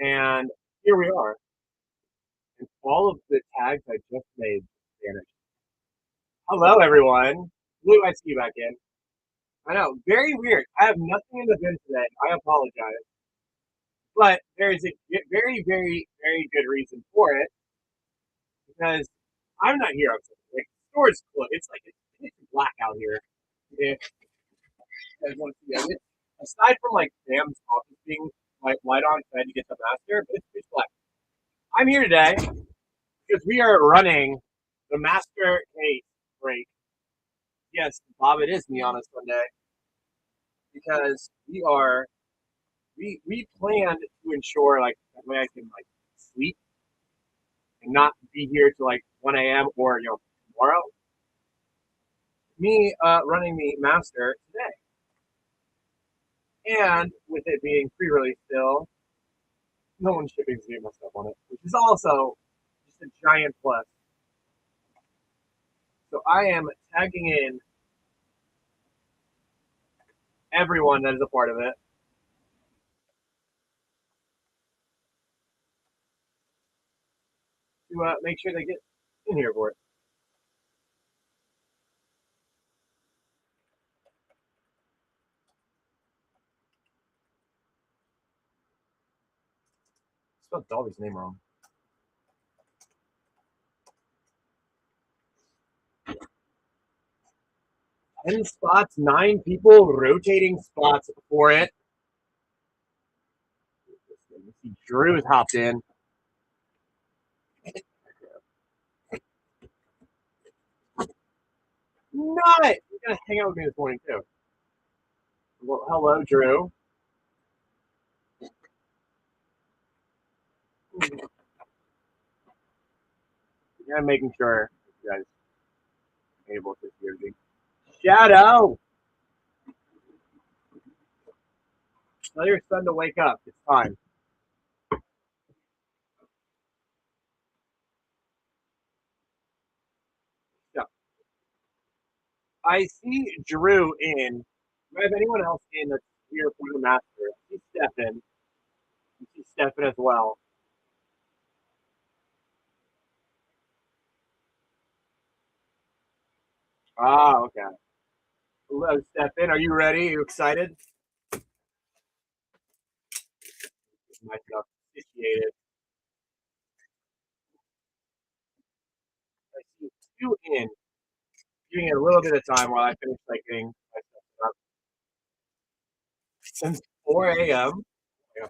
And here we are. And all of the tags I just made vanished. Hello, everyone. Blue, I see you back in. I know, very weird. I have nothing in the bin today. I apologize. But there is a very, very, very good reason for it because I'm not here on Sunday. Like, the store's closed. It's black out here. If you guys want to see it. Aside from like Sam's office being light on, so I had to get the master, but it's pitch black. I'm here today because we are running the master case break. Yes, Bob, it is me on a Sunday because we planned to ensure like that way I can like sleep and not be here till like 1 a.m. or tomorrow. Me running the master today, and with it being pre-release still, no one's shipping to my stuff on it, which is also just a giant plus. So I am tagging in everyone that is a part of it. To make sure they get in here for it. I spelled Dolby's name wrong. 10 spots, 9 people, rotating spots for it. Drew has hopped in. Not! He's going to hang out with me this morning, too. Well, hello, Drew. I'm making sure you guys are able to hear me. Shadow! Tell your son to wake up. It's time. So, I see Drew in. Do I have anyone else in that's here for the master? I see Stefan. I see Stefan as well. Ah, okay. Hello, Stefan. Are you ready? Are you excited? Myself situated. I see two in. Giving it a little bit of time while I finish like getting myself up. Since 4 a.m. Yeah.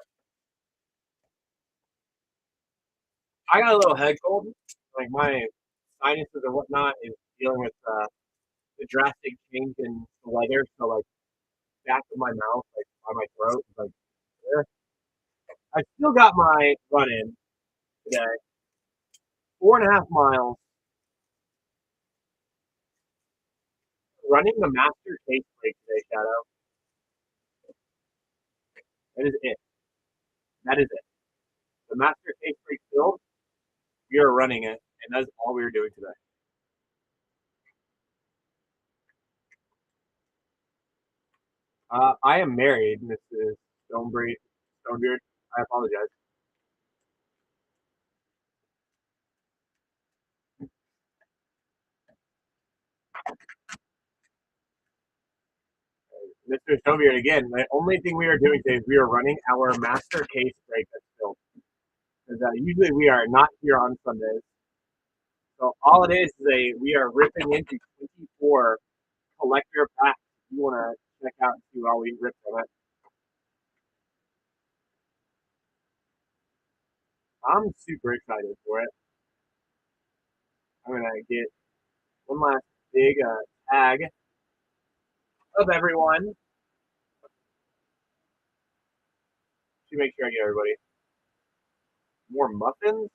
I got a little head cold. Like my sinuses and whatnot is dealing with the drastic change in the weather. So like back of my mouth, like by my throat, like there. I still got my run in today. 4.5 miles. Running the master case break today, Shadow. That is it. That is it. The master case break build. We are running it, and that's all we are doing today. I am married, Mrs. Stonebeard. I apologize. Mr. Stonebeard, again, the only thing we are doing today is we are running our master case break that's built. Because usually we are not here on Sundays. So all it is we are ripping into 24 collector packs. If you want to check out and see how we rip from it. I'm super excited for it. I'm gonna get one last big tag of everyone to make sure I get everybody. More muffins.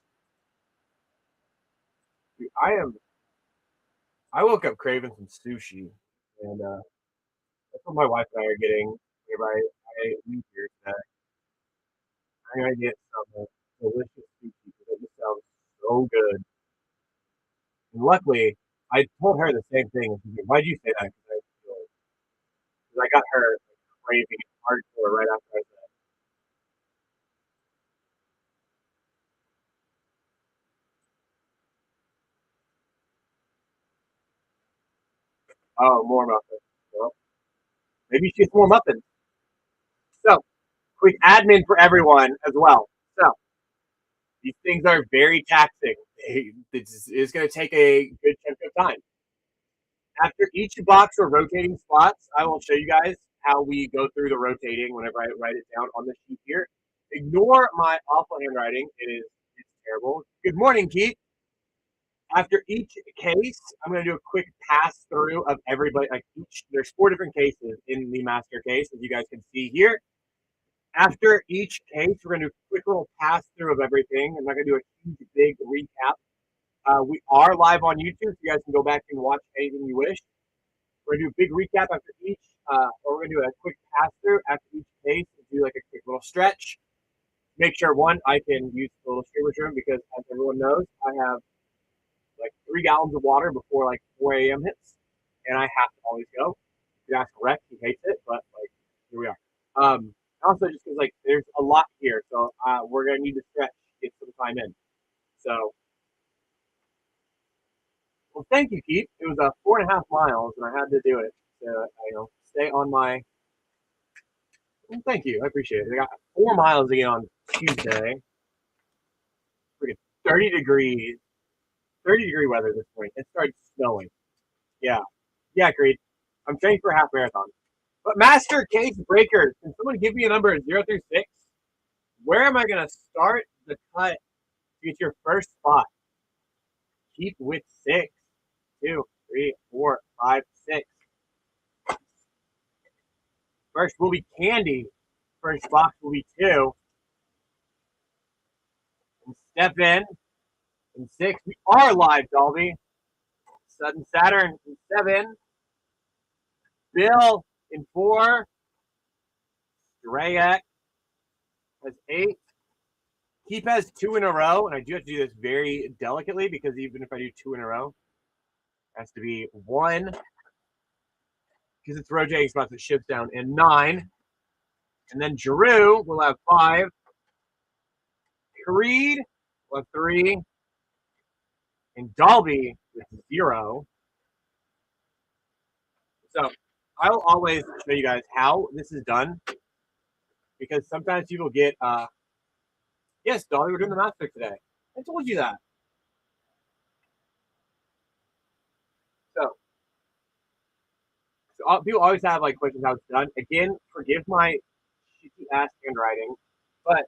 Dude, I woke up craving some sushi, and that's what my wife and I are getting. Whenever I leave here today, I'm gonna get some delicious sushi because it just sounds so good. And luckily, I told her the same thing. And she's like, "Why'd you say that?" Because I got her craving hardcore right after I said. Oh, more muffins. Well, maybe she gets more muffins. So, quick admin for everyone as well. So, these things are very taxing. It's going to take a good chunk of time. After each box or rotating spots, I will show you guys how we go through the rotating whenever I write it down on the sheet here. Ignore my awful handwriting. It's terrible. Good morning, Keith. After each case, I'm going to do a quick pass through of everybody. Like there's 4 different cases in the master case, as you guys can see here. After each case, we're going to do a quick little pass through of everything. I'm not going to do a huge, big recap. We are live on YouTube, so you guys can go back and watch anything you wish. We're going to do a big recap after each, or we're going to do a quick pass through after each case and do like a quick little stretch. Make sure, one, I can use the little streamer's room because, as everyone knows, I have like 3 gallons of water before like 4 a.m. hits, and I have to always go. If you ask Rex, he hates it, but like here we are. Also, just because like there's a lot here, so we're gonna need to stretch, get some time in. So, well, thank you, Keith. It was 4.5 miles, and I had to do it to stay on my. Well, thank you, I appreciate it. I got 4 miles again on Tuesday. Freaking 30 degrees, 30-degree weather this morning. It started snowing. Yeah, agreed. I'm training for a half marathon. But Master Case Breakers, can someone give me a number 0 through 6? Where am I going to start the cut to get your first spot? Keep with 6. 2, 3, 4, 5, 6. First will be Candy. First box will be 2. And step in. And 6. We are live, Dolby. Sudden Saturn in 7. Bill in 4. Drayek has 8. Keep has 2 in a row, and I do have to do this very delicately because even if I do 2 in a row, it has to be 1 because it's rotating spots that ships down in 9. And then Drew will have 5. Creed will have 3. And Dolby with 0. So I'll always show you guys how this is done because sometimes people get, yes, Dolby, we're doing the math pick today. I told you that. So people always have like questions how it's done. Again, forgive my shitty ass handwriting, but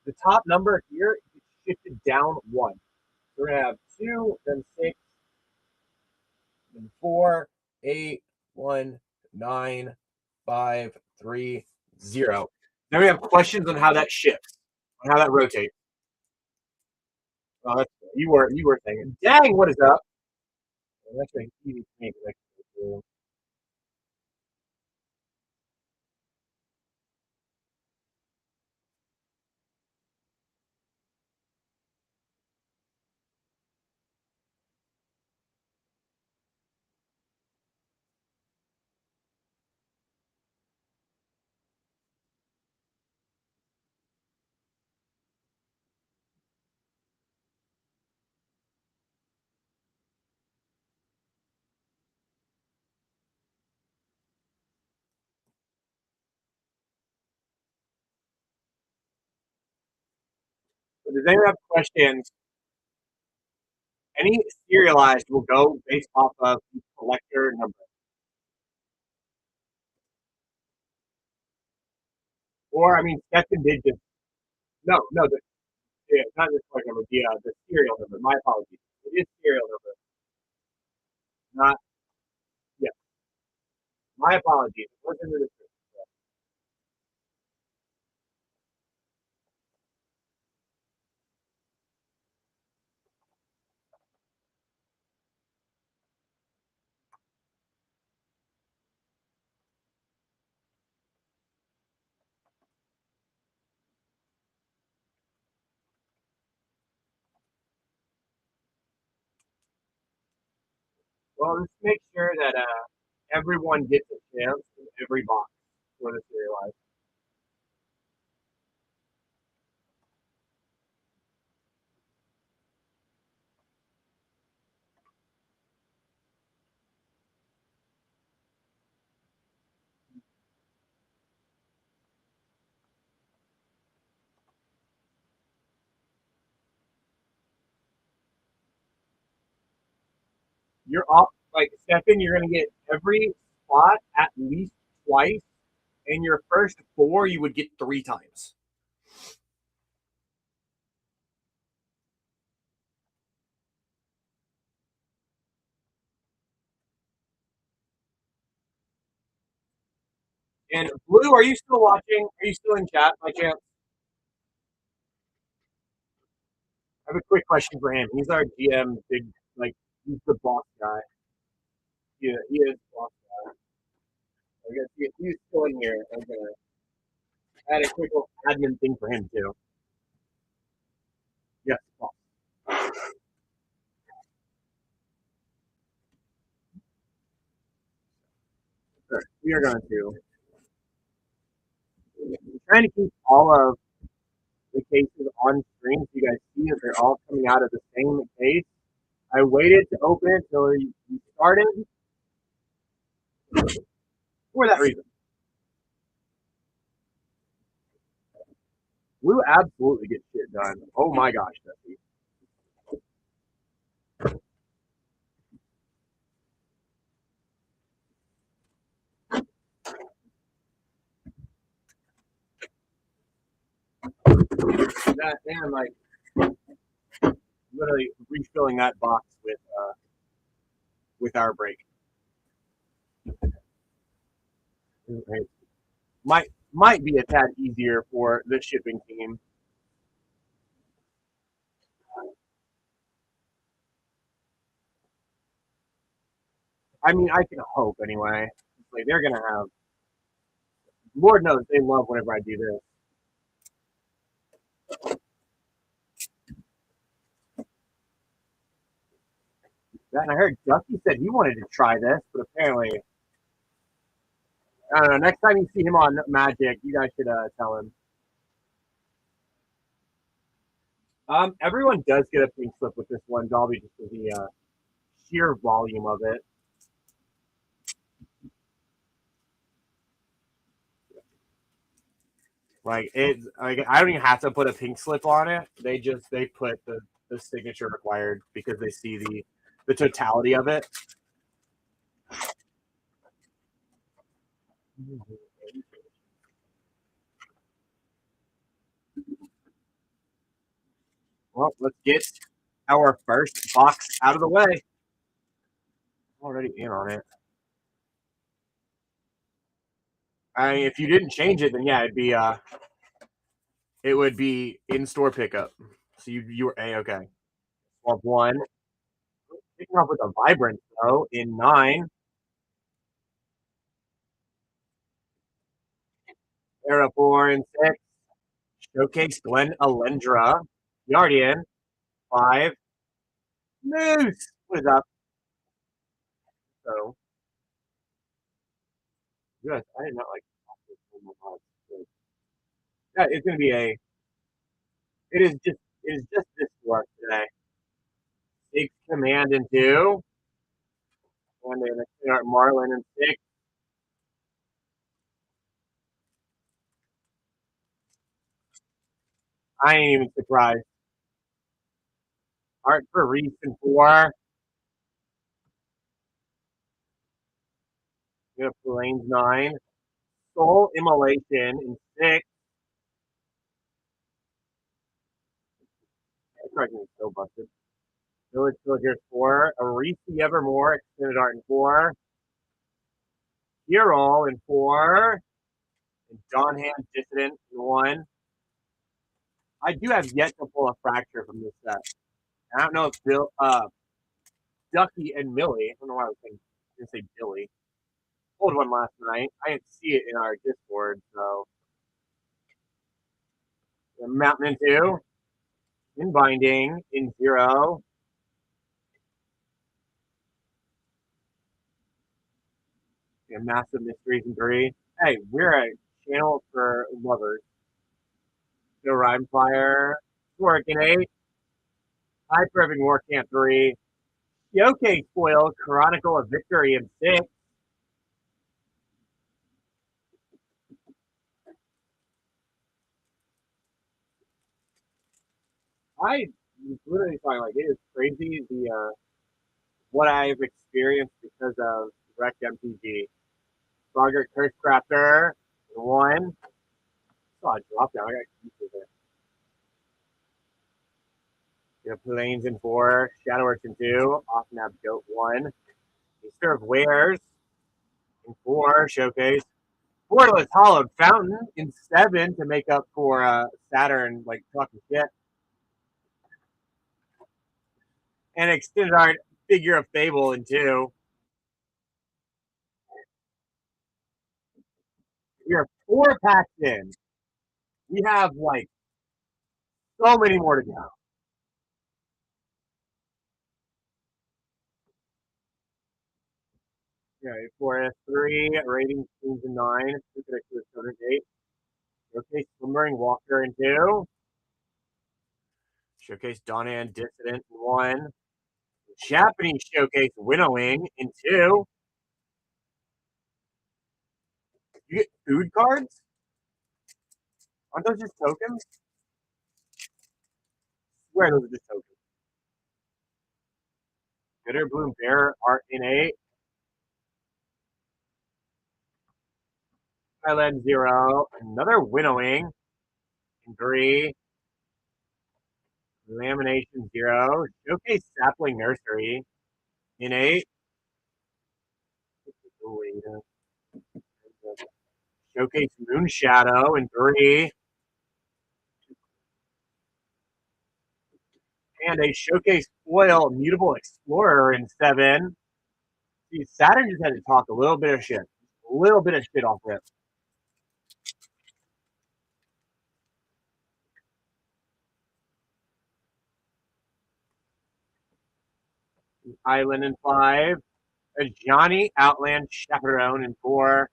the top number here is shifted down 1. We're gonna have 2, then 6, then 4, 8, 1, 9, 5, 3, 0. Then we have questions on how that shifts, on how that rotates. Oh, that's you were saying. Dang, what is up? That's an easy thing. So does anyone have questions? Any serialized will go based off of the collector number. Or, I mean, second digit. No, not the collector number, the serial number. My apologies. It is serial number, not, yeah, my apologies. Listen to this. Well, let's make sure that everyone gets a chance in every box for the serialized. You're off. Like, Stefan, you're going to get every spot at least twice. And your first 4, you would get 3 times. And Blue, are you still watching? Are you still in chat by chance? I have a quick question for him. He's our GM, big, like, he's the boss guy. Yeah, he is the boss guy. I guess he's still in here. I'm going to add a quick little admin thing for him, too. Yes, boss. Sure. We are going to. I'm trying to keep all of the cases on screen so you guys see that they're all coming out of the same case. I waited to open it until you started for that reason. Blue absolutely gets shit done. Oh my gosh, Jesse. That and like literally refilling that box with our break. Might be a tad easier for the shipping team. I mean, I can hope anyway. Like they're gonna have. Lord knows they love whenever I do this. And I heard Ducky said he wanted to try this, but apparently, I don't know. Next time you see him on Magic, you guys should tell him. Everyone does get a pink slip with this one, Dolby, just for the sheer volume of it. Like I don't even have to put a pink slip on it. They put the signature required because they see the totality of it. Well, let's get our first box out of the way. Already in on it. I mean, if you didn't change it, then yeah, it would be in store pickup. So you were okay. Swap 1. Picking up with a vibrant though in 9. Era 4 and 6. Showcase Glen Alendra. Guardian. 5. Moose. What is up? So good. I did not like. Yeah, it's gonna be a. It is just this work today. 6 command and 2. And then start Marlin and 6. I ain't even surprised. Art for Reese and 4. You have Plains 9. Soul Immolation in 6. That's probably gonna be so busted. Village Villagers 4. Arisi Evermore, Extended Art in 4. Hero in 4. And John Hand Dissident in 1. I do have yet to pull a Fracture from this set. I don't know if Ducky and Millie, I don't know why I was going to say Billy, pulled one last night. I didn't see it in our Discord, so. The Mountain in 2. In Binding in 0. Massive Mysteries in 3. Hey, we're a channel for lovers. No Rhyme Fire. Work in 8. High Perfect War Camp 3. Showcase Foil Chronicle of Victory in 6. I literally thought like it is crazy the what I've experienced because of Direct MTG. Frogger Curse Crafter, 1. Saw a drop down. I got keep with it. Plains in 4. Shadowworks in 2. Offnab Goat 1. Easter of Wares in 4. Showcase. Borderless Hollowed Fountain in 7 to make up for Saturn, like fucking shit. And Extended Art Figure of Fable in 2. We are 4 packs in. We have like so many more to go. Yeah, Forest 3, Rating Queens in 9, Super 8. Showcase Swimmering Walker in 2. Showcase Donan Dissident in 1. Japanese Showcase Winnowing in 2. You get food cards? Aren't those just tokens? I swear those are just tokens. Bitter Bloom Bear Art in 8. Island 0. Another Winnowing in 3. Lamination 0. Showcase Sapling Nursery in 8. Showcase Moon Shadow in 3. And a Showcase Foil Mutable Explorer in 7. See, Saturn just had to talk a little bit of shit. A little bit of shit off rip. Island in 5. A Johnny Outland Chaperone in 4.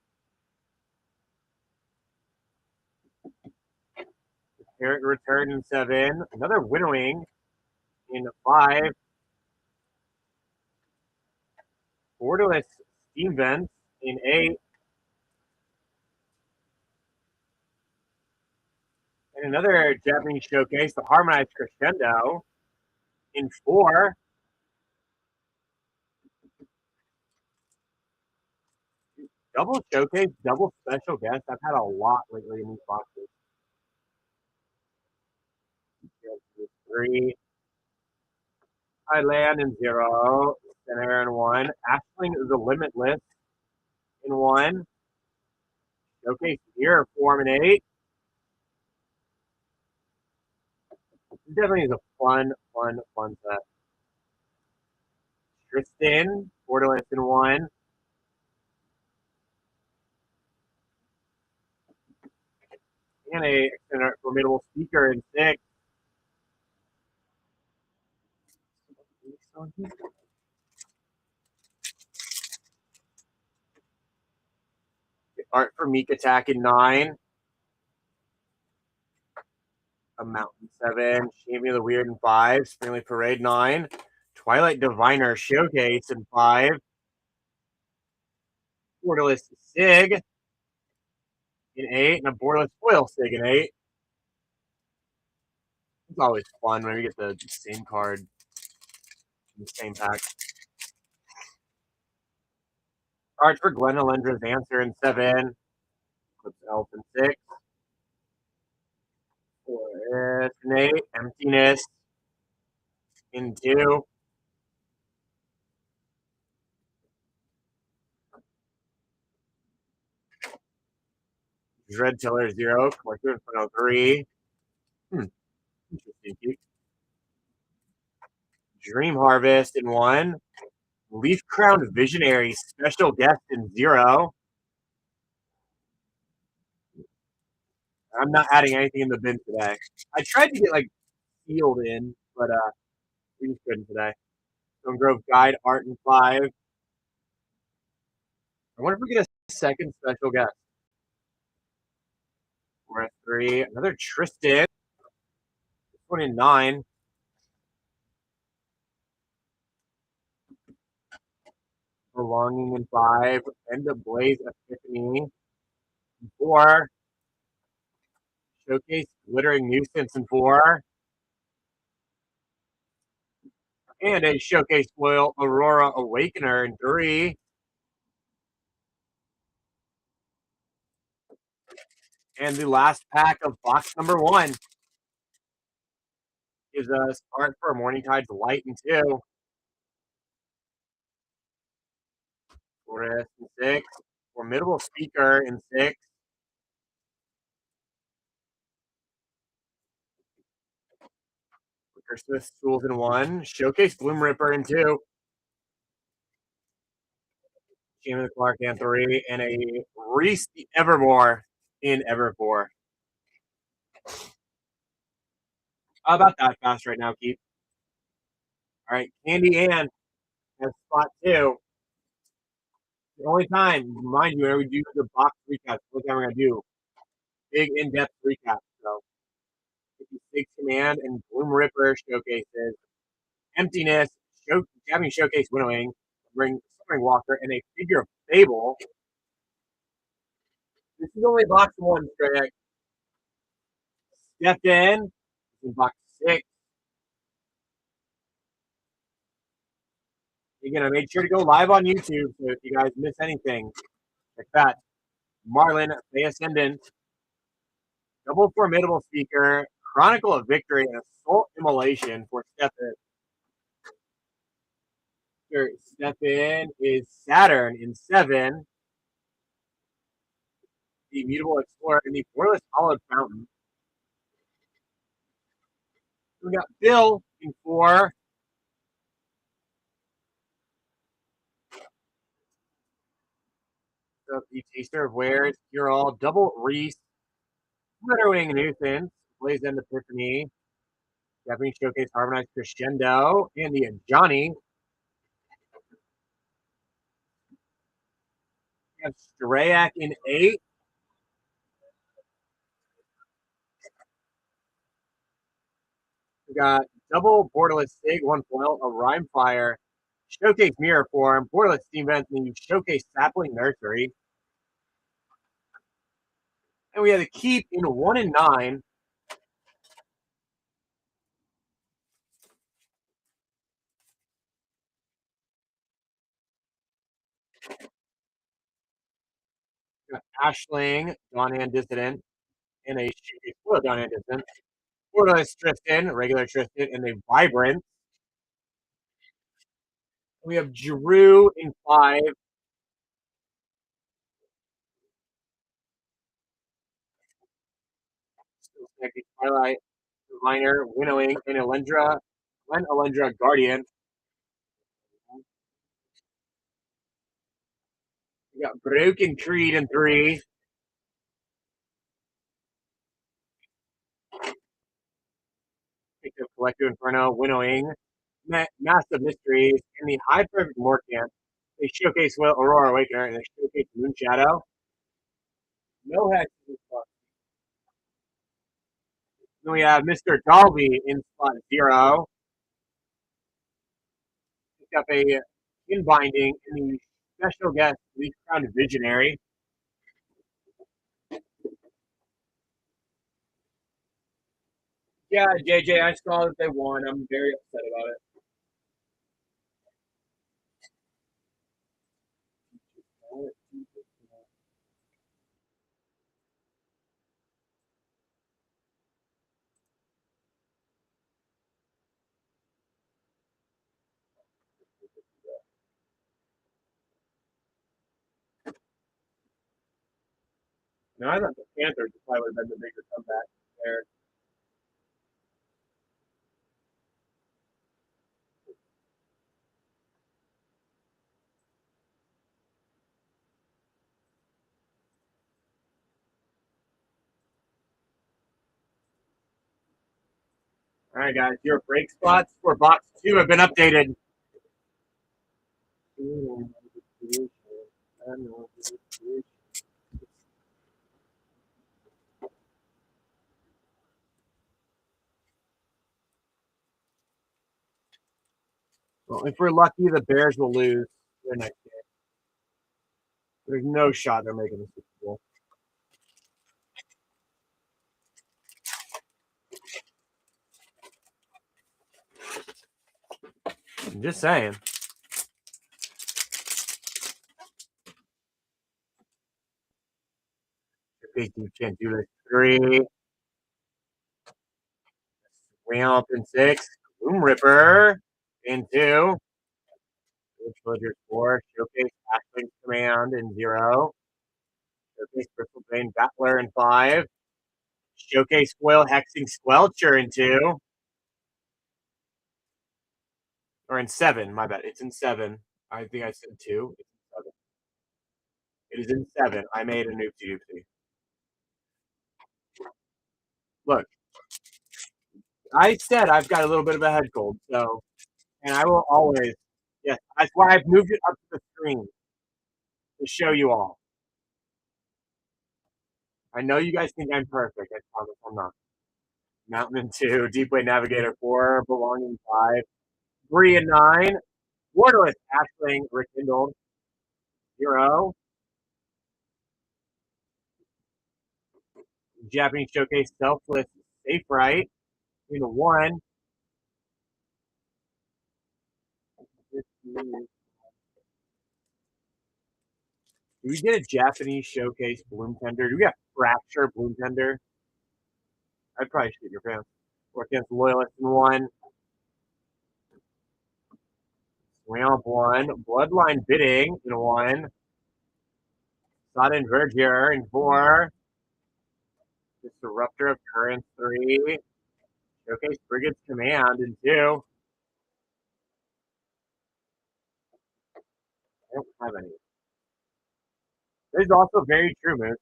Parrot Return in 7. Another Winnowing in 5. Borderless Steam Vents in 8. And another Japanese Showcase, the Harmonized Crescendo in 4. Double Showcase, double Special Guest. I've had a lot lately in these boxes. 3. I land in 0. Center in 1. Ashling is the Limitless in 1. Showcase Mirror Form in 8. This definitely is a fun set. Tristan, Borderlands in 1. And a Formidable Speaker in 6. Art for Meek Attack in 9. A Mountain 7. Shamey of the Weird in 5. Springly Parade 9. Twilight Diviner Showcase in 5. Borderless Sig in 8. And a Borderless Foil Sig in 8. It's always fun when we get the same card in the same pack. Art for Gwen Alendra's Answer in 7. Eclipsed Elf in 6. Forest in 8. Emptiness in 2. Dread Tiller 0. Collector in 3. Interesting. Dream Harvest in 1. Leaf Crowned Visionary Special Guest in 0. I'm not adding anything in the bin today. I tried to get like sealed in, but we just couldn't today. Stone Grove Guide Art in 5. I wonder if we get a second special guest. We're at 3. Another Tristan. This one in 9. Belonging in 5. End of Blaze Epiphany in 4. Showcase Glittering Nuisance in 4. And a Showcase Foil Aurora Awakener in 3. And the last pack of box number 1 is a start for Morning Tide's Light in 2. Forest in 6. Formidable Speaker in 6. Smith Tools in 1. Showcase Bloom Ripper in 2. Shaman the Clark in 3. And a Reese the Evermore in Evermore. How about that fast right now, Keith? All right, Candy Ann has spot 2. The only time, mind you, whenever we do the box recap, what time we're going to do big in-depth recap. So, 56 Command and Bloom Ripper showcases. Emptiness, Jabbing Showcase Winnowing, bring Summering Walker, and a Figure of Fable. This is only box 1, Greg. Stepped in box 6. Again, I made sure to go live on YouTube, so if you guys miss anything, check that. Marlin, the Ascendant, Double Formidable Speaker, Chronicle of Victory, and Assault Immolation for Step In. Step In is Saturn in 7. The Mutable Explorer, and the Borderless Hollowed Fountain. We got Bill in 4. So the Taster of Wares, you're all Double Reese, Withering Nuisance, Blaze End Epiphany, Japanese Showcase Harmonized Crescendo, and the Johnny. We have Strayak in 8. We got Double Borderless Sig, 1 foil, a Rhyme Fire, Showcase Mirror Form, Borderless Steam Vent, and you Showcase Sapling Nursery. And we have the Keep in 1 and 9. We got Ashling, Dawnhand Dissident, and a Showcase Foil Dawnhand Dissident. Borderless Tristan, regular Tristan, and a Vibrant. We have Drew in 5. Twilight, Diviner, Winnowing, and Elendra, Glen Elendra Guardian. We got Broken Creed in 3. Picked up Collective Inferno, Winnowing, Massive Mysteries, and the High Perfect Morcant. They showcase Aurora Awakener, and they showcase Moon Shadow. No hex in spot. Then we have Mr. Dalby in spot 0. Picked up a In Binding and the special guest, Leaf Crowned Visionary. Yeah, JJ, I saw that they won. I'm very upset about it. No, I thought the Panthers probably would have been the bigger comeback there. All right, guys, your break spots for box 2 have been updated. Well, if we're lucky, the Bears will lose their next game. There's no shot they're making the Super Bowl. I'm just saying. Can't do this. 3. Swing up in 6. Gloom Ripper in 2. Villagers 4. Showcase Ashling Command in 0. Showcase Crystal Bane Battler in 5. Showcase Foil Hexing Squelcher in 2. Or in 7, my bad. It's in 7. I think I said 2. It's in 7. It is in 7. I made a noopsie doopsie. Look, I said I've got a little bit of a head cold, so, and I will always, yes, that's why I've moved it up to the screen to show you all. I know you guys think I'm perfect. I promise I'm not. Mountain in 2, Deepway Navigator 4, Belonging 5, 3 and 9, Wardless Ashling Rekindled 0, Japanese Showcase Selfless Safe Right in 1. Do we get a Japanese Showcase Bloom Tender? Do we get Fracture Bloom Tender? I'd probably shoot your pants. Or against Loyalist in 1. Swamp 1. Bloodline Bidding in 1. Sodden Verdure in 4. Disruptor of Current 3. Showcase Brigade's Command in 2. I don't have any. This is also very true, Moose.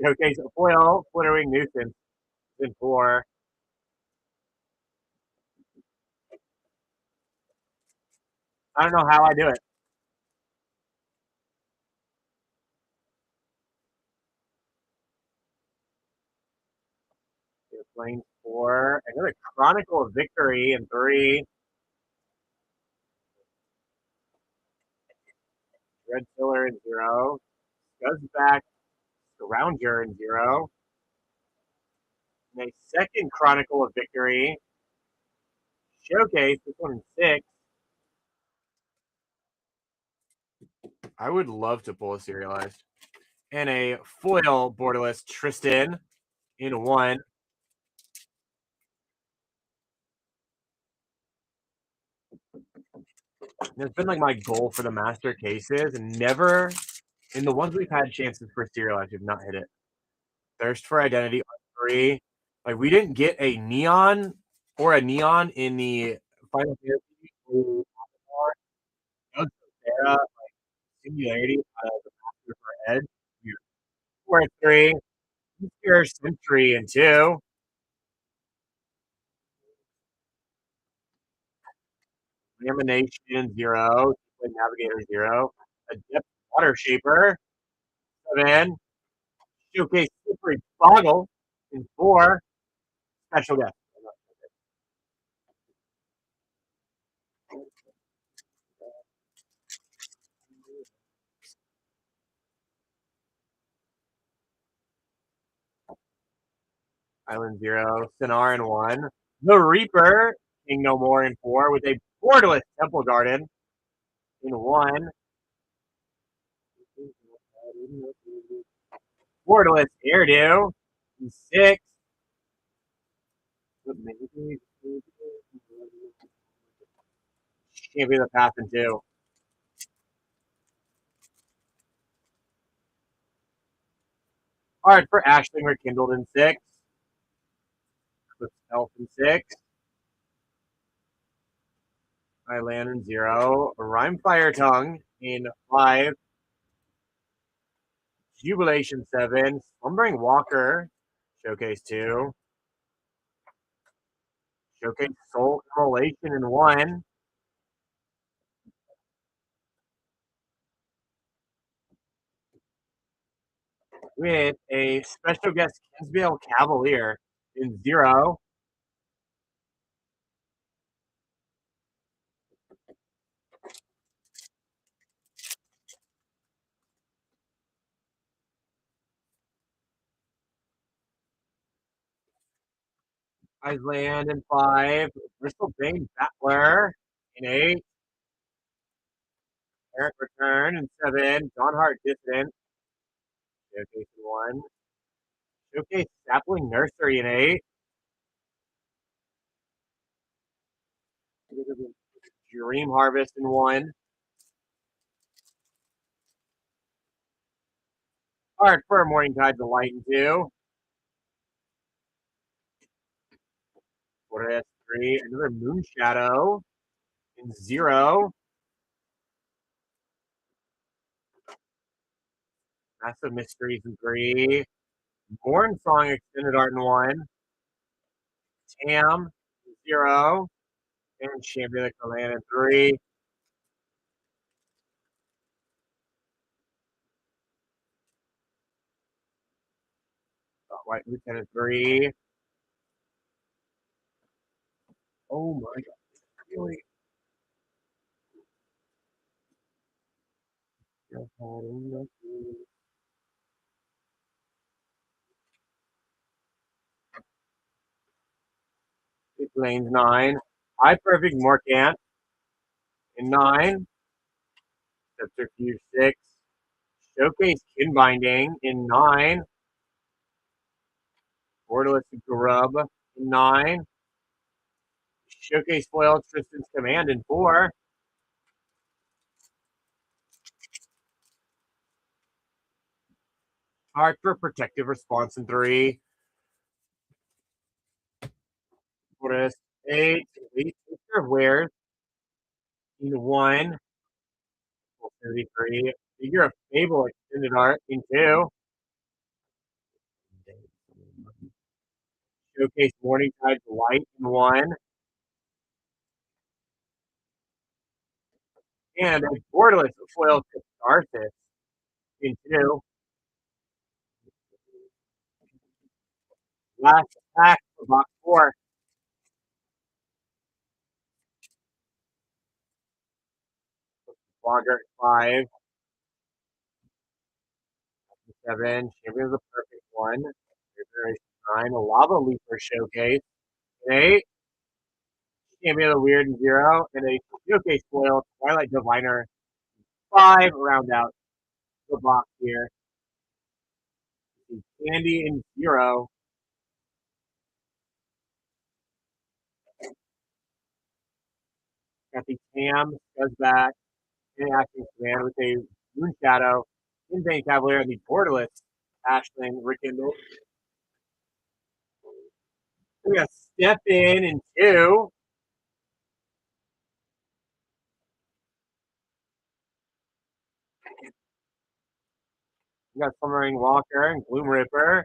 Showcase Foil Flitterwing Nuisance in 4. I don't know how I do it. Planes 4. Another Chronicle of Victory in 3. Red Pillar in 0. Scuzzback Scrounger in 0. And a second Chronicle of Victory. Showcase, this one in 6. I would love to pull a serialized. And a foil borderless Tristan in 1. And it's been like my goal for the master cases, and never in the ones we've had chances for serialized, we've not hit it. Thirst for Identity on 3. Like we didn't get a neon or a neon in the Final Fantasy. Sarah, like Singularity out of the master for Edge. 4 3. Sphere Sentry in 2. Lamination 0. Navigator 0. Adept Water Shaper 7. Showcase Slippery Boggle in 4. Special guest. Island 0. Sinar in 1. The Reaper, King No More in 4, with a borderless Temple Garden in 1. Borderless Airdo in 6. Can't be the path in 2. Alright, for Ashling Rekindled in 6. Eclipsed Elf in 6. Island in 0. Rhyme Fire Tongue in 5. Jubilation 7. Slumbering Walker, Showcase 2. Showcase Soul Immolation in 1. With a special guest Kinsvale Cavalier in 0. Island in 5. Bristol Bane Battler in 8. Eric Return in 7. John Hart Dissident. Showcase in 1. Showcase Sapling Nursery in 8. Dream Harvest in 1. Hard for Morning Tide Delight in 2. Quarter S3. Another Moon Shadow in 0. Massive Mysteries in 3. Born Song Extended Art in 1. Tam in 0. And Champion of the Clan in 3. White Lieutenant 3. Oh my god. Really? It lanes 9. High Perfect Morcant in 9. Subterfuge 6. Showcase Kin Binding in 9. Borderless Grub in 9. Showcase Foil Tristan's Command in 4. Heart for Protective Response in 3. Borderless 8. Elite Sister of Wares in 1. 33. Figure of Fable Extended Art in 2. Showcase Morningtide Delight in 1. And a borderless foil Catharsis in 2. Last pack for box 4. Blogger 5. 7. Champion of the Perfect 1. Generation 9. A Lava Leaper Showcase. 8. Champion of the Weird in 0. And a Showcase Foil Twilight Diviner 5. Round out the box here. Candy in 0. Got the Tam, Scuzzback, and Acting Command with a Moon Shadow, Insane Cavalier, and the Borderless Ashling Rekindle. We got Step in 2. We got Slumbering Walker and Gloom Ripper.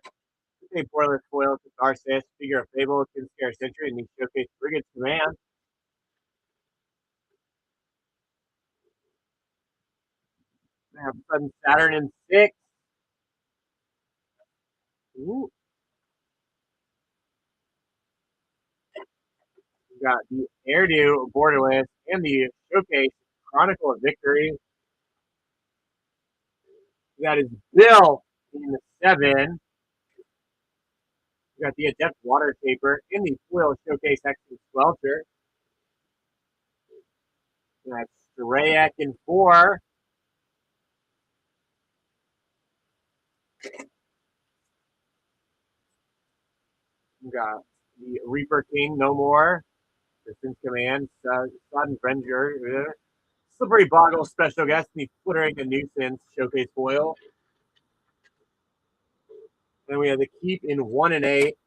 A Borderless Foil Catharsis, Figure of Fable, Kinscare Sentry, and the Showcase Brigade's Command. We have Sudden Saturn in 6. Ooh. We got the Airdo Borderless and the Showcase Chronicle of Victory. We got his Bill in 7. We got the Adept Water Taper in the Foil Showcase Hexen Swelter. We got Strayak in 4. We got the Reaper King No More. Distance Command, Sudden Venger. Slippery Boggle Special Guest, the Flittering a Nuisance Showcase Foil. Then we have the Keep in 1 and 8.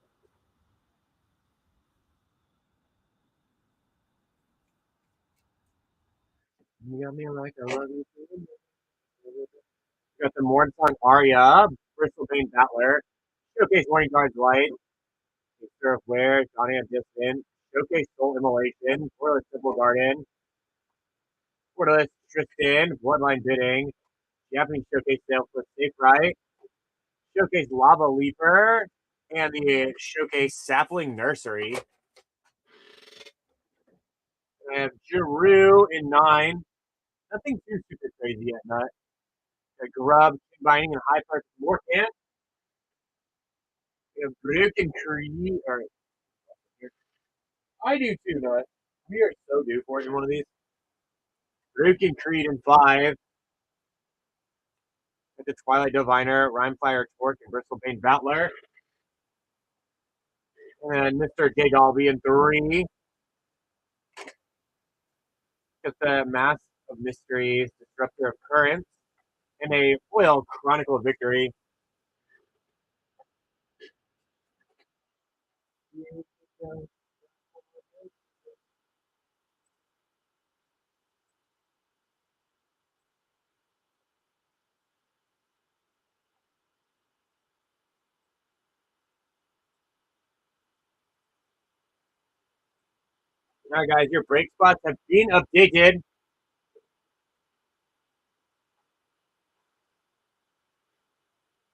You got me like I love you. We got the Mornsong Arya, Bristol Bane Battler, Showcase Warning Guards Light, Surf Wear, Johnny and Distant, Showcase Soul Immolation, Borderless Simple Garden, Borderless Tristan, Bloodline Bidding, Japanese Showcase Sales for Safe Right, Showcase Lava Leaper, and the Showcase Sapling Nursery. We have Giroux in 9. Nothing too super crazy yet, Nut. Grub, Combining, and High Price Morcant. We have Broken Tree, or I do too, Nut. We are so due for it in one of these. Rune Creed in 5. With the Twilight Diviner, Rhymefire Torque, and Bristlebane Battler. And Mr. Gigalby in 3. With the Mask of Mysteries, Disruptor of Currents, and a foil Chronicle of Victory. All right, guys, your break spots have been updated.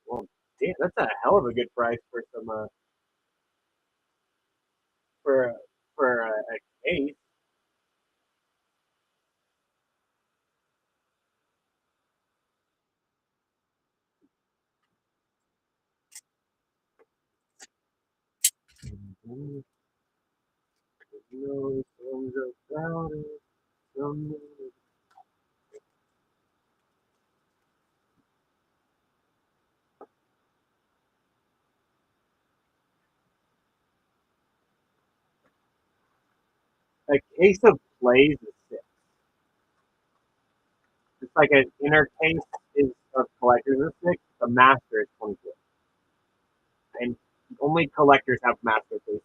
Well, damn, that's a hell of a good price for some for for a case. A case of plays is 6. It's like an inner case is of collectors is 6. The master is 24. And only collectors have master cases.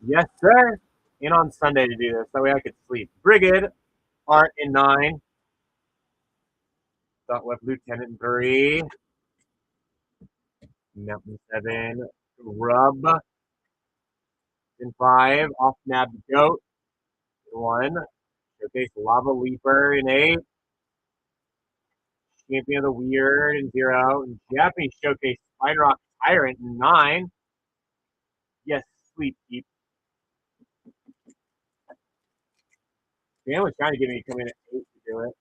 Yes, sir. And on Sunday to do this. That way I could sleep. Brigade, Art in 9. Thought left Lieutenant in 3. Mountain 7. Rub in 5. Off Nab Goat in 1. Showcase Lava Leaper in 8. Champion of the Weird in 0. And Japanese Showcase Spider Rock Tyrant in 9. Yes, Sleep Keep. Dan was trying to get me to come in at 8 to do it.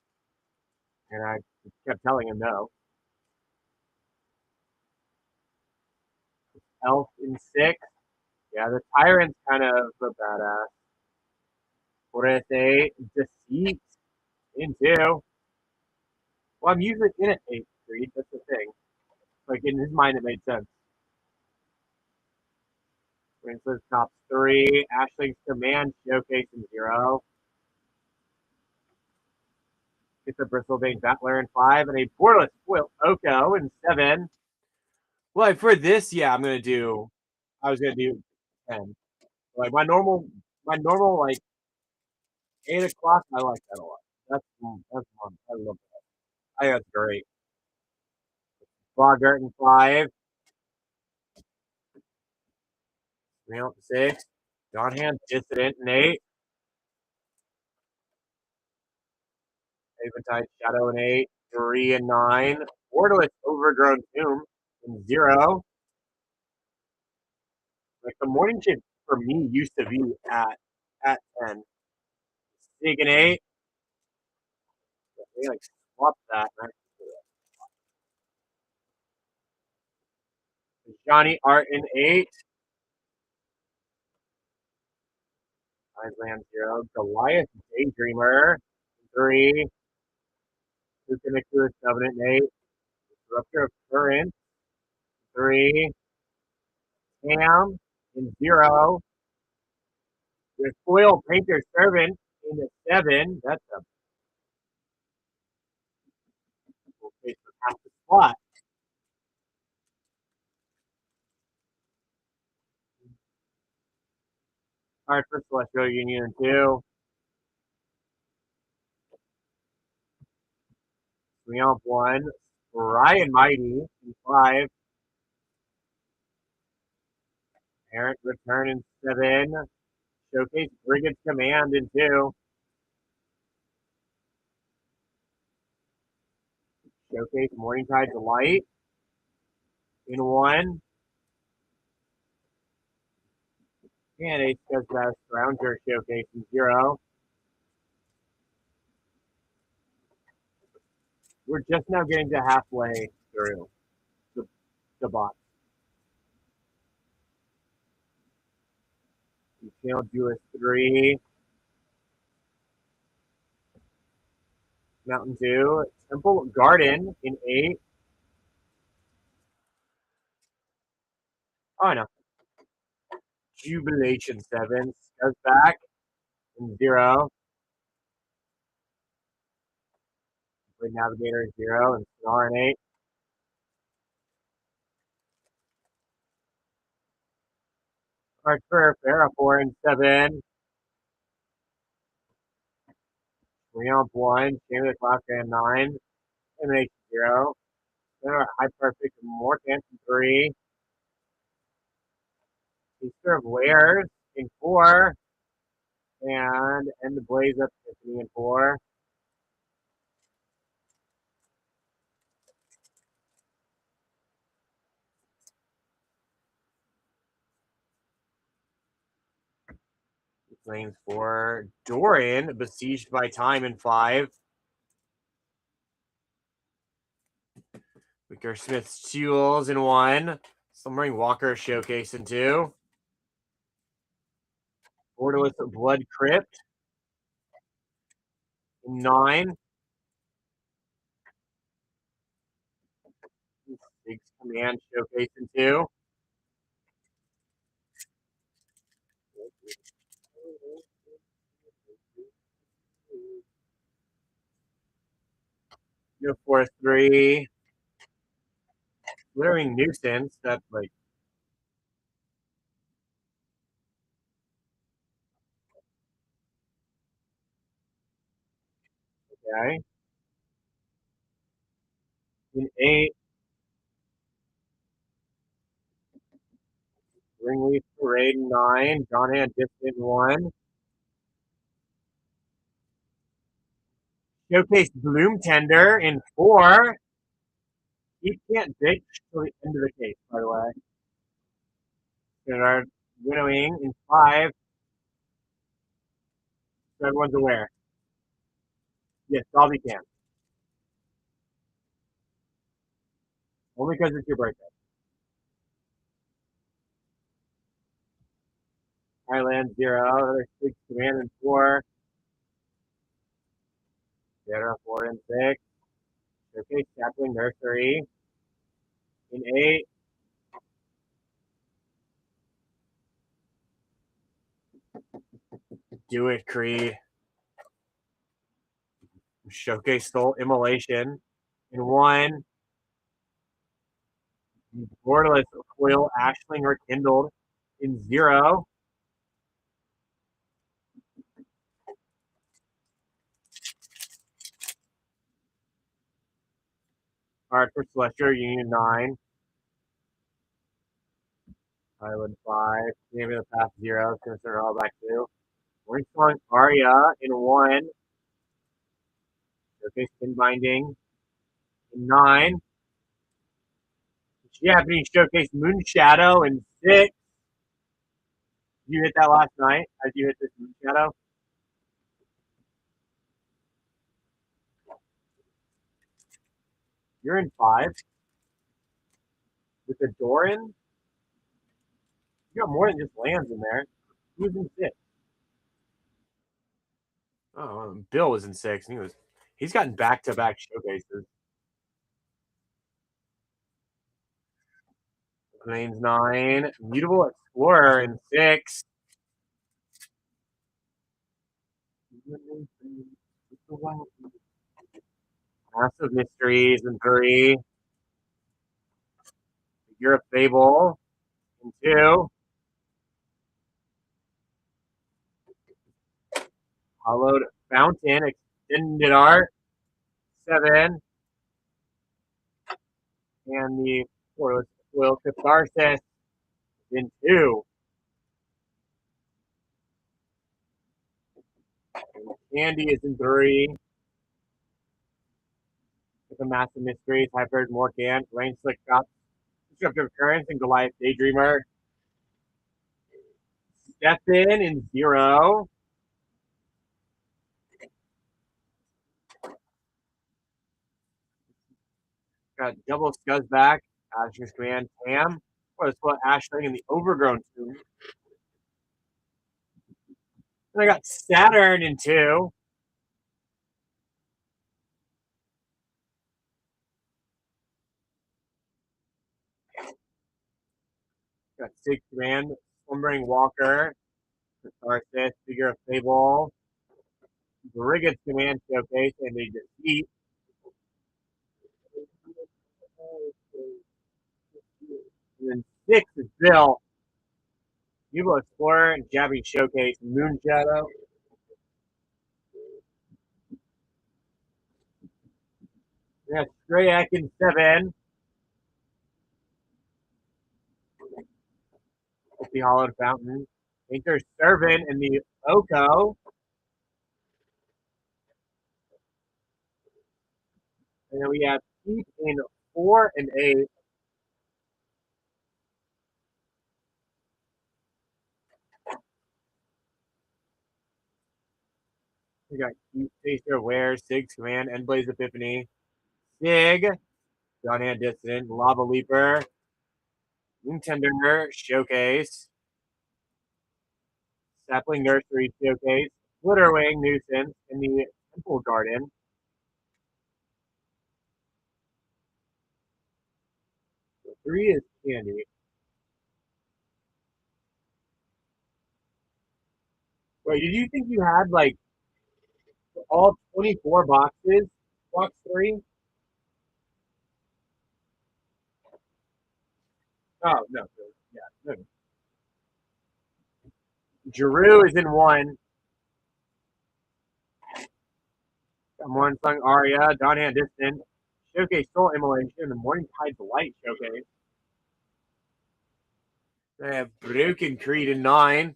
And I kept telling him no. Elf in 6. Yeah, the Tyrant's kind of a badass. Forte, Deceit in 2. Well, I'm usually in at 8th Street. That's the thing. Like, in his mind, it made sense. Prince's top 3. Ashley's Command Showcase in 0. Gets a Bristlebane Battler in 5. And a Borderless Foil Oko in 7. Well, for this, yeah, I'm going to do. I was going to do 10. Like, my normal, like, 8 o'clock, I like that a lot. That's fun. I love that. I think that's great. Bogart in 5. Mount 6. Dawnhand Dissident in 8. Aventide Shadow in 8. 3 and 9. Borderless Overgrown Tomb in 0. Like the morning shift for me used to be at 10. Sig in 8. They like swapped that. Johnny Art in 8. Land 0. Goliath Daydreamer 3. Who connects to his Covenant in 8. Disruptor of Current 3. Cam in 0. There's Foil Painter Servant in the 7. That's a case for half the spot. All right, for Celestial Union in 2. Leon 1. Ryan Mighty in 5. Errant Return in 7. Showcase Brigade's Command in 2. Showcase Morningtide Delight in 1. And Ace Goes Best Rounder Showcase in 0. We're just now getting to halfway through the box. Channel Duelist 3. Mountain Dew. Temple Garden in 8. Oh, I know. Jubilation 7. Goes back in 0. Blade Navigator in 0. And Snar in 8. Archer Farah 4 and 7. Triumph 1. Chamber of the Clock and 9. MH 0. High Perfect Morphin 3. Easter of Wares in 4. And End the Blaze up Tiffany in 4. Flames 4. Dorian, Besieged by Time in 5. Wicker Smith's Jewels in 1. Slumbering Walker Showcase in 2. Borderless Blood Crypt in 9. Big's Command Showcase in 2. New 4-3. Glittering Nuisance. That's like. Okay. In 8. Ringleaf Parade in 9. John Hand Distant in 1. Showcase Bloom Tender in 4. He can't ditch till the end of the case, by the way. Our winnowing in 5. So everyone's aware. Yes, all you can. Only because it's your birthday. Highland 0. Another 6 Command in 4. Zero 4 and 6. Showcase Sapling Nursery in 8. Do it, Cree. Showcase Soul Immolation in 1. Borderless Foil Ashling Rekindled in 0. Card for Celestial Union 9. Island 5. Maybe the Path 0. It's going to start all back 2. Morning Song Aria in 1. Showcase Pin Binding in 9. Japanese Showcase Moon Shadow in 6. You hit that last night as you hit this Moon Shadow. You're in 5. With the Doran. You got more than just lands in there. Who's in 6? Oh, Bill was in 6. He's gotten back-to-back showcases. Lanes 9. Mutable Explorer in 6. Massive Mysteries in 3. Figure of Fable in 2. Hollowed Fountain Extended Art 7. And the Foil Catharsis in 2. And Candy is in 3. With the Massive Mysteries, Hypered Morgan, Rain Slick Cup, Disruptive Currents, and Goliath Daydreamer. Stefan in 0. Got double Scuzzback, Ashing's Command, Tam, or the Split Ashling, and the Overgrown Tomb. And I got Saturn in 2. Got Sig Command, Slumbering Walker, Catharsis, Figure of Fable, Brigand's Command Showcase, and they defeat. And then 6 is Bill, Evil Explorer, and Jabbing Showcase, Moon Shadow. We got Stray Atkins 7, the Hollowed Fountain, Painter's Servant, and the Oko. And then we have Keith in 4 and 8. We got Keith, Taster Aware, Sig's Command, Endblaze Epiphany, Sig, John Hand Dissident, Lava Leaper, Nintendo Showcase, Sapling Nursery Showcase, Glitterwing Nuisance, and the Temple Garden. So 3 is Candy. Wait, did you think you had like all 24 boxes? Box 3? Oh, no. Yeah, no. Giroux is in 1. Morning Song Aria, Dawn Hand Distant, Showcase Soul Immolation, and the Morning Tide's Light Showcase. They have Broken Creed in 9.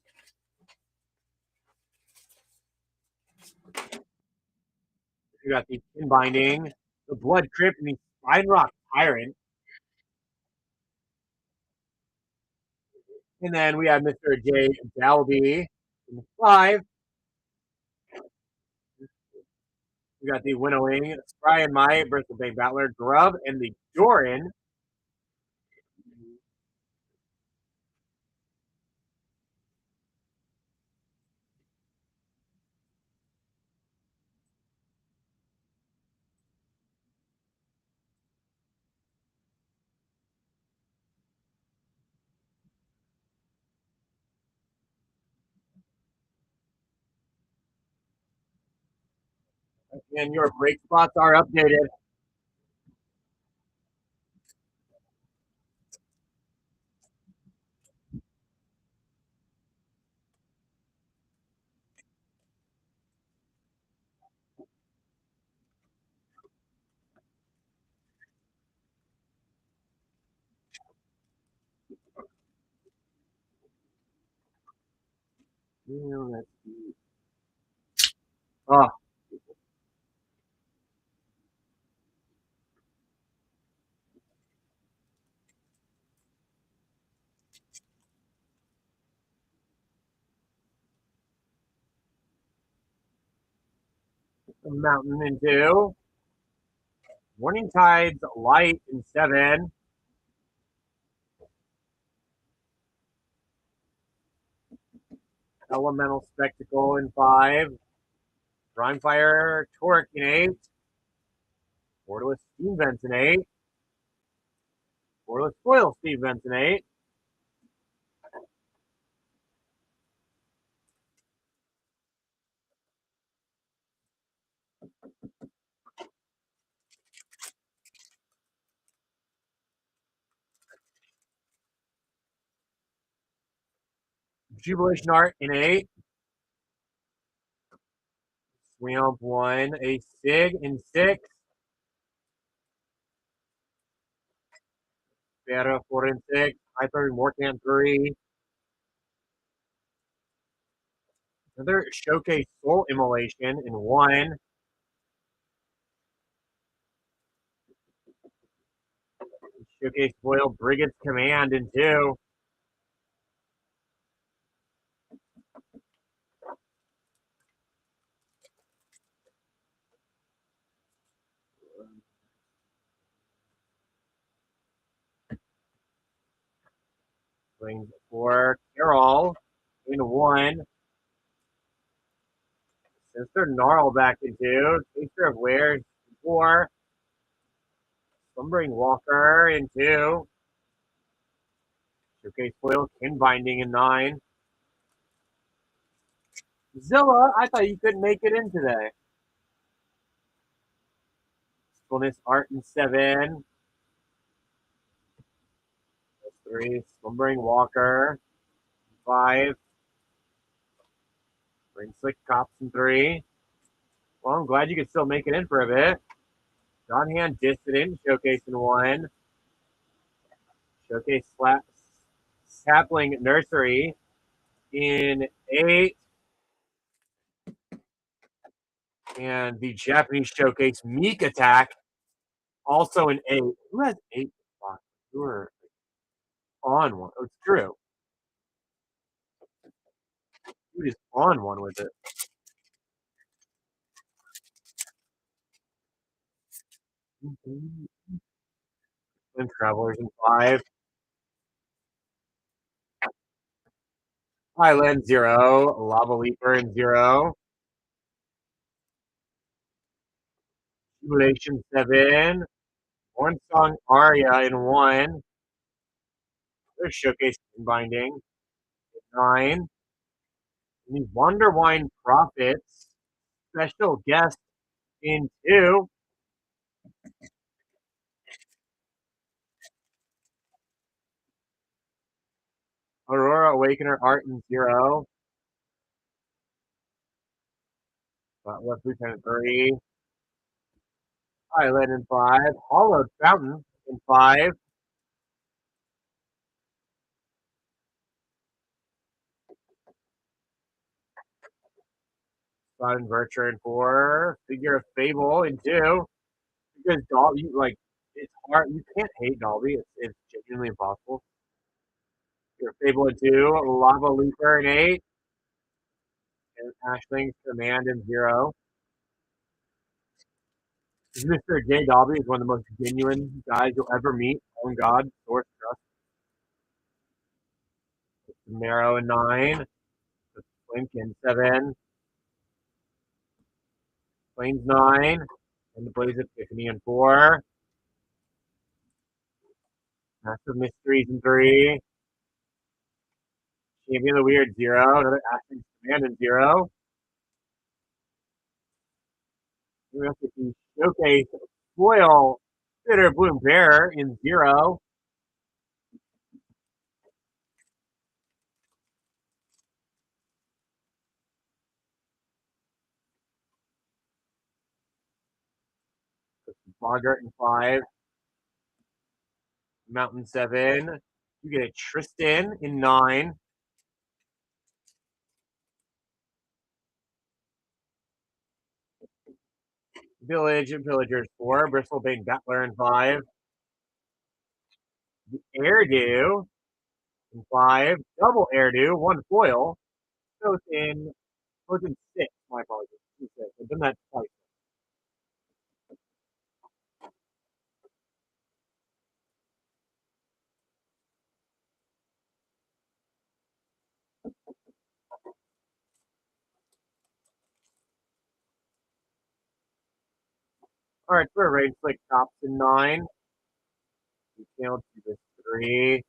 We got the Pin Binding, the Blood Crypt, and the Spine Rock Tyrant. And then we have Mr. J. Dalby in 5. We got the Winnowing, Spry and Might, Bristol Bay Battler, Grub, and the Doran. And your break spots are updated. Let's see. Oh, the Mountain in 2. Morning Tide's Light in 7. Elemental Spectacle in 5. Prime Fire Torque in 8. Borderless Steam Vents in 8. Borderless Foil Steam Vents in 8. Jubilation Art in 8. Swamp 1. A Sig in 6. Vera 4 and 6. Hyper Mortan 3. Another Showcase Soul Immolation in 1. Showcase Foil Brigand's Command in 2. Swings for Carol in 1. Sister Gnarl back in 2. Taster of Wares in 4. Slumbering Walker in 2. Showcase Foil Kin Binding in 9. Zilla, I thought you couldn't make it in today. Fullness Art in 7. 3. Slumbering Walker. 5. Rain Slick Cops in 3. Well, I'm glad you could still make it in for a bit. John Hand Dissident, Showcase in 1. Showcase Sapling Nursery in 8. And the Japanese Showcase Meek Attack also in 8. Who has 8 spots? Who are on one? Oh, it's Drew. Who is on one with it? And Travelers in 5. Island 0. Lava Leaper in 0. Simulation 7. One Song Aria in 1. There's Showcase Binding. 9. And the Wonder Wine Profits special guest in 2. Aurora Awakener Art in 0. Left Lieutenant 3. Island in 5. Hollowed Fountain in 5. Spot Inverter in 4. Figure of Fable in 2. Because Dolby, like, it's hard. You can't hate Dolby. It's genuinely impossible. Figure of Fable in 2. Lava Leaper in 8. And Ashling's Command in 0. Mr. J. Dolby is one of the most genuine guys you'll ever meet. On God, source trust. Marrow in 9. Flink in 7. Plains 9. And the Blaze Epiphany in 4. Massive Mysteries in 3. Champion of the Weird 0. Another Ashling's Command in 0. We have to Showcase Foil Bitter Bloom Bear in 0. Bogart in 5. Mountain 7. You get a Tristan in 9. Village and Pillagers 4. Bristlebane Battler in 5. The Airdo in 5. Double Airdo, 1 foil. Goes in 6. My apologies. 6. I've done that twice. Alright, for a range like tops in 9. You can't do this 3.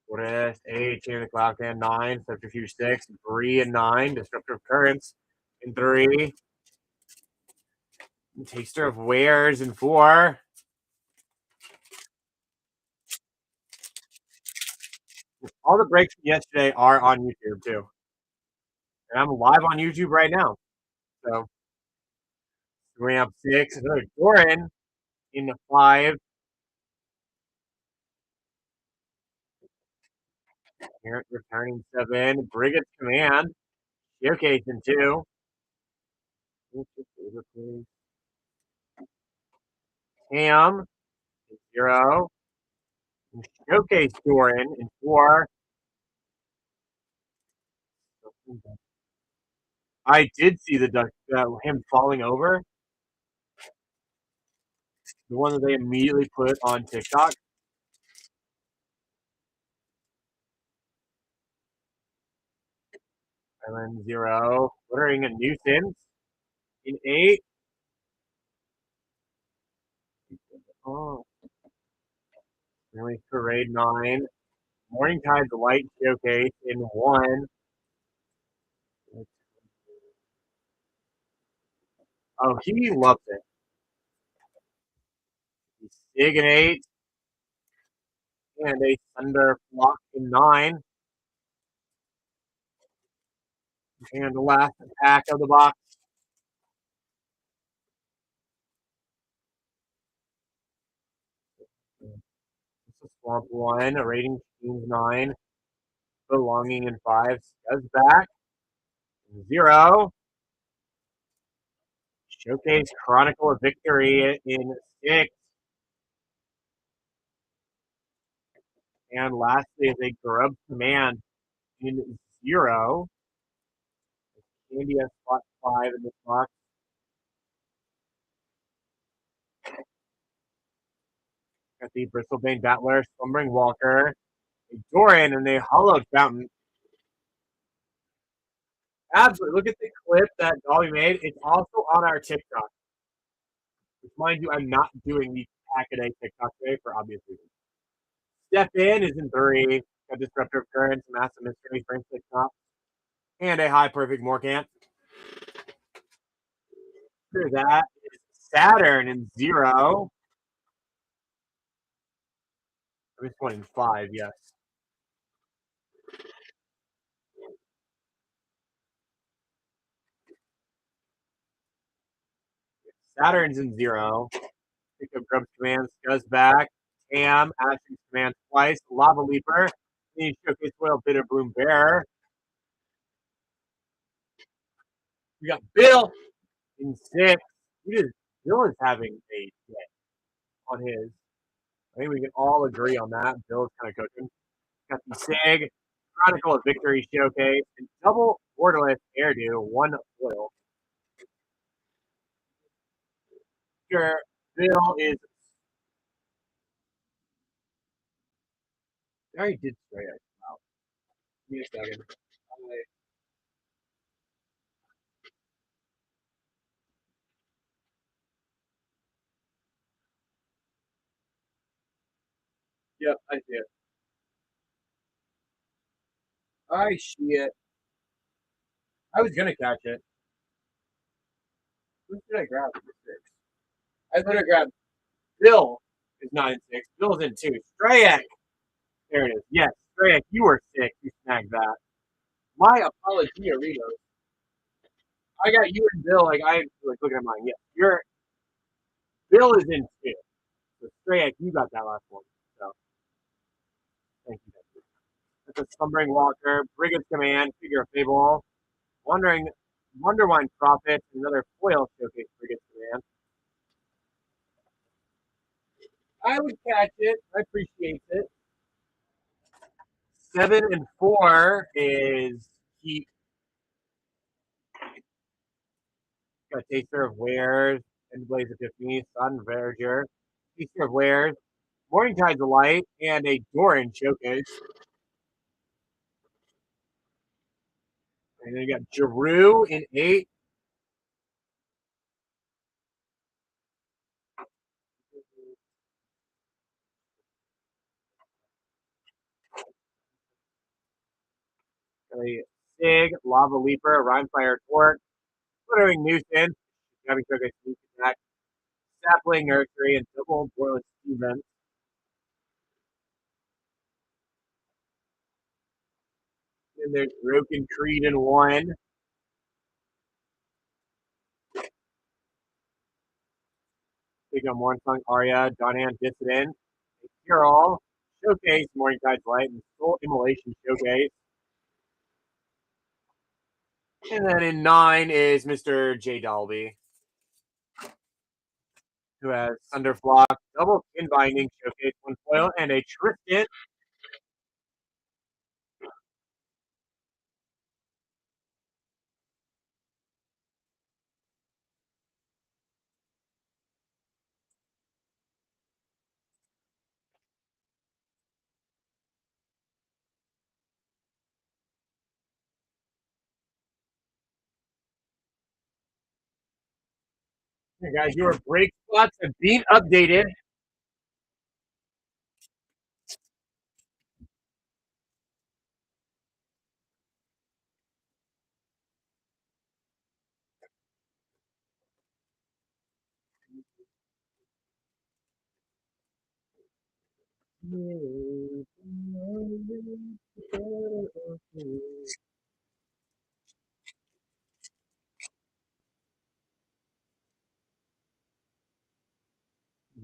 Forest 8. Chain of the Cloud Fan 9. Subterfuge 6. Bree in 9. Disruptive Currents in 3. Taster of Wares in 4. All the breaks from yesterday are on YouTube too. And I'm live on YouTube right now. So Ramp 6, another Doran in 5. Parent returning 7. Brigade's Command. Showcase in 2. Ham in 0. And Showcase Doran in 4. I did see the duck, him falling over. The one that they immediately put on TikTok. Island 0. Glittering a nuisance in 8. Oh, really Parade 9. Morningtide's Light Showcase in 1. Oh, he loves it. Sig in 8. And a Thunder Flock in 9. And the last pack of the box. This is Swamp 1. A Rating Teams 9. Belonging in 5. Scuzz back. 0. Showcase Chronicle of Victory in 6. And lastly is a Grub Command in 0. Candy has spot 5 in this box. Got the Bristlebane Battler, Slumbering Walker, a Doran, and a Hollowed Fountain. Absolutely. Look at the clip that Dolly made. It's also on our TikTok. Which, mind you, I'm not doing the Pack-A-Day TikTok today for obvious reasons. Step In is in 3. Got Disruptive Currents, Massive Mystery, Frame 6 Top, and a High Perfect Morcant. After that is Saturn in 0. This one in 5, yes. Saturn's in 0. Pick up Grub's Command, Scuzz back, Tam, Ashton's Command twice, Lava Leaper, and you showcase Royal Bitter Bloom Bear. We got Bill in 6. Bill is having a day on his. I think we can all agree on that. Bill is kind of cooking. Got the Sig, Chronicle of Victory Showcase, and double Borderless Airdo, 1 foil. Sure, Bill is. I already did straight out. Wow. Give me a second. Yep, I see it. I see it. I was gonna catch it. Who did I grab? 6. I literally grabbed Bill is not in 6. Bill's in 2. Strayak. There it is. Yes, Strayak, you were 6. You snagged that. My apology, Aritos. I got you and Bill. Like I like looking at mine. Yeah, your Bill is in 2. So Strayak, you got that last one. So thank you. That's a Slumbering Walker, Brigand's Command, Figure of Fable, Wonderwine Prophet, another foil showcase Brigand's Command. I would catch it. I appreciate it. 7 and 4 is Heat. Got Taster of Wares, and Blaze Epiphany, Sun Verger, Taster of Wares, Morningtide's Light, and a Doran showcase. And then you got Giroux in 8. A Sig, Lava Leaper, Rhymefire Torque, Glittering Nuisance, having Showcase Sneak Attack, Sapling Nursery, and Double Boiled Stevens. Then there's Broken Creed in 1. Big on Mornsong Arya, Donhan Dissident, Carol, Showcase, Morningtide's Light, and Soul Immolation Showcase. And then in 9 is Mr. J. Dalby, who has Thunderflock, Double Skin Binding Showcase, 1 foil, and a Tristan. Hey guys, your break spots have been updated.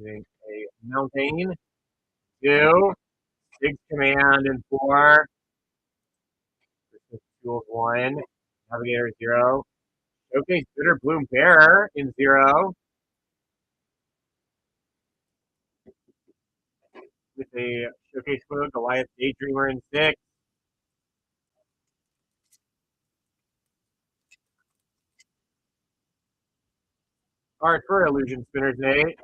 Using a mountain, 2, big command, and 4. This is 2 of 1. Navigator 0. Showcase Bitter Bloom Bearer in 0. With a showcase photo, Goliath Daydreamer in 6. Card for Illusion Spinners 8.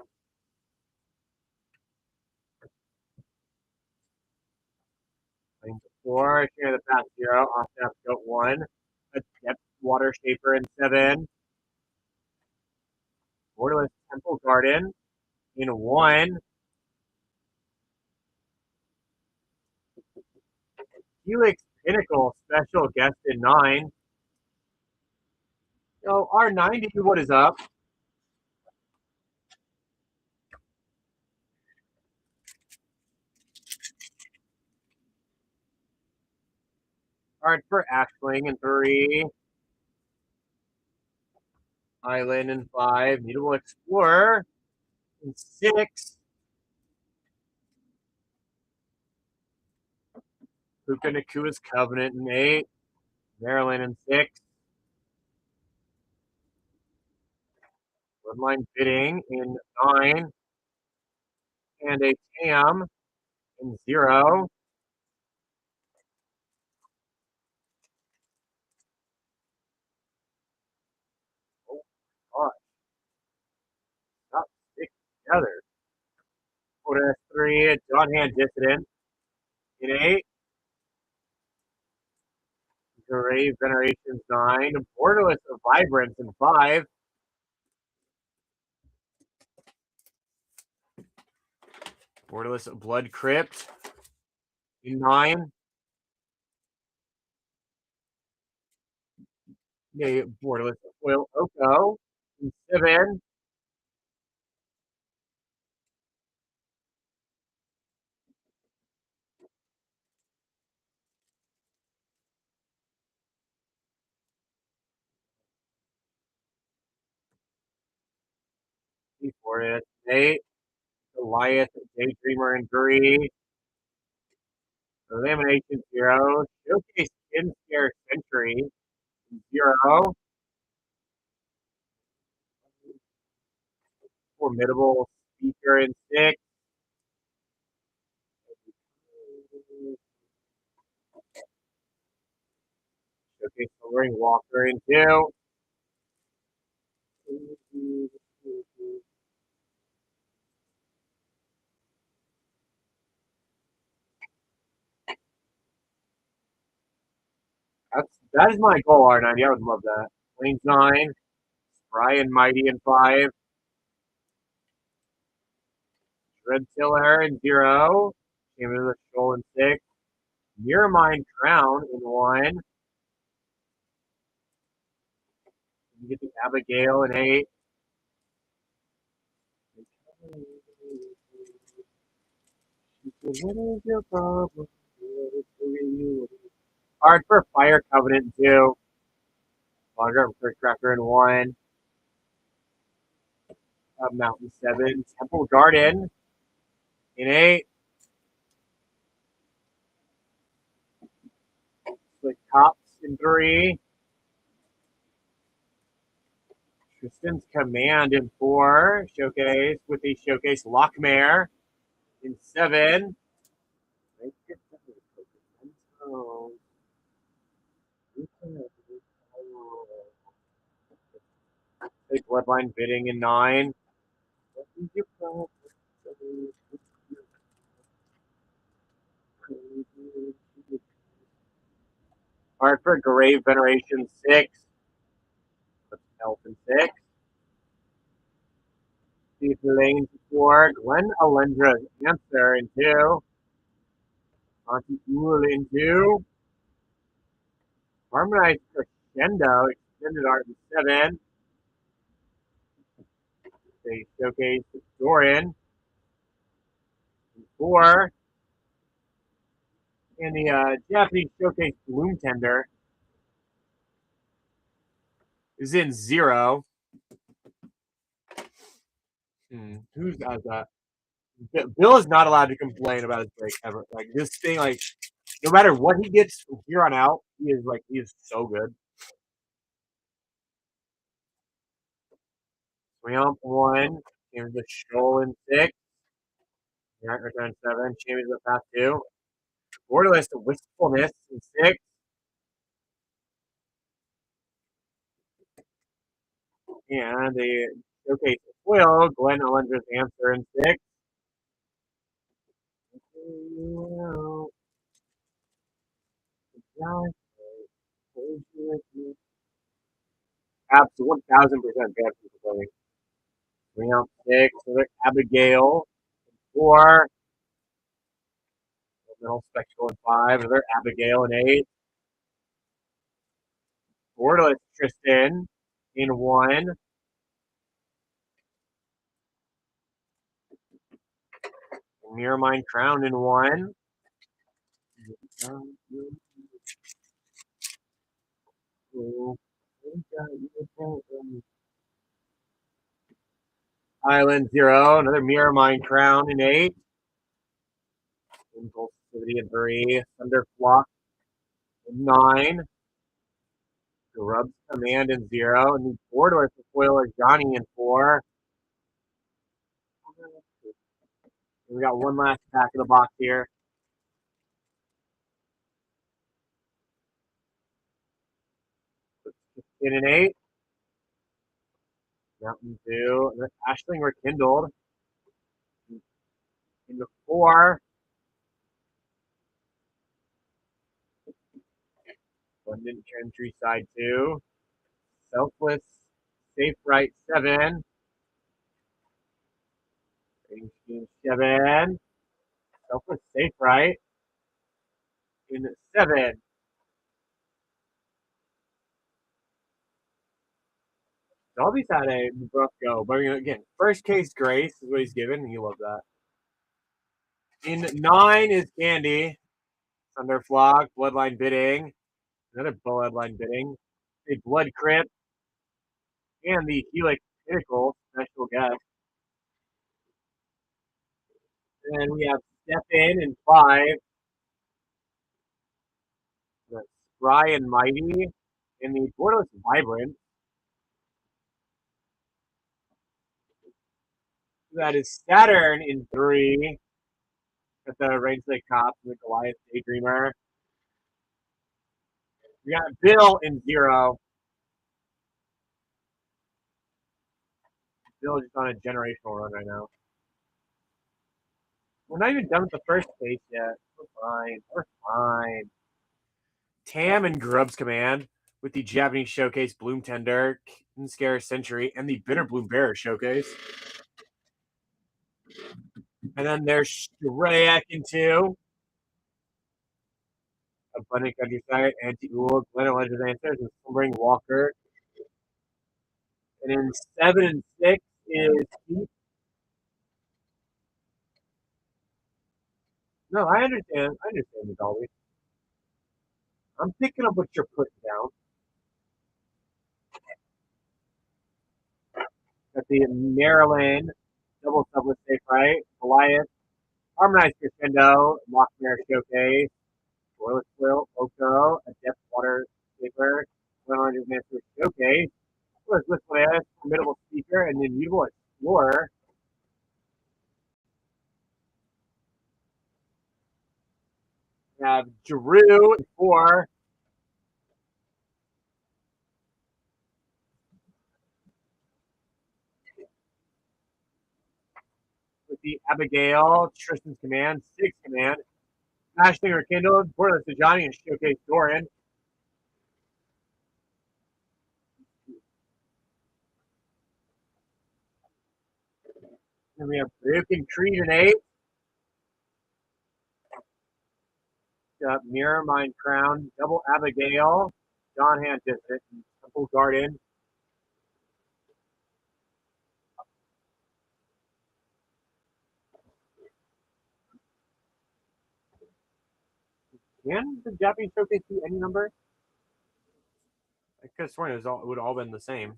Playing 4. Share the Path 0. Off tap Goat 1. A Depth Water Shaper in 7. Borderless Temple Garden in 1. Helix Pinnacle Special Guest in 9. So R90, what is up? Card for Ashling in 3. Island in 5. Mutable Explorer in 6. Puka Nakua's Covenant in 8. Maryland in 6. Bloodline Bidding in 9. And a Tam in 0. Oh, gosh. Not stick together. Quota 3. John Hand Dissident in 8. Grave Venerations 9. Borderless of Vibrance in 5. Borderless of Blood Crypt in 9. Yeah, Borderless of Foil Oko in 7. Forest 8. Goliath Daydreamer in 3. Elimination 0. Showcase Skin Scare Sentry in 0. Formidable Speaker in 6. Showcase Alluring Walker in 2. That is my goal, R90. I would love that. Lanes 9. Brian Mighty in 5. Dread Tiller in 0. Chamber of the Shoal in 6. Mirrormind Crown in 1. You get the Abigail in 8. What is your problem? Hard for Fire Covenant 2. Longer for Cracker in 1. Mountain 7. Temple Garden in 8. Slick Cops in 3. Tristan's Command in 4. Showcase with the Showcase Lockmare in 7. Bloodline Bidding in 9. Hard for Grave Veneration 6. Elf in 6. Lane 4, Glenn Alendra's Answer in 2, Monty Uhl in 2, Harmonized Crescendo, Extended Art in 7, they showcase Dorian in 4, and the Japanese showcase Bloom Tender is in 0. Who's got that? Bill is not allowed to complain about his break ever. Like this thing, like no matter what he gets from here on out, he is so good. Triumph 1, Champions of Shoal in 6, Night Return 7, Champions of Path 2, Borderless of Wistfulness in 6, and the showcase foil, Glenn Alendra's Answer in 6. Absolutely 1000% bad people playing. Triumph 6, another Abigail 4, Middle Spectacle in 5, another Abigail in 8, Borderless Tristan in 1, Mirror Mind Crown in 1. Island 0, another Mirror Mind Crown in 8. Impulsivity in 3, Thunder Flock in 9. Grub's Command in 0, and the Borderless Foiler Johnny in 4. We got one last pack of the box here. In an 8. Mountain Dew. Ashling Rekindled. In the 4. Abundant Countryside 2. Selfless Safe Right 7. Range Scheme 7. Selfless Safe Right in 7. Dolby's had a rough go, but again, first case Grace is what he's given, and you love that. In 9 is Candy, Thunderflock, Bloodline Bidding, another Bloodline Bidding, a Blood Crypt, and the Helix Pinnacle special guest. And we have Step In 5, the Spry and Mighty, and the Borderless Vibrant. That is Saturn in 3, with the Rainsake Cops and the Goliath Daydreamer. We got Bill in 0. Bill is on a generational run right now. We're not even done with the first case yet. We're fine. We're fine. Tam and Grub's Command with the Japanese showcase Bloom Tender, Scare Century, and the Bitter Bloom Bearer showcase. And then there's Strayak in 2. Abundant Countryside, Anti-Uhl, Glenn Alendra's Answers, and Slumbering Walker. And in 7 and 6 is Heath. No, I understand. I understand it, Dolby. I'm picking up what you're putting down. Got the Maryland double sublet safe right, Goliath, Harmonized Crescendo, Mockmare Showcase, Royal Quill, Oko, a Depth Water Safer, 100 Master Showcase, with Formidable Speaker, and the Immutable Explorer. We have Drew 4. With the Abigail, Tristan's Command, 6 Command, Ashling Rekindled, Borderless to Johnny, and Showcase Doran. And we have Broken Creed and 8. Got Mirror Mind Crown, Double Abigail, John Hantis, Temple Garden. Can the Japanese showcase be any number? I could have sworn it would all been the same.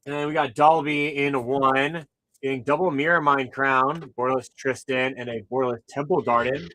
And then we got Dolby in 1, getting double Mirror Mind Crown, Borderless Tristan, and a Borderless Temple Garden.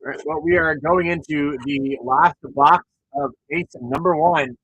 All right, well, we are going into the last box of case number 1.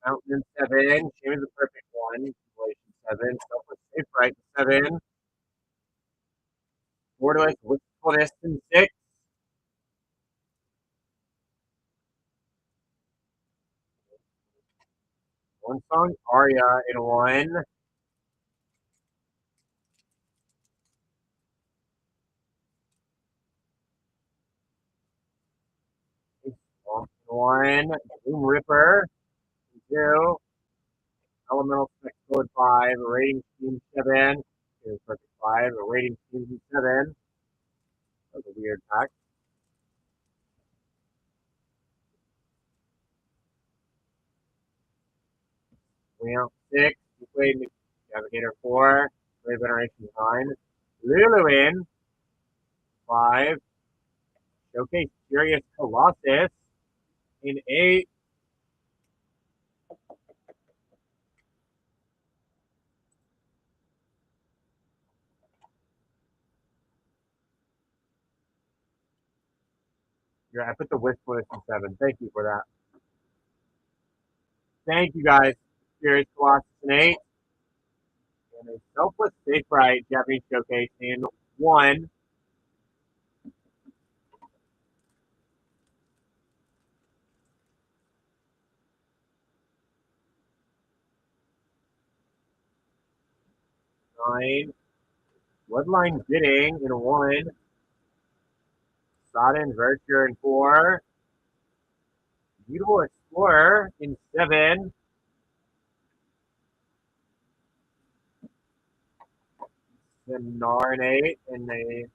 Mountain 7, Shame is the perfect 1, Simulation 7, Selfless Safe Right 7, Borderless Wistfulness in 6, One Song Aria in 1, Swamp in 1, Boom Ripper in 2, Elemental Spectral 5, Rating Scheme 7, Shame is perfect 5, Rating Scheme 7. That was a weird pack. Wheel 6, Play Navigator 4, Play Veneration 9, Lorwyn 5, Showcase Curious Colossus in 8, yeah, I put the Wistfulness in 7. Thank you for that. Thank you guys. Curious Colossus in 8. And a Selfless Safe Right Japanese Showcase in 1. Nine. Bloodline Bidding in 1. Sodden Virtue in 4. Beautiful Explorer in 7. Seminar in 8. And a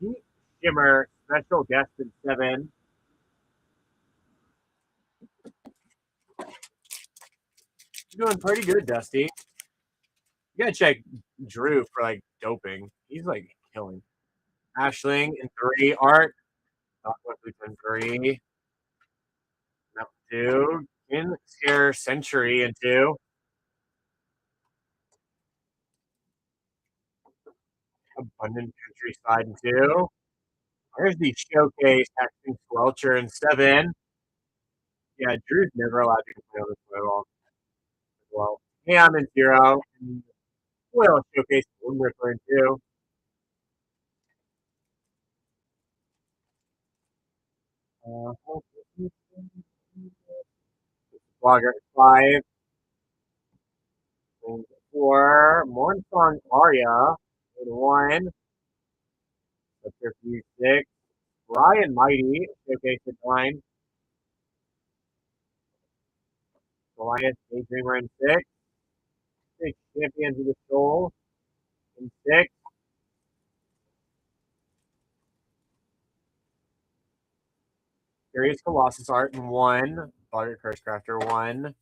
Heat Shimmer Special Guest in 7. You're doing pretty good, Dusty. You gotta check Drew for like doping. He's like killing. Ashling in 3. Art. In 3. Number 2. In Scare Century in 2. Abundant Countryside in 2. There's the Showcase Hexing Squelcher in 7. Yeah, Drew's never allowed to play on this level as well. Yeah, I'm in 0. And Will Showcase Wind Ripper in 2. Blogger 5. And 4. Mornsong Aria in 1. Subterfuge 6. Ryan Mighty, showcase at 9. Alliance Daydreamer in 6. 6 Champions of the Soul in 6. Curious Colossus Art in 1. Bogart Cursecrafter 1.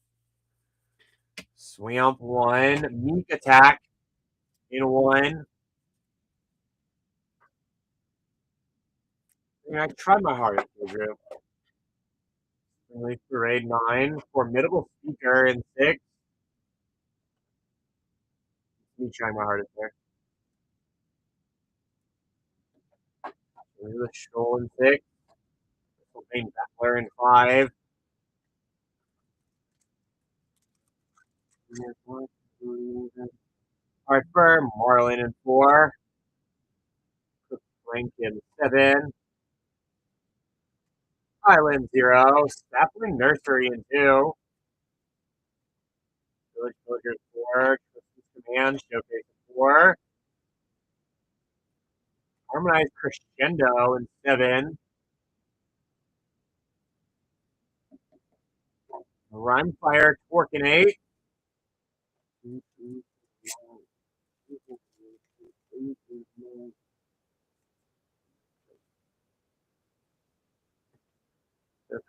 Swamp 1. Meek Attack in 1. I tried my hardest, Drew. Release Parade 9. Formidable Speaker in 6. Me trying my hardest there. The Shoal in 6. Sylvain Battler in 5. Harper, Marlin in 4. Frank in 7. Island 0. Sapling Nursery in 2. Village Villagers 4. Christmas Command Showcase in 4. Harmonized Crescendo in 7. Rhymefire Torque in 8.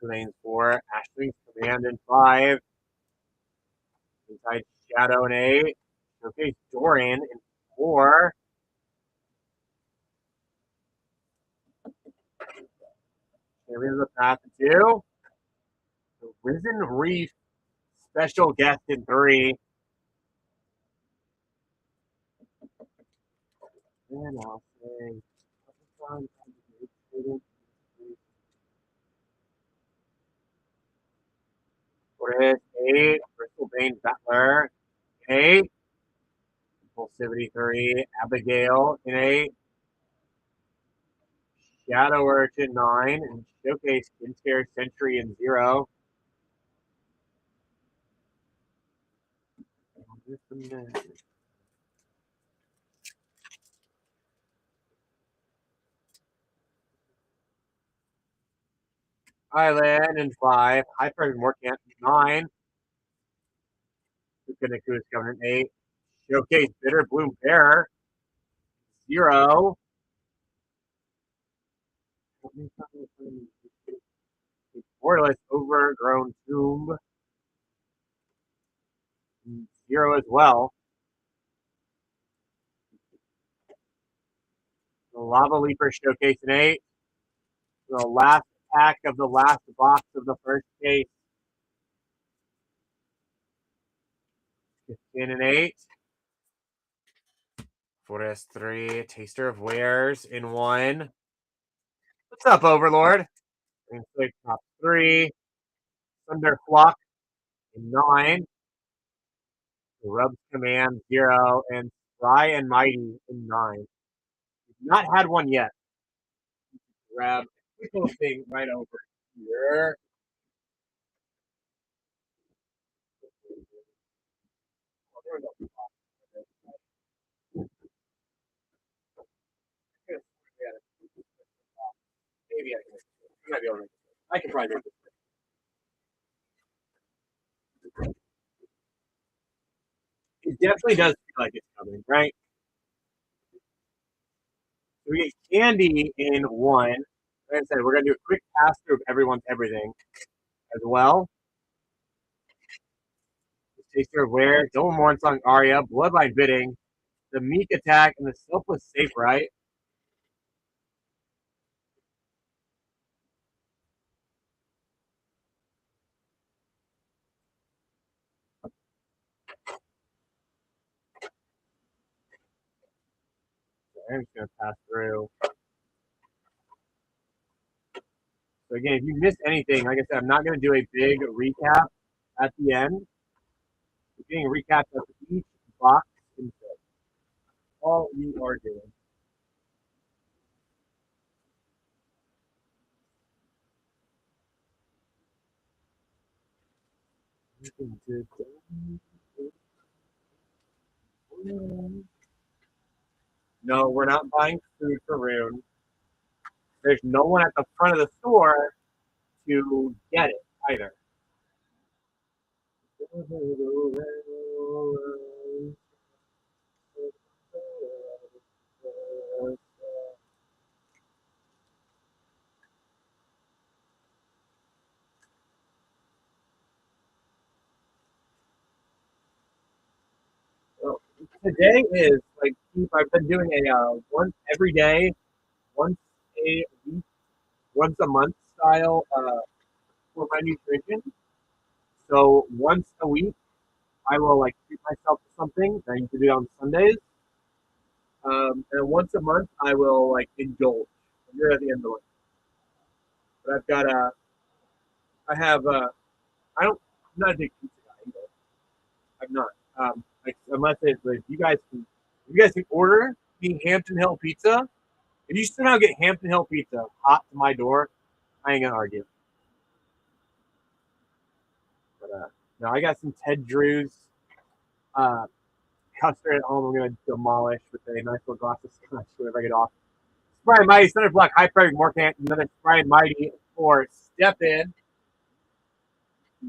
Lanes 4. Ashley's Command in 5. Inside Shadow in 8. Showcase Dorian in 4. Champions of the Path in 2. The Risen Reef Special Guest in 3. And I'll say Forest 8. Bristol Bane Battler in 8. Impulsivity 3. Abigail in 8. Shadow Urchin 9. And Showcase Skin Sentry in 0. Island in 5. Hyper Morcant 9. Kukanaku is coming in 8. Showcase Bitter Bloom Bear 0. Borderless Overgrown Tomb 0 as well. The Lava Leaper Showcase in 8. The last pack of the last box of the first case. 15 and 8. Forest 3. Taster of Wares in 1. What's up, Overlord? And top 3. Thunder Flock in 9. Rub's Command 0. And Spry and Mighty in 9. Not had one yet. Grab this little thing right over here. Maybe I might be able to. I can probably make this. It definitely does feel like it's coming, right? So we get Candy in 1. Like I said, we're gonna do a quick pass through of everyone's everything as well. Taster of Ware, Dylan Mornsong Aria, Bloodline Bidding, the Meek Attack, and the Selfless Safe Right. So I'm just gonna pass through. So again, if you missed anything, like I said, I'm not gonna do a big recap at the end. We're getting recaps of each box insert. All you are doing. No, we're not buying food for Rune. there's no one at the front of the store to get it either. So today is like I've been doing a once every day, once a week, once a month style for my nutrition. So once a week, I will like treat myself to something. I used to do it on Sundays. And once a month, I will like indulge. You're at the end of the week. But I've got I have I don't. I'm not a big pizza guy either. I'm not. Like unless it's like you guys can order me Hampton Hill pizza. If you somehow get Hampton Hill pizza hot to my door, I ain't gonna argue. But no, I got some Ted Drew's uh, custard at home. I'm gonna demolish with a nice little glass of scotch whenever I get off. Spry Mighty, Center Block, High Priority, Morcant, another Spry Mighty for Step In.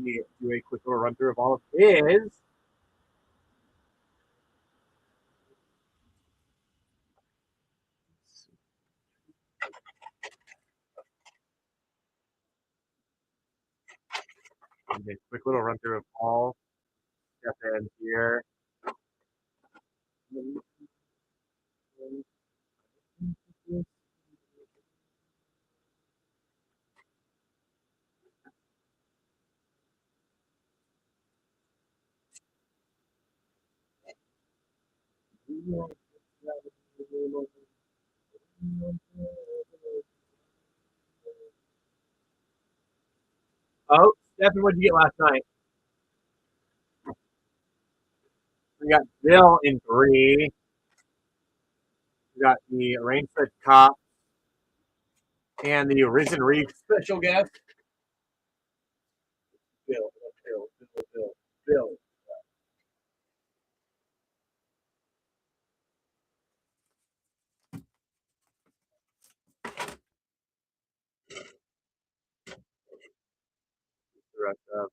Do a quick little run through of all of his. Okay, quick little run through of all. Step In here. Oh, Stefan, what did you get last night? We got Bill in 3. We got the Rainford Cop and the Risen Reef special guest. Bill, Bill, Bill, Bill, Bill. The rest of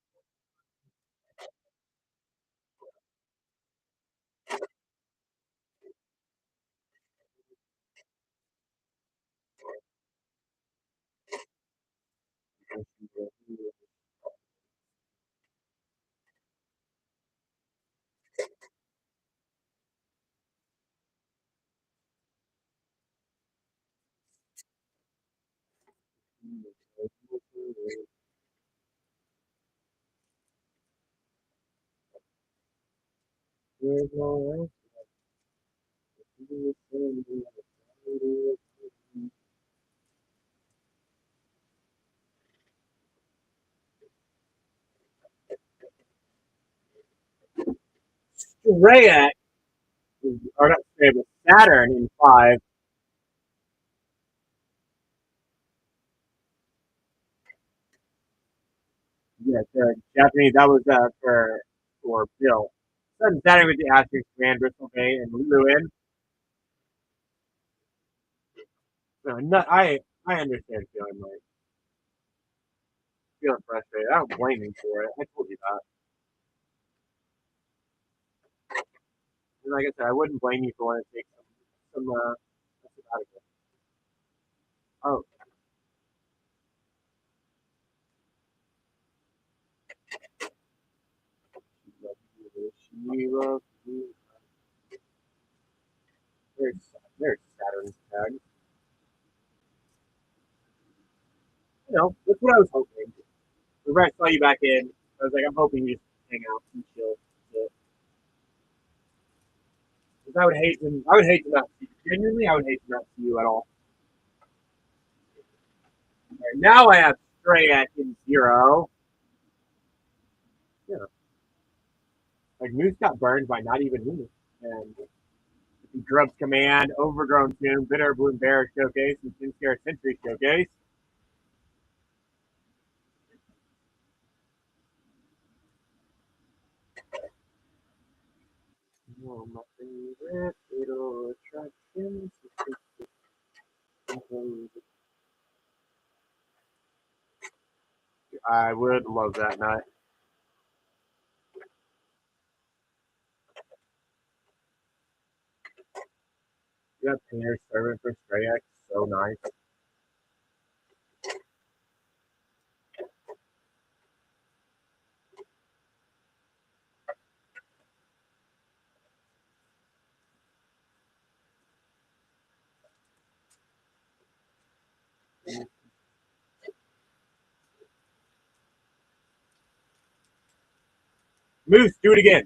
Rhea, or not Rhea, but Saturn in 5. Yeah, the Japanese, that was for Bill. Sudden Saturn with the Asterisk Command, Bristol Bay, and Lorwyn. No, I understand feeling frustrated. I don't blame him for it. I told you that. And like I said, I wouldn't blame you for wanting to take some sabbatical. Oh, she loves you. There's Saturn's tag. That's what I was hoping. Whenever I saw you back in, I was like, I'm hoping you just hang out and chill. Because I would hate to not see you. Genuinely, I would hate to not see you at all. Right, now I have Stray at in 0. Yeah. Like Moose got burned by not even me. And Grub's Command, Overgrown Tomb, Bitter Bloom Bear Showcase, and Sincere Century Showcase. Oh, my favorite little attractions. I would love that nut. You got Painter's Servant for Stray X. So nice. Moose, do it again.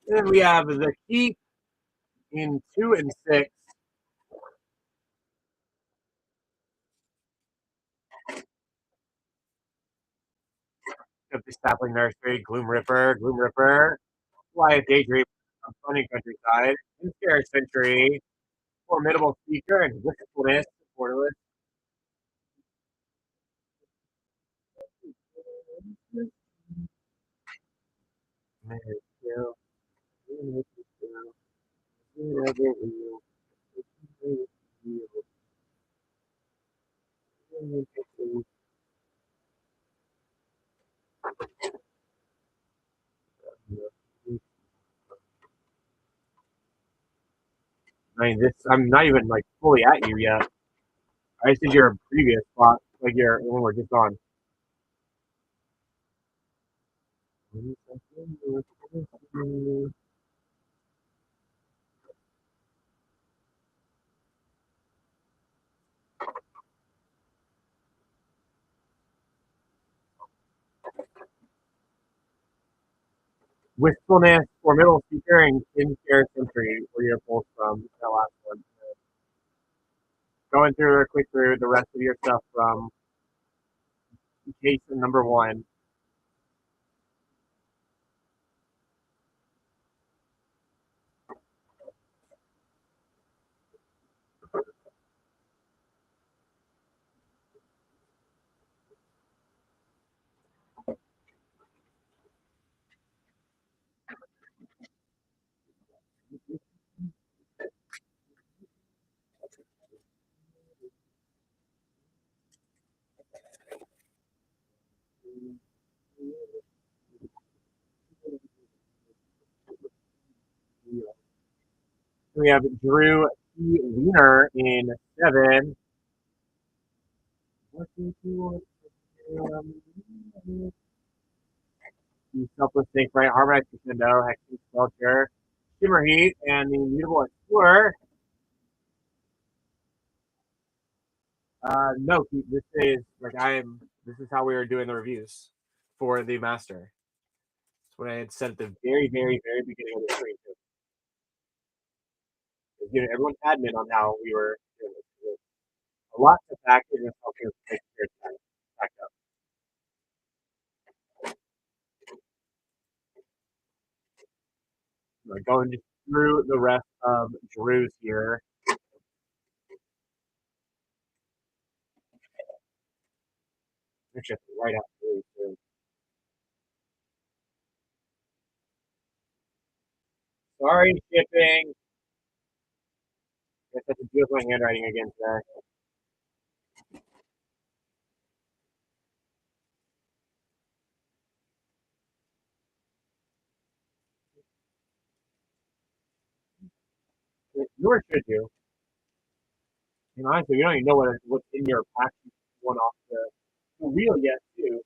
Then we have the Heat in 2 and 6. Of the Sapling Nursery, Gloom Ripper, Wyatt Daydream, Funny Countryside, Inspire Century, Formidable Speaker, and Wistfulness, Borderless. I mean, this I'm not even like fully at you yet. I just did your previous spot, like your when we're just on. Wistfulness, Formidable Speaker, and Inspire Century were your pulls from that last one. Going through a quick through the rest of your stuff from case number 1. We have Drew T. Wiener in 7. Selfless Snake Right, Harmonized Crescendo, Hexing Sculpture, Shimmer Heat, and the Mutable Explorer. No, this is like this is how we were doing the reviews for the master. That's what I had said at the very, very, very beginning of the stream. Giving everyone admin on how we were doing this. A lot to factor in helping us make sure it's back up. Going just through the rest of Drew's here. They're just right out Drew too. Sorry, shipping. Guess I have to deal with my handwriting again today. Nor should you. And honestly, you don't even know what's in your pack one off the wheel yet, too.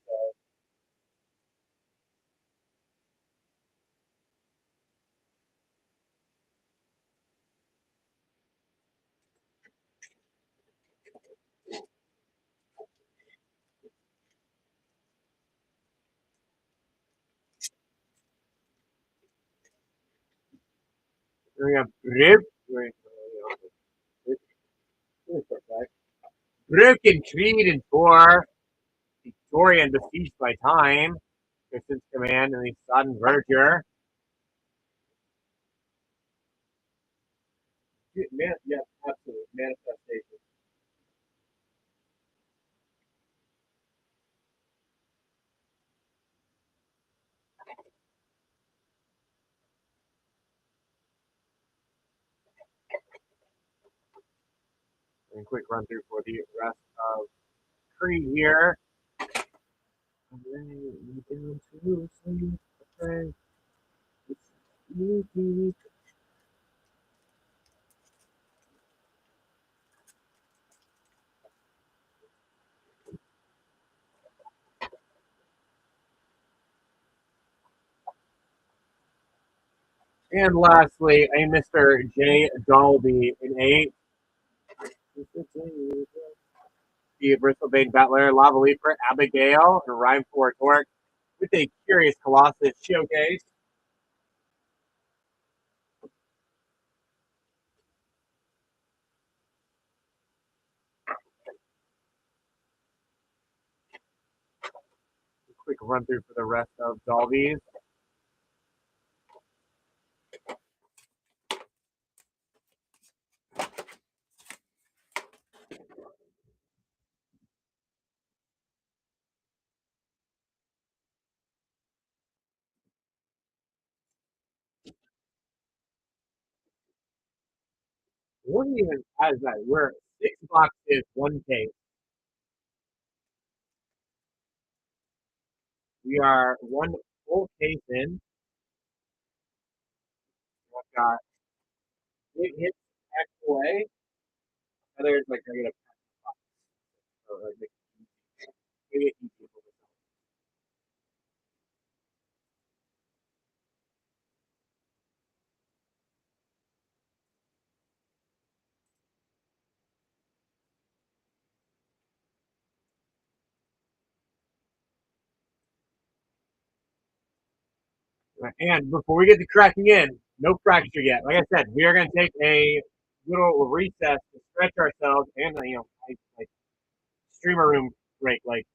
So, we have Rib. Broken Creed in 4. Victorian Besieged by Time. Distance Command and the Sudden Verger. Yes, absolutely. Manifestation. And quick run through for the rest of Cree here. Down to sleep. Okay. And lastly, a Mr. J. Dolby in 8. The Bristol Bane Battler, Lava Leaper, Abigail, and Rhyme for Torque with a Curious Colossus showcase. Quick run through for the rest of Dolby's. What even has that? We're 6 boxes, 1 case. We are 1 full case in. I've got it hits X away. Other is like regular box. So like maybe it easy for myself. And before we get to cracking in, no fracture yet. Like I said, we are going to take a little recess to stretch ourselves and like streamer room break. Like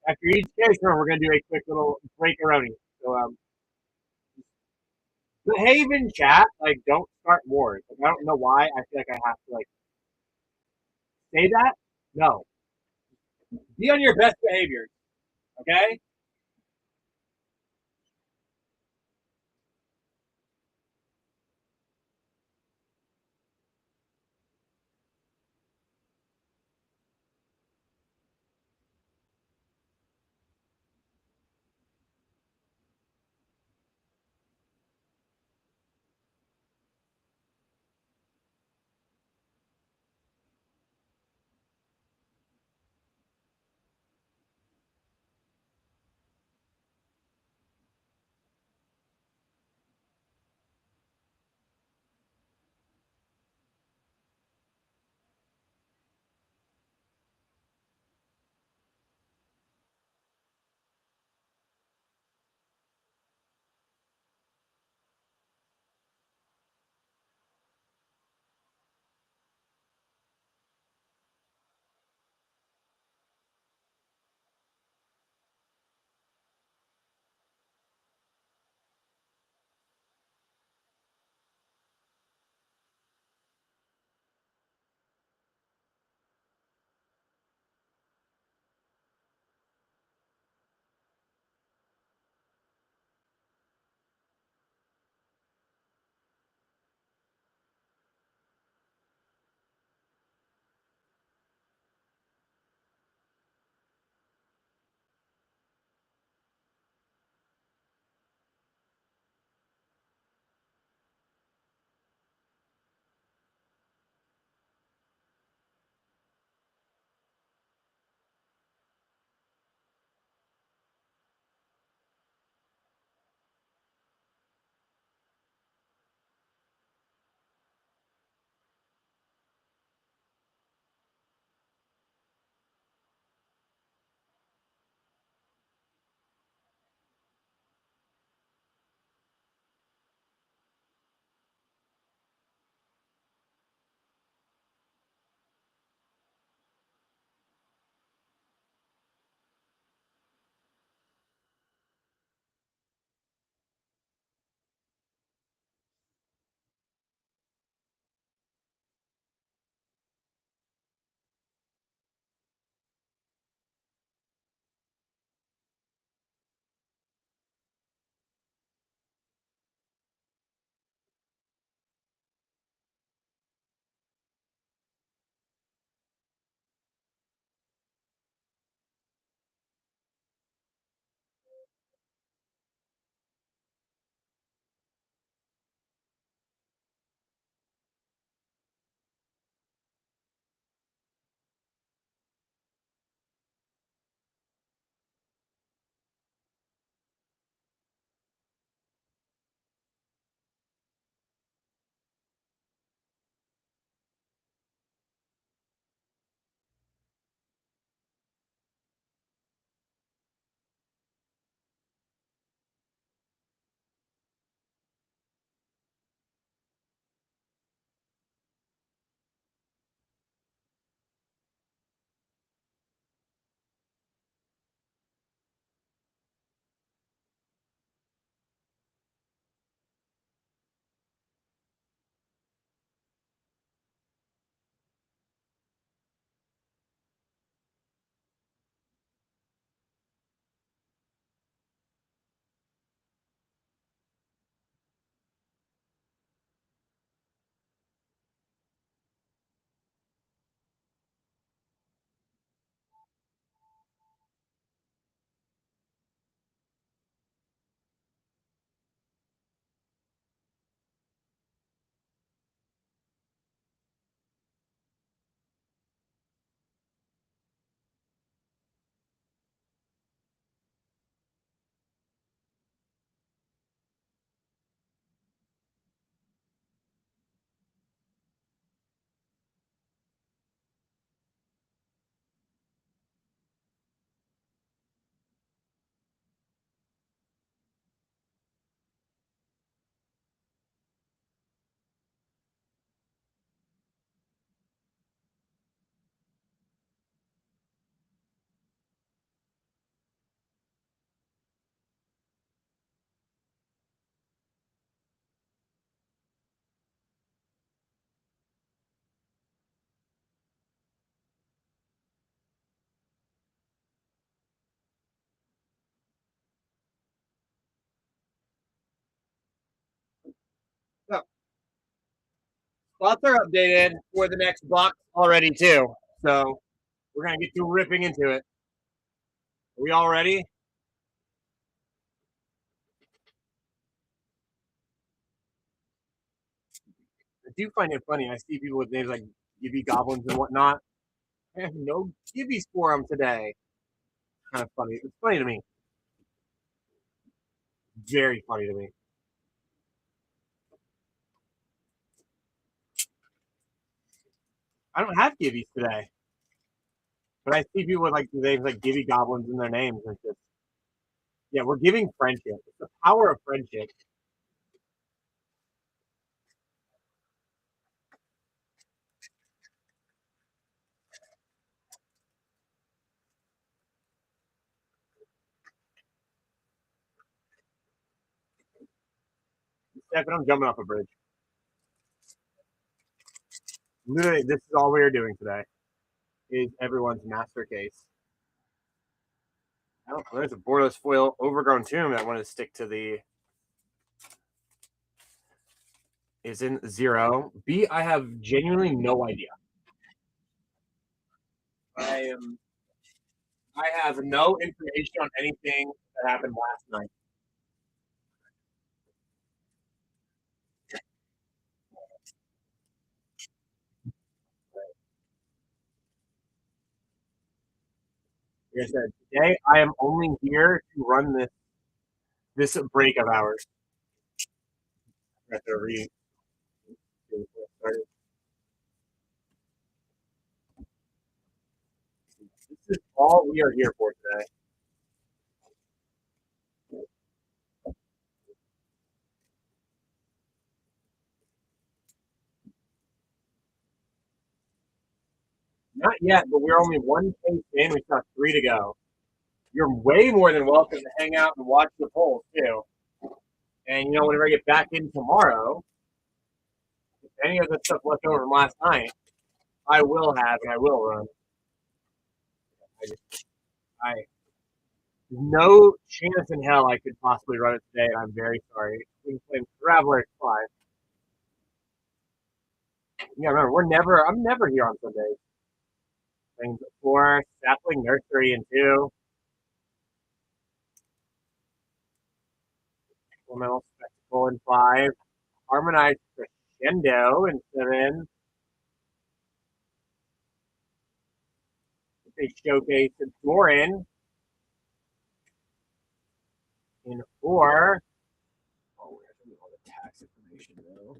after each case room, we're going to do a quick little break around. So behave in chat. Like don't start wars. Like I don't know why. I feel like I have to like say that. No, be on your best behavior. Okay. Spots are updated for the next box already too. So we're gonna get to ripping into it. Are we all ready? I do find it funny. I see people with names like Gibby Goblins and whatnot. I have no Gibbies for them today. Kind of funny. It's funny to me. Very funny to me. I don't have Gibbies today. But I see people with like names like Gibby Goblins in their names. And just, yeah, we're giving friendship. It's the power of friendship. Except I'm jumping off a bridge. Literally, this is all we are doing today. Is everyone's master case. Oh, there's a borderless foil overgrown tomb that I want to stick to the is in 0. B, I have genuinely no idea. I have no information on anything that happened last night. Like I said, today I am only here to run this break of ours. I have to read. This is all we are here for today. Not yet, but we're only one case in. We've got 3 to go. You're way more than welcome to hang out and watch the polls too. And whenever I get back in tomorrow, if any of the stuff left over from last night, I will have and I will run. I no chance in hell I could possibly run it today. I'm very sorry. Traveler 5. Yeah, remember I'm never here on Sundays. Things 4, Sapling Nursery and 2. Elemental Spectacle and 5. Harmonized Crescendo and 7. They showcase Doran in 4. Oh, where's all the tax information though?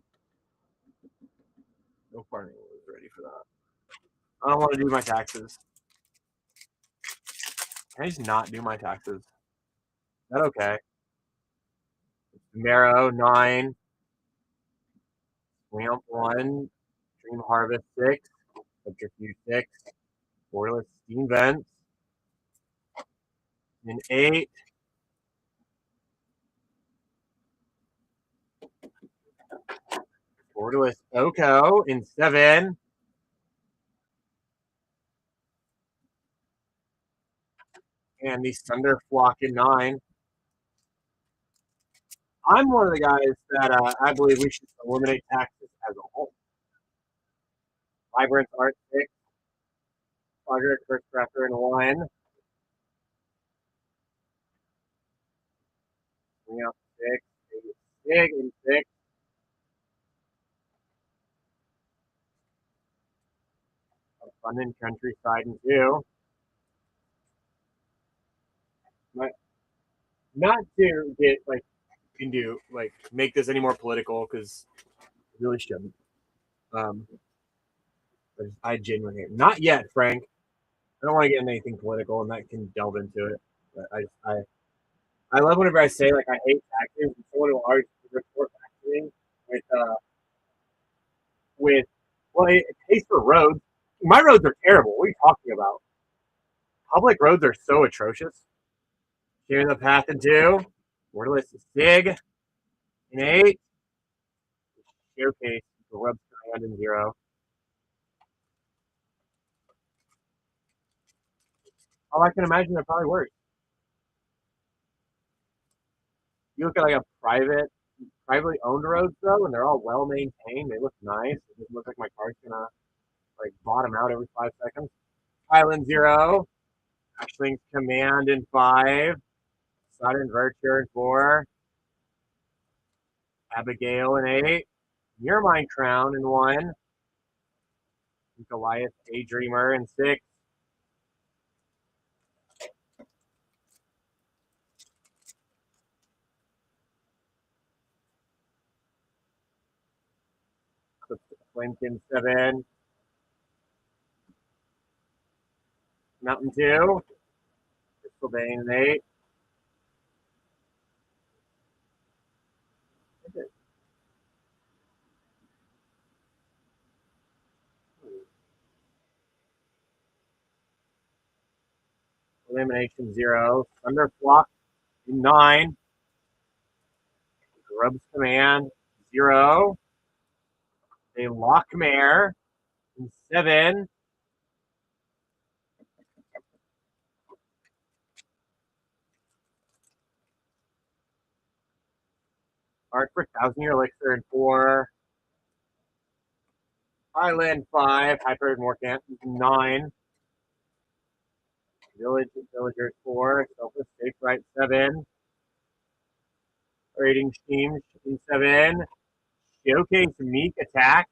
No farming was ready for that. I don't want to do my taxes. Can I just not do my taxes? Is that okay? Marrow 9. Swamp 1. Dream Harvest 6. Subterfuge 6. Borderless Steam Vents. In 8. Borderless Oko in 7. And the Thunder Flock in 9. I'm one of the guys that I believe we should eliminate taxes as a whole. Vibrant Art 6. Project First Crafter in 1. Swing out 6. Sig in 6. Abundant Countryside in 2. Not to get into make this any more political because it really shouldn't. But I genuinely not yet, Frank. I don't want to get into anything political, and that can delve into it. But I love whenever I say I hate taxes, and someone will always report back to me with well, it pays for roads. My roads are terrible. What are you talking about? Public roads are so atrocious. Clear the path in 2. Wordless Sig in 8. Showcase the rub hand in 0. Oh, I can imagine they're probably worse. You look at a private privately owned roads though, and they're all well maintained. They look nice. It doesn't look like my car's gonna like bottom out every 5 seconds. Island 0. Ashling's Command in 5. Sudden Virtue in 4. Abigail in 8. Nearmind Crown in 1. Goliath Daydreamer in 6. Lincoln 7. Mountain 2. Crystal Bane in 8. Elimination 0. Thunderflock in 9. Grub's Command 0. A Lockmare in 7. Art for 1,000-Year Elixir in 4. Highland 5. Hyper Morcant 9. Villagers 4. Selfless Safe Right 7. Raiding Teams in 7. Showcase Meek Attack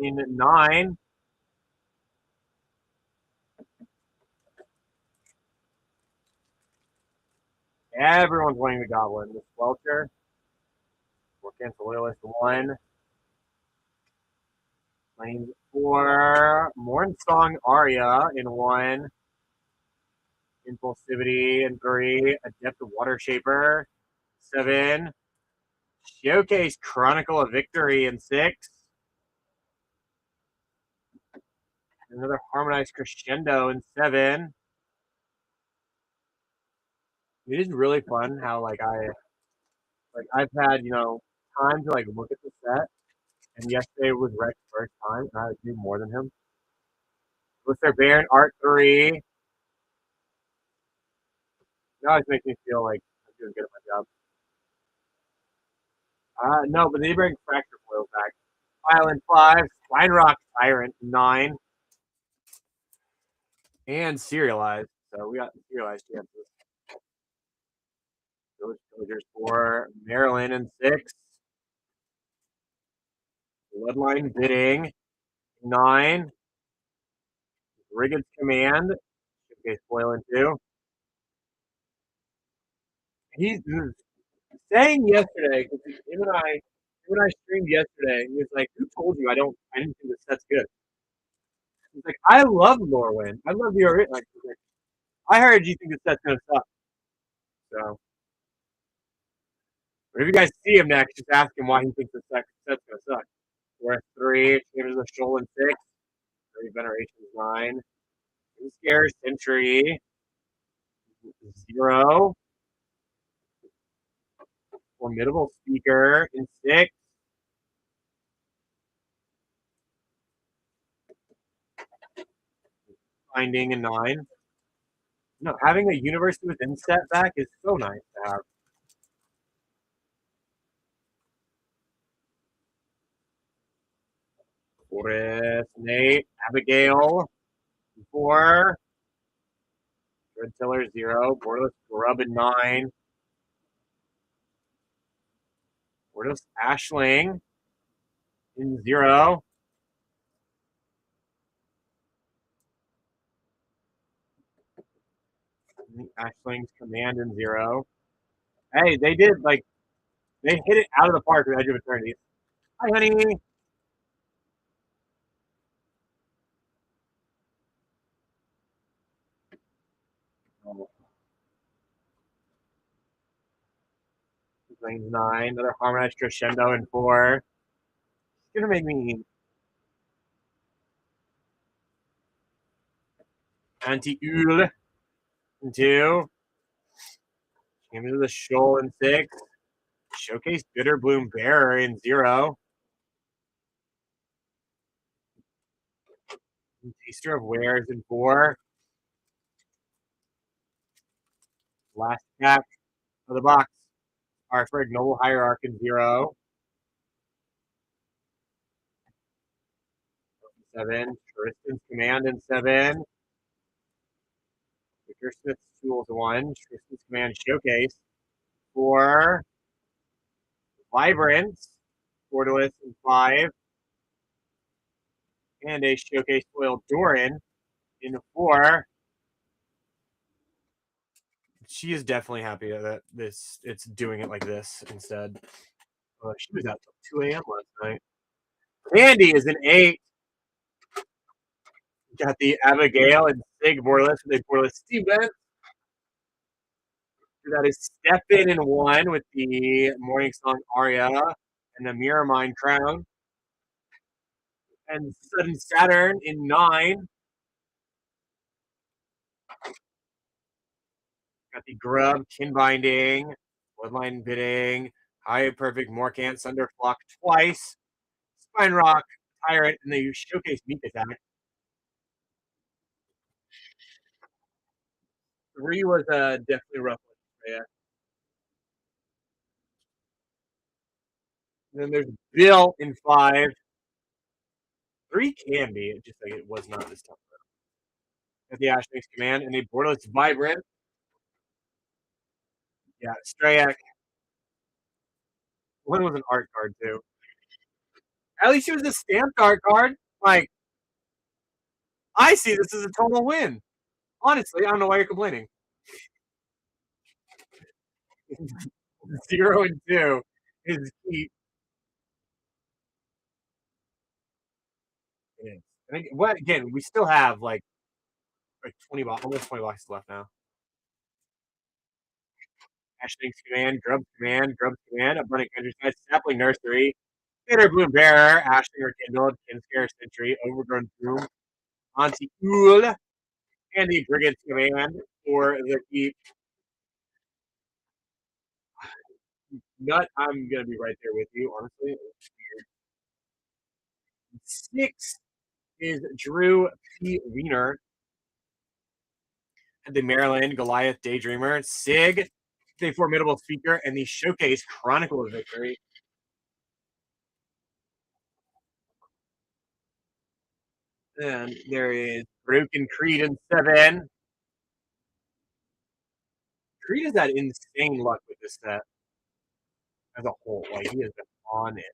in 9. Everyone's winning the Goblin. The Squelcher. Morcant's Loyalist 1. Lanes 4. Mornsong Aria in 1. Impulsivity in 3. Adept Water Shaper 7. Showcase Chronicle of Victory in 6. Another Harmonized Crescendo in 7. It is really fun how I've had time to look at the set, and yesterday was Rex's first time, and I would do more than him. With their Baron Art 3, it always makes me feel like I'm doing good at my job. No, but they bring Fracture Foil back. Island 5, Spine Rock Tyrant 9, and Serialized. So we got Serialized chances. Villagers 4, Maryland in 6. Bloodline Bidding 9. Brigand's Command. Showcase Foil in 2. He's saying yesterday, because him and I streamed yesterday, and he was like, "Who told you I didn't think this set's good?" He's like, "I love Lorwyn. I love the original." Like, I heard you think this set's gonna suck. So, but if you guys see him next, just ask him why he thinks this set's gonna suck. We're at 3, Chambers of the Shoal in 6, 3 Venerations 9, Scare Sentry 0, Formidable Speaker in 6. Finding in 9. No, having a University Within set back is so nice to have. Forest, Nate, Abigail, 4. Red Tiller 0. Borderless Grub in 9. Borderless Ashling in 0. Ashling's Command in 0. Hey, they hit it out of the park with Edge of Eternity. Hi, honey. Oh, Lane's 9. Another Harmonized Crescendo in 4. It's gonna make me Anti-Ul in 2. Chambers of the Shoal in 6. Showcase Bitter Bloom Bearer in 0. Taster of Wares in 4. Last pack of the box. Artford, Noble Hierarch in 0. 7. Tristan's Command in 7. Victor Smith's Tools 1. Tristan's Command Showcase. 4. Vibrance. Borderless in 5. And a Showcase Foil Doran in 4. She is definitely happy that it's doing it like this instead. She was out till 2 a.m. last night. Candy is an 8. Got the Abigail and Sig Borderless with a Borderless Steve Bent. That is Stefan in 1 with the Morning Song Aria and the Mirror Mind Crown. And Sudden Saturn in 9. Got the Grub, Kin Binding, Bloodline Bidding, High Perfect, Morcant, Thunderflock twice, Spine Rock, Tyrant, and the Showcase Meat Attack. 3 was definitely rough. Yeah. And then there's Bill in 5. 3 can be, just like it was not this time. At the Ashnix Command, and a Borderless Vibrant. Yeah, Strayak. One was an art card, too. At least it was a stamped art card. Like, I see this as a total win. Honestly, I don't know why you're complaining. 0 and 2 is key. I think, what again? We still have like 20 almost 20 boxes left now. Ashling's Command, Grub's Command, Grub's Command, Abundant Countryside, Sapling Nursery, Bitter Bloom Bearer, Ashling Rekindled, Kinscare Sentry, Overgrown Broom, Auntie Ool, and the Brigand's Command for the keep. Nut, I'm gonna be right there with you, honestly. 6 is Drew P. Wiener. And the Maryland Goliath Daydreamer. Sig, the Formidable Speaker, and the Showcase Chronicle of Victory. And there is Broken Creed in 7. Creed has had insane luck with this set as a whole. Like, he has been on it.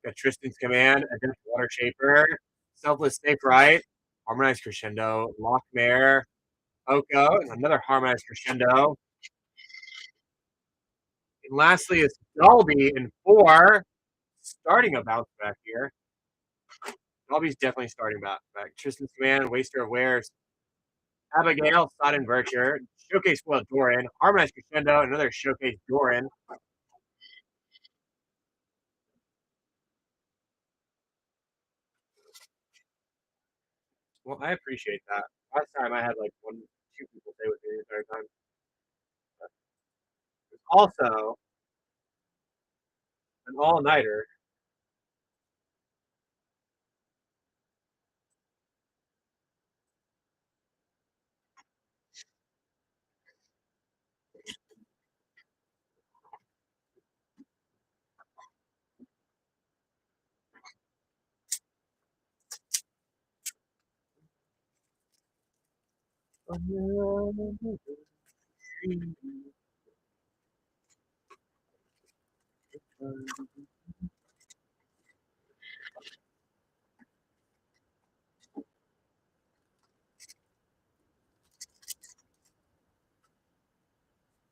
Got Tristan's Command, Adept Water Shaper, Selfless Safe Right, Harmonized Crescendo, Lockmare, Oko, and another Harmonized Crescendo. And lastly is Dolby in 4, starting a bounce back here. Dolby's definitely starting back. Tristan's Command, Waster of Wares, Abigail, Sodden Virtue, Showcase Foil Doran, Harmonized Crescendo, another Showcase Doran. Well, I appreciate that. Last time I had like 2 people stay with me the entire time. There's also an all-nighter.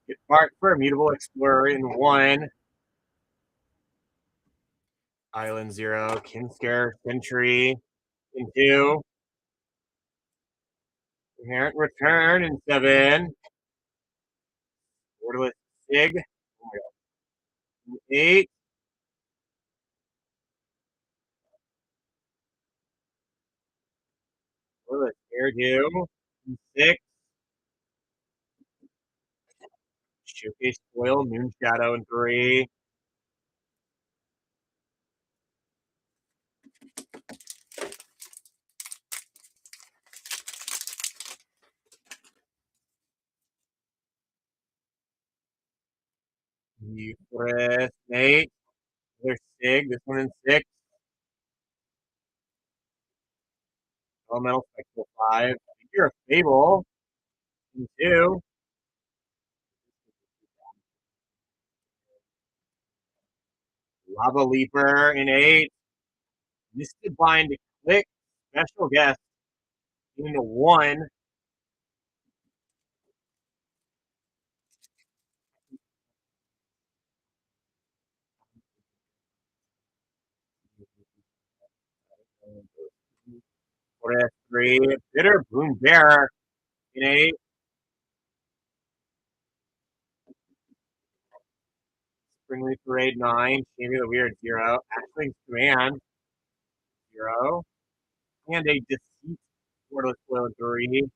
Get marked for Immutable Explorer in 1. Island 0, Kinscare Sentry in 2. Inherent Return in 7. Borderless Sig. Oh my God. 8. Borderless Airdo in 6. Showcase Foil, Moon Shadow in 3. Eucharist, Nate. Another Sig. This one in 6. Elemental Spectacle 5. You're a Fable in 2. Lava Leaper in 8. Misted Bind to Click. Special Guest in 1. Forest 3. Bitter Boom Bear in 8. Springleaf Parade 9. Champion of the Weird 0. Ashling's Command 0. And a Deceit Wordless Foil 3.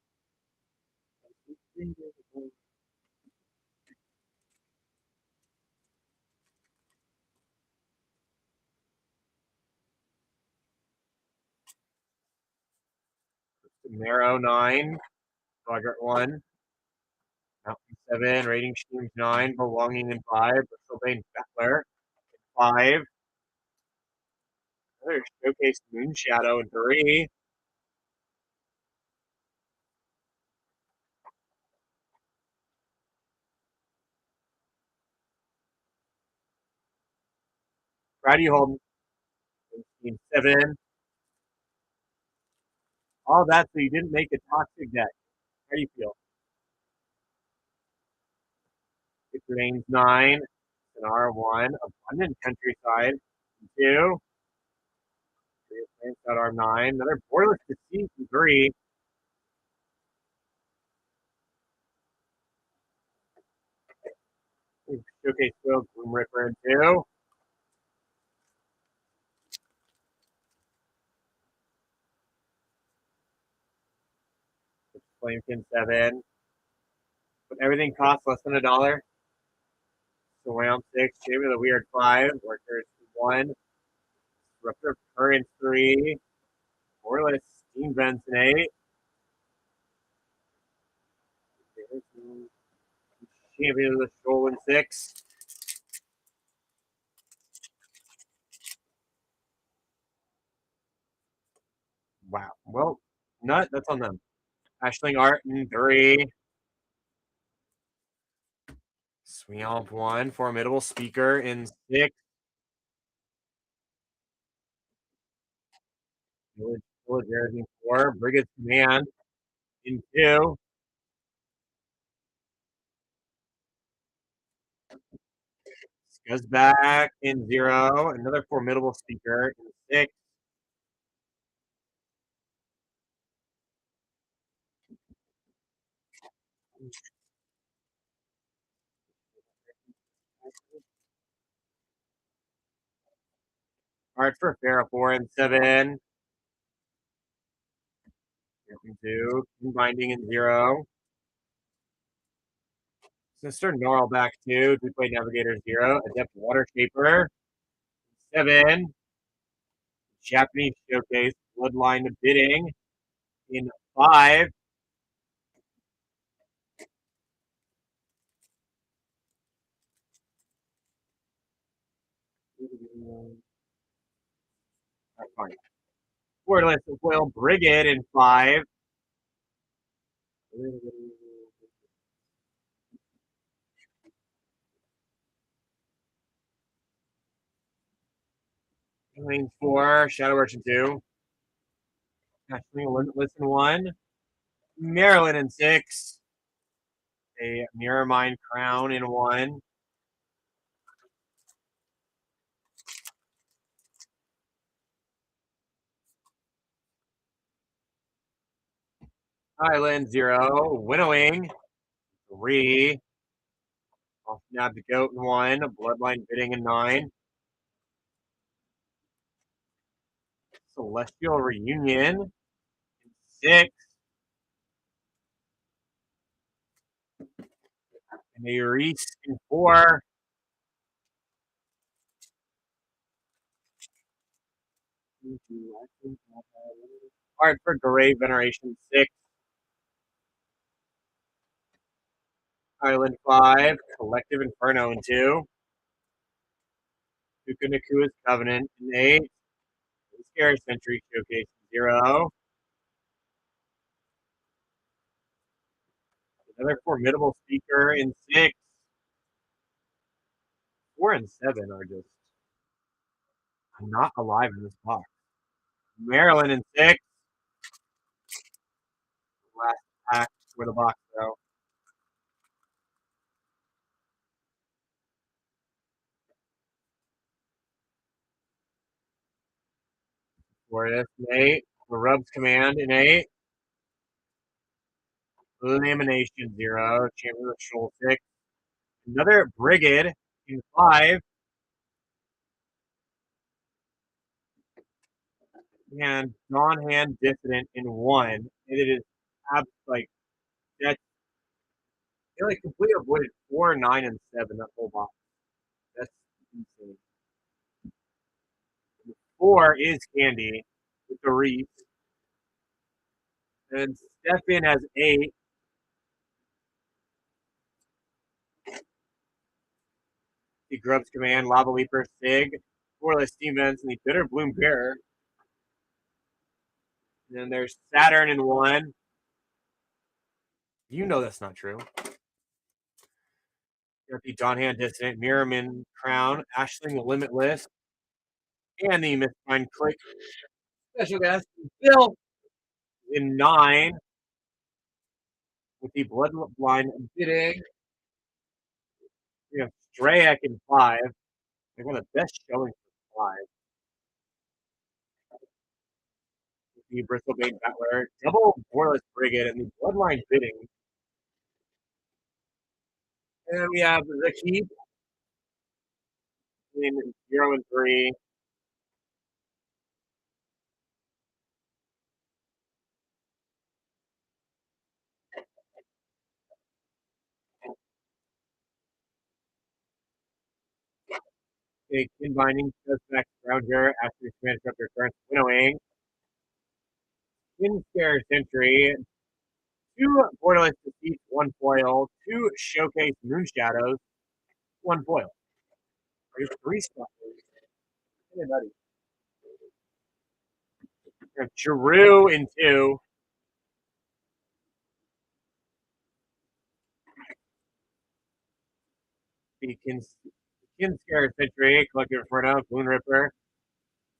Marrow 9. Quadrant 1. Mountain 7. Rating Streams 9. Belonging in 5. Bristlebane's Battler 5. Another Showcase Moonshadow in 3. Brady Holden in 7. All that so you didn't make a toxic deck. How do you feel? It remains 9. Sonar 1. Abundant Countryside 2. That are 9. Another Borderless Deceit 3. Showcase Field Gloom Ripper 2. Flamekin 7. But everything costs less than $1. So round 6, Chamber of the Weird 5. Workers 1. Disruptor Current 3. Borderless Steam Vents 8. Champion of the Shoal 6. Wow. Well, that's on them. Ashling Art in 3. Swamp 1. Formidable Speaker in 6. Villagers in 4. Brigade's Command in 2. Scuzzback in 0. Another Formidable Speaker in 6. Art for Farrah 4 and 7. 2. Binding in 0. Sister Gnarlback 2. Deepway Navigator 0. Adept Water Shaper 7. Japanese Showcase Bloodline Bidding in 5. Fine. Wordless Foil Brigade in 5. Lane 4. Shadow Merchant 2. Listen 1. Maryland in 6. A Mirror Mind Crown in 1. Island 0. Winnowing 3. Off Nab the Goat in 1. Bloodline Bidding in 9. Celestial Reunion in 6. And a Reese in 4. Art for Grave Veneration 6. Island 5. Collective Inferno in 2. Nakua's Covenant in 8. Scare Century Showcase 0. Another Formidable Speaker in 6. 4 and 7 are just not alive in this box. Maryland in 6. Last pack for the box, though. For this in 8. The Rubs Command in 8. Elimination 0. Champion of Shoal 6. Another Brigade in 5. And non-hand dissident in 1. It is like that's they like completely avoided 4, 9, and 7 that whole box. That's insane. 4 is Candy with the Reef. And Stefan has 8. The Grubs Command, Lava Leaper, Sig, Forless Steam Vents, and the Bitter Bloom Bear. And then there's Saturn in 1. You know that's not true. The John Hand Dissident, Mirrorman Crown, Ashling the Limitless, and the Mistfind Click. Special guest, Bill in 9. With the Bloodline Bidding. We have Strayak in 5. They're one of the best showing for 5. With the Bristlebane Battler, Double Borderless Brigade, and the Bloodline Bidding. And then we have the Keep in 0 and 3. A Kin Binding, Suspect, Grounder, after your command disruptor turns, winnowing. Kin Scare Sentry, 2 Borderless Defeats, 1 foil, 2 Showcase Moon Shadows, 1 foil. Are you 3 stuffers? Giroux in 2. The Kin Scare Sentry, Collective Inferno, Moon Ripper,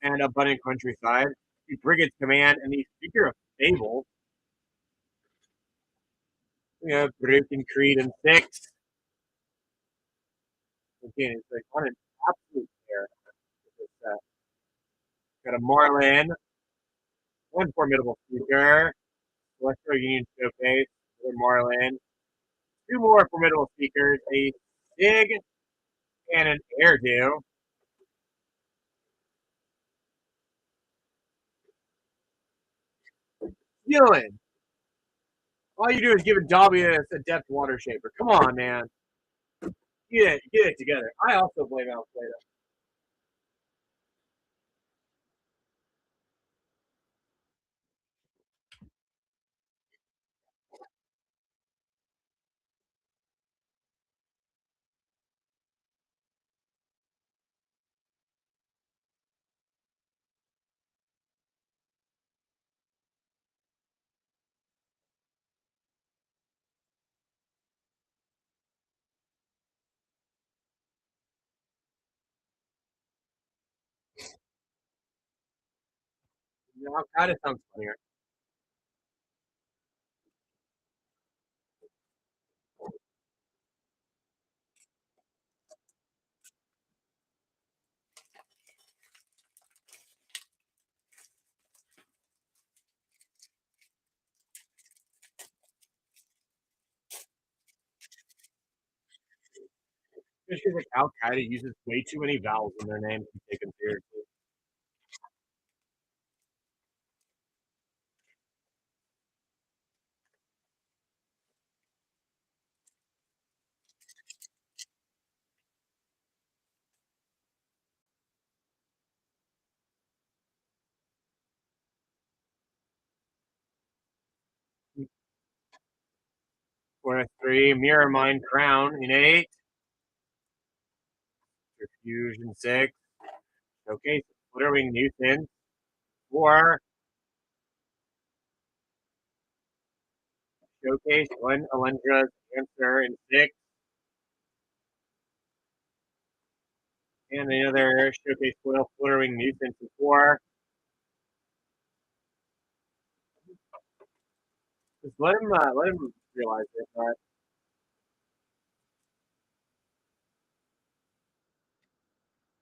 and Abundant Countryside. The Brigade's Command, and the Speaker of Fable. We have Broken Creed in 6. Again, it's like on an absolute tear. Got a Marlin, 1 Formidable Speaker, Electro Union Showcase, another Marlin, 2 more Formidable Speakers, a Sig, and an Airdo. Dylan, all you do is give a Dobby a Depth Water Shaper. Come on, man. Get it together. I also blame Alfredo. You know, kind of sounds funnier. Just because like Al Qaeda uses way too many vowels in their name to be taken seriously. For a 3, Mirror Mind Crown in 8. Fusion 6. Showcase Flittering Nuisance 4. Showcase Glen Alendra's Answer in 6. And another Showcase Foil Flittering Nuisance in 4. Just let him realize it. But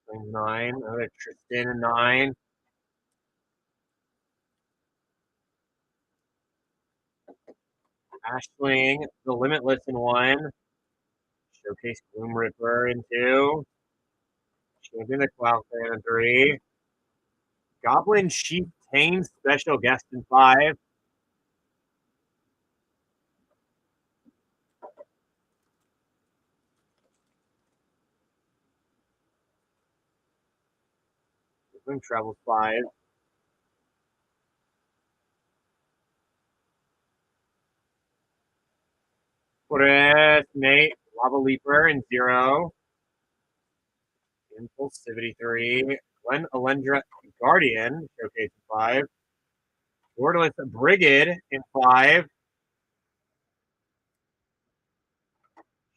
9, another Tristan in 9. Ashling, the Limitless in 1. Showcase Gloom Ripper in 2. Champion the Cloud Fan in 3. Goblin Chief Tame Special Guest in 5. Gloom Travels 5. Forest Nate, Lava Leaper in 0. Impulsivity 3. Glen Alendra Guardian, Showcase in 5. Borderless Brigade in 5.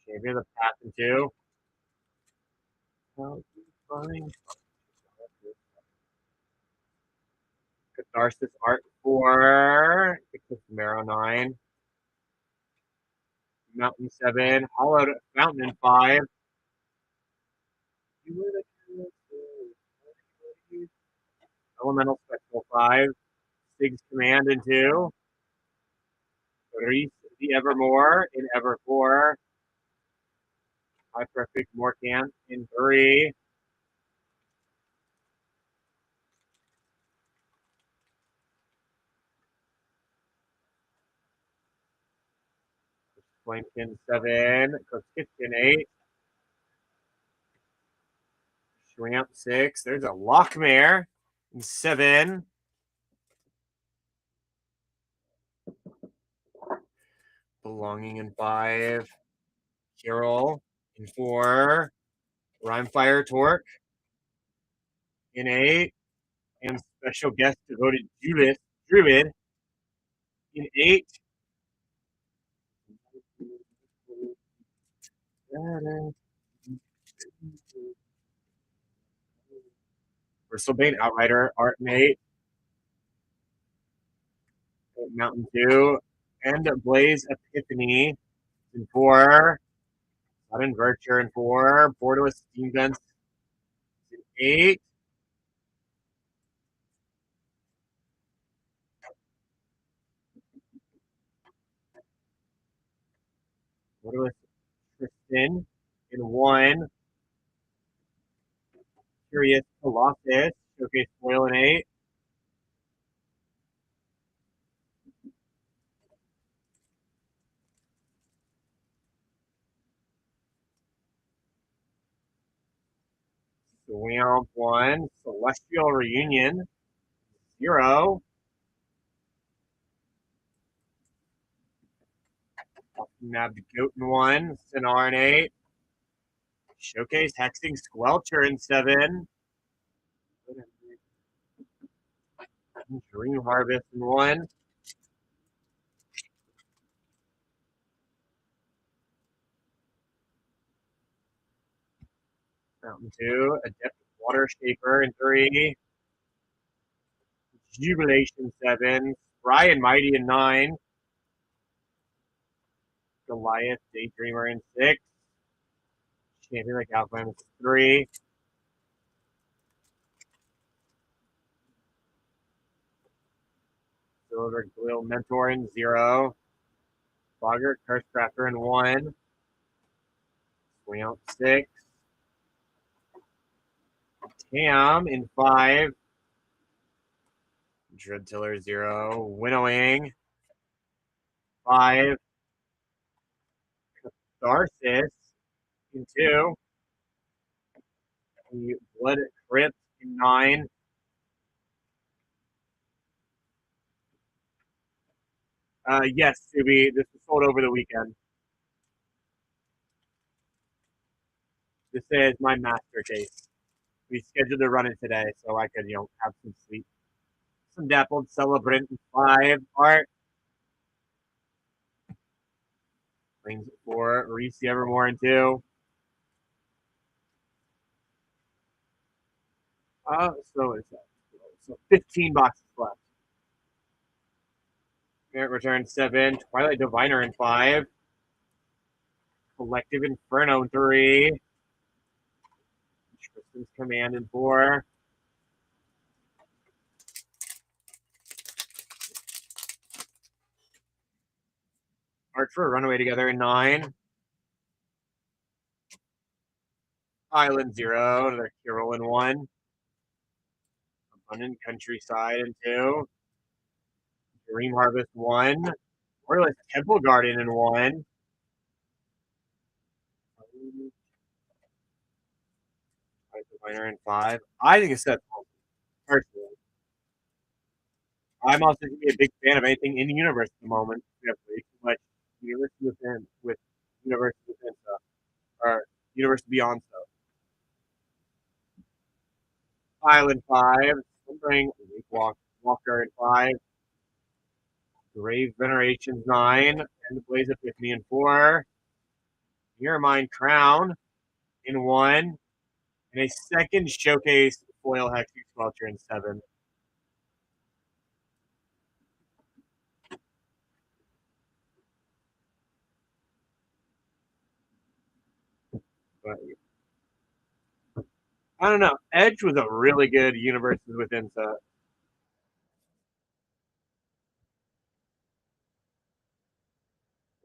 Champion the Path in 2. Catharsis Art 4. Eclipsed Marrow 9. Mountain 7. Hollowed Fountain in 5. Elemental Spectral 5. Sig's Command in 2. Reese the Evermore in Ever 4. High Perfect Morcant in 3. Flamekin 7. Cook's Kitchen 8. Shrimp 6. There's a Lockmare in 7. Belonging in 5. Carol in 4. Rhymefire Torque in 8. And special guest devoted Judith Druid in 8. Bristlebane Outrider Art in 8. Mountain 2. And Blaze Epiphany in 4. Sudden Virtue in 4. Borderless Steam Guns in 8. Borderless Tristan in 1. Curious Colossus, Showcase Foil in 8. Swamp 1. Celestial Reunion 0. Nabbed Goat in 1. Sinar in 8. Showcase Hexing Squelcher in 7. Dream Harvest in 1. Mountain 2. Adept Water Shaper in 3. Jubilation 7. Spry and Mighty in 9. Goliath Daydreamer in 6. Champion like Alpha 3. Silver Glill Mentor in 0. Bogger Cursecrafter in 1. Swamp 6. Tam in 5. Dreadtiller 0. Winnowing 5. Catharsis in 2. Blood Crypt in 9. Yes, Subi, this was sold over the weekend. This is my master case. we scheduled to run it today, so I could have some sleep. Some dappled celebrant in 5 art. Things 4, Reese Evermore in 2. So is that? So 15 boxes left. Merit Return 7, Twilight Diviner in 5, Collective Inferno in 3, Tristan's Command in 4, Art for a Runaway Together in 9, Island 0, another Hero in 1, Abundant Countryside in 2, Dream Harvest 1, Warless Temple Garden in 1, Diviner in 5. I think it's set personally. I'm also going to be a big fan of anything in the universe at the moment. We have way too much universe within with universe within stuff or universe beyond stuff. Island 5, Slumbering Walker in 5, Grave Venerations 9, and the Blaze Epiphany in 4, Mirrormind Crown in 1, and a second showcase foil Hexy Sculpture in 7. But I don't know. Edge was a really good universes within set.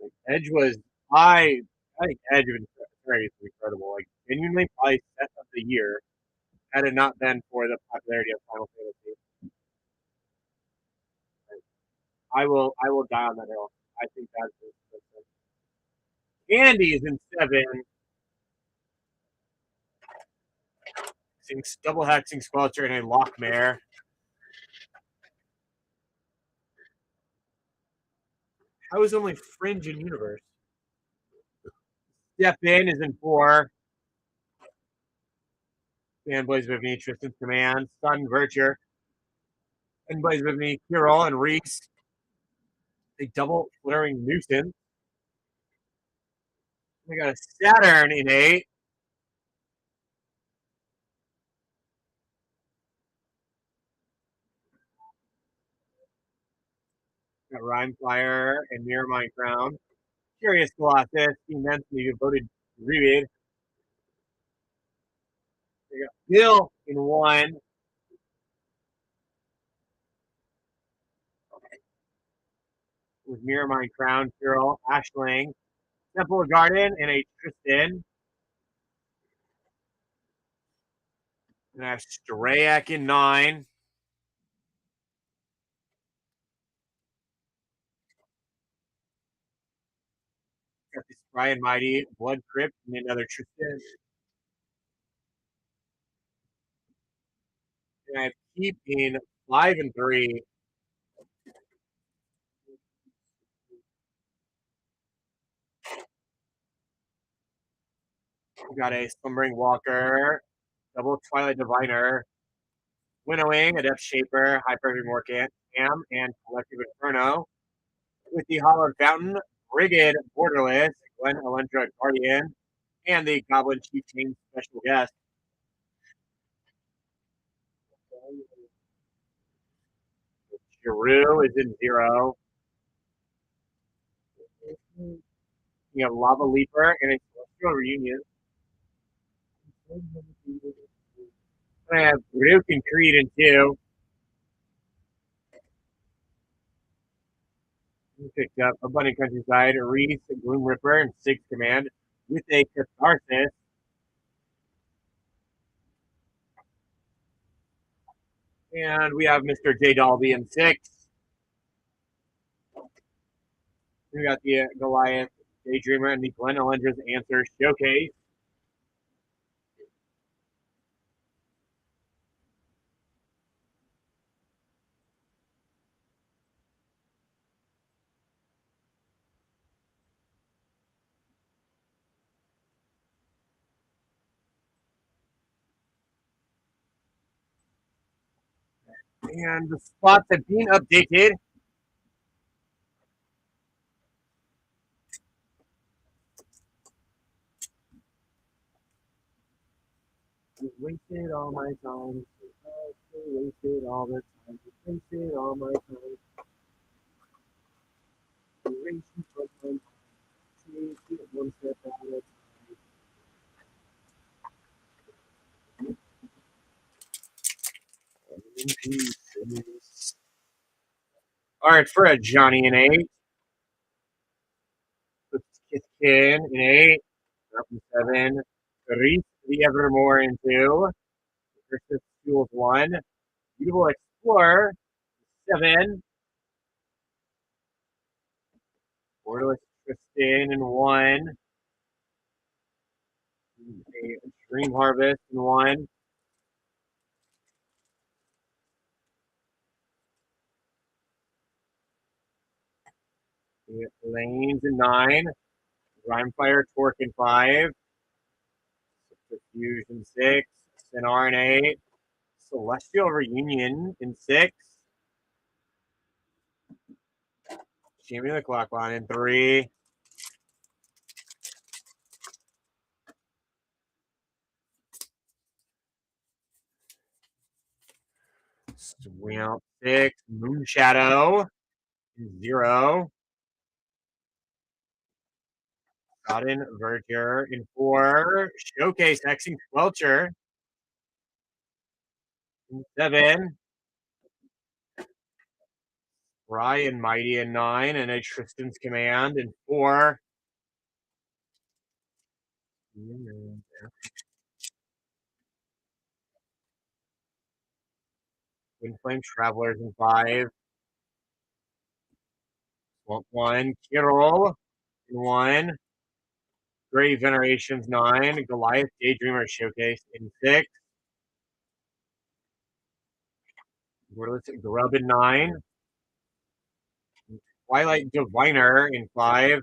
Like, Edge was I think Edge was very incredible. Like genuinely probably set of the year had it not been for the popularity of Final Fantasy. I will die on that hill. I think that's Andy is in 7. Double hexing squelcher and a lockmare. How is only fringe in universe? Step in is in 4. Fanboys with me, Tristan's Command, Sun Virtue, Fanboys with me, Kirol and Reese. A double flaring nuisance. We got a Saturn in 8. Got Rhyme Flyer and Mirror Mind Crown. Curious Colossus, immensely devoted reread. We got Bill in 1. With Mirror Mind Crown, Girl, Ashling, Temple Garden, and a Tristan. And I have Strayak in 9. Got this Brian Mighty, Blood Crypt, and another Tristan. And I have Keep in 5 and 3. We got a Slumbering Walker, Double Twilight Diviner, Winnowing, Adept Shaper, Hyper Morcam, and Collective Inferno. With the Hollowed Fountain, Brigid Borderless, Glen Elendra Guardian, and the Goblin Chieftain special guest. Giroux is in 0. You have Lava Leaper and a Celestial Reunion. I have Rook and Creed in 2. Picked up Abundant Countryside, Reese, Gloom Ripper, and 6 Command with a Catharsis. And we have Mr. J. Dalby in 6. We got the Goliath, Daydreamer, and the Glen Elendra's Answer Showcase. And the spots have been updated. Wasted all my time. Wasted all the time. Wasted all my time. Racing from my mind. Take it one step at a time. All right, for a Johnny and 8. Kitkin in 8. From 7. Reese the Evermore in 2. Versus Fuels 1. Beautiful Explorer 7. Borderless Tristan in 1. Dream Harvest in 1. Lanes in 9. Rhymefire Torque in 5. Fusion 6. Sinar in 8. Celestial Reunion in 6. Champion of the Clock Line in 3. Swing out 6. Moonshadow in 0. Sodden Verger in 4. Showcase Hexing Squelcher in 7. Ryan Mighty in 9. And a Tristan's Command in 4. Windflame Travelers in 5. Swamp 1. Kirol in 1. Grave Venerations 9. Goliath Daydreamer Showcase in 6. Grub in 9. Twilight Diviner in 5.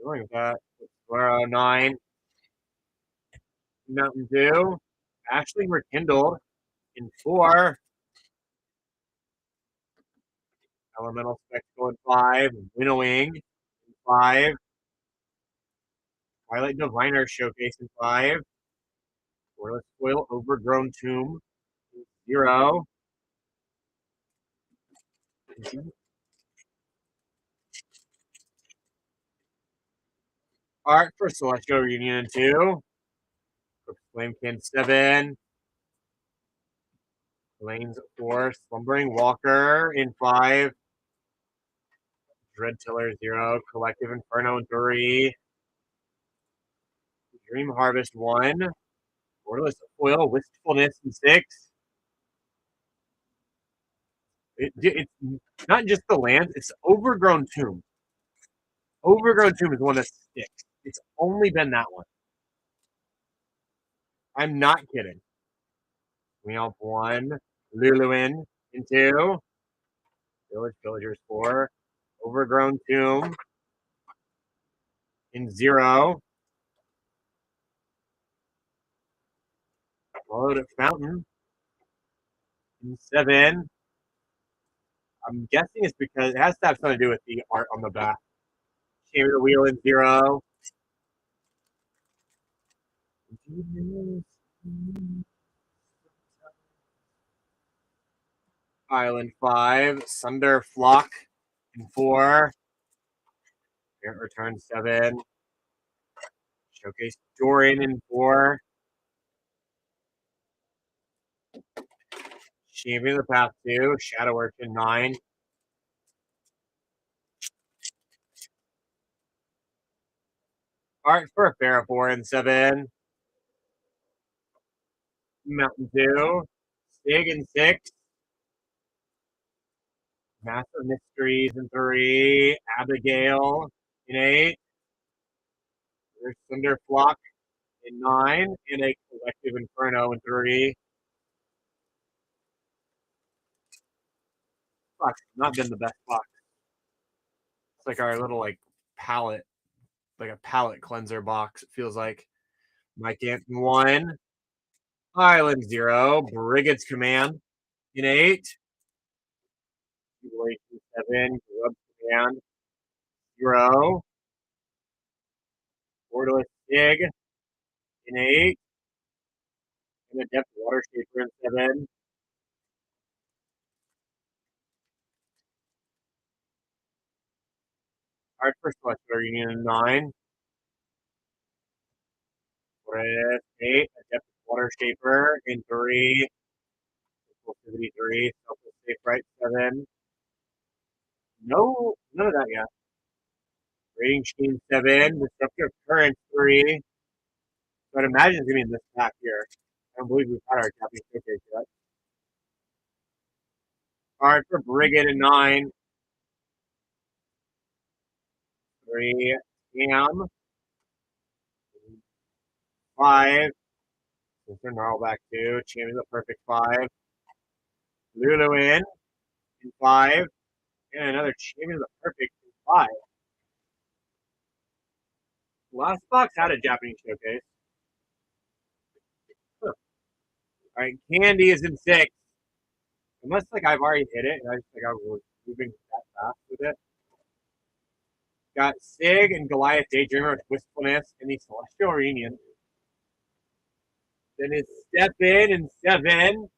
Doing that. Square 9. Mountain Dew. Ashley Rekindled in 4. Elemental Spectacle in 5. Winnowing in 5. Twilight Diviner Showcase in 5. Borderless Foil Overgrown Tomb in 0. Art for Celestial Reunion in 2. Flamekin 7. Lanes 4. Slumbering Walker in 5. Dread Tiller 0. Collective Inferno in 3. Dream Harvest 1. Borderless Foil Wistfulness in 6. It's not just the land, it's Overgrown Tomb. Overgrown Tomb is one that sticks. It's only been that one. I'm not kidding. We have 1. Lorwyn in 2. Villagers 4. Overgrown Tomb in 0. Followed at Fountain in 7. I'm guessing it's because it has to have something to do with the art on the back. Chamber of the Wheel in 0. Island 5. Sunder Flock in 4. Parent Return 7. Showcase Dorian in 4. Champion of the Path 2. Shadow Urchin 9. Art for a Parafor in 7. Mountain Dew. Sig in 6. Massive Mysteries in 3. Abigail in 8. There's Thunder Flock in 9. And a Collective Inferno in 3. Box not been the best box. It's like our little palette like a palate cleanser box. It feels like Mike Anton 1, Island 0, Brigade's Command in 8, Jubilation 7, Grub's Command 0, Borderless Dig in 8, and Adept Water Shaper in 7. Art for Selector Union in 9. With 8, Adept Water Shaper in 3, Impulsivity 3, Selfless Safe Right 7. No, none of that yet. Rating Sheen 7, Disruptive Current 3. So I'd imagine it's going to be in this pack here. I don't believe we've had our Japanese showcase yet. Card for Brigade in 9. 3, Cam. 5. Mr. Gnarlback 2. Champion the Perfect 5. Lorwyn in 5. And another Champion of the Perfect in 5. Last box had a Japanese showcase. Huh. Alright, Candy is in 6. Unless like I've already hit it and I just think I was moving that fast with it. Got Sig and Goliath Daydreamer with Wistfulness in the Celestial Reunion. Then it's Step in 7.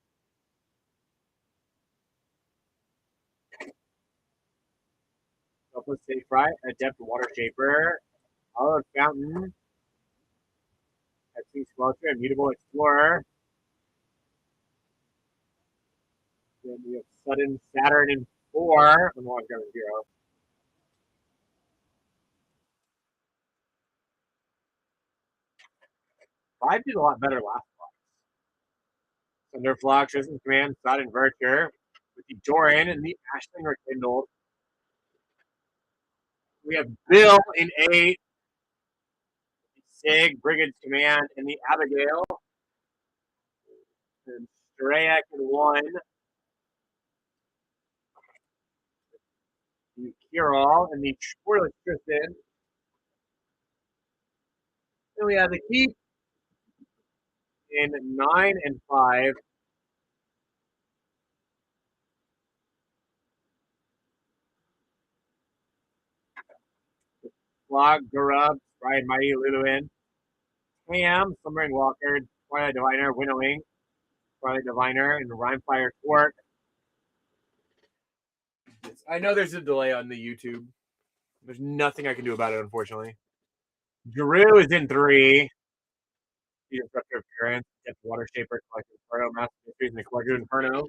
Selfless Safe Right, Adept Water Shaper, Hallowed Fountain, Pepsi Squelcher, Immutable Explorer. Then we have Sudden Saturn in 4. I'm going to go 0. 5 did a lot better last box. Thunderflock, Tristan Command, Sudden Virtue, with the Doran and the Ashling Rekindled. We have Bill in 8. Sig, Brigade's Command, and the Abigail. And Strayak in 1. The Kirol and the Borderless Tristan. Then we have the Keith in 9 and 5. Flog, Gurub, Ryan Mighty, Luluin, Ham, Slumbering Walker, Twilight Diviner, Winnowing, Twilight Diviner, and Rhymefire Twerk. I know there's a delay on the YouTube. There's nothing I can do about it, unfortunately. Drew is in 3. The Disruptor of Currents, Depth Water Shaper, Collective Inferno, Master Mysteries, and the Collective Inferno.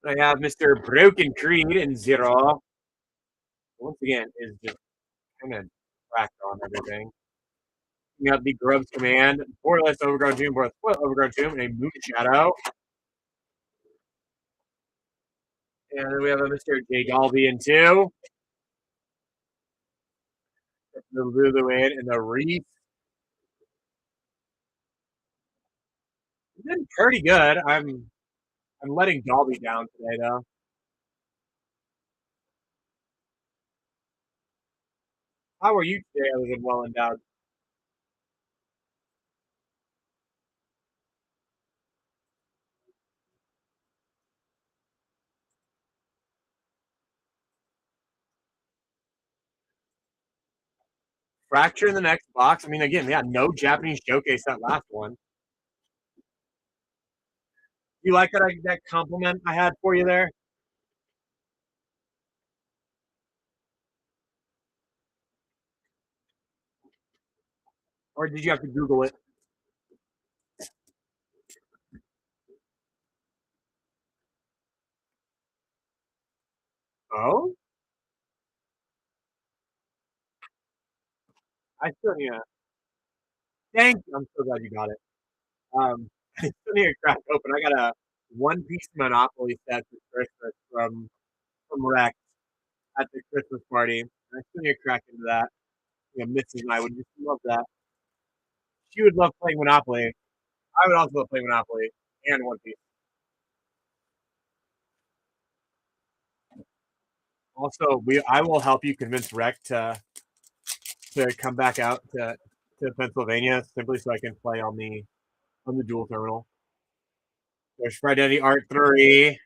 I have Mr. Broken Creed in 0. Once again, is just kind of cracked on everything. We have the Grub's Command, Borderless Overgrown Tomb, Borderless Foil Overgrown Tomb, and a Moon Shadow. And then we have a Mr. J. Dalby in 2. The Luluin and the Reef. It's been pretty good. I'm letting Dalby down today, though. How are you today other than well endowed? Fracture in the next box. I mean, again, yeah, no Japanese showcase that last one. You like that compliment I had for you there? Or did you have to Google it? Oh? I still need a thank you. I'm so glad you got it. I still need a crack open. I got a One Piece Monopoly set for Christmas from Rex at the Christmas party. I still need to crack into that. You know, Mrs. and I would just love that. She would love playing Monopoly. I would also love playing Monopoly and One Piece. Also, I will help you convince Rec to to come back out to Pennsylvania simply so I can play on the dual terminal. There's Identity Art 3.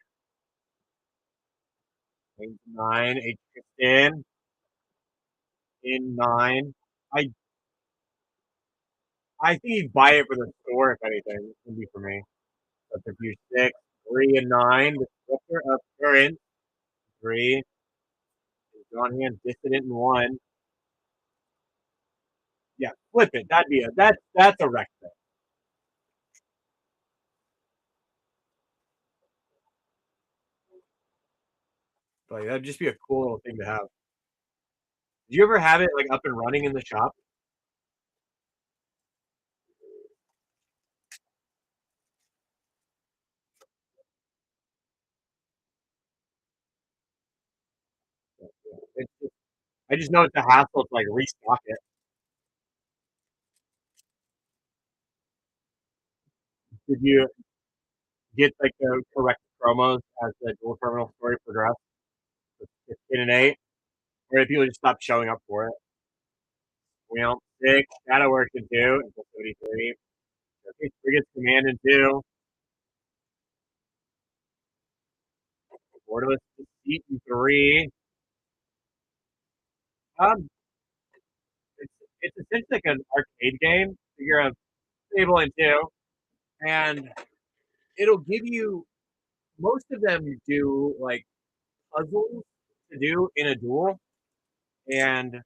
9, H in 9. I think you'd buy it for the store if anything. It would be for me. But if you 6, 3 and 9, the Disruptor of Current 3. On hand Dissident in 1. Yeah, flip it. That's a wreck thing. Like that'd just be a cool little thing to have. Did you ever have it like up and running in the shop? It's just, I just know it's a hassle to like restock it. Did you get like the correct promos as the dual terminal story progressed? 15 and 8, or if people just stop showing up for it. Well, 6, Shadow worked in 2, until 33. Okay, Frigate's Command in 2. Borderless Deceit in 3. Um, it's essentially like an arcade game. You're a stable in 2, and it'll give you most of them do like puzzles to do in a duel, and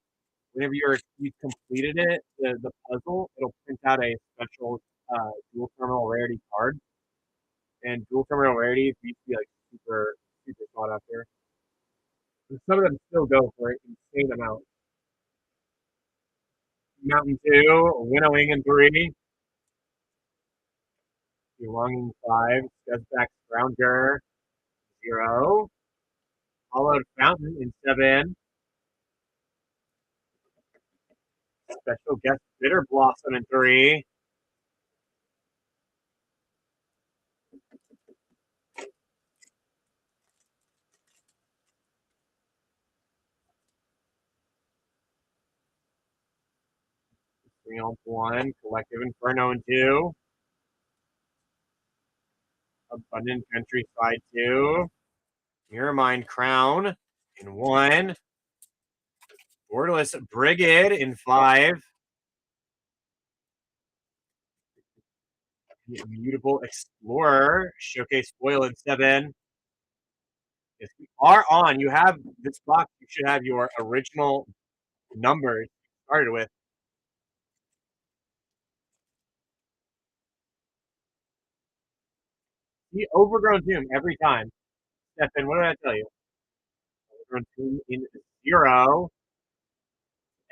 whenever you've completed it, the puzzle, it'll print out a special dual terminal rarity card. And dual terminal rarities used to be like super sought after. And some of them still go for an insane amount. Mountain 2, Winnowing in 3, Belonging 5, Scuzzback Scrounger 0, Hollowed Fountain in 7, Special Guest Bitter Blossom in 3, Triumph 1, Collective Inferno in 2, Abundant Countryside 2, Mirrormind Crown in 1, Borderless Brigade in 5, Immutable Explorer, Showcase Foil in 7. If you are on, you have this box, you should have your original numbers you started with. The Overgrown Tomb every time. Stefan, what did I tell you? Overgrown Tomb in 0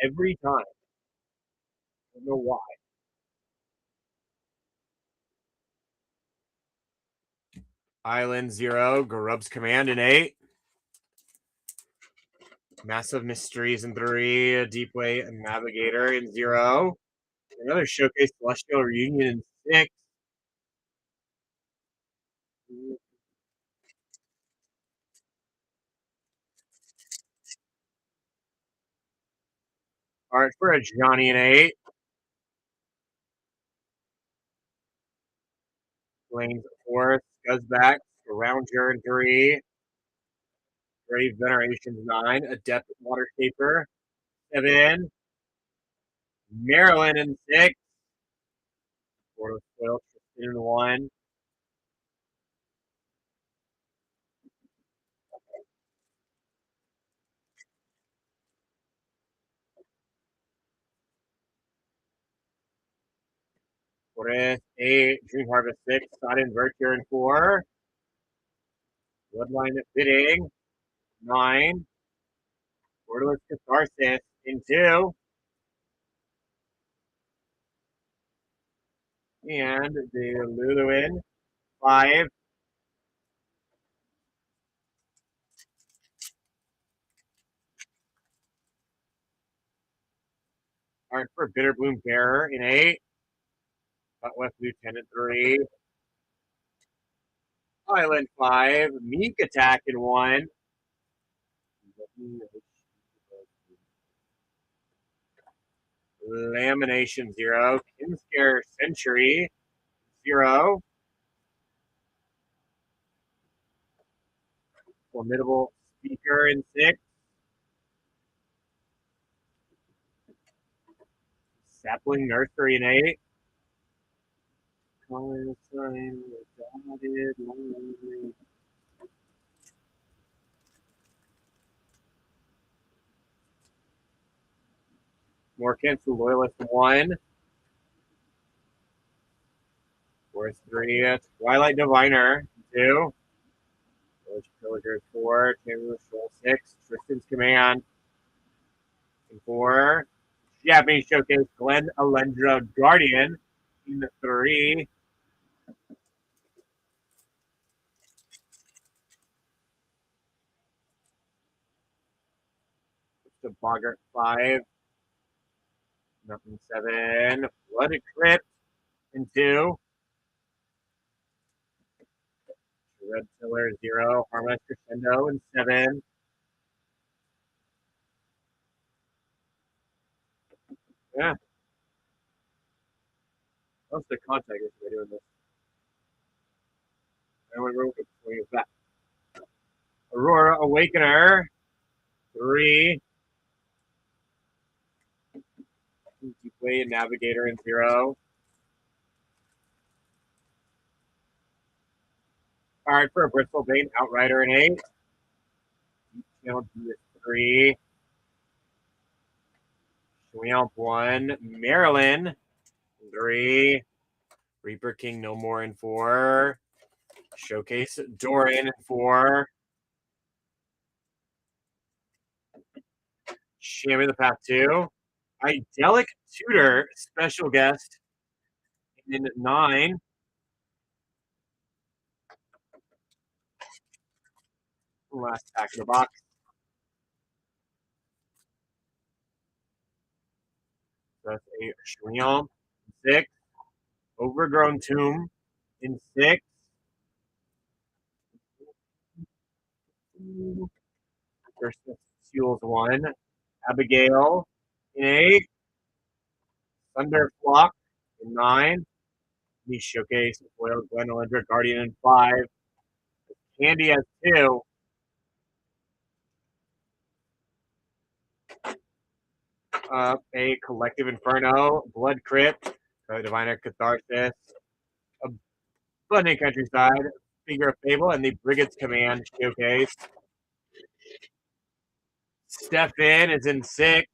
every time. I don't know why. Island 0, Garub's Command in 8. Massive Mysteries in 3, Deepway Navigator in 0. Another Showcase Celestial Reunion in 6. Art for a Johnny in 8. Flames 4, Scuzzback, Rounder in 3. Grave Venerations 9, Adept Waterscaper 7. Maryland in 6. Borderless Foil in 1. Forest 8. Dream Harvest 6. Sodden Virtue in 4. Bloodline Fitting 9. Borderless Catharsis in 2. And the Luluin 5. Art for Bitter Bloom Bearer in 8. West Lieutenant 3. Island 5. Meek Attack in 1. Lamination 0. Kinscare Century 0. Formidable Speaker in 6. Sapling Nursery in 8. More Cancel Loyalist 1. Force 3. Twilight Diviner 2. Village Pillager 4. Taylor Shoal 6. Tristan's Command 4. Japanese Showcase Glen Alendra Guardian in 3. The Boggart 5. Nothing 7. Blood Eclipsed in 2. Red Pillar 0. Harmonious Crescendo in 7. Yeah. Most of the contact is by doing this. And we're back. Aurora Awakener 3. Play Navigator in 0. All right, for a Bristol Bane Outrider in 8. Channel 3. Swamp 1. Maryland 3. Reaper King No More in 4. Showcase Doran in 4. Champion of the Path 2. Idyllic Tutor Special Guest in 9. Last pack in the box. That's a Shrion 6. Overgrown Tomb in 6. Versus Seals 1. Abigail in 8. Thunderflock in 9. The Showcase Foil Glenolendra Guardian in 5. Candy has 2. A Collective Inferno, Blood Crypt, Diviner Catharsis, Abundant Countryside, Figure of Fable, and the Brigade's Command Showcase. Stefan is in 6.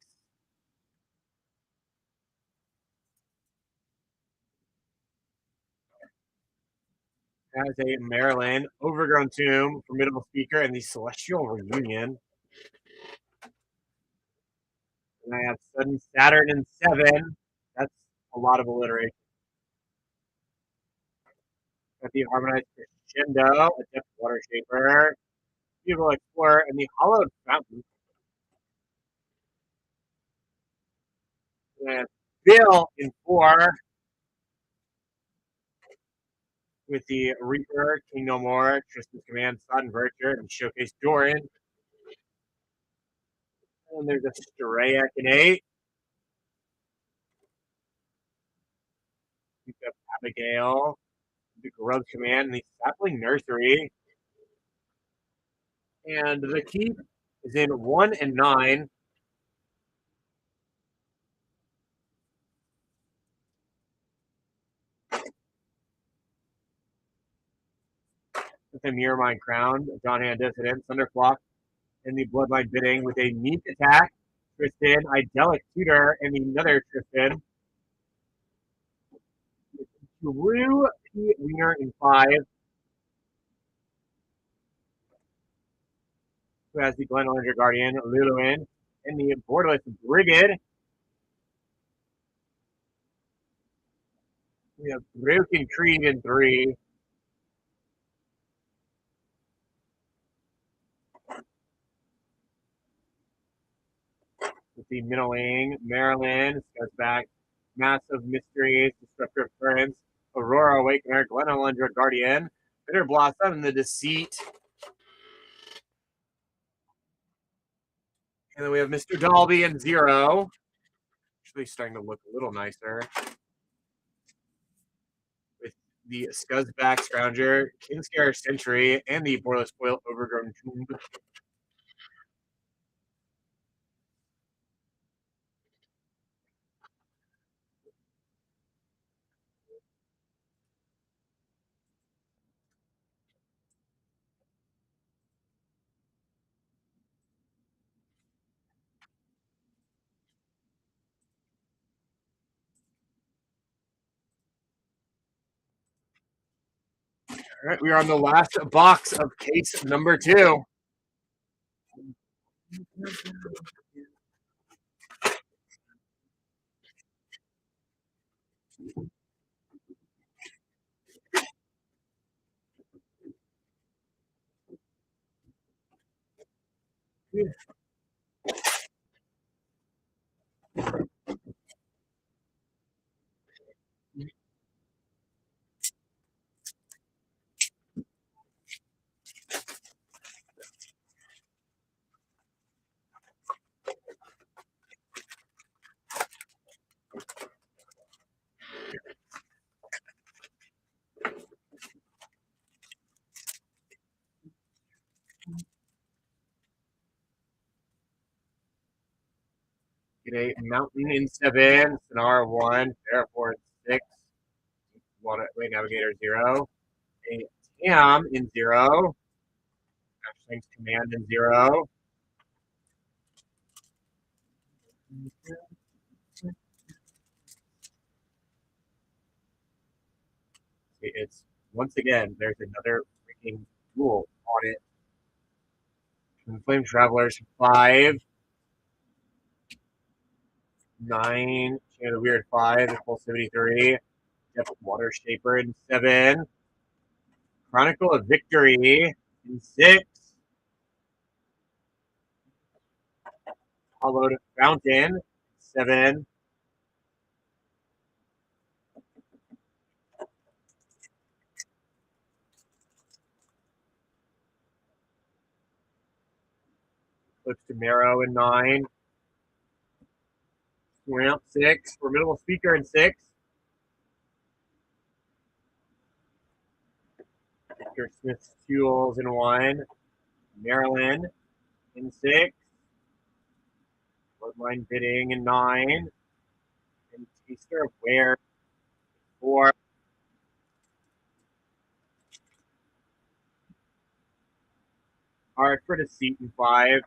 Has a Maryland, Overgrown Tomb, Formidable Speaker, and the Celestial Reunion. And I have Sudden Saturn in 7. That's a lot of alliteration. Got the Harmonized Crescendo, Adept Water Shaper, Evil Explorer, and the Hollowed Fountain. And Bill in 4 with the Reaper, King No More, Tristan's Command, Sodden Virtue, and Showcase Doran. And there's a Strayak in 8. We've got Abigail, the Grub Command, and the Sapling Nursery. And the Keep is in 1 and 9. With a Mirror Mind Crown, John Hand Dissident, Thunderflock, and the Bloodline Bidding with a Neat Attack, Tristan, Idyllic Tutor, and another Tristan. Drew P. Wiener in 5. Who has the Glenolendra Guardian, Lorwyn, and the Borderless Brigade. We have Broken Creed in 3. With the Middling, Maryland, goes back, Massive Mysteries, Destructive Currents, Aurora Awakener, Glenolendra Guardian, Bitter Blossom, and the Deceit. And then we have Mr. Dalby in 0. Actually starting to look a little nicer. With the Scuzzback Scrounger, Kinscare Sentry, and the Borderless Foil Overgrown Tomb. All right, we are on the last box of case number 2. Get a Mountain in 7, Sonara 1, Terraform 6, Way Navigator 0, a Tam in 0, Ashling's Command in 0. It's once again, there's another freaking duel on it. Flame Travelers 5, 9, Chain of the Weird 5, Impulsivity 3, Depth Water Shaper in 7, Chronicle of Victory in 6, Hollowed Fountain 7, Eclipsed Marrow in 9, Swamp 6, Formidable Speaker in 6, Victor Smith's Tools in 1, Maryland in 6, Bloodline Bidding in 9, and Taster of Ware 4. Hard for Deceit in 5,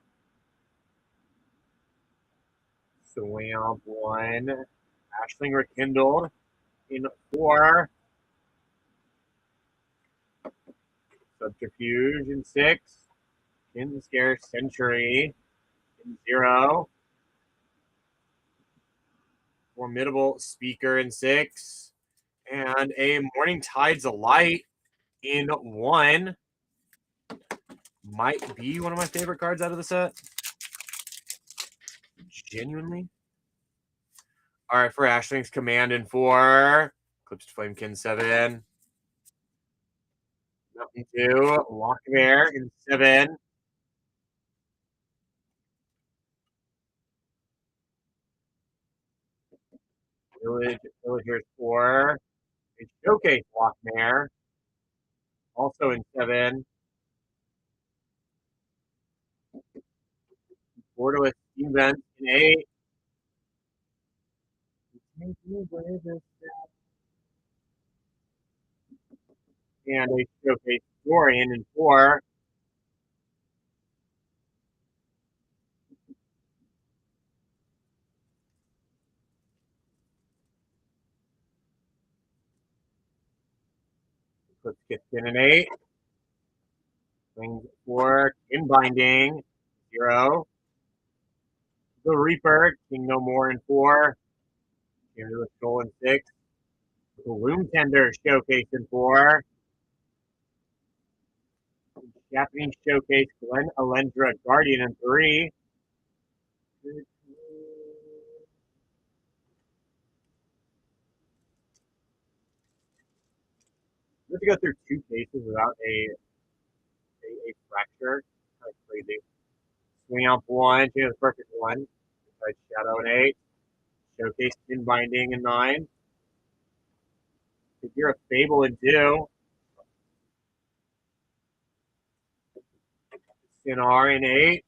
Swamp 1, Ashling Rekindled in 4, Subterfuge in 6, Kinscare Sentry in 0, Formidable Speaker in 6, and a Morning Tide's Light in 1. Might be one of my favorite cards out of the set. Genuinely. All right, for Ashling's Command in 4, Eclipsed Flamekin 7, Mountain 2, Lockmare in 7, Villagers 4, a Showcase Lockmare, also in 7, Borderless Event in 8, and a Showcase Dorian in 4. Let's get in 8. Wings 4, Inbinding 0. The Reaper, King No More in 4. Here's Soul in 6. The Loom Tender Showcase in 4. Japanese Showcase Glen Alendra Guardian in 3. We have to go through 2 cases without a fracture. That's crazy. Swing out 1, choose the perfect 1. Besides Shadow in 8. Showcase in binding in 9. Figure a Fable in 2. Sinar in 8.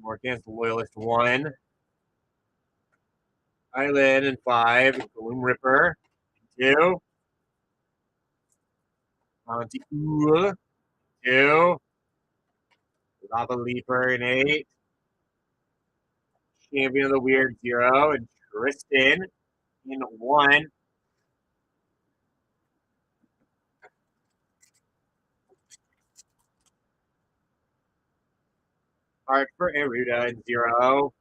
Morgan's Loyalist 1. Island in 5. Gloom Ripper in 2. Monty 2. Lava Leaper in 8. Champion of the Weird 0. And Tristan in 1. Art for Eruda in 0.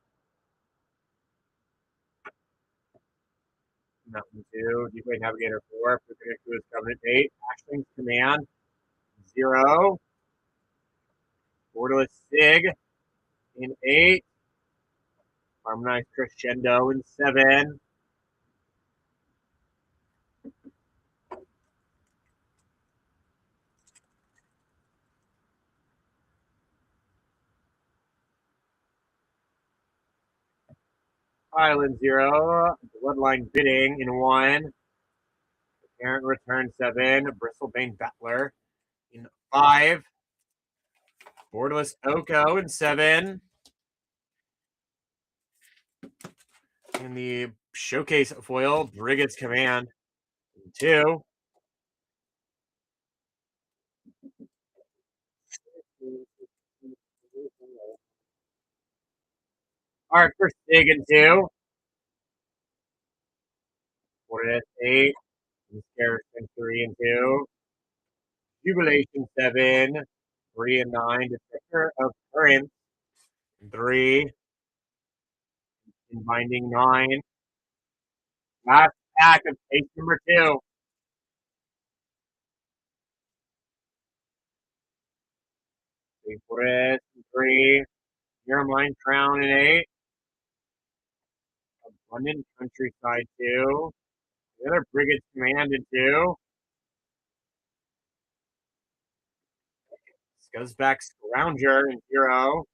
Mountain 2. Deepway Navigator 4. Fluid Covenant 8. Ashling's Command 0. Borderless Sig in 8. Harmonized Crescendo in 7. Island 0. Bloodline Bidding in 1. Parent Return 7. Bristlebane Battler in 5. Borderless Oko in 7. And the Showcase Foil, Brigade's Command in 2. Art for Sig in 2. Borderless 8. Scare Century in 2. Jubilation 7. 3 and 9. Detector of Currents in 3. In Binding 9. Last pack of case number 2. Forest in 3. Mirrormine Crown in 8. Abundant Countryside 2. The other Brigade's Command in 2. Scuzzback Scrounger in 0.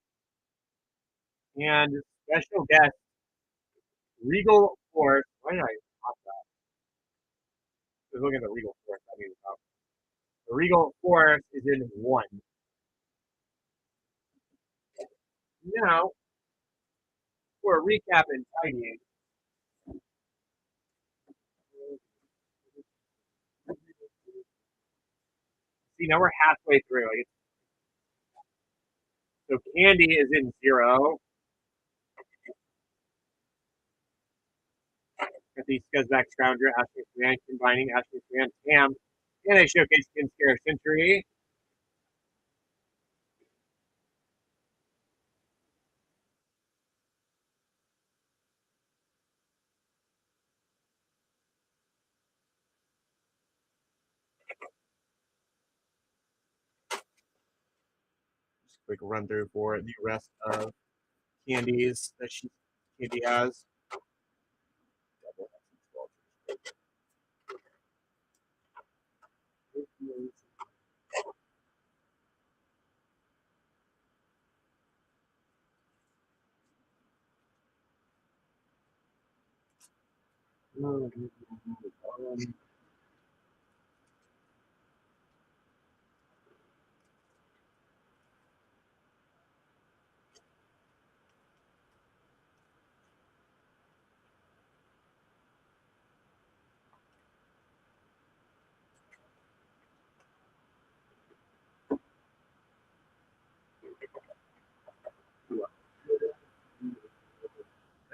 And special guest Regal Force. Why did I pop that? I was looking at the Regal Force. I mean, the Regal Force is in 1. Now, for a recap and tidying. See, now we're halfway through. So Candy is in 0. At the Scuzzback Scrounger, Ashley Command, combining Ashley Command Cam. And they showcase Skin Scare Century. Just a quick run through for the rest of candies that Candy has.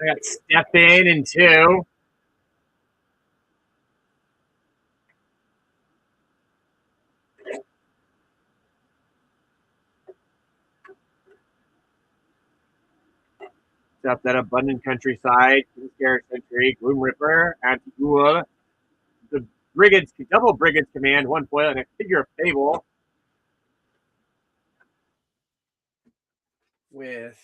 I got Step in 2. Stuff that Abundant Countryside, Scare Century, Gloom Ripper, Antigua, the Brigade's double Brigade's Command, 1 foil, and a Figure of Fable. With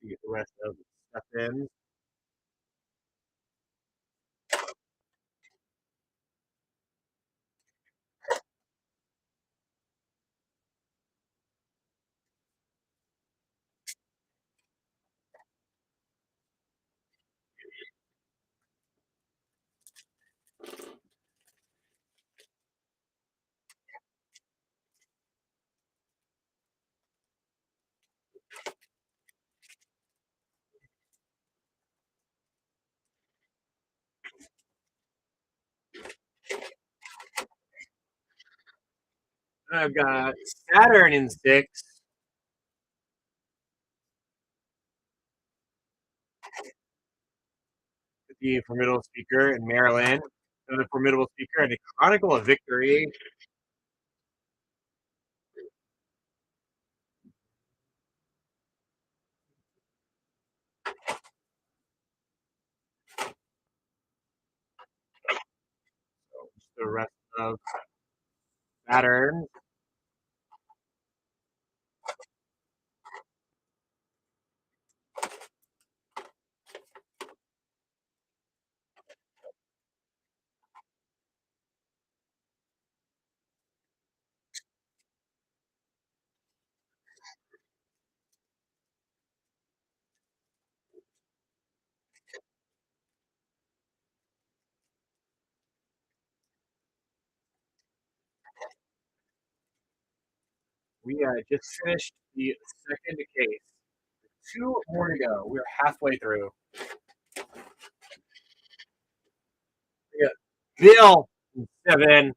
the rest of the stuff in. I've got Saturn in 6. The Formidable Speaker in Maryland. Another Formidable Speaker and a Chronicle of Victory. So the rest of Saturn. We just finished the second case. 2 more to go. We're halfway through. We got Bill in 7.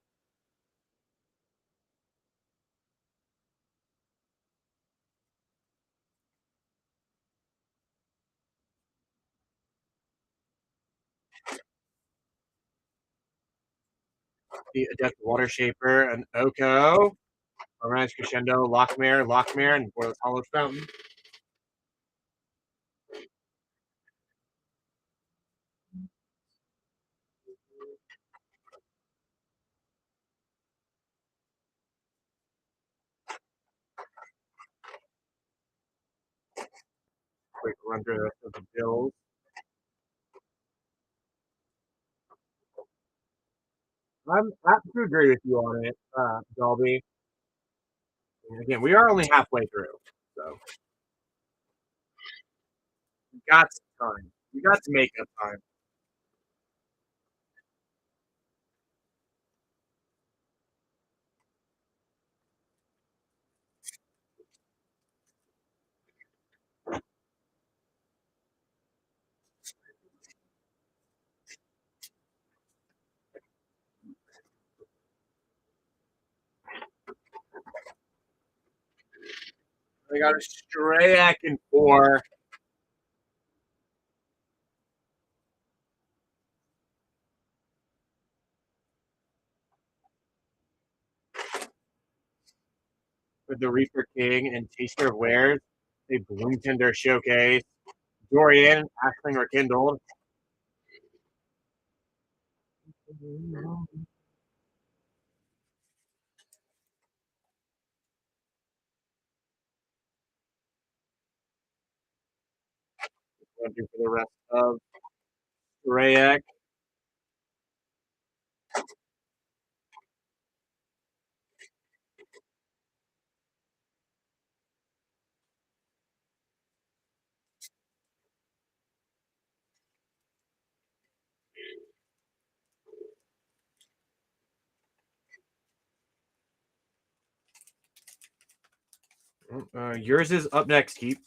The Adept Water Shaper and Oko. Orange Crescendo, Lockmare, and Borealis Hollow Fountain. Quick run through the rest of the bills. I'm happy to agree with you on it, Dolby. And again, we are only halfway through, so we got some time. We got some makeup time. We got a Strayak in 4. With the Reaper King and Taster of Wares. A Bloom Tender Showcase. Dorian, Ashling Rekindled. Going through for the rest of Strayak. Yours is up next, Keith.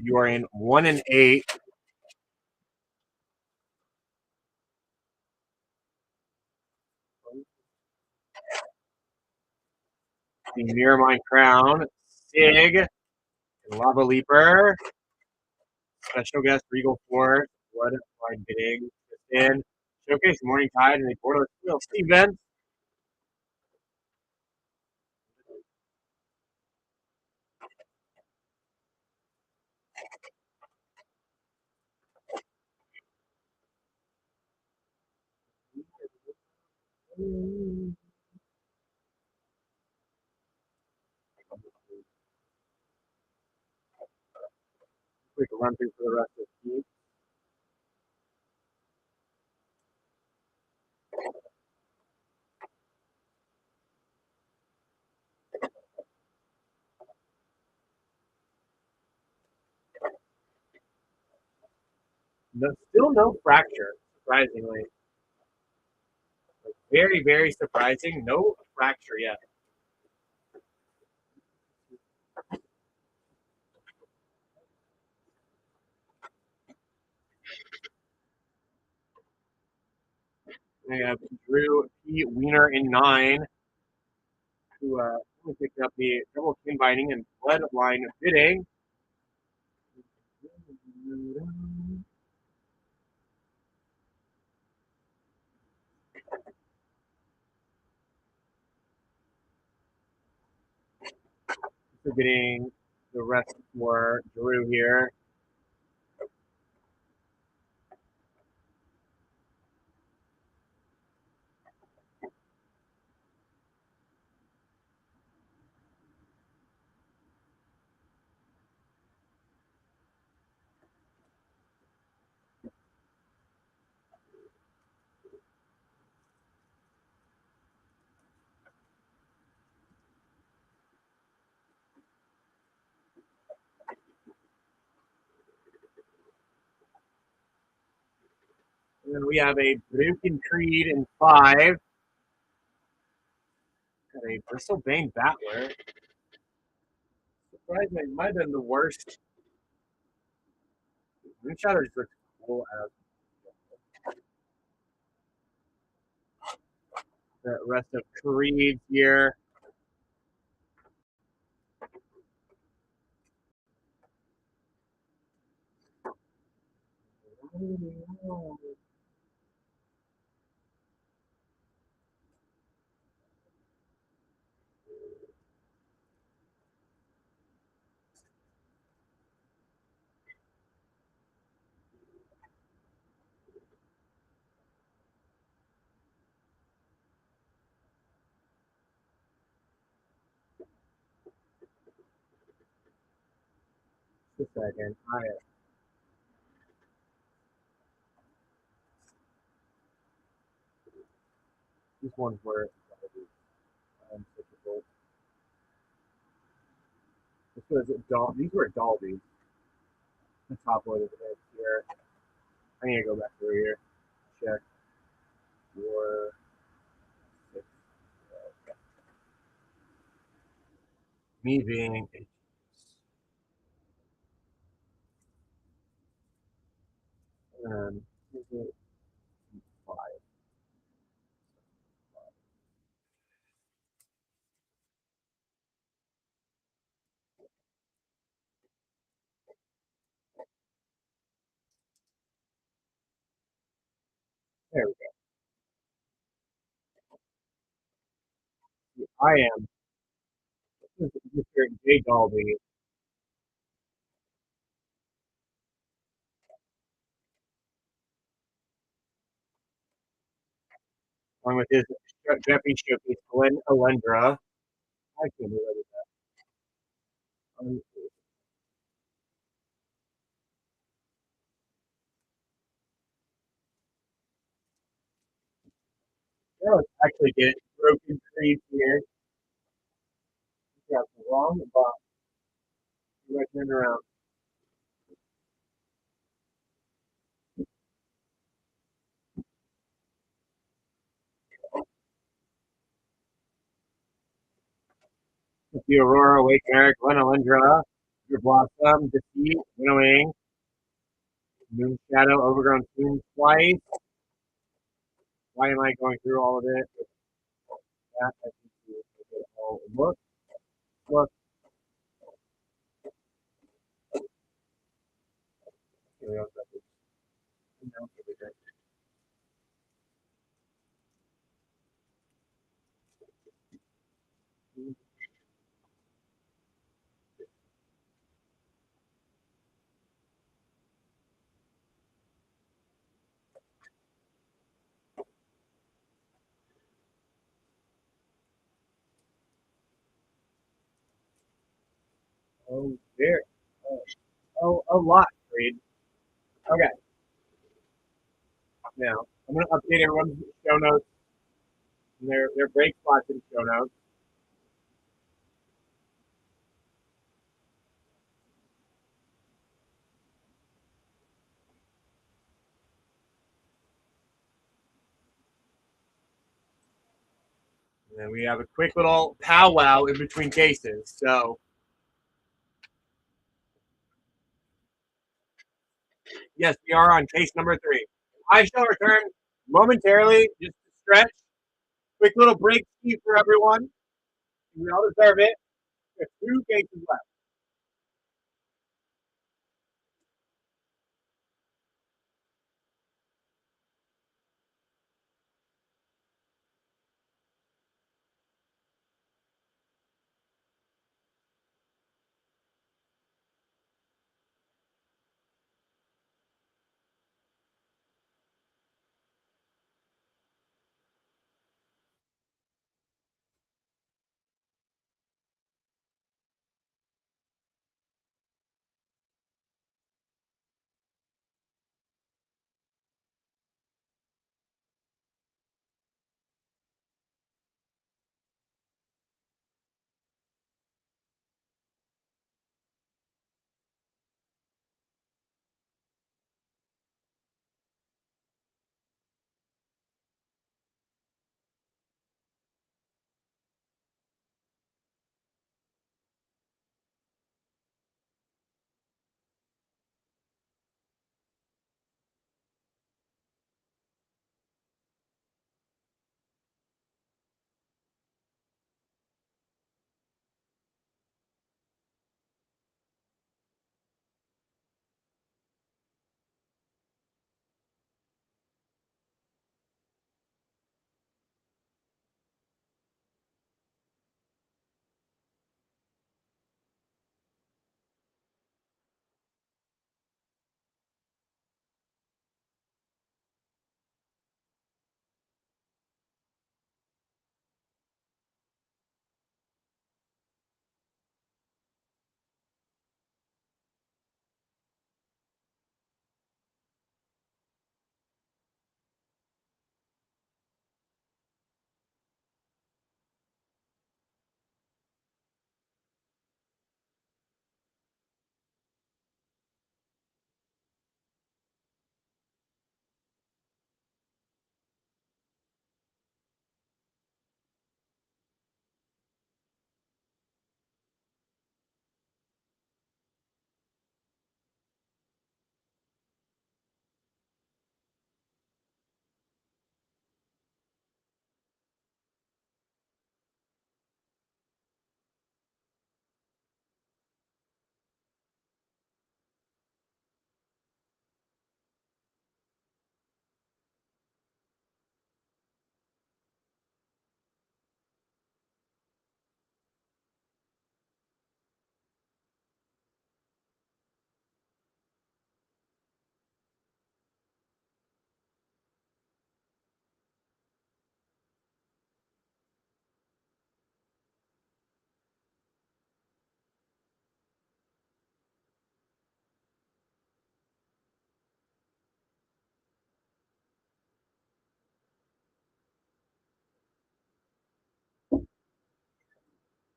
You are in 1 and 8. The Mirror Mine Crown, Sig, and Lava Leaper. Special guest Regal Force, Blood Line Bidding, Tristan, Showcase Morning Tide, and the Borderless Wheel. Steve Benz. Quick run through for the rest of the team. No, still no fracture, surprisingly. Very, very surprising. No fracture yet. I have Drew P. Wiener in 9, who picked up the double kin binding and bloodline bidding. So getting the rest for Drew here. And then we have a Broken Creed in 5. Got a Bristlebane Battler. Surprisingly, it might have been the worst. Rune Shadow just looks cool as the rest of Creed here. Just a second. These ones were unphysical. This was these were Dolby. The top one is here. I need to go back through here. Check. 4, 6. Me being is it 5? There we go. I am. This is Mr. J. Dolby. Along with his Jeppy Showcase, Glenn Alendra. I can't believe that. Let's actually get Broken Creed here. Got the wrong box. You turn around. The Aurora, Wake Merrick, Glenn Alendra, Your Blossom, Defeat, Winnowing, Moon Shadow, Overgrown Toon twice. Why am I going through all of it? That I think look. Here we go. Oh, there. Oh, a lot, Creed. Okay. Now, I'm going to update everyone's show notes and their break spots in show notes. And then we have a quick little powwow in between cases. So, yes, we are on case number 3. I shall return momentarily just to stretch. Quick little break ski for everyone. We all deserve it. There's 2 cases left.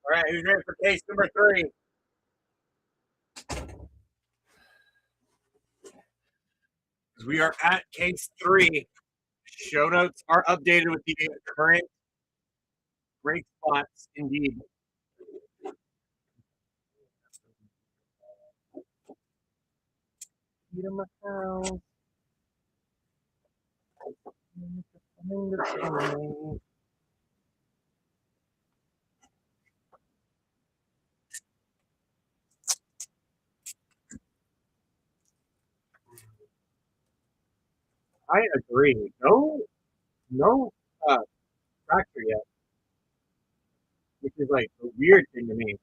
All right, who's ready for case number 3? We are at case 3. Show notes are updated with the current break spots, indeed. I agree. No fracture yet, which is like a weird thing to me.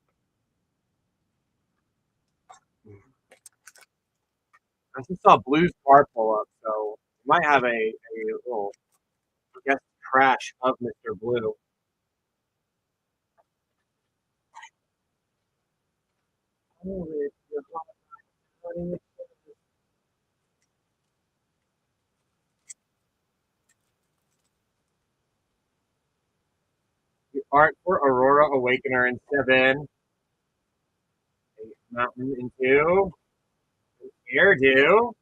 I just saw Blue's car pull up, so we might have a little, I guess, crash of Mr. Blue. The art for Aurora Awakener in 7. A Mountain in 2. Airdo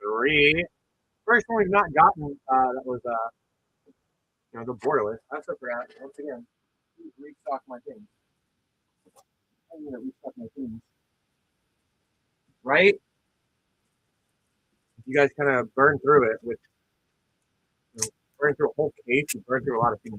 3. First one we've not gotten that was the borderless. I also forgot once again. Restock my things. I'm gonna restock my things. Right? You guys kind of burn through it with burn through a whole case. You burn through a lot of things.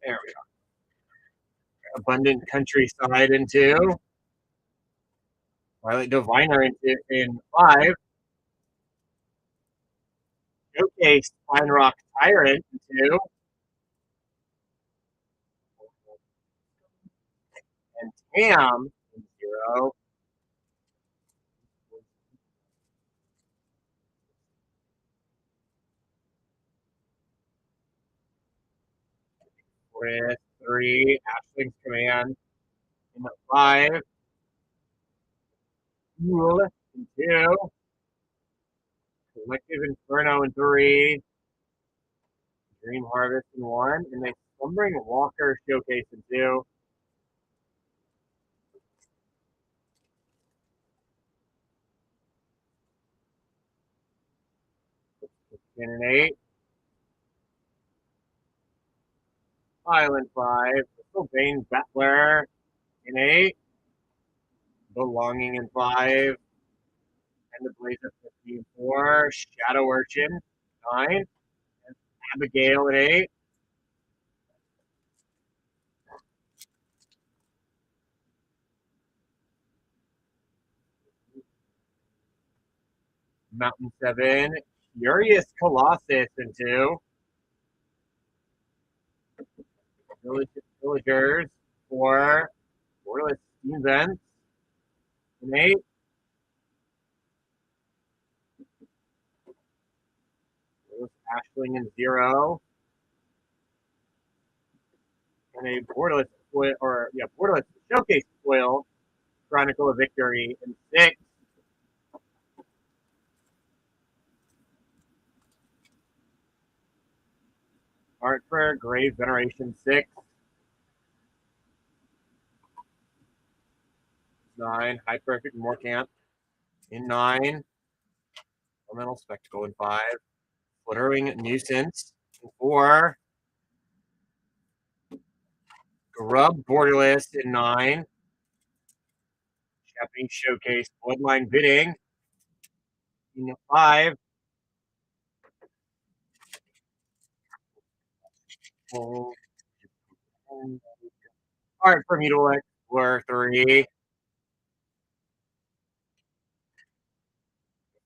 There we go. Abundant Countryside into Violet Diviner in 5. Showcase Pine Rock Tyrant into and Tam in 0. With 3. Ashling's Command in 5. Cool in 2. Collective Inferno in 3. Dream Harvest in 1. And a Slumbering Walker Showcase in 2. In 8. Island 5. Crystal Bane Battler in 8. Belonging in 5. And the Blaze of 15 4. Shadow Urchin 9. And Abigail at 8. Mountain 7. Furious Colossus in 2. Villagers 4. Borderless Steam Vents in 8. Ashling in 0. And a Borderless foil, Borderless Showcase foil, Chronicle of Victory in 6. Art for Grave Veneration 6. 9. High Perfect Moorcamp in 9. Elemental Spectacle in 5. Fluttering Nuisance in 4. Grub Borderless in 9. Japanese Showcase Bloodline Bidding in 5. Art for Mutable Explorer 3.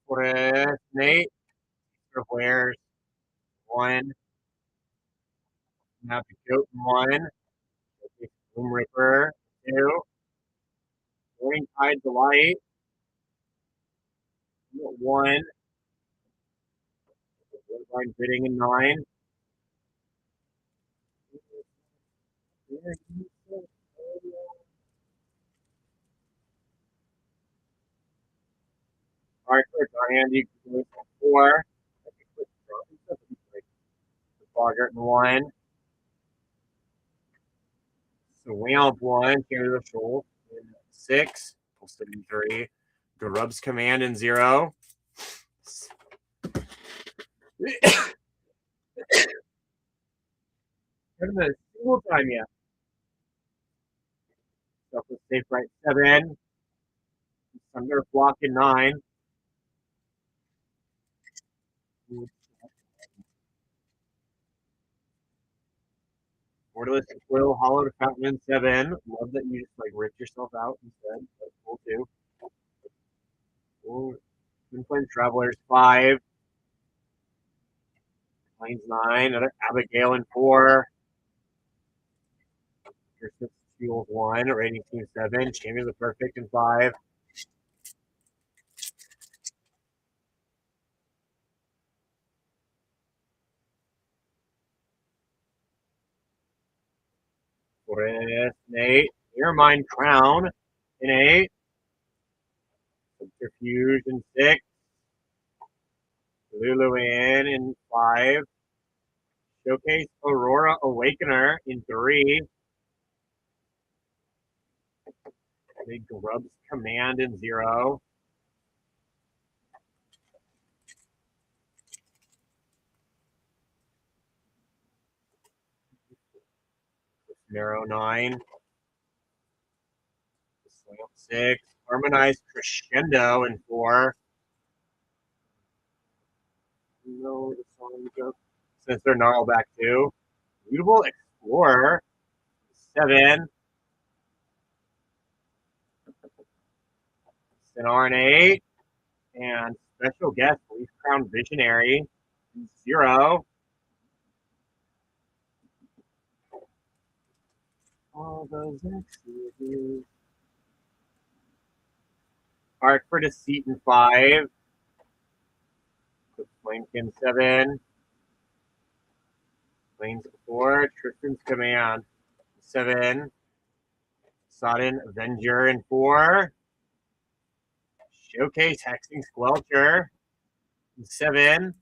Forest Nate. Wares 1. Happy Goat 1. Boom Ripper 2. Morning Tide Delight 1. Bloodline Bidding in 9. Alright, for Andy 4. Bogart in 1. Swamp 1. Canada Shoal in 6. Posted in 3. Grub's Command in 0. Haven't had a single time yet. Selfless Safe Right 7. Thunder Block in 9. Borderless Quill, Hollowed Fountain in 7. Love that you just like ripped yourself out instead. That's cool too. Twin Flame Travelers 5. Plains 9. Another Abigail in 4. Fuels 1. Rating Team 7. Champions of Perfect in 5. Chris, Nate, Earmine Crown in 8. Subterfuge in 6. Lorwyn in 5. Showcase Aurora Awakener in 3. Big Grubs Command in 0. Narrow 9. Slam 6. Harmonized Crescendo in 4. No, the song goes. Since they're gnarled back 2. Beautiful Explorer 7. Sinar in 8. And special guest Leaf Crown Visionary 0. All those next years. Arc for Deceit in 5. Flamekin 7. Lanes 4. Tristan's Command 7. Sodden Avenger in 4. Showcase Hexing Squelcher 7.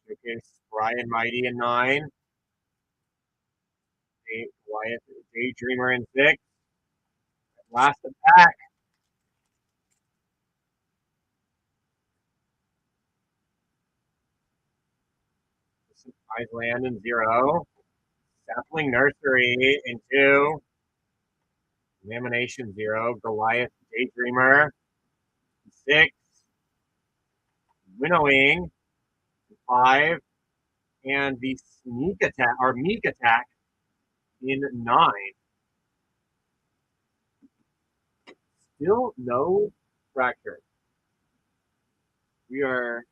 Showcase Brian Mighty in 9. Wyatt Daydreamer in 6. Last attack. Island in 0. Sapling Nursery in 2. Lamination 0. Goliath Daydreamer in 6. Winnowing 5. And the Sneak Attack, or Meek Attack in 9. Still no fracture. We are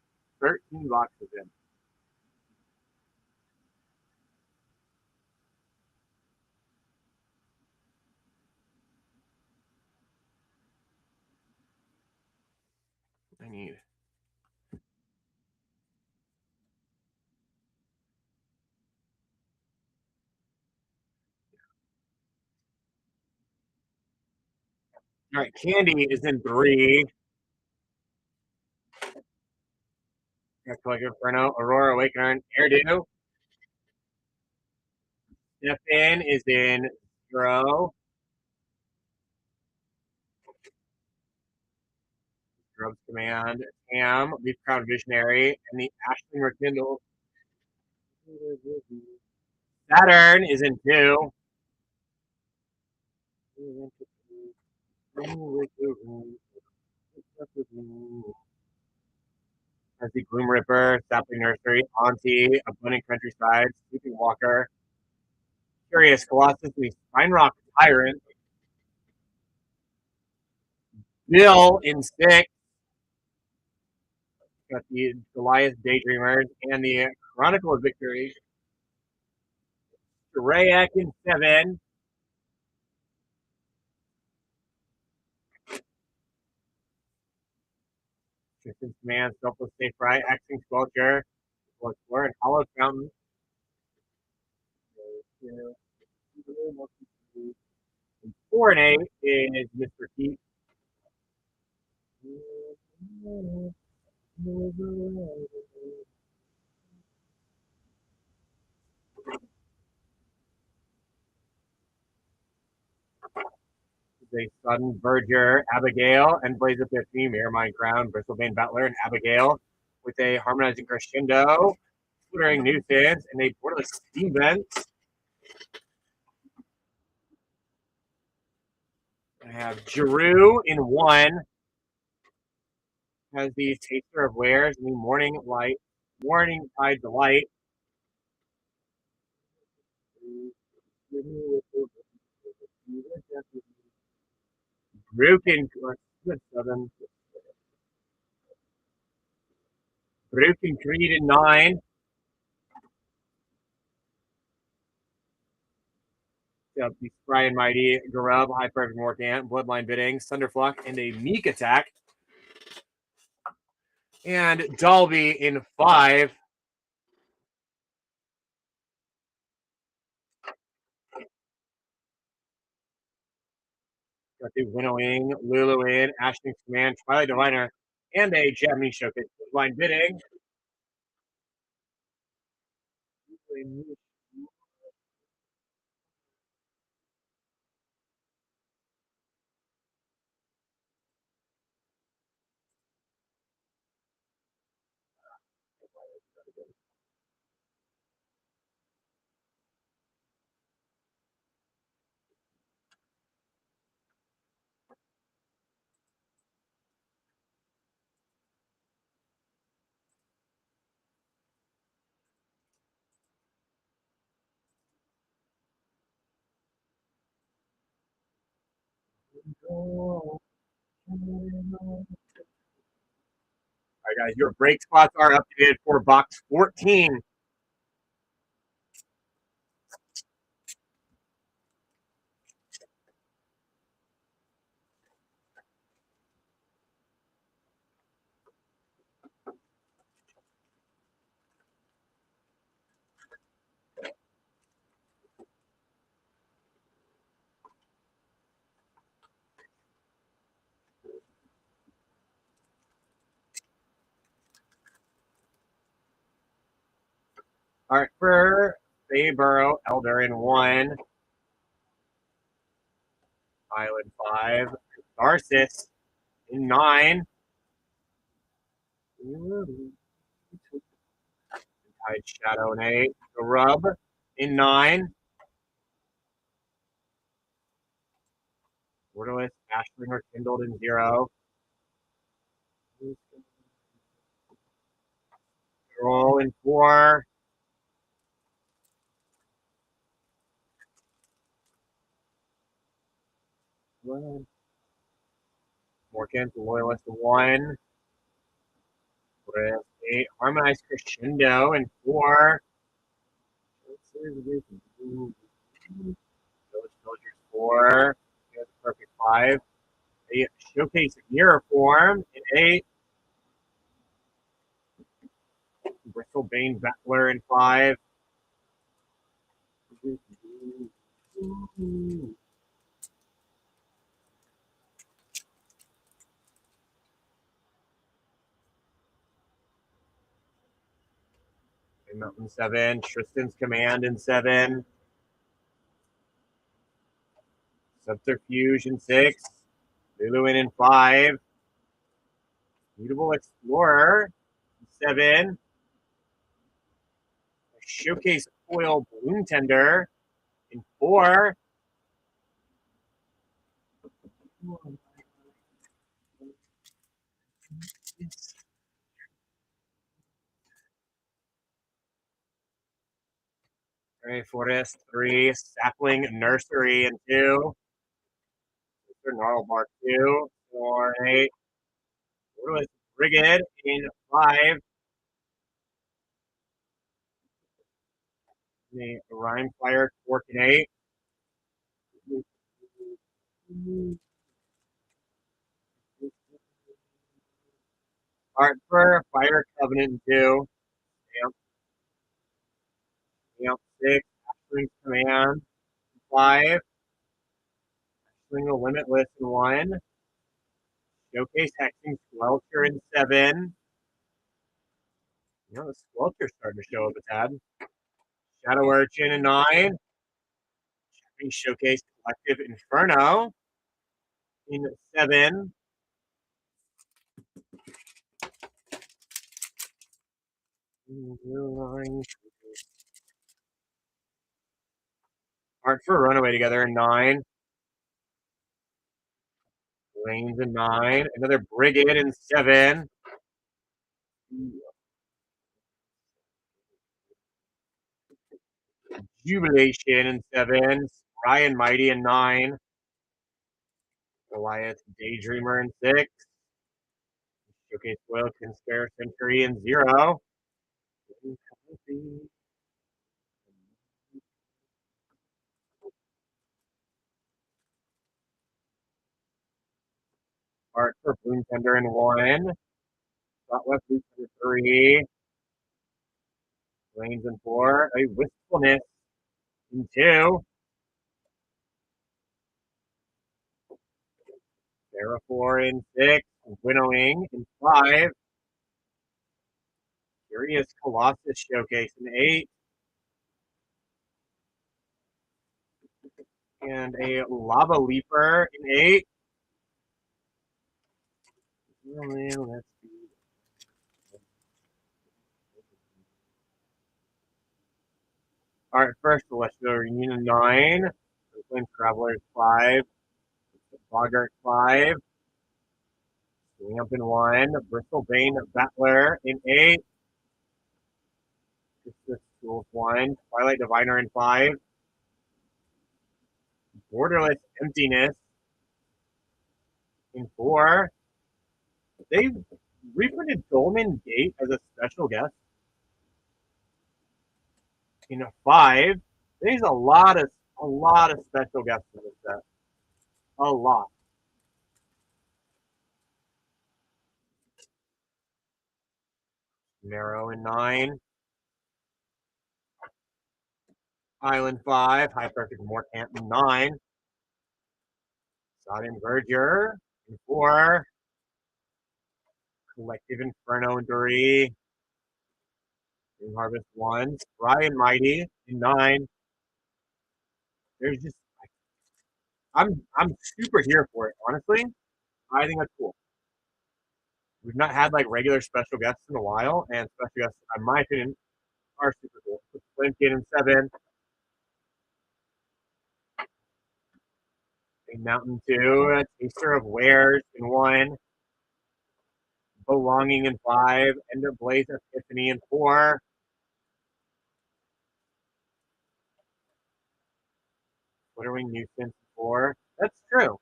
13 boxes in. I need. All right, Candy is in 3. Collective Inferno, Aurora Awakener, Airdo. Stefan is in 0. Scrubs Command, Tam, Leaf Crown Visionary, and the Ashling Rekindle. Saturn is in 2. As the Gloom Ripper, Sapling Nursery, Auntie, Abundant Countryside, Sleeping Walker, Curious Colossus, the Spine Rock Tyrant, Bill in 6. Got the Goliath Daydreamers and the Chronicle of Victory. Rayak in 7. Tristan's Command, Selfless Safe Right, Axing Sculpture, Explorer, and Hollow Fountain. 4 and 8 is Mr. Keith. A Sudden Verger, Abigail, and Blaze Epiphany, Mirrormine Crown, Bristlebane Battler, and Abigail with a Harmonizing Crescendo, Flittering Nuisance, and a Borderless Steam Vent. I have Giroux in 1. Has the Taster of Wares and the Morning Tide Delight. Broken Creed in 9. The Spry and Mighty, Garub, High Perfect Morgant, Bloodline Bidding, Thunderfluck, and a Meek Attack. And Dalby in 5. Got the Winnowing, Lorwyn, Ashling's Command, Twilight Diviner, and a Japanese Showcase. Line bidding. All right, guys, your break spots are updated for box 14. All right, for Bayborough, Elder in 1, Island 5, Narcissus in 9, Tide Shadow in 8, The Rub in 9, Borderless, Ashlinger Kindled in 0, Roll in 4, Morgan, Loyalist in 1, with 8, Harmonized Crescendo in 4, Village Villagers 4, Perfect 5, a Showcase Mirror Form in 8, Bristlebane Battler in 5, Mountain 7, Tristan's Command in 7, Subterfuge in 6, Luluin in 5, Mutable Explorer in 7, Showcase Foil Bloom Tender in 4, Forest 3, Sapling Nursery in 2, Gnarl Bark 2, 4, 8, Borderless Brigade in 5, the Rhyme Fire Torque in 8, Art for Fire Covenant 2, Stamp 6, Ashling Command 5, Ashling Limitless in 1, Showcase Hexing Squelcher in 7. The Squelcher's starting to show up a tad. Shadow Urchin in 9. Showcase Collective Inferno in 7. Art for Runaway together in 9. Lanes in 9. Another Brigade in 7. Jubilation in 7. Ryan Mighty in 9. Goliath Daydreamer in 6. Showcase Foil Conspire Century in 0. Art for Bloom Tender in 1. Got left Bloom Tender 3. Lanes in 4. A Wistfulness in 2. Terrafor in 6, Winnowing in 5, Curious Colossus Showcase in 8, and a Lava Leaper in 8. Let's see. All right, first let's go Reunion 9, Flint Travelers 5, Bogart 5, Swing Up in 1, Bristol Bane Battler in 8, Tools 1, Twilight Diviner in 5, Borderless Emptiness in 4. They reprinted Dolmen Gate as a special guest in 5. There's a lot of special guests in this set. A lot. Marrow in 9. Island 5. High Perfect Morcant in 9. Sodden Verger in 4. Collective Inferno in 3. Green Harvest 1. Spry and Mighty in 9. There's just I'm super here for it, honestly. I think that's cool. We've not had like regular special guests in a while, and special guests, in my opinion, are super cool. Flint Kid in 7. A Mountain 2. A Taster of Wares in 1. Belonging in 5. Ender Blaze Epiphany in 4. Glittering Nuisance in 4. That's true.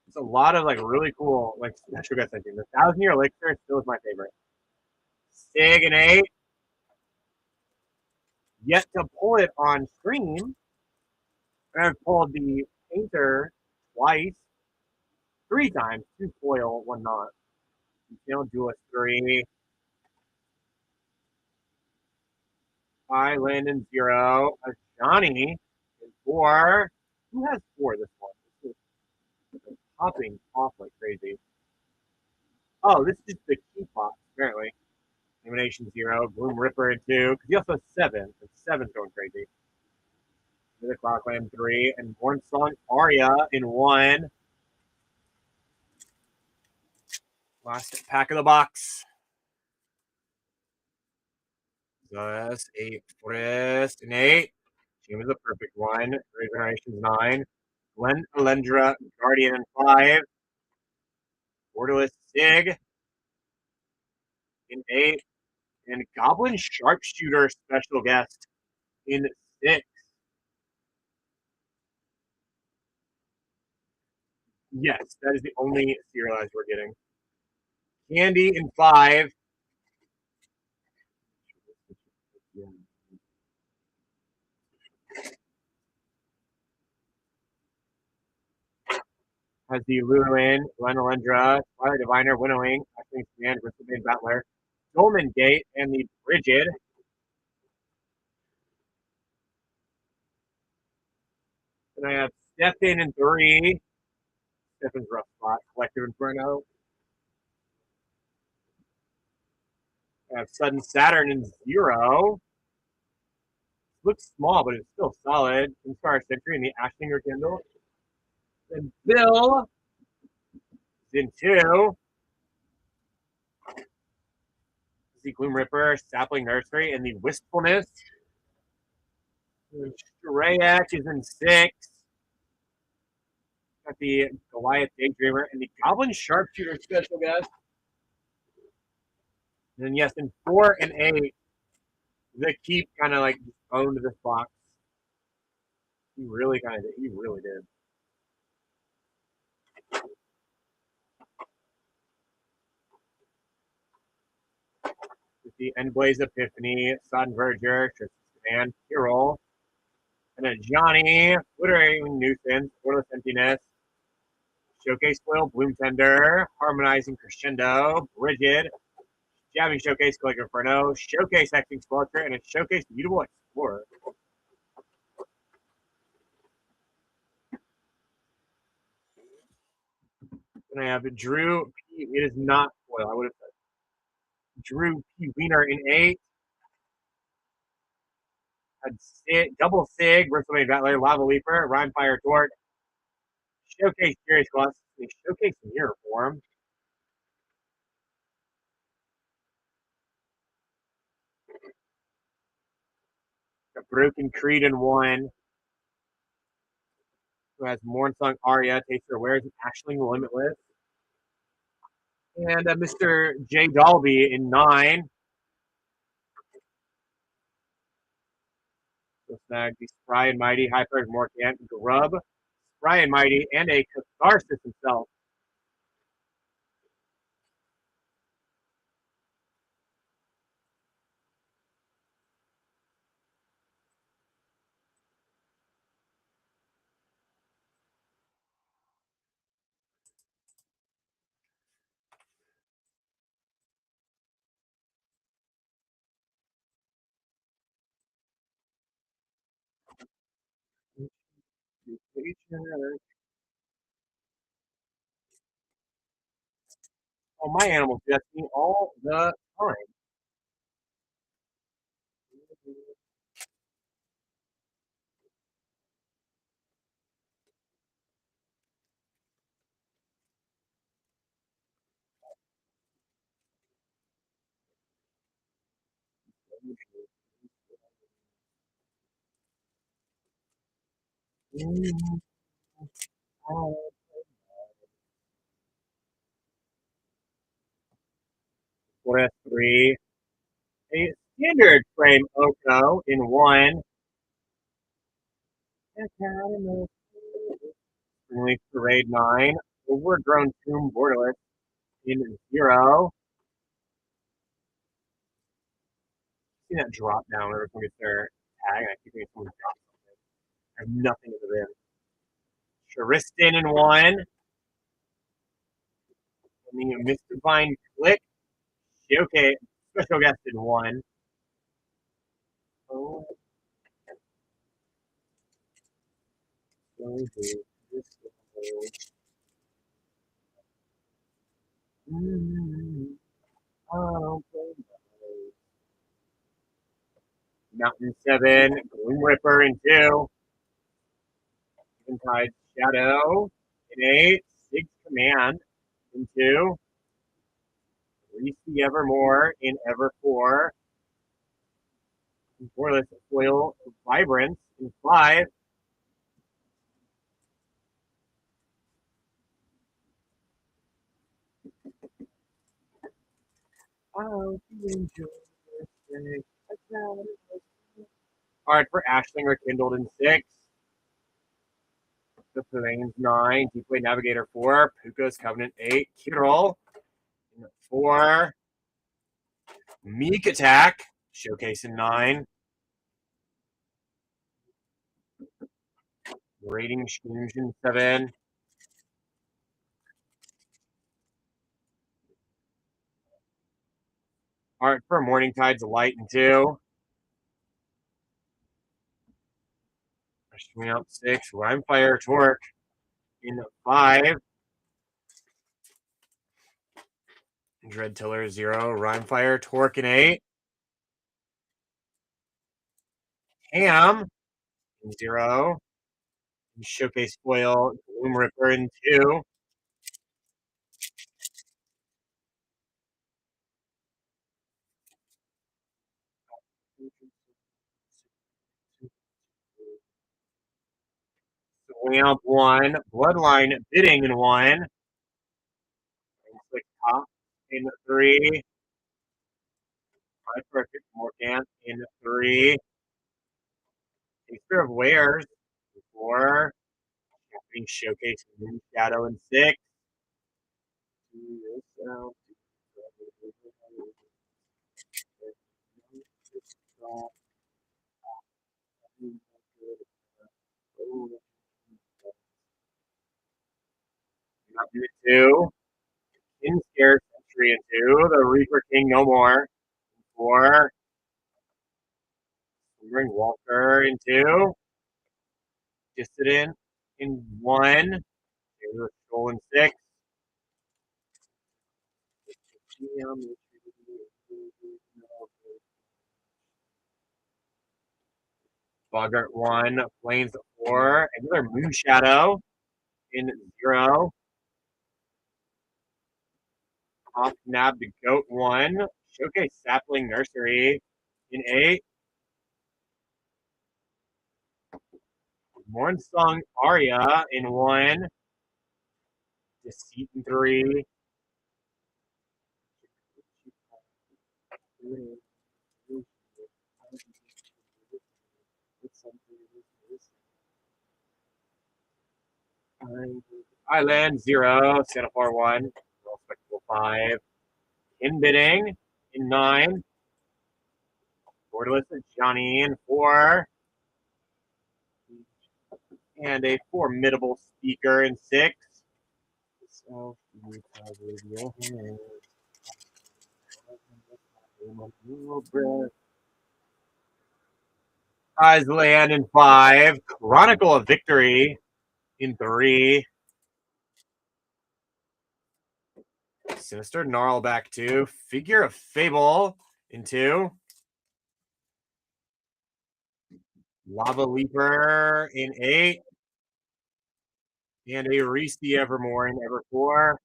It's a lot of like really cool like special guests. I think the 1,000 Year Elixir still is my favorite. Stig in 8. Yet to pull it on stream. And I've pulled the Painter twice, 3 times, 2 foil, 1 not. Duelist 3. Island in 0. A Johnny in 4. Who has 4 this one? This is popping off like crazy. Oh, this is the key box, apparently. Elimination 0. Gloom Ripper in 2. Because he also has 7. And 7's going crazy. The Clockland 3. And Born Song Aria in 1. Last pack of the box. Thus, 8 Forest in 8. She was a perfect one. Regenerations 9. Glen Alendra Guardian in 5. Borderless Sig in 8. And Goblin Sharpshooter special guest in 6. Yes, that is the only serialized we're getting. Candy in 5. Has the Lorwyn, Glen Alendra, Twilight Diviner, Winnowing, Ashling Stand, Bristleman Battler, Dolmen Gate, and the Brigid. Then I have Stefan in 3. Stefan's rough spot. Collective Inferno. I have Sudden Saturn in 0. Looks small, but it's still solid. Inspire Sentry in the Ashlinger Kindle. Then Bill is in 2. The Gloom Ripper, Sapling Nursery, and the Wistfulness. Strayak is in 6. Got the Goliath Daydreamer and the Goblin Sharpshooter special guest. And then yes, in 4 and 8, the Keep kind of like owned this box. He really kind of did. He really did. With the Endblaze Epiphany, Sodden Verger, and Hero. And then Johnny, Glittering Nuisance, Borderless Emptiness, Showcase Foil, Bloom Tender, Harmonizing Crescendo, Brigid, Jabbing Showcase, Collector Inferno, Showcase Hexing Sculpture, and a Showcase Mutable Explorer. And I have Drew P. It is not foil. I would have said Drew P. Wiener in 8. Had double Sig, Bristlemane Battler, Lava Leaper, Rhyme Fire Torque, Showcase Furious Gloss, Showcase Mirror Form. A Broken Creed in 1. Who has Mornsong Aria, Taster Wares, and Ashling Limitless. And Mr. J. Dalby in 9. So snag the Spry and Mighty, High Powered Morcant, Grub, Spry and Mighty, and a Catharsis himself. Oh, my animals do that to me all the time. Four S3. A standard frame Oko in 1. Springleaf Parade 9. Overgrown Tomb Borderless in 0. See that drop down whenever someone gets their tag, and I keep thinking someone drops something. I have nothing in the bin. Charistan in 1. And the Mr. Vine Click. Showcase. Special guest in 1. Oh, Mountain 7, Gloom Ripper in 2, Eventide Shadow in 8, Sig Command in 2, Reese the Evermore in Ever 4, Borderless Foil Vibrance in 5, oh, you enjoy this day. Art for Ashling Rekindled in 6, The Plains 9, Deepway Navigator 4, Puka's Covenant 8, Kirol in 4, Meek Attack, Showcase in 9, Rating Fusion 7, Art for Morning Tide's Light in 2, Swing Out 6, Rhyme Fire Torque in 5, Dread Tiller 0, Rhyme Fire Torque in 8, Ham in 0, Showcase Foil Gloom Ripper in 2, Swing Out 1, Bloodline Bidding in 1, Click Top in 3, Five Perfect Morgant in 3, Taster of Wares in 4, Showcase Moon Shadow in 6, Mountain 2, In Scare Century in 2, The Reaper King No More in 4, Ring Walker in 2, Dissident in 1, Taylor Skull in 6, Bogart 1, Flames 4, another Moon Shadow in 0. Off Nab the Goat 1, Showcase Sapling Nursery in 8. Mornsong Aria in 1. Deceit in 3. Island 0, Santa 4 1, Spectacle 5. In bidding in 9. Borderless Johnny in 4. And a formidable speaker in 6. So, Eyes Land in 5. Chronicle of Victory in 3. Sinister Gnarlback 2. Figure of Fable in 2. Lava Leaper in 8. And a Reese Evermore in Ever 4.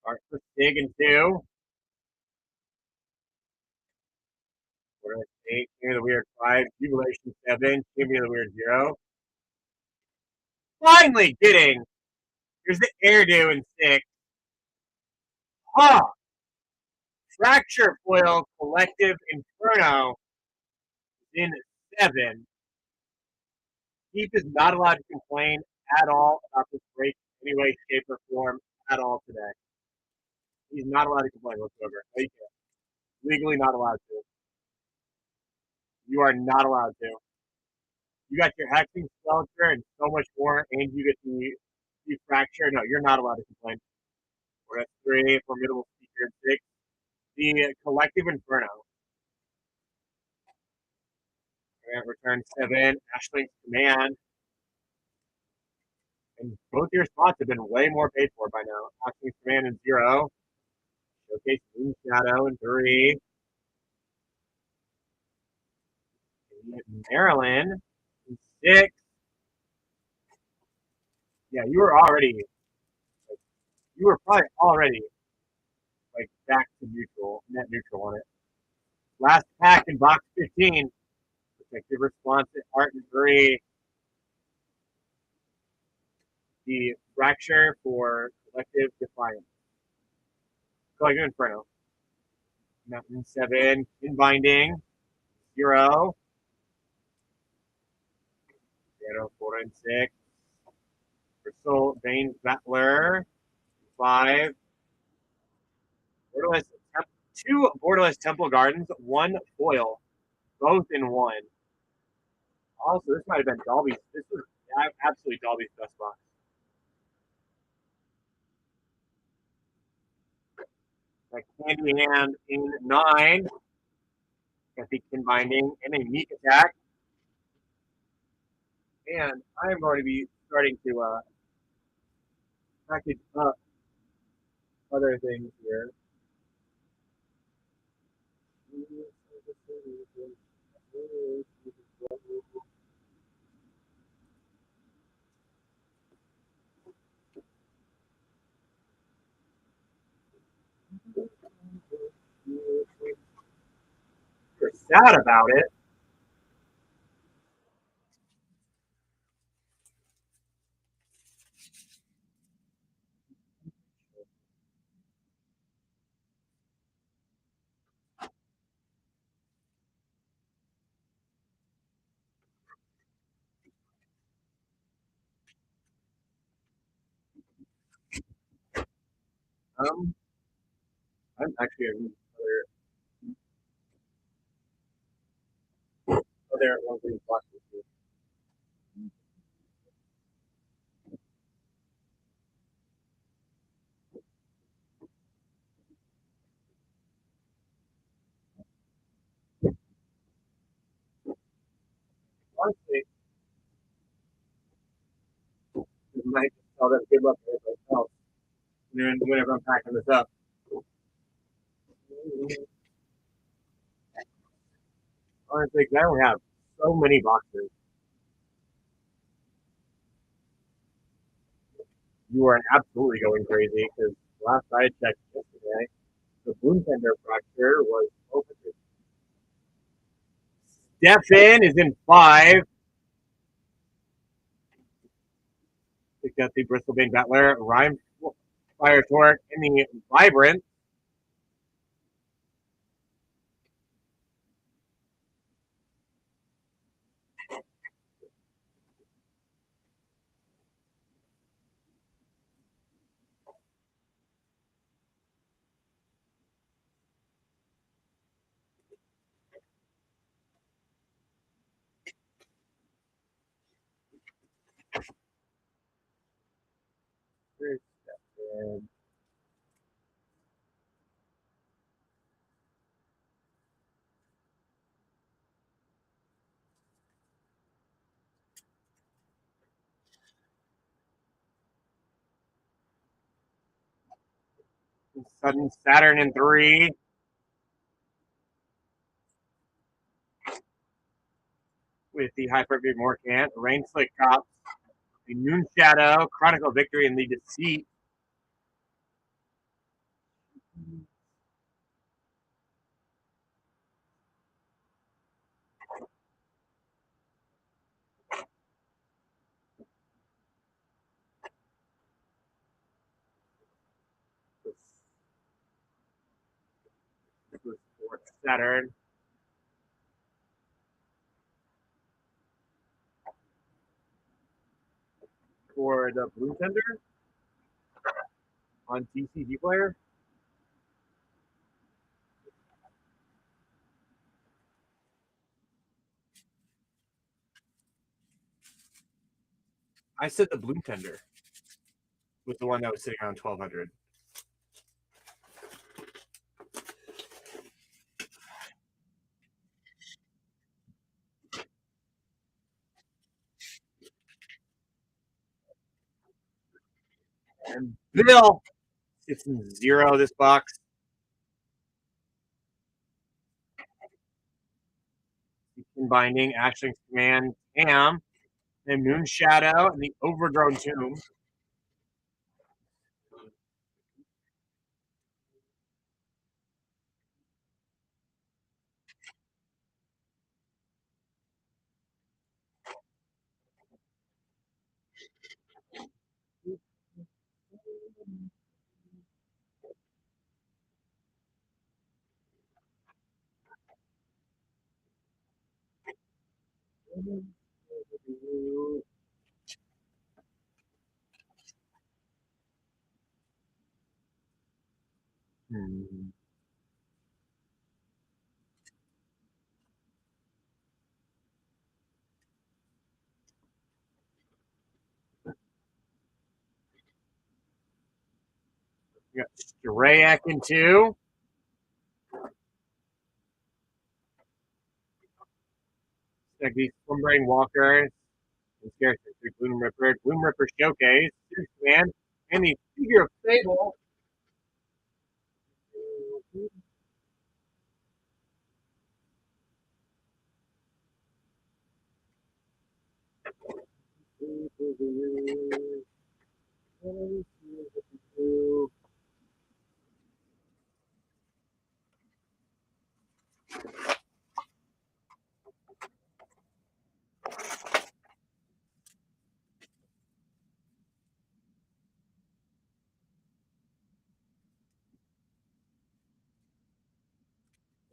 Art for Stig in 2. We're at 8. Champion of the Weird 5. Jubilation 7. Champion of the Weird 0. Finally getting. Here's the Airdo in 6. Huh. Fracture Foil Collective Inferno in 7. Keith is not allowed to complain at all about this break in any way, shape, or form at all today. He's not allowed to complain whatsoever. No, you can't. Legally not allowed to. You are not allowed to. You got your hexing sculpture and so much more, and you get the fracture. No, you're not allowed to complain. We're at 3, formidable speaker at 6. The collective inferno. Return 7, Ashling's command. And both your spots have been way more paid for by now. Ashling's command in 0. Showcase Moon Shadow in 3. Maryland in 6. Yeah, you were already, like, you were probably already like back to neutral, net neutral on it. Last pack in box 15. Protective response at Art in 3. The fracture for collective defiance. Collective inferno. Mountain 7. In binding 0. Zero, 4, and 6. Crystal Vein Battler 5. Borderless 2 Borderless Temple Gardens, 1 foil, both in 1. Also, this might have been Dolby's. This was absolutely Dolby's best box. Like Candy Hand in 9. Got the Kin Binding and a Meek Attack. And I am going to be starting to package up other things here. You're sad about it. I'm actually other one of these boxes here. Honestly, it might tell them good luck with myself. And then whenever I'm packing this up. Honestly, I don't have so many boxes. You are absolutely going crazy because last I checked yesterday, the boom tender fracture was 1200. Stefan is in 5. Picked up the Bristol Bane Battler, Rhyme Fire Torque, and the Vibrant. And sudden Saturn in 3. With the Hyperbeam Morcant, Rain Slick Cops, the Moon Shadow, Chronicle Victory, and the Deceit. This was for Saturn. For the Blue Tender on TCG Player. I said the Blue Tender was the one that was sitting around 1200. And Bill, it's in 0 this box. Binding, Ashling's Command, Tam, and Moon Shadow, and the Overgrown Tomb. Hmm. We got Strayak in 2. Like these Slumbering Walkers. And Scarcity Gloom Ripper Showcase, Man, and the Figure of Fable.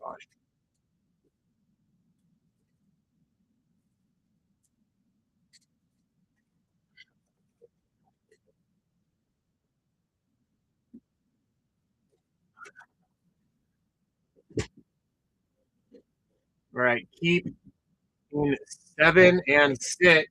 Gosh. All right, keep in 7 and 6.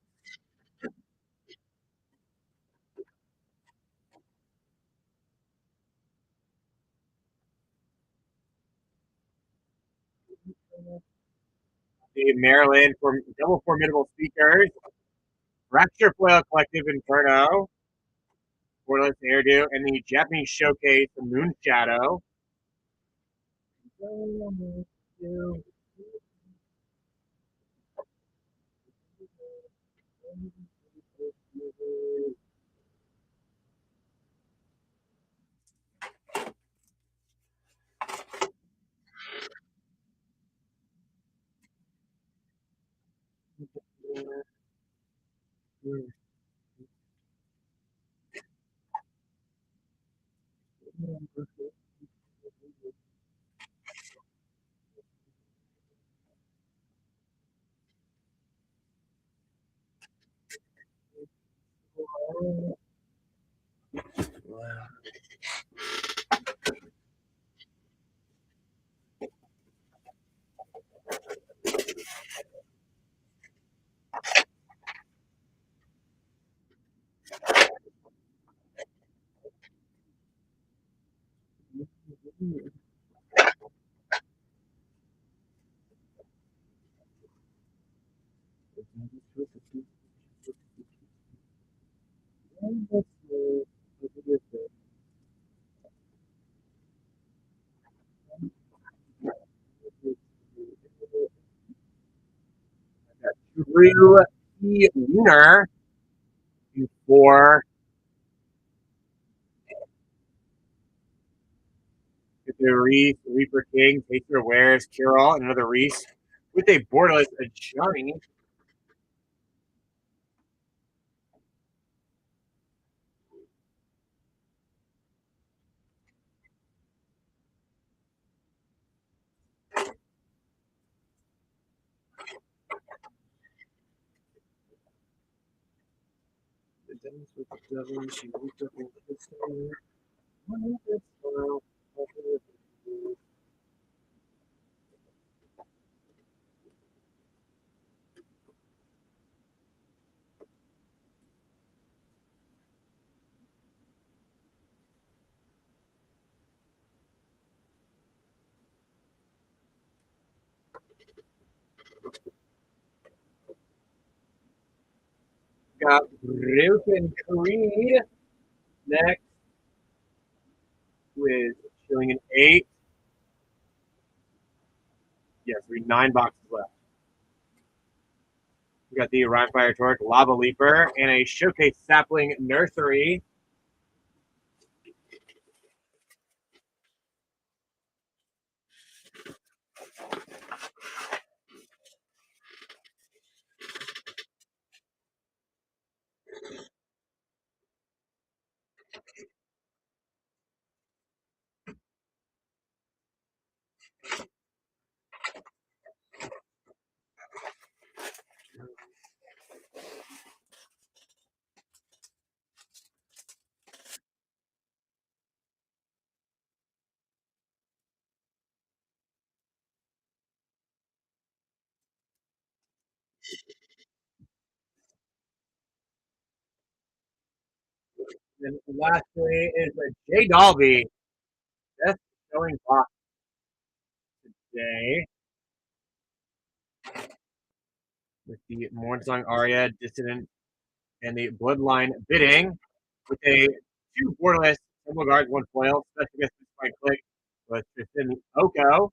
The Maryland for double formidable speakers. Rapture Foil Collective Inferno. Borderless Hairdo, and the Japanese Showcase, the Moon Shadow. Wow. Drew E. Wiener for the Reese, Reaper King, Taster Wares, Carol, another Reese with a borderless Johnny. Got Broken Creed next with showing an 8. Yes, we 9 boxes left. We got the Ryan Fire Torque, Lava Leaper, and a Showcase Sapling Nursery. And lastly is a J Dolby. That's showing box today with the Mornsong Aria, Dissident, and the Bloodline Bidding with a 2 borderless, single guards, 1 foil, special guest by click with Tristan Oko.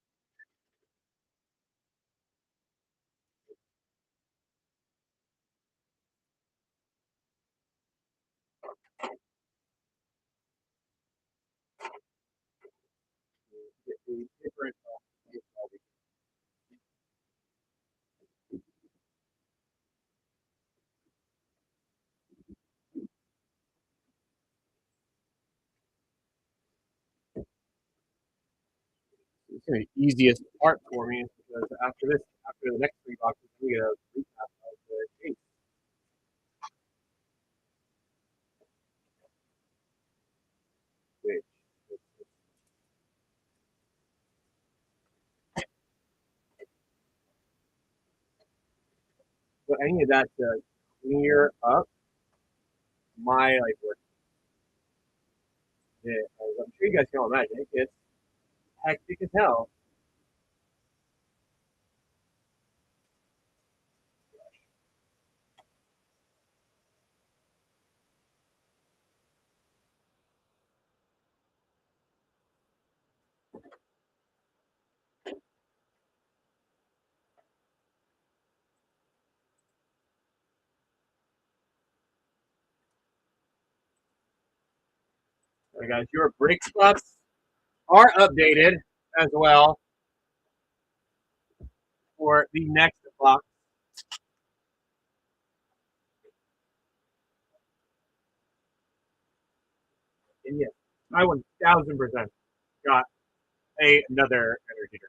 Different it's gonna be the easiest part for me because after the next 3 boxes, we get a recap of the case. Which, but I need that to clear up my work. Yeah, I'm sure you guys can all imagine it's hectic as hell. Alright, guys, your break spots are updated as well for the next box. And yes, I 1000% got another energy drink.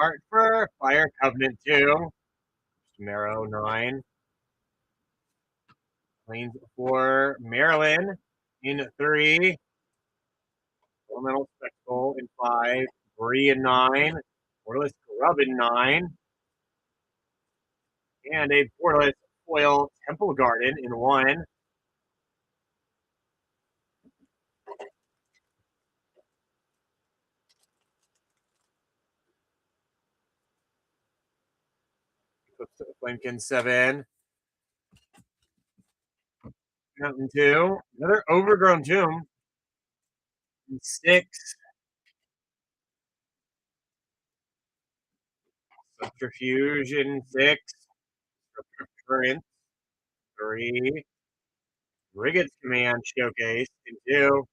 Art for Fire Covenant 2, Marrow 9. Planes for Maryland in 3. Elemental Spectacle in 5. Bree in 9. Borderless Grub in 9. And a Borderless Foil Temple Garden in 1. Eclipsed Flamekin 7. Mountain 2. Another Overgrown Tomb in 6. Subterfuge in 6. Current 3. Rigott's Command Showcase in 2.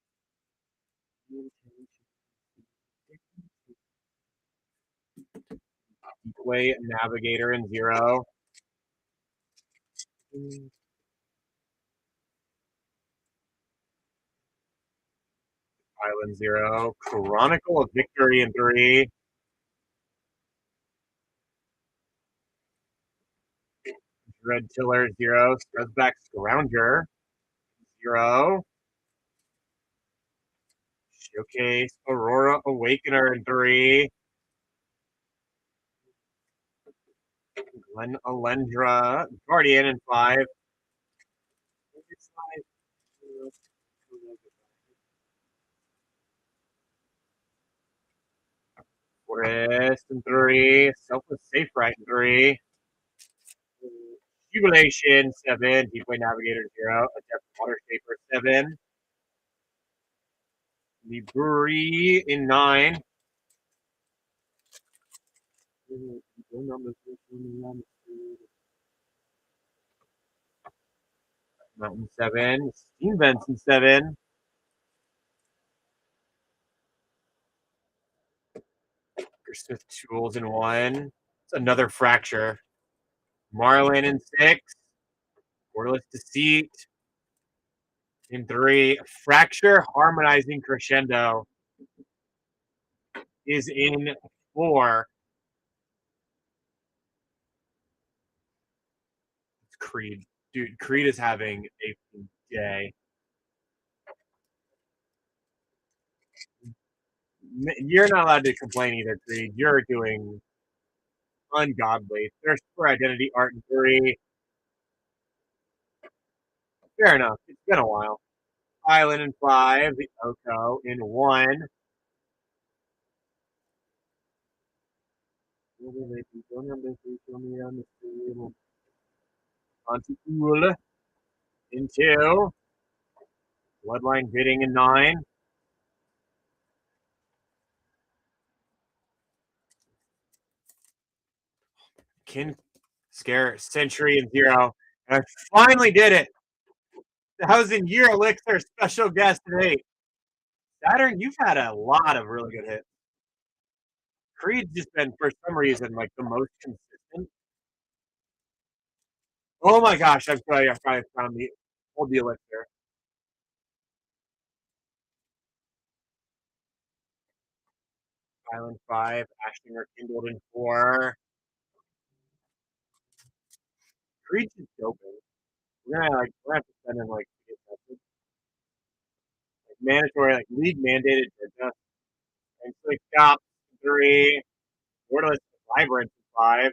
Way Navigator in 0. Island 0. Chronicle of Victory in 3. Red Tiller 0. Struzback Scrounger 0. Showcase Aurora Awakener in 3. Glen Alendra Guardian in 5. Forest in 3. Selfless Safe Right in 3. Jubilation 7. Deepway Navigator 0. Adept Water Shaper 7. The Brewery in 9. Mountain 7. Steam Vents in 7. Smith Tools in 1. It's another Fracture. Marlin in 6. Borderless Deceit in 3. Fracture Harmonizing Crescendo is in 4. It's Creed. Dude, Creed is having a day. You're not allowed to complain either, Creed. You're doing ungodly. Thirst for Identity Art in 3. Fair enough. It's been a while. Island in 5. The Oko in 1. Pontypool in 2. Bloodline Bidding in 9. Kin Scare Century in 0. And I finally did it. That was in Year Elixir special guest at 8. Saturn, you've had a lot of really good hits. Creed's just been, for some reason, like the most consistent. Oh my gosh, I'm sorry, I finally found the old Elixir. Island 5, Ashlinger Kindled in 4. Creed's just doping. We're gonna have to send in like mandatory, like league mandated business. And so like top 3, Borderless Vibrance 5.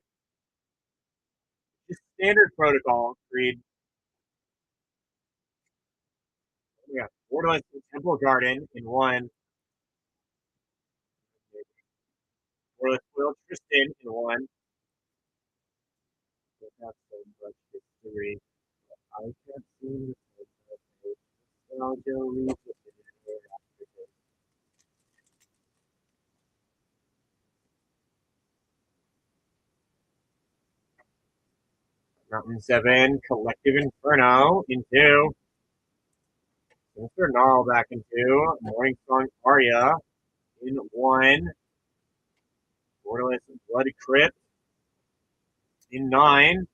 Just standard protocol, Creed. Yeah, Borderless Temple Garden in 1. Borderless Will Tristan in 1. That's so much history. I can't seem to say that. I'll go read it after this. Mountain 7, Collective Inferno in 2. Mr. Gnarl back in 2. Morning Song Arya in 1. Borderless Blood Crypt in 9.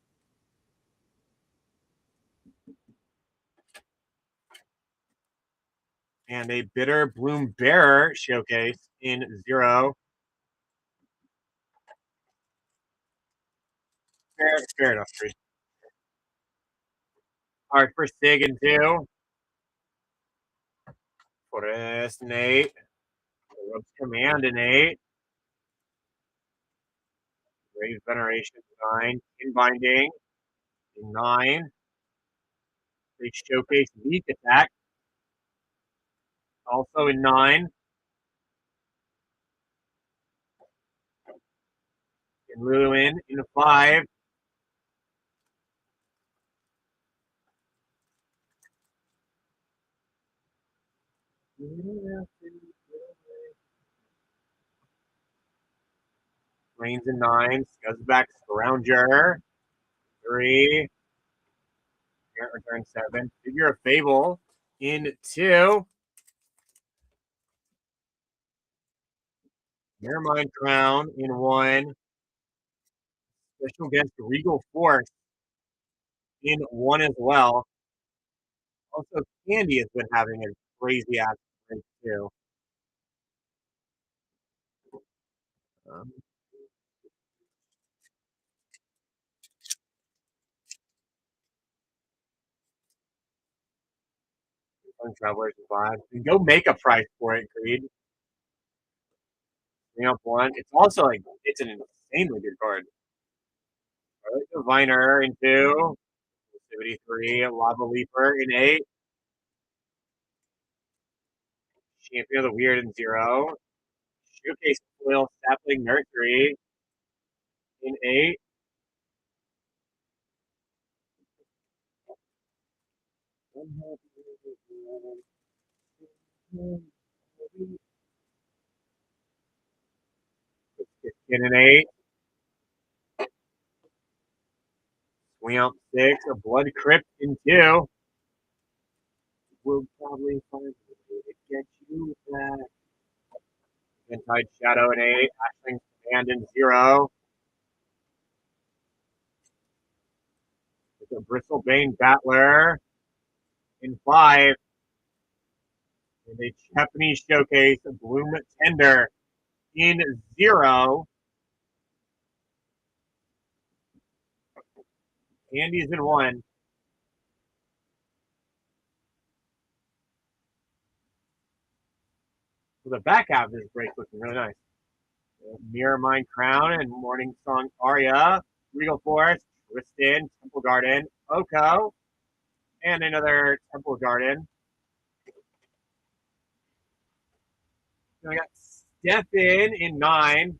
And a Bitter Bloom Bearer showcase in 0. Fair enough, Chris. Hard for Sig in 2. Forest in 8. Rob's Command in 8. Grave Veneration in 9. In Binding in 9. They showcase Leak Attack also in 9. And Lorwyn in 5. Reigns in 9. Scuzzback Scrounger 3. Parent Return 7. Figure of Fable in 2. Mirrormind Crown in 1. Special Guest Regal Force in 1 as well. Also, Candy has been having a crazy ass break too. Um, Fun Travelers and Vibes. And go make a price for it, Creed. 3-1. It's also like it's an insanely good card. Diviner in 2. 73. Lava Leaper in 8. Champion of the Weird in 0. Showcase Foil Sapling Nursery in 8. In 8. Swamp 6. A Blood Crypt in 2. We'll probably find a way to get you back. Tide Shadow in 8. Ashling's Command in 0. With a Bristlebane Battler in 5. And a Japanese Showcase Bloom Tender in 0. Andy's in 1. So the back half of this break looking really nice. Mirror Mind Crown and Morning Song Arya, Regal Forest, Tristan, Temple Garden, Oko, and another Temple Garden. Then we got Stefan in 9.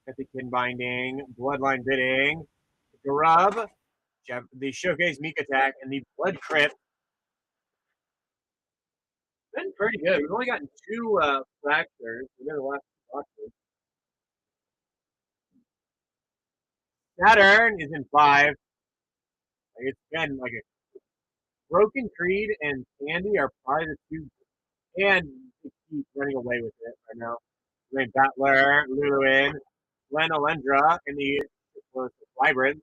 Epic Pin Binding, Bloodline Bidding, Grub, the Showcase Meek Attack, and the Blood Crypt. Been pretty good. We've only gotten 2 fractures. We've got the last boxes. Saturn is in 5. Like, it's been like a Broken Creed and Candy are probably the 2, and they keep running away with it right now. Rain Battler, Luluin, Glen Alendra, and the Labyrinth.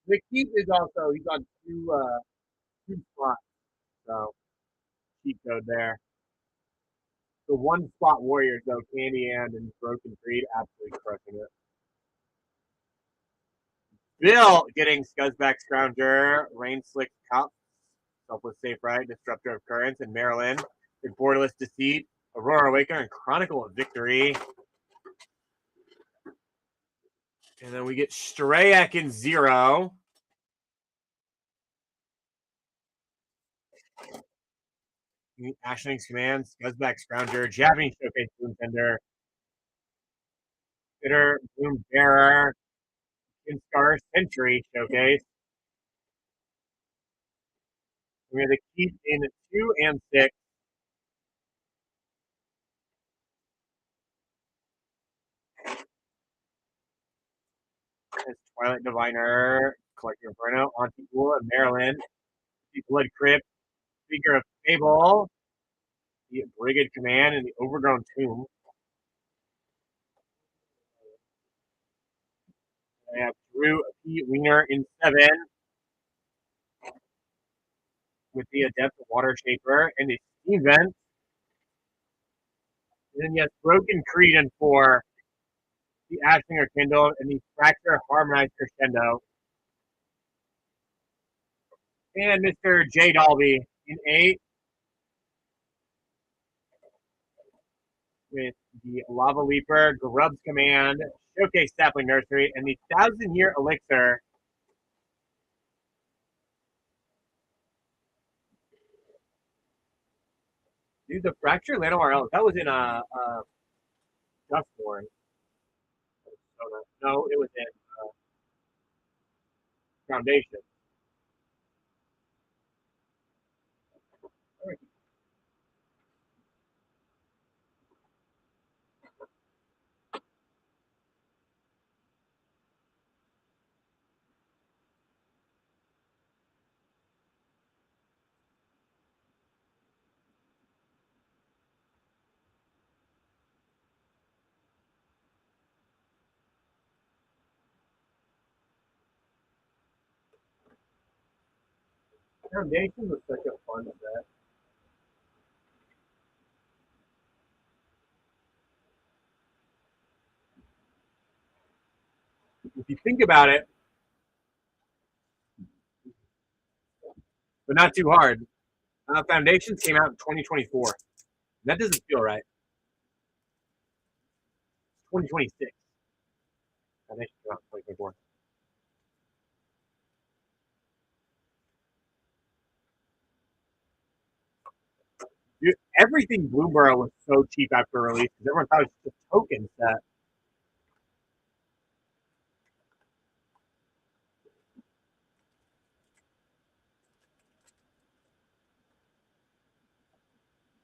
The keep is also he's on 2 spots, so cheat code there. The 1 spot Warriors though, Candy and Broken Creed absolutely crushing it. Bill getting Scuzzback Scrounger, Rain Slick Cup, Selfless Safe Ride, Disruptor of Currents, and Maryland. The Borderless Deceit, Aurora Awakener, and Chronicle of Victory. And then we get Strayak in 0. Ashling's Command, Scuzzback Scrounger, Japanese Showcase Boom Tender, Bitter Boom Bearer, Star Century Showcase. We're going to keep in 2 and 6. It's Twilight Diviner, Collector Inferno, Antigua, Maryland, Blood Crypt, Speaker of Fable, the Brigade Command, and the Overgrown Tomb. I have Drew P. Wiener in 7 with the Adept Water Shaper and the Steam Vent. And then yes, Broken Creed in 4, the Ashlinger Kindle, and the Fracture Harmonized Crescendo. And Mr. J. Dolby in 8 with the Lava Leaper, Grub's Command, Showcase Sapling Nursery, and the 1,000-Year Elixir. Dude, the Fracture Lanoir, that was in Dustborn. No, it was in Foundation. Foundation was such a fun set. If you think about it, but not too hard. Foundations came out in 2024. That doesn't feel right. 2026. Foundation came out in 2024. Dude, everything Bloomberg was so cheap after release because everyone thought it was just a token set.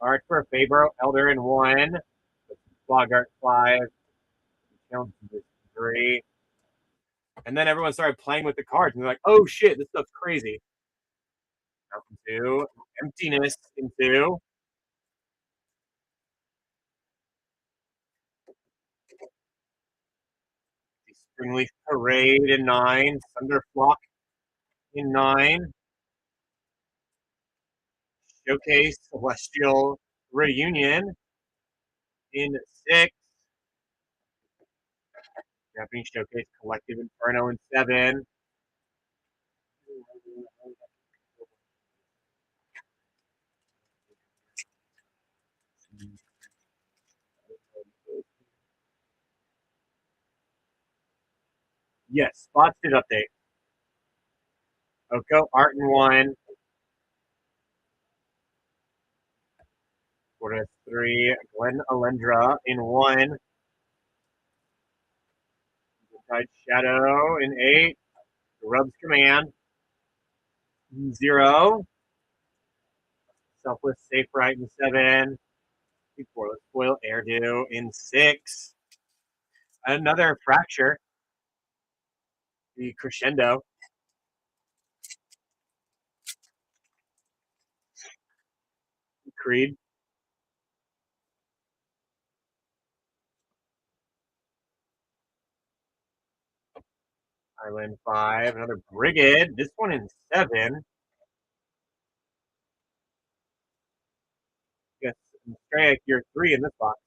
Art for Fabro, Elder in 1, Flogart 5, Jones 3. And then everyone started playing with the cards and they're like, oh shit, this stuff's crazy. Mountain 2, Emptiness in 2. The Springleaf Parade in 9, Thunderflock in 9. Showcase Celestial Reunion in 6. Japanese Showcase Collective Inferno in 7. Yes, spots did update. Oko Art in 1. Fortis 3. Glen Alendra in 1. Tide Shadow in 8. Rub's Command 0. Selfless Safe Right in 7. Before Spoil Airdo in 6. Another Fracture. The Crescendo. Creed. Island 5. Another Brigade. This one in 7. Yes, Strike, you're 3 in this box.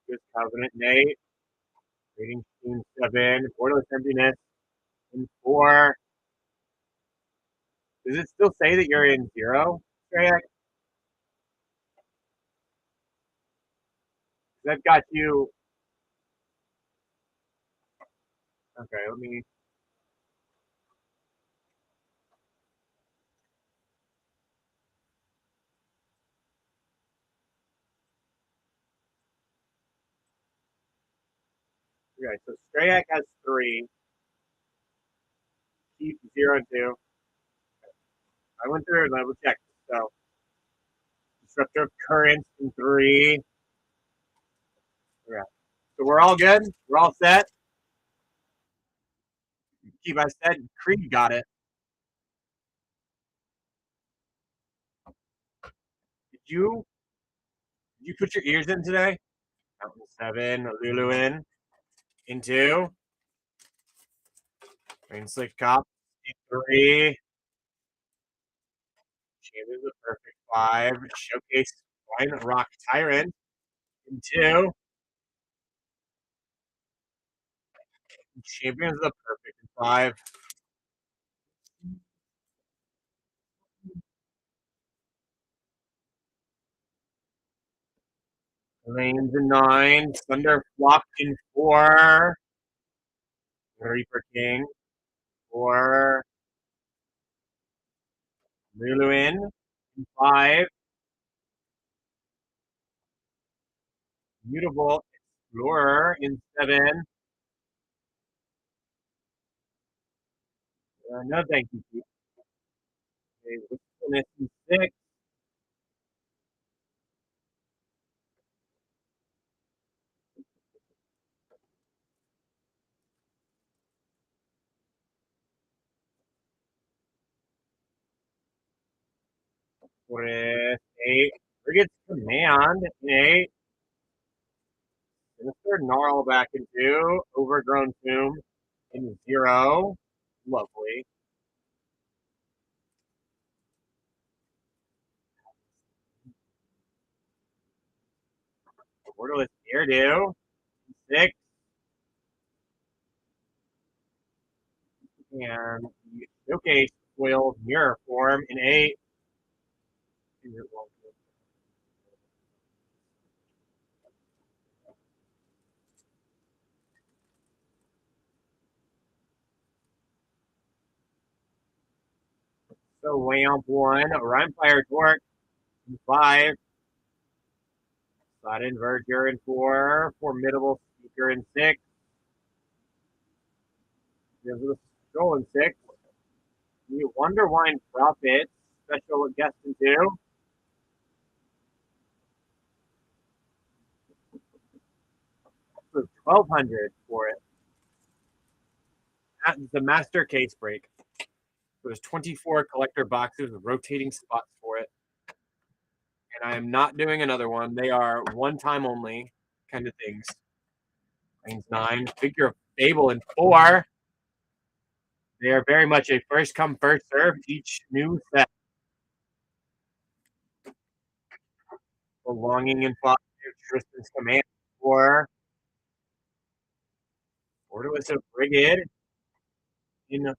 Good Covenant in 8. Reading Team 7. Borderless Emptiness in 4. Does it still say that you're in 0, Strike? I've got you. Okay, let me. Okay, so Strayak has 3. Keep 0 and 2. I went through and I will check. So Disruptor Currents in 3. Okay. So we're all good. We're all set. Keep, I said Creed got it. Did you put your ears in today? Mountain 7, Lorwyn in 2. Rain Slick Cop in 3. Champions of Perfect 5. Showcase Wine Rock Tyrant in 2. Champions of the Perfect in 5. Lanes in 9. Thunder Flock in 4. Reaper King 4. Luluin in 5. Mutable Explorer in 7. No, thank you. Okay, Wistfulness in 6. With 8. Frigate's Command in 8. Sinister Gnarl back in 2. Overgrown Tomb in 0. Lovely. Borderless Airdo in 6. And the Showcase Foil Mirror Form in 8. So Lamp 1. Rhymefire Torque in 5. Sudden Verger in 4. Formidable Speaker in 6. There's a Skull in 6. The Wonderwine Prophet, special guest in 2. So 1200 for it. The Master Case Break. There's 24 collector boxes with rotating spots for it. And I am not doing another one. They are one time only kind of things. Lanes 9. Figure of Fable in 4. They are very much a first come, first serve each new set. Belonging in 5. Tristan's Command 4. Borderless of Brigade in 5.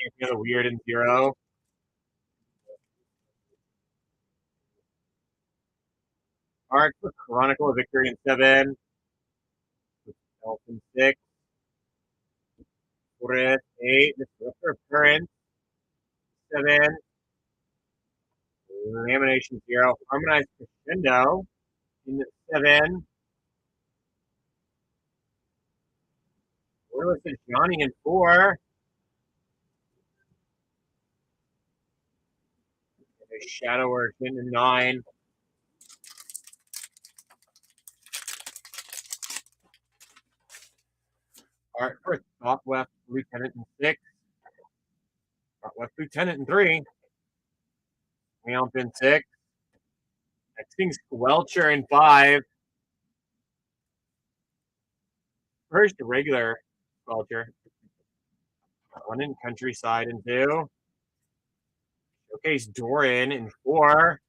Champion of the Weird in 0. Arc Chronicle of Victory in 7. Elf in 6. Forest 8. Disruptor Current 7. Lamination 0. Harmonized Crescendo in 7. Borderless of Johnny in 4. Shadow Urchin in 9. Art for Southwest Lieutenant in 6. Southwest Lieutenant in 3. Lamp in 6. Hexing Squelcher in 5. First regular Squelcher. One in Countryside in 2. Showcase Doran in 4.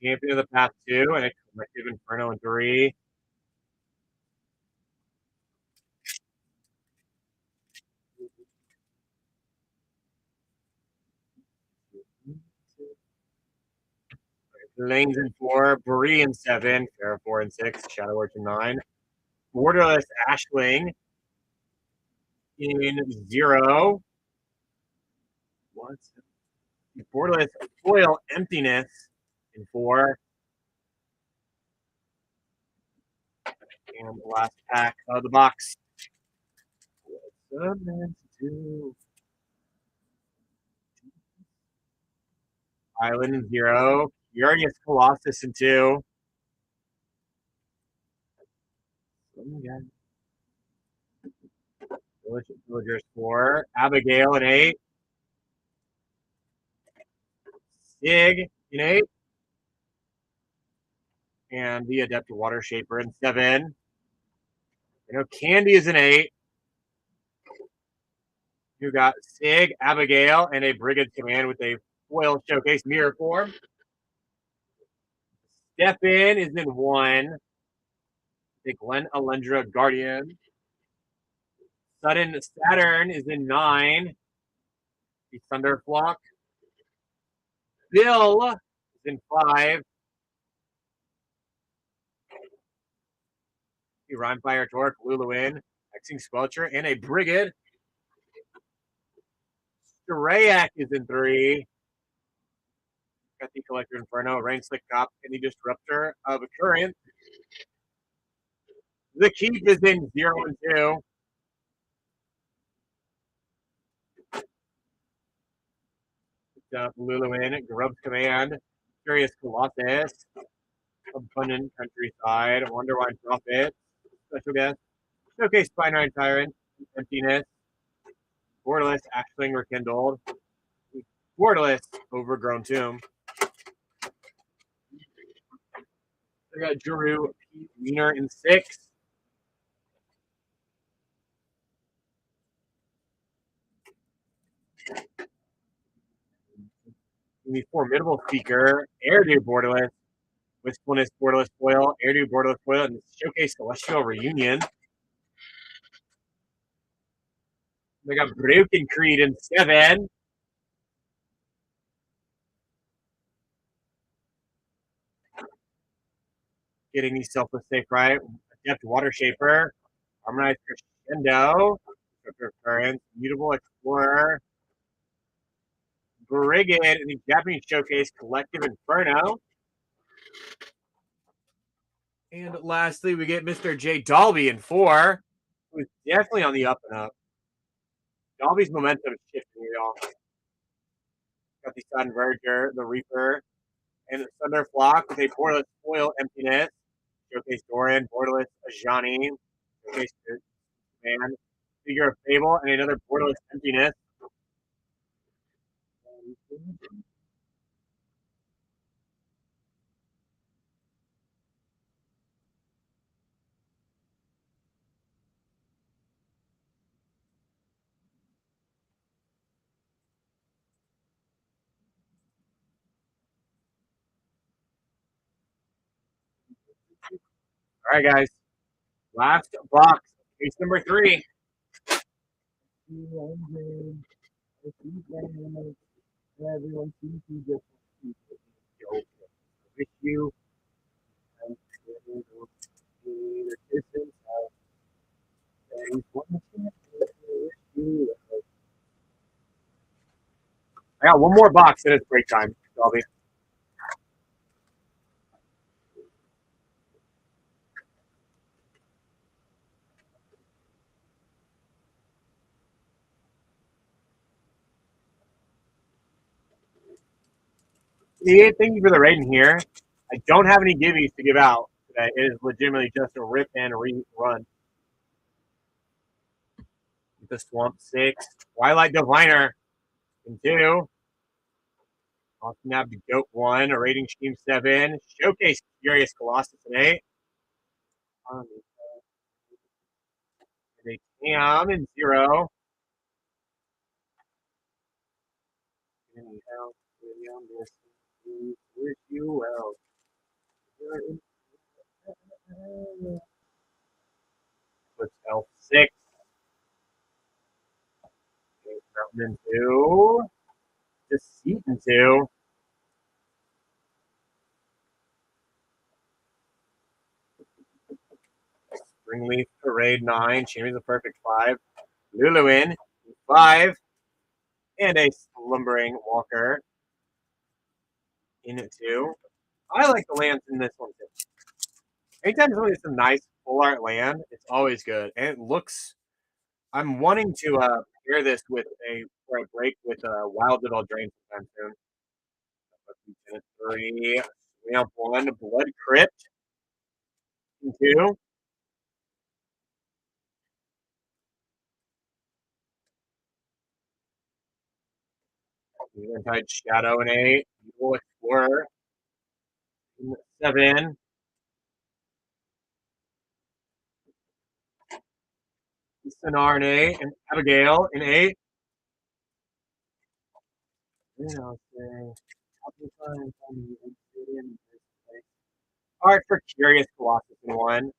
Champion of the Path 2 and a Collective Inferno in 3. Lanes in 4. Bree in 7. Farrah 4 and 6. Shadow Arch in 9. Borderless Ashling in 0. Borderless Foil Emptiness in 4. And the last pack of the box. What's up, man? Island in 0. Furious Colossus in 2. Villagers 4. Abigail in 8. Sig in 8. And the Adept Water Shaper in 7. Candy is in 8. You got Sig, Abigail, and a Brigand Command with a foil showcase mirror form. Step In is in 1. The Glen Alendra Guardian. Sudden Saturn is in 9. The Thunderflock. Bill is in 5. The Rhymefire Torque, Lorwyn, Hexing Squelcher, and a Brigand. Strayak is in 3. Got the Collector Inferno, Rain Slick Cop, and the Disruptor of Occurrence. The Keep is in 0 and 2. Lorwyn, Grub's Command, Curious Colossus, Abundant Countryside, Wonderwine Prophet, Special Guest, Showcase Spine Tyrant, Emptiness, Borderless Ashling Rekindled, Borderless Overgrown Tomb. I got Drew Wiener in 6. The Formidable Speaker, Airdo Borderless, Wistfulness Borderless Foil, Airdo Borderless Foil, and Showcase Celestial Reunion. They got Broken Creed in 7. Getting the Selfless Safe Right, Adept Water Shaper, Harmonized Crescendo, Current, Mutable Explorer, Brigand, and the Japanese Showcase Collective Inferno. And lastly, we get Mr. J. Dalby in 4, who's definitely on the up and up. Dalby's momentum is shifting, y'all. Got the Sun Verger, the Reaper, and the Thunderflock with a Borderless Foil Emptiness. Showcase Dorian, Borderless Ajani, Showcase Man, Figure of Fable, and another Borderless Emptiness. All right, guys. Last box, case number 3. Everyone seems to just wish you I got one more box and it's break time, Dalby. Thank you for the rating here. I don't have any giveies to give out today. It is legitimately just a rip and rerun. The Swamp 6, Twilight Diviner in 2. Austin Ab the Goat 1, a rating scheme 7. Showcase Furious Colossus in 8. And a Cam in 0. Wish you well. Eclipsed Elf 6. Mountain in 2. Deceit in 2. Springleaf Parade 9. Champions of Perfect 5. Lorwyn 5. And a Lumbering Walker in it too. I like the lands in this one too. Anytime somebody gets a nice full art land, it's always good. And it looks. I'm wanting to pair this with a break with a Wild Little Drain sometime soon. 3. We have 1 Blood Crypt. 2. Eventide Shadow in 8. Evil Explorer in 7. Sonar in 8. And Abigail in 8. Alright, for Curious Colossus in 1.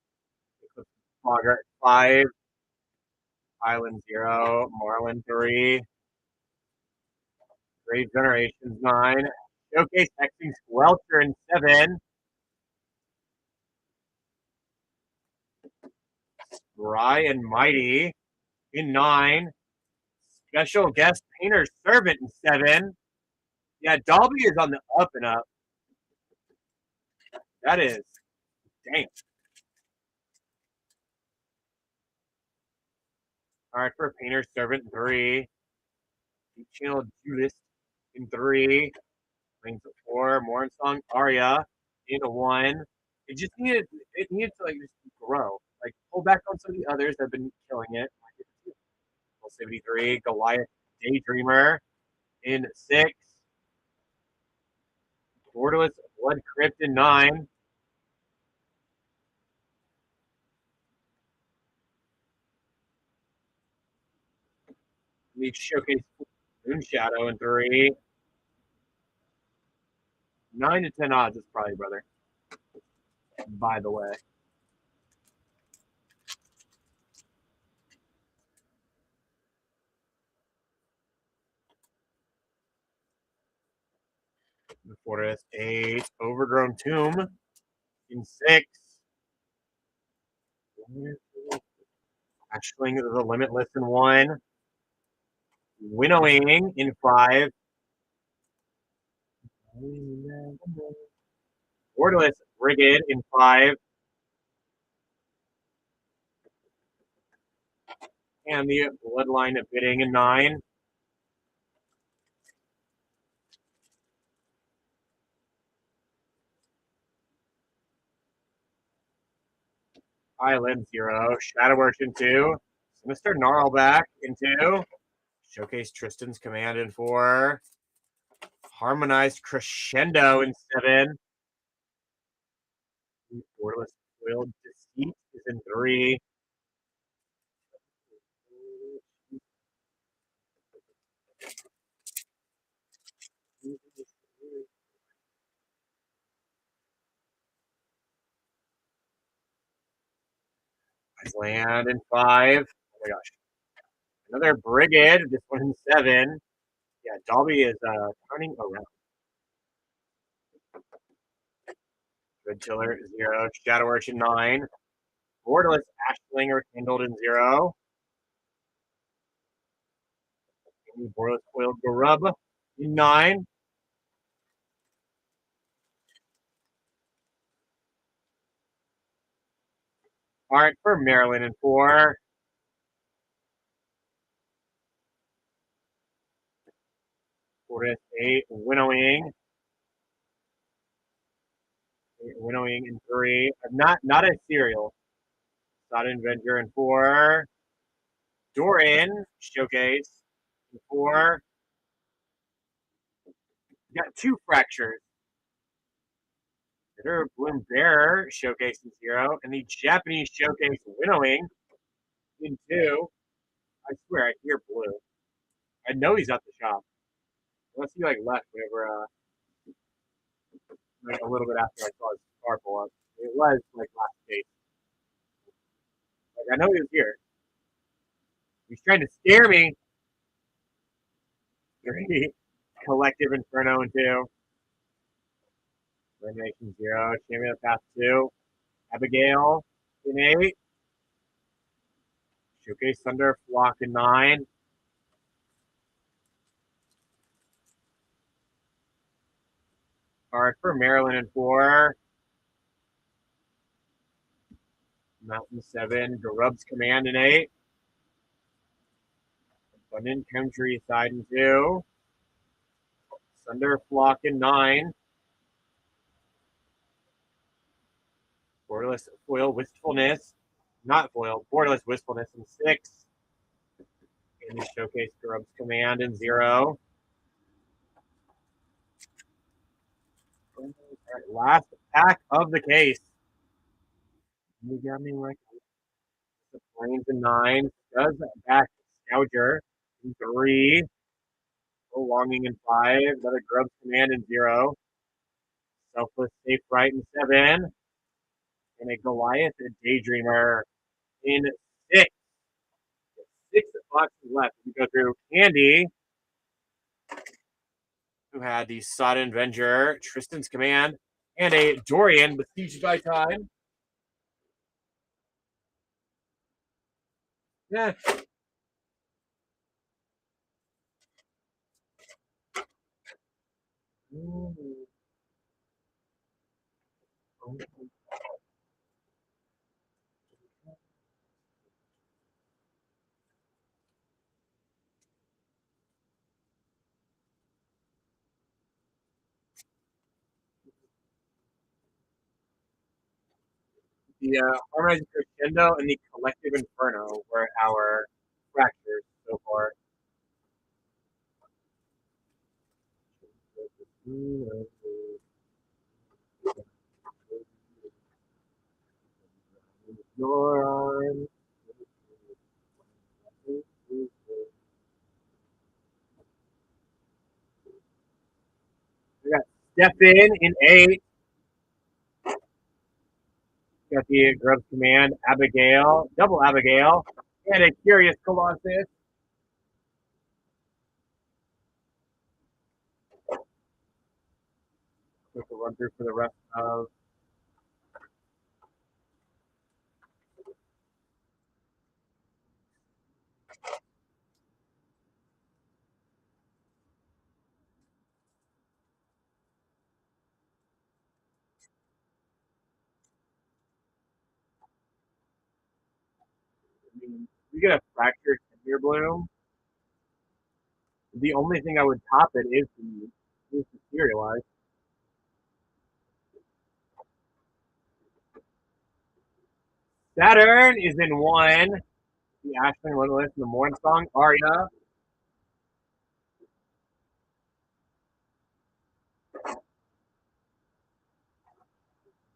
Fogger 5. Island 0. Marlin 3. Grave Generations 9. Showcase Hexing Squelcher in 7. Dry and Mighty in 9. Special Guest Painter's Servant in 7. Yeah, Dolby is on the up and up. That is. Damn. Alright, for Painter's Servant in 3. Channel Judas in 3. Rings of 4. Mornsong Arya in 1. It needed to like just grow. Like pull back on some of the others that have been killing it. 73. Goliath Daydreamer in 6. Borderless Blood Crypt in 9. We showcase Moon Shadow in 3. 9 to 10 odds is probably, brother. By the way. The Fortress 8. Overgrown Tomb in 6. Ashling the Limitless in 1. Winnowing in 5. Borderless Brigade in 5. And the Bloodline of Bidding in 9. Island 0. Shadow Arch in 2. Mr. Gnarlback in 2. Showcase Tristan's Command in 4. Harmonized Crescendo in 7. Borderless Foiled Deceit is in 3. Land in 5. Oh my gosh. Another Brigade. This one in 7. Yeah, Dolby is turning around. Good Tiller 0. Shadow Arch in 9. Borderless Ashlinger Kindled in 0. Borderless Foiled Garub in 9. Alright, for Maryland in 4. Borderless 8. Winnowing. Winnowing in 3. Not a serial. Sodden Avenger in 4. Doran Showcase in 4. You got 2 Fractures. Bitter Bloom Bearer Showcase in 0. And the Japanese Showcase Winnowing in 2. I swear I hear blue. I know he's at the shop. Unless he like left whenever like a little bit after I saw his car pull up. It was like last date. Like I know he was here. He's trying to scare me. 3. Collective Inferno in 2. Renovation 0. Champion of Path 2. Abigail in 8. Showcase Thunder Flock in 9. Card for Maryland in 4. Mountain 7. Garub's Command in 8. Abundant Countryside in 2. Thunder Flock in 9. Borderless Foil Wistfulness. Not Foil. Borderless Wistfulness in 6. And the Showcase Garub's Command in 0. All right, last pack of the case. You got me right. The Plains in 9. Does back Scouger in 3. Longing in 5. Another Grub's Command in 0. Selfless Safe Right in 7. And a Goliath and Daydreamer in 6. 6 boxes left. We go through Candy, who had the Sodden Avenger, Tristan's Command, and a Dorian Besieged by Time. Yeah. The Harmonizing Crescendo and the Collective Inferno were our fractures so far. Your arm. We got Step in 8. Got the Grub's Command, Abigail, Double Abigail, and a Curious Colossus. Quick run through for the rest of. I mean, we get a Fractured Tender Bloom. The only thing I would top it is the Serialize. Saturn is in 1. The Ashland Limitless and the Morn Song, Aria.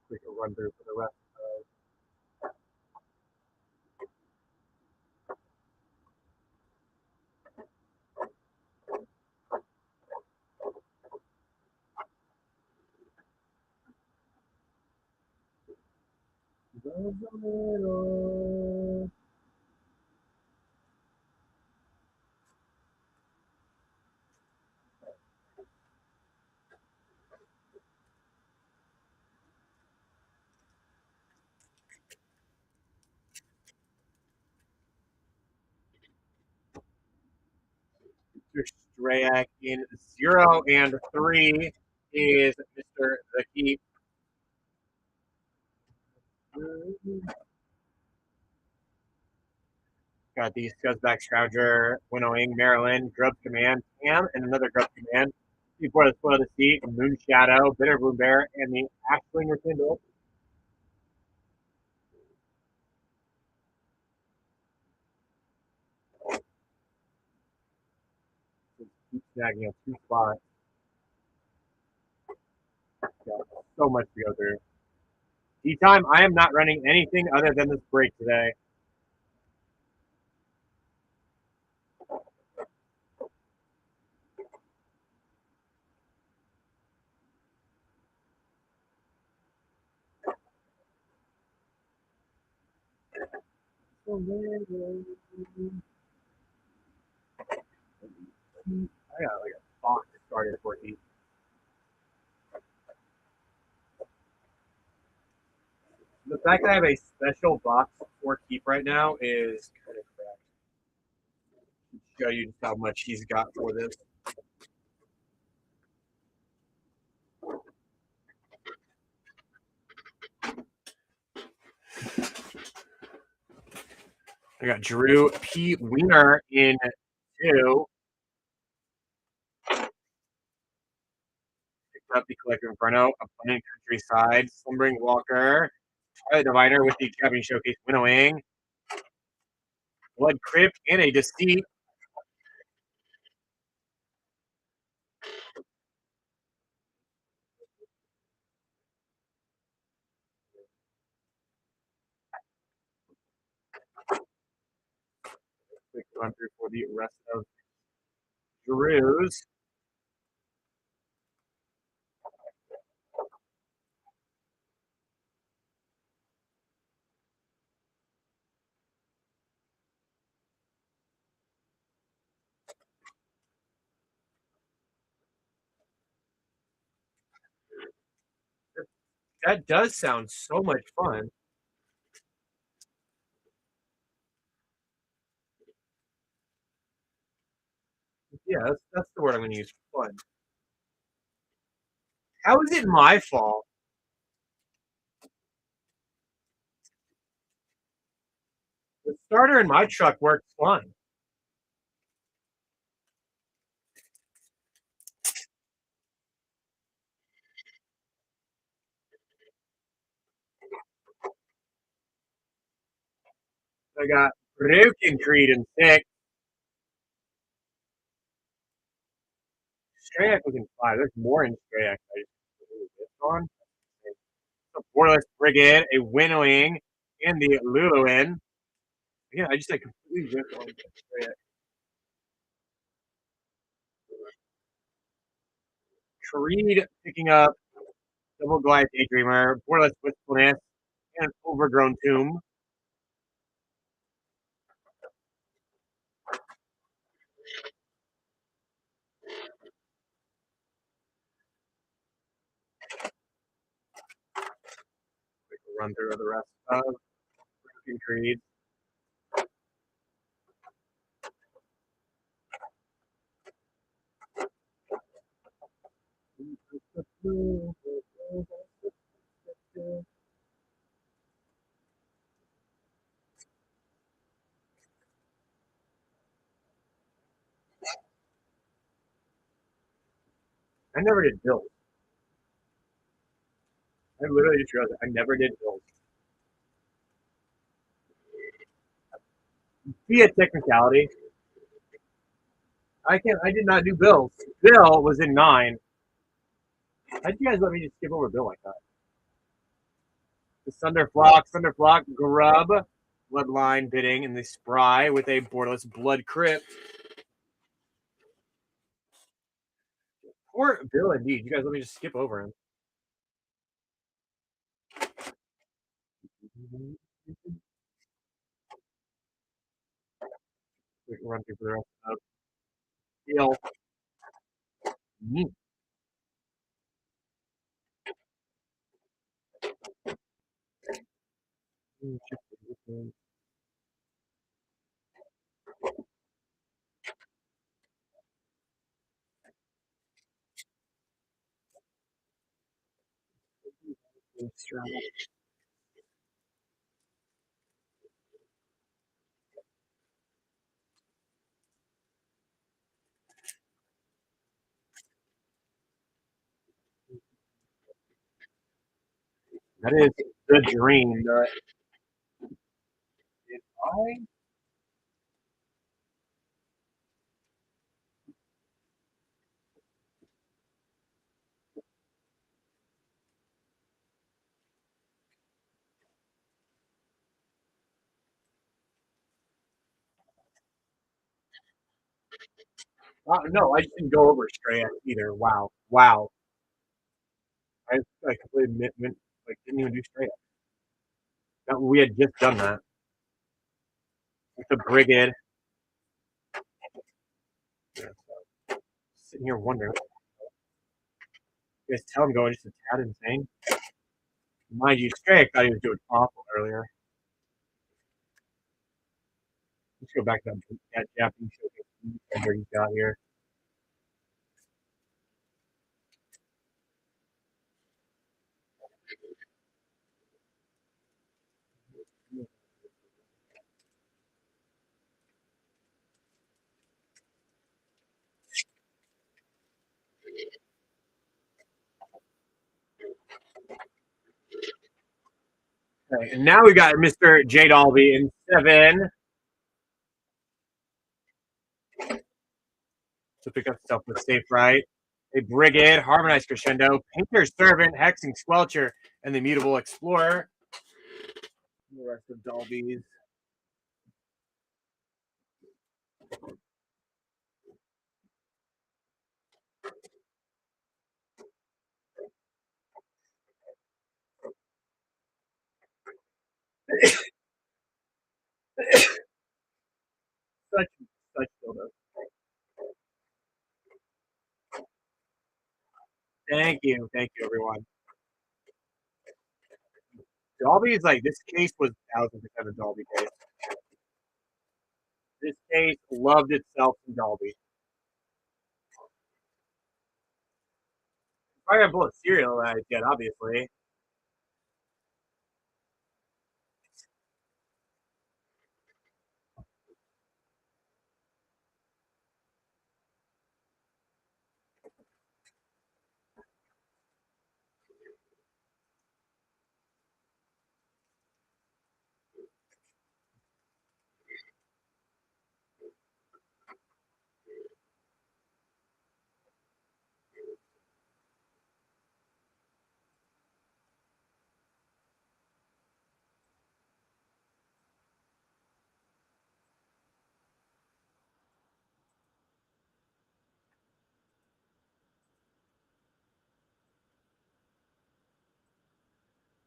Quick run through for the rest of. Strayak in 0 and 3 is Mr. The Keep. Got the Scuzzback Scrounger, Winnowing, Maryland, Grub's Command, Cam, and another Grub's Command. Before the Spoil of the Sea, Moon Shadow, Bitter Bloom Bear, and the Ashling Rekindle. Keep snagging up 2 spots. Got so much to go through. Tea time, I am not running anything other than this break today. I got like a box started for Heat. The fact that I have a special box for Keep right now is kind of crap. Show you just how much he's got for this. I got Drew P. Wiener in 2. Picked up the Collector Inferno, Abundant Countryside, Slumbering Walker, Twilight Diviner with the Japanese Showcase winnowing, Blood Crypt, and a Deceit. Quick run through for the rest of Drew's. That does sound so much fun. Yeah, that's the word I'm going to use. Fun. How is it my fault? The starter in my truck works fine. I got Broken Creed in 6. Strayak was in 5. There's more in Strayak. I just this on. So Borderless Brigade, a winnowing, and the Lorwyn. Yeah, I just like completely ripped on Strayak. Creed picking up Double Goliath Daydreamer, Borderless Wistfulness, and Overgrown Tomb. Quick run through of the rest of Broken Creed. I never did Bills. I literally just realized I never did Bills. Be a technicality. I did not do Bills. Bill was in 9. How'd you guys let me just skip over Bill like that? The Thunderflock, Grub, Bloodline bidding, and the Spry with a borderless Blood Crypt. Poor Bill, indeed. You guys let me just skip over him. Quick run through the rest of Bill. That is the dream. Did no, I just didn't go over Stray either. Wow. I completely didn't even do Stray. We had just done that with the Brigade. Yeah, so, sitting here wondering. You guys tell him going just a tad insane. Mind you, Stray thought he was doing awful earlier. Let's go back to that Japanese showcase he's got here. Okay, and now we got Mr. J Dolby in 7. So pick up stuff with Safe Right. A Brigade, Harmonized Crescendo, Painter's Servant, Hexing Squelcher, and the Mutable Explorer. The rest of Dolby's. Such buildup. Thank you, everyone. Dolby's like this case was 1,000% a Dolby case. This case loved itself in Dolby. Probably a bowl of cereal that I get, obviously.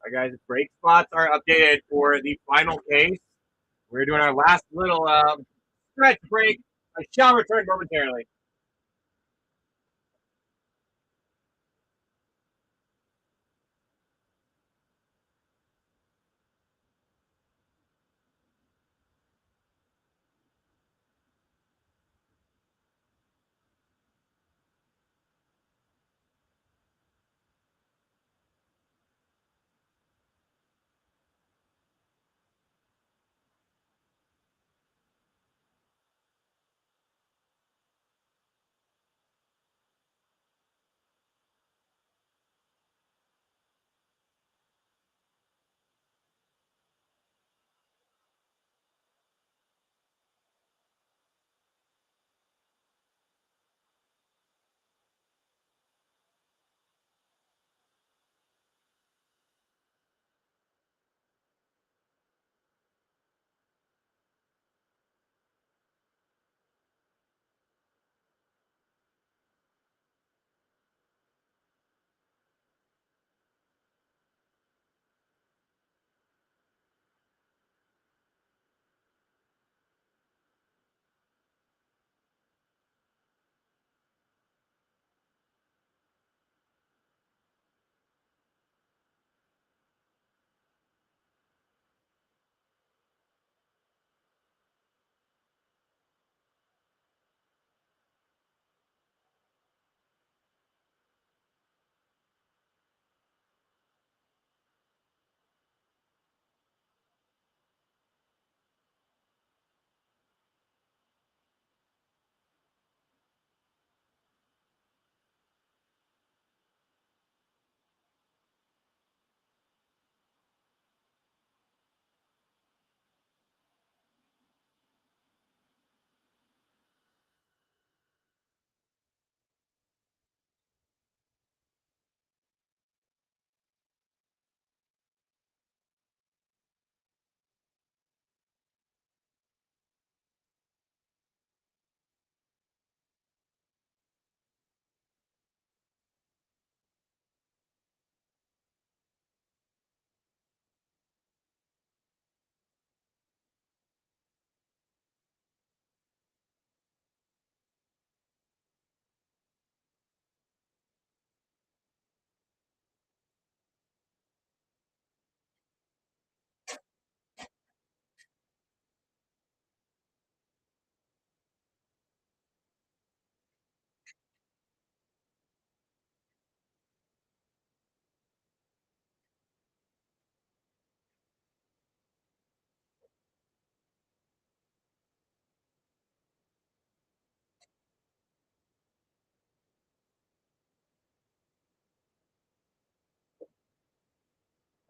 All right, guys, break spots are updated for the final case. We're doing our last little stretch break. I shall return momentarily.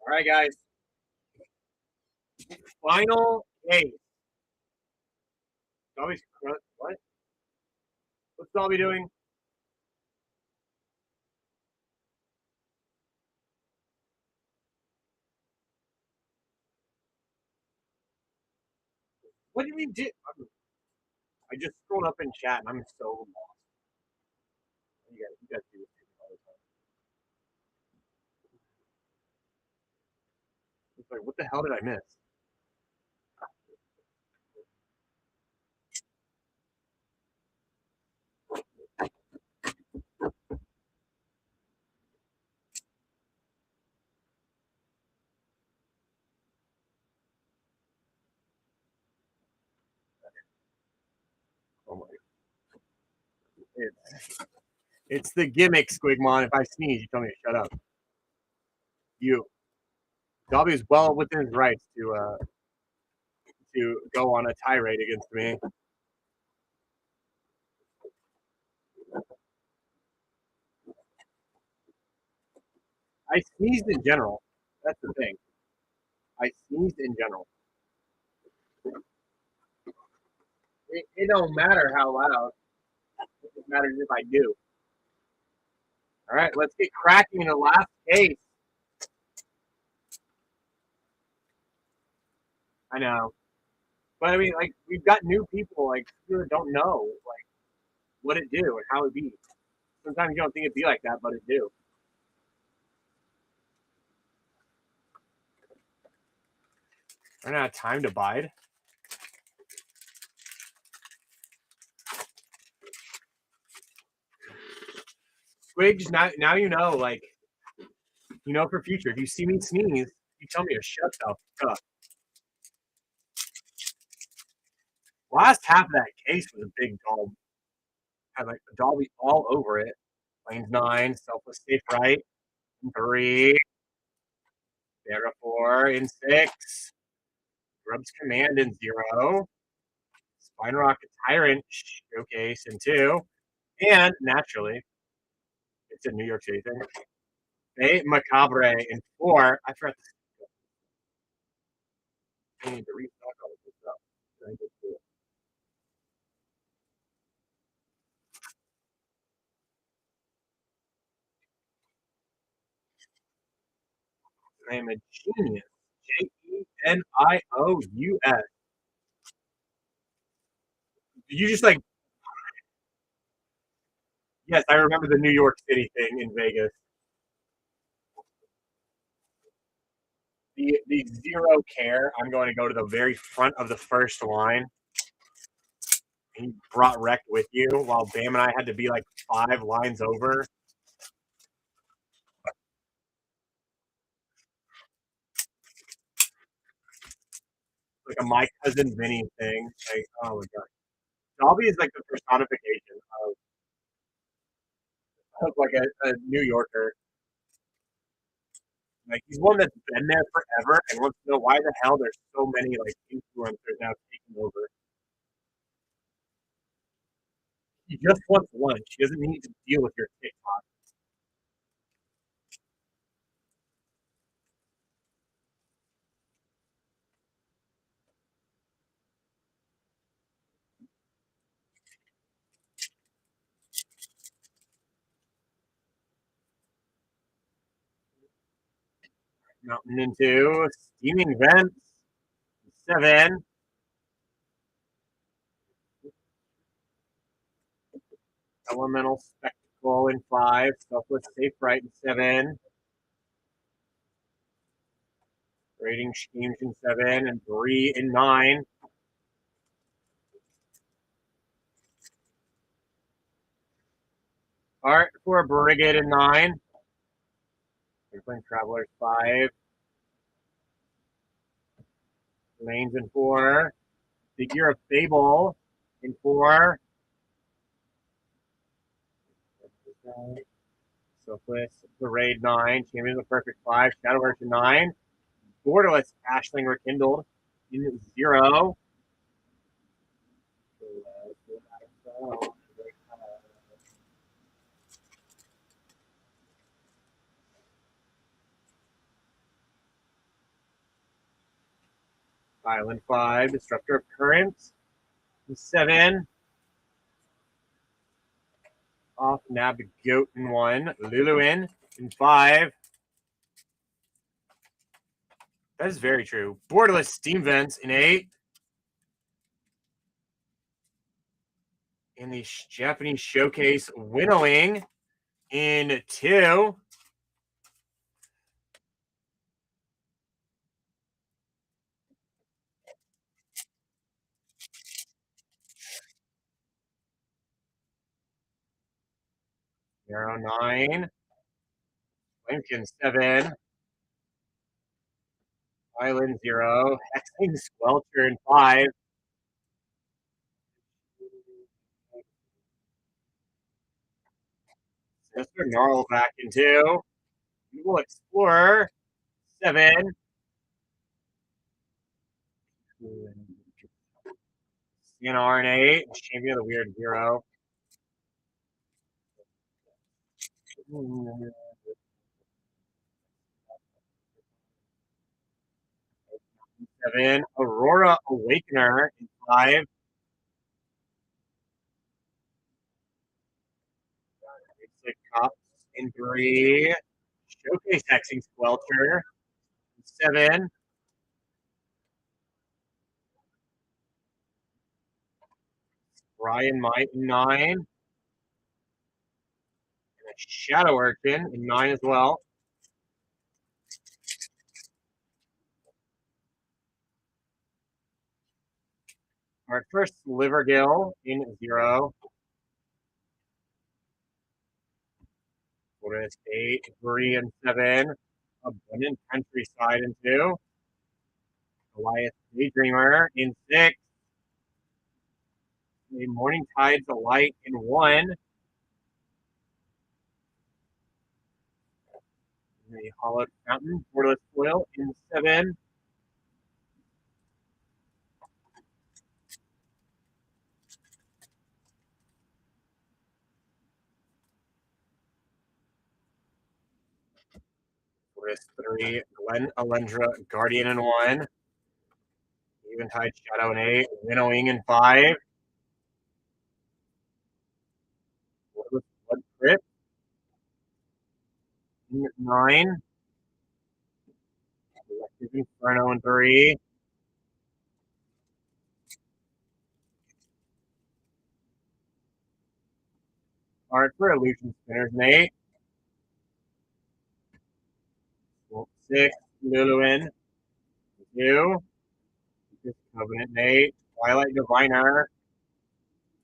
All right, guys. Final case. Dobby's what? What's Dobby doing? What did we do? I just scrolled up in chat and I'm so lost. You guys do this all the time. It's like, what the hell did I miss? Oh my! It's the gimmick, Squigmon. If I sneeze, you tell me to shut up. You. Dobby is well within his rights to go on a tirade against me. I sneezed in general. That's the thing. I sneezed in general. It don't matter how loud. It just matters if I do. All right, let's get cracking in the last case. I know, but I mean, like we've got new people like who don't know like what it do and how it be. Sometimes you don't think it'd be like that, but it do. Run out of time to bide. Squigs, now you know, like you know for future. If you see me sneeze, you tell me to shut the up. Last half of that case was a big doll. Had like a Dolby all over it. Lanes 9, selfless safe right. 3. There 4 in 6. Grub's command in 0. Spine Rocket Tyrant showcase in 2. And naturally, it's a New York City thing. Fate Macabre in 4. I forgot I need to restock all of this stuff. I am a genius. Jenious. Did you just like? Yes, I remember the New York City thing in Vegas. The 0 care. I'm going to go to the very front of the first line. And you brought Wreck with you while Bam and I had to be like 5 lines over. Like a my cousin Vinny thing. Like, oh my god. Dobby is like the personification of like a New Yorker. Like he's one that's been there forever and wants to know why the hell there's so many like influencers now taking over. He just wants lunch. He doesn't need to deal with your TikTok. Mountain into steaming vents. 7. Elemental spectacle in 5. Selfless safe right in 7. Rating schemes in 7 and 3 in 9. Art for a Brigade in 9. Airplane Travelers 5. Lanes in 4. Figure of Fable in 4. Selfless Parade 9. Champions of Perfect 5. Shadowverse in 9. Borderless Ashling Rekindled in 0. Island 5, Disruptor of Currents. 7. Off Navigoat in 1. Lorwyn in 5. That is very true. Borderless Steam Vents in 8. In the Japanese Showcase Winnowing in 2. Zero 9. Lincoln 7. Island 0. Hexing Squelcher in 5. Mr. Gnarl back in 2. Evil Explorer 7. CNR in 8. Champion of the Weird 0. 7. Aurora Awakener in 5. Basic Cops in 3. Showcase Hexing Squelcher in 7. Brian Might in 9. And a Shadow Urchin in 9 as well. Our first Livergill in 0. Forest 8, 3 and 7. Abundant Countryside in 2. Goliath Daydreamer in 6. A Morning Tide's Alight in 1. A Hollowed Fountain, Borderless Foil in 7. Forest 3, Glen Alendra Guardian in 1. Eventide Shadow in 8. Winnowing in 5. Borderless Blood Crypt in 9. Electric Inferno in 3. Art for Illusion Spinners in 8. 6. Lorwyn in 2. Covenant in 8. Twilight Diviner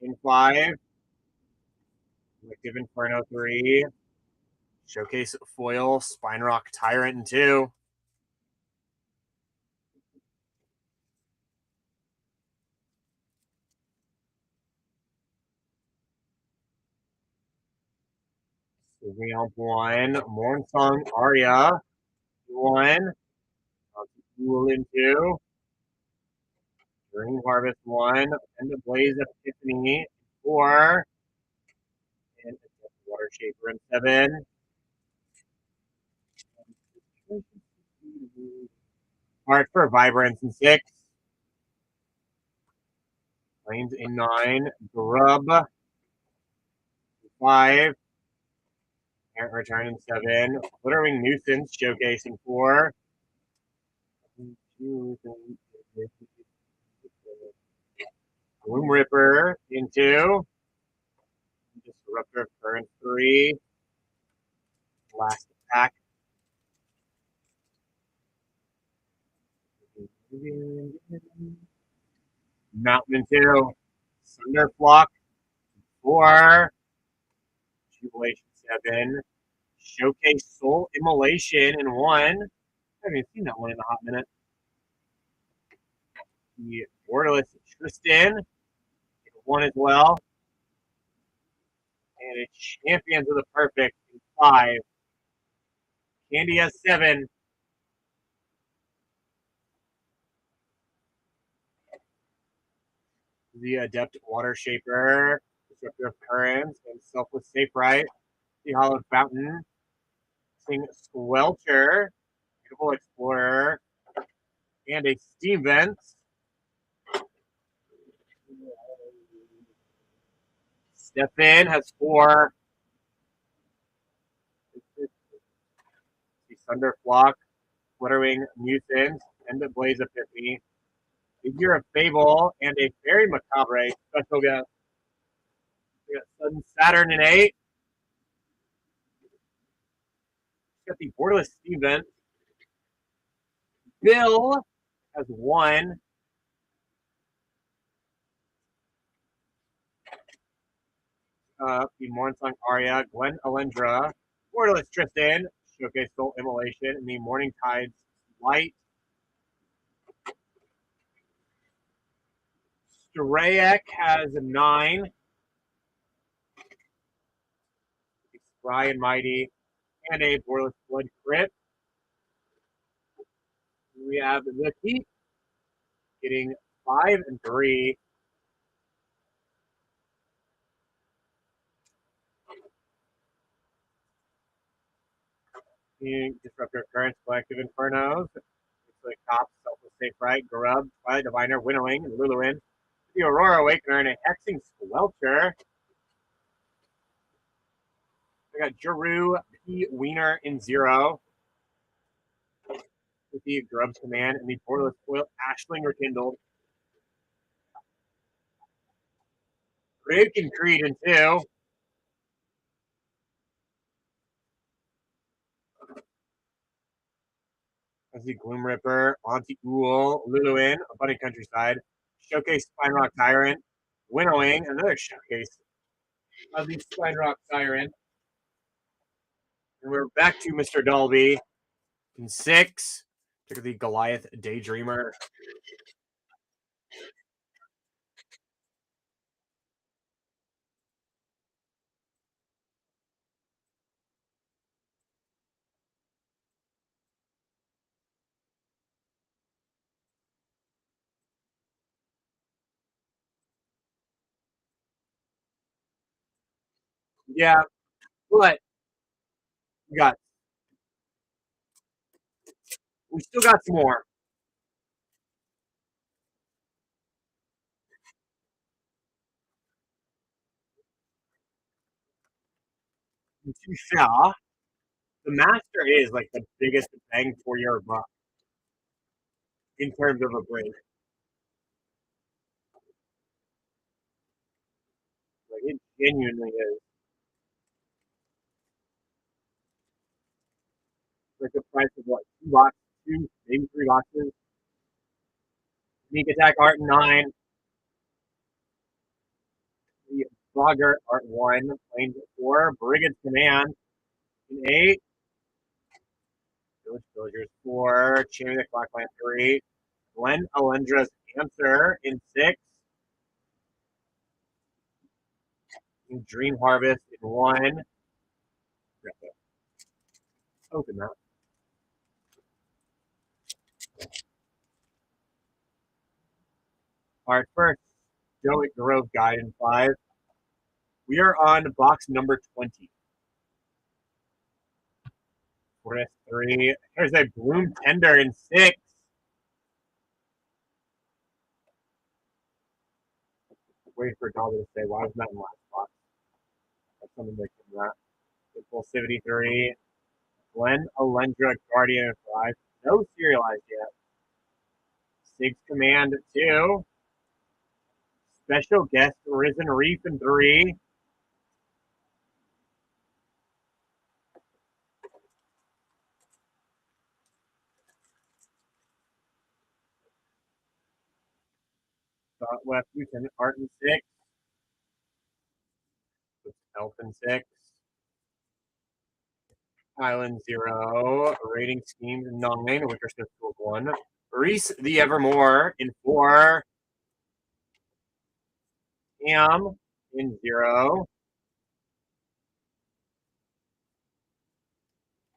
in 5. Collective Inferno 3. Showcase Foil Spine Rock Tyrant in 2. Ramp 1. Mornsong Aria 1. Cool in 2. Dream Harvest 1. And the Blaze Epiphany 4. And Water Shaper in 7. Art for Vibrance in 6. Flames in 9. Grub 5. Parent Return in 7. Glittering Nuisance Showcase in 4. Gloom Ripper in 2. Disruptor of Current 3. Last Attack. Mountain in 2. Thunderflock 4. Jubilation 7. Showcase Soul Immolation in 1. I haven't even seen that one in a hot minute. The Borderless Tristan in 1 as well. And it's Champions of the Perfect in 5. Candia 7. The Adept Water Shaper, Disruptor of Currents, and Selfless Safe Right. The Hollowed Fountain. Sing Squelcher. Beautiful Explorer. and a steam vent. Step in has 4. The Thunderflock, Flittering Mutant, and the Blaze Epiphany. Figure of Fable, and a Fairy Macabre special guest. We got Sun Saturn in 8. Got the Borderless Steam Vent. Bill has 1. The Mornsong Aria, Gwen Alendra, Borderless Tristan, Showcase Soul Immolation, and the Morning Tides Light. Strayek has 9. Spry and Mighty, and a Borderless Blood Crypt. We have the Keep getting 5 and 3. Disruptor Currents, Collective Infernos, like Cops, Selfless Safe Right, Grub, Twilight Diviner, Winnowing, and Luluin. The Aurora Awakener and a Hexing Squelcher. I got Jeru P. Wiener in 0. With the Grub's Command and the Borderless Foil Ashling Rekindled. Breaking Creed in 2. As the Gloom Ripper, Auntie Ool, Luluin, Abundant Countryside, Showcase Spine Rock Tyrant, Winnowing, another Showcase of the Spine Rock Tyrant. And we're back to Mr. Dolby in 6. Took the Goliath Daydreamer. Yeah, but we still got some more. To be fair, the Master is like the biggest bang for your buck in terms of a break. Like it genuinely is. Like the price of what, 2 boxes, 2, maybe 3 boxes. Sneak Attack Art 9. The Bogart Art 1, Planes 4, Brigand's Command in 8. Village Villagers 4, Champion of the Clockland 3, Glen Alendra's Answer in 6. And Dream Harvest in 1. Open that. All right, first, Stoic Grove Guide in 5. We are on box number 20. Forest 3. There's a Bloom Tender in 6. Wait for Dolby to say, why was that in last box? That's something that came that. Impulsivity 3. Glen Alendra Guardian in 5. No serialized yet. Six Command 2. Special Guest Risen Reef in 3. Left Lieutenant Art in 6. Elf in 6. Island 0. Rating Schemes 9. Wicker Smith 1. Reese the Evermore in 4. Ham in 0.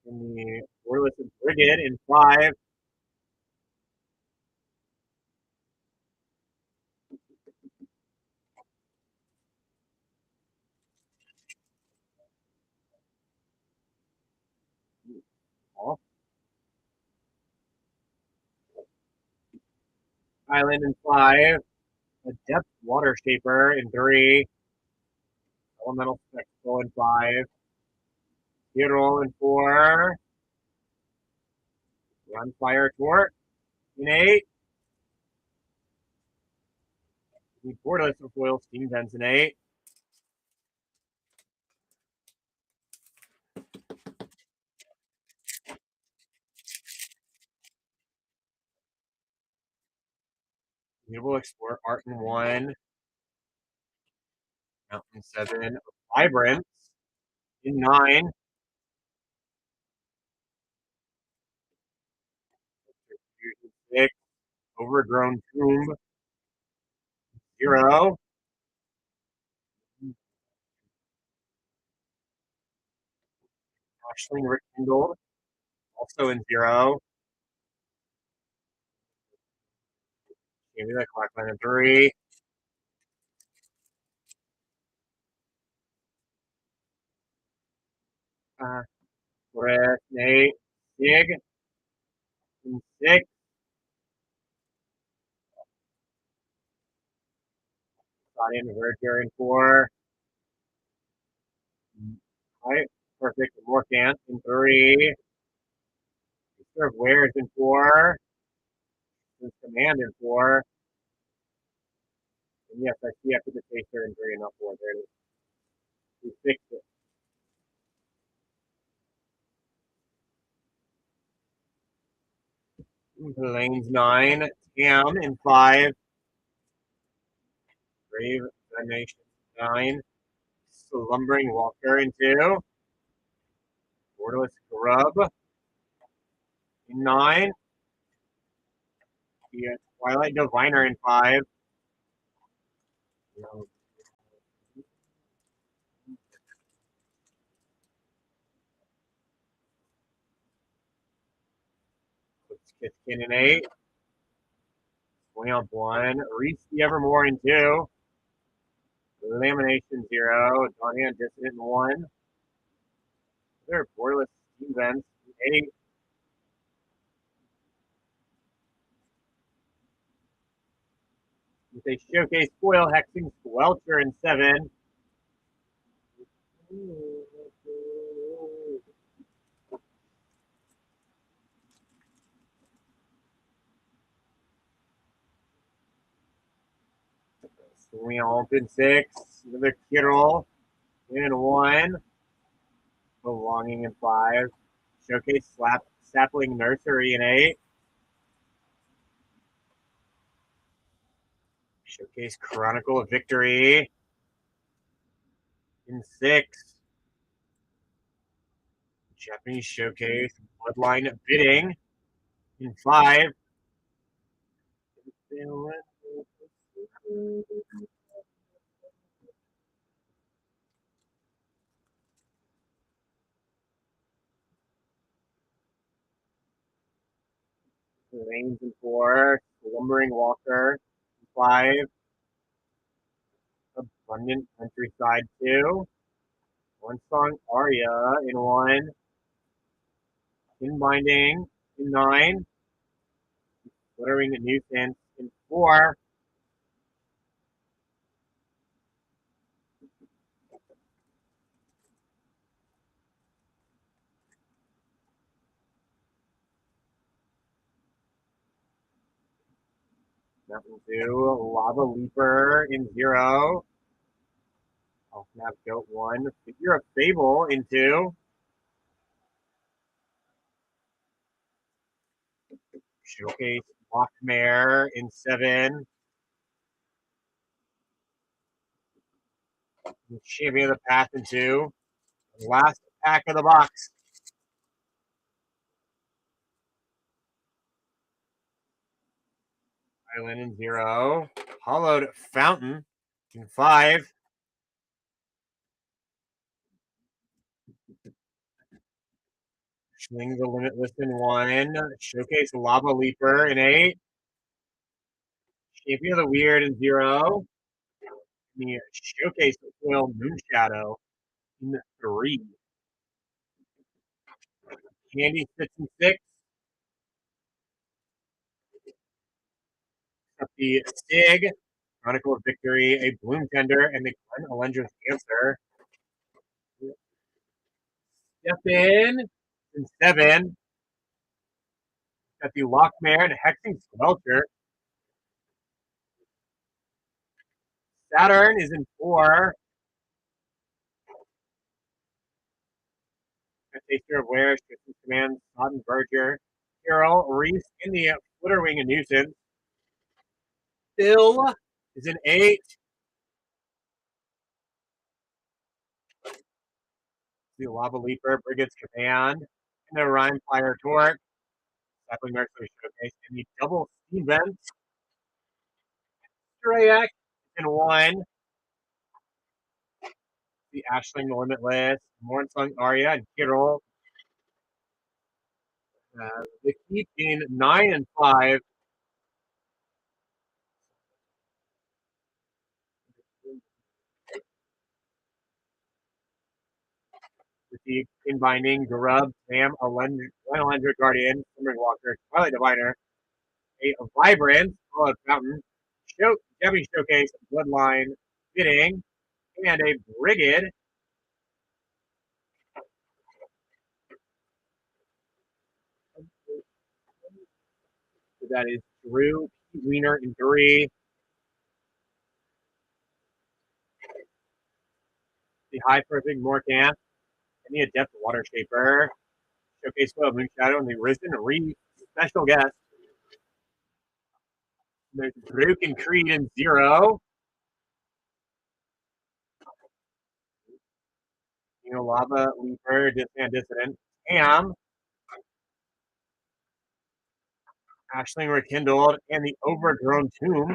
In the Borderless Brigade in 5. Island in 5. Adept Water Shaper in 3. Elemental Spectacle in 5. Hero in 4. Gunfire Torque in 8. Borderless of Foil Steam Vents in 8. Mutable Explorer Art in 1. Mountain 7. Vibrance in 9. 6. Overgrown Tomb 0. Ashling Rekindled also in 0. Maybe the Clockline in 3. Breath in 8. Sig in 6. Guardian Verger in 4. Right. Perfect Morcant in 3. Serve Wares in 4. Command in 4. And yes, I see after the Chaser in 3 and not 4. There it is. We fixed it. Lanes 9. Tam in 5. Brave Nation 9. Slumbering Walker in 2. Borderless Grub in 9. The Twilight Diviner in 5. Kitskin in 8. Swamp 1. Reach the Evermore in 2. Lamination 0. Dawnhand Dissident in 1. There are borderless Steam Vents in 8. With a Showcase Foil Hexing Squelcher in 7. Swamp in 6. Another Kittle in 1. Belonging in 5. Showcase Sapling Nursery in 8. Showcase Chronicle of Victory in 6. Japanese Showcase Bloodline Bidding in 5. Lanes in 4. Slumbering Walker in 5. Abundant Countryside 2. One Song Aria in 1. Inbinding in 9. Glittering Nuisance in 4. Mountain Dew, Lava Leaper in 0. I'll snap Goat 1. Figure of Fable in 2. Showcase Lockmare in 7. Champion of the Path in 2. Last pack of the box. Island in 0. Hollowed Fountain in 5. Swing the Limitless in 1. Showcase Lava Leaper in 8. Champion of the Weird in 0. The Showcase Foil Moonshadow in 3. Candy sits in 6. up the Stig, Chronicle of Victory, a Bloom Tender, and the Glen Elendra's Answer. Step in 7. Got the Lockmare and Hexing Squelcher. Saturn is in 4. A Taster of Wear, Shifting Command, Sodden Verger, Carol, Reese, in the Flitterwing and Nuisance. Bill is an 8. The Lava Leaper, Brigade's Command, and the Rhyme Fire Torque. Sapling Mercury Showcase, and the double Steam Vents. Strayak in 1. The Ashling Limitless, Mornsong Arya, and Kirol. The keep in 9 and 5. With the Inbinding, Garub, Sam, Alendra Guardian, Simmering Walker, Twilight Diviner, a Vibrant, Fallout Fountain, Japanese Showcase, Bloodline, Fitting, and a Brigade. So that is Drew, Wiener, and 3. The High Perfect Morcant, and the Adept Water Shaper. Showcase Foil Moonshadow, and the Risen Reed special guest. There's Broken Creed in 0. Lava Leaper, Dissident, Ham, Ashling Rekindled, and the Overgrown Tomb.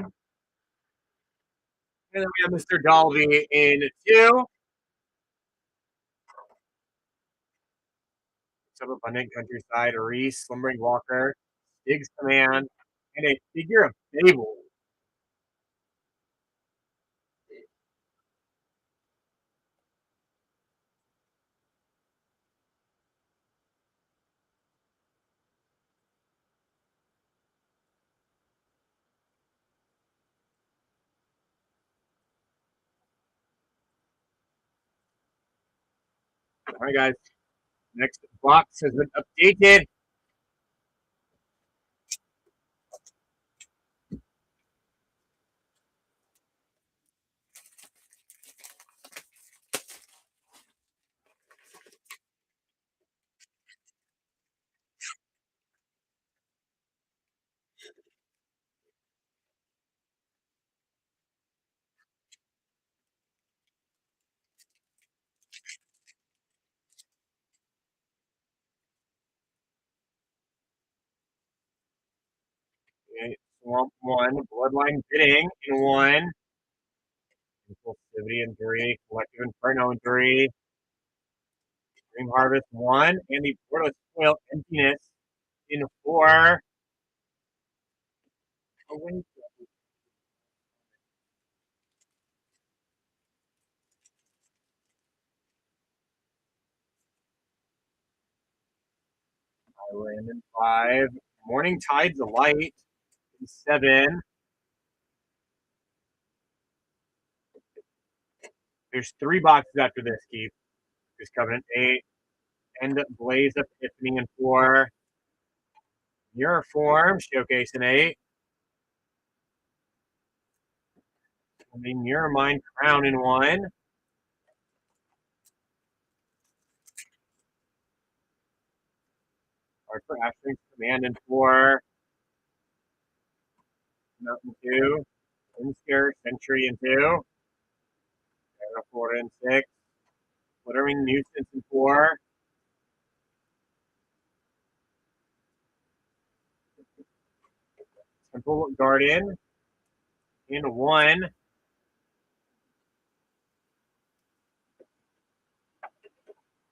And then we have Mr. Dalby in 2. Abundant Countryside, Reese, Slumbering Walker, Stig's Command, and a Figure of Fable. All right, guys. Next box has been updated. Okay, Swamp 1, Bloodline Bidding in 1. Impulsivity in 3, Collective Inferno in 3. Dream Harvest 1, and the Portal Spoil Emptiness in 4. Island in 5. Morning Tide's Light in 7. There's 3 boxes after this, Keith. There's Covenant 8, and Blaze Epiphany in 4. Mirror Form, Showcase in 8. And the Mirror Mind Crown in 1. Art for Ashling's Command in 4. Mountain 2. Inscare Sentry in 2. Terra 4 in 6. Flittering Nuisance in 4. Temple Guardian in 1.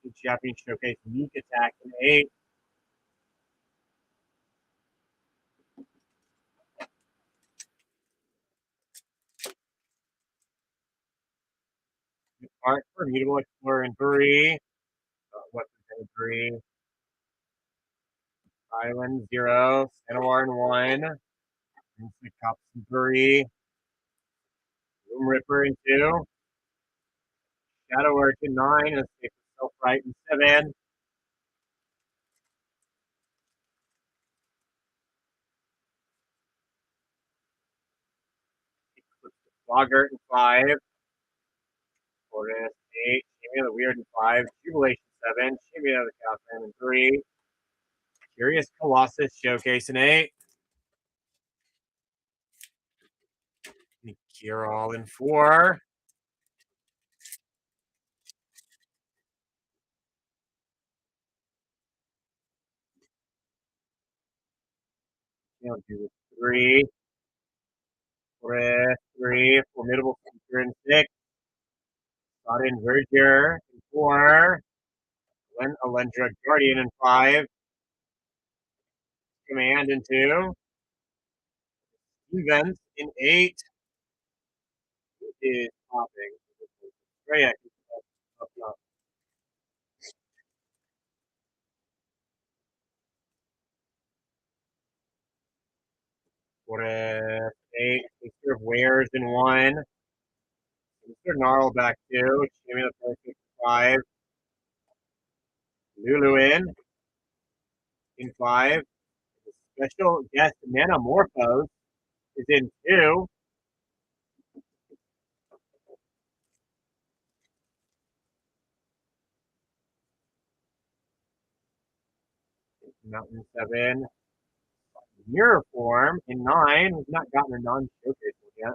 The Japanese Showcase Meek Attack in 8. Art for Mutable Explorer in 3. Weapons in 3. Island 0. Sanawar in 1. Instant Cups in 3. Room Ripper in 2. Shadow Arch in 9. Escape Self Right in 7. Boggart in 5. Forest 8. Champion of the Weird in 5. Jubilation 7. Champion of the Catherine in 3. Curious Colossus Showcase in 8. Kiral in 4. Do 3. Forest 3. Formidable Feature in 6. Sodden Verger in 4. Glen Alendra Guardian in 5. Command in 2. Events in 8. Is popping. Very active. Forest 8. Mr. Wares in 1. Mr. Gnarl back 2. Champion of the 5. Luluin in 5. Special guest Manamorphose is in 2. Mountain 7. Mirror Form in 9. We've not gotten a non-showcase one yet.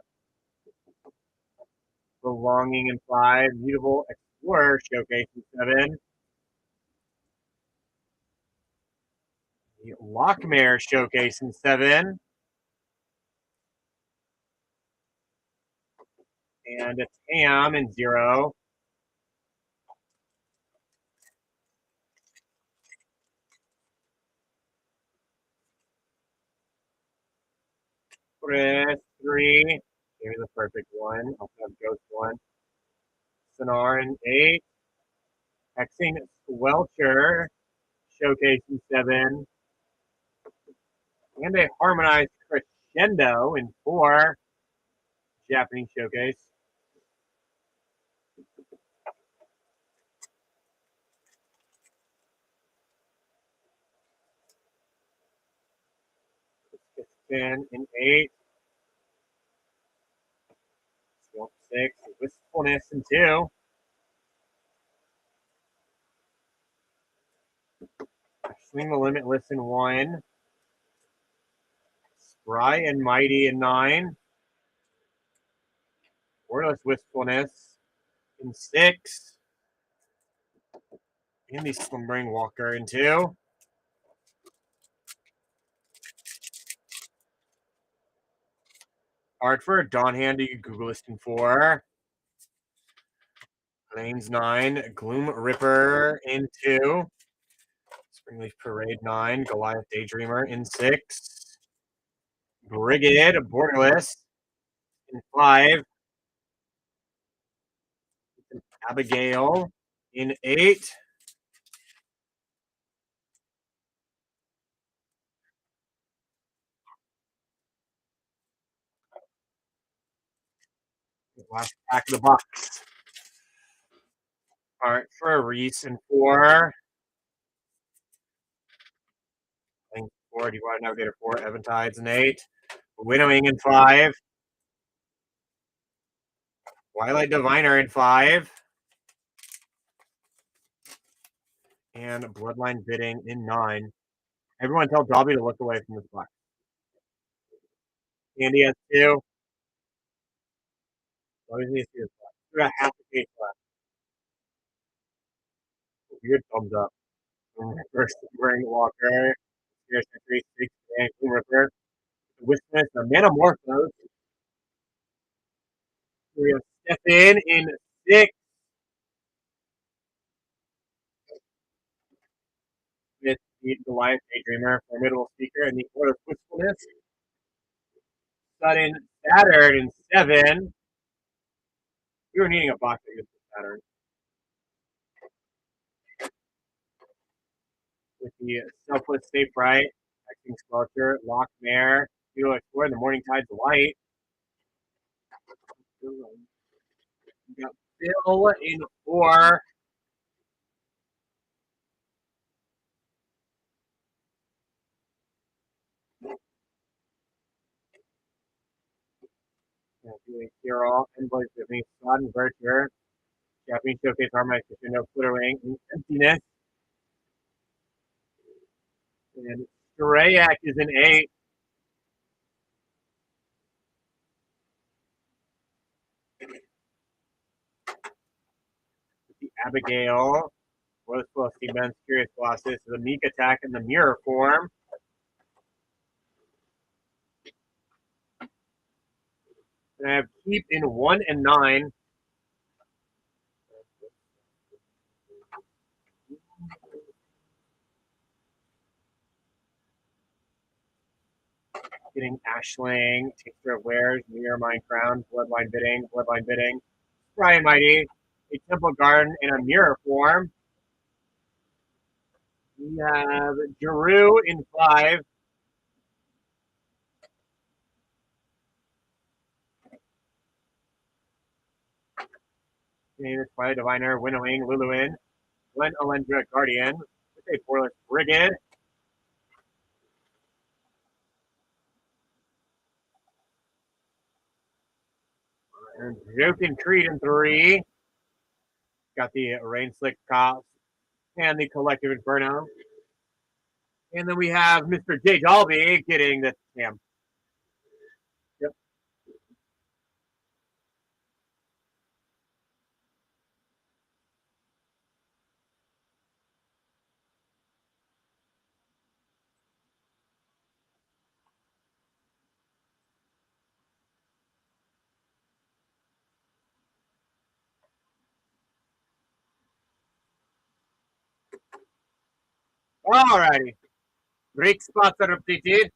Belonging in 5. Mutable Explorer Showcase in 7. The Lockmare Showcase in 7. And a Tam in 0. Chris 3. Here's the perfect one. Also have Ghost 1. Sonar in 8. Hexing Swelcher Showcase in 7. And a Harmonized Crescendo in 4. Japanese Showcase. Spin in 8. Swamp 6. Wistfulness in 2. Swing the Limitless in 1. Spry and Mighty in 9. Wordless Wistfulness in 6. And the Slumbering Walker in 2. Hartford, Dawn Handy, Googlist in 4. Lanes 9. Gloom Ripper in 2. Springleaf Parade 9. Goliath Daydreamer in 6. Brigade, Borderless in 5. Abigail in 8. Last pack of the box. All right, for a Reese in 4. Lane 4. Do you want to Navigator 4? Eventides in 8. Winnowing in 5. Twilight Diviner in 5. And Bloodline Bidding in 9. Everyone tell Dobby to look away from this box. Andy has 2. Dobby's needs to see this box. We got half the case left. Weird thumbs up. First Ring Walker. Here's Century 6. And Gloom Ripper. Witness, the Manamorphose. We have Stefan in 6. With the Goliath Daydreamer, Formidable Speaker, and the Order of Wistfulness. Sudden Saturn in 7. We were needing a box that gets Saturn. With the Selfless Safe Right, Hexing Sculpture, Lockmare, You explore in the morning tide's light. You got Bill in 4. Doing Hero, Envoys with me, Scott and Virtuer. Japanese Showcase Harmonic No Flittering, Emptiness. And Strayak is an 8. The Abigail. Rose Felicity Ben's Curious Colossus. The Meek Attack in the Mirror form. And I have Keep in 1 and 9. Getting Ashling, Taster of Wares, Mirror Mine Crown, Bloodline Bidding. Brian Mighty, a Temple Garden in a mirror form. We have Giroux in 5. Famous Twilight Diviner, Winnowing, Luluin, Glen Alendra Guardian, with a Forless Brigand. And Jokin Creed in 3. Got the Rain Slick Cops and the Collective Inferno. And then we have Mr. J. Dolby getting the Tam. Yep. Alrighty. Break spots are updated.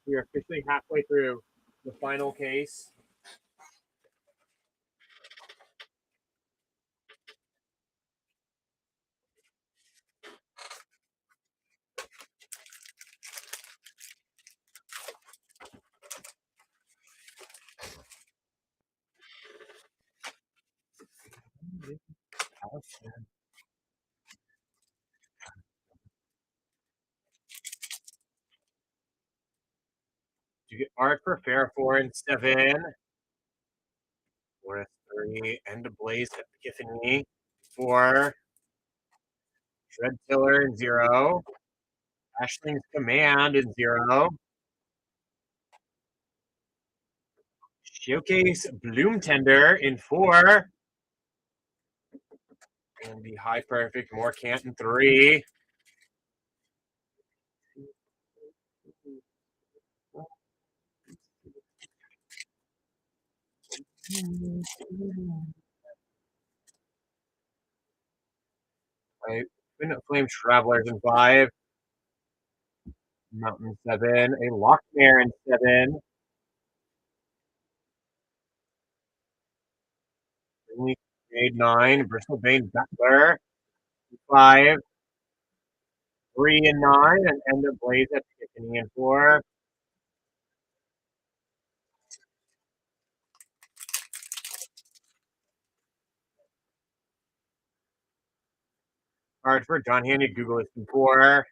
We are officially halfway through the final case. You get Art for Fair 4 and 7. Forest 3. End of Blaze Epiphany 4. Dread Tiller in 0. Ashling's Command in 0. Showcase Bloom Tender in 4. And the High Perfect Morcant in 3. Twin Flame Travelers in 5. Mountain 7. A Lockmare in 7. Grade 9. Bristlebane Battler 5. 3 and 9. And End of Blaze Epiphany in 4. Card for John Handy, Google is in 4.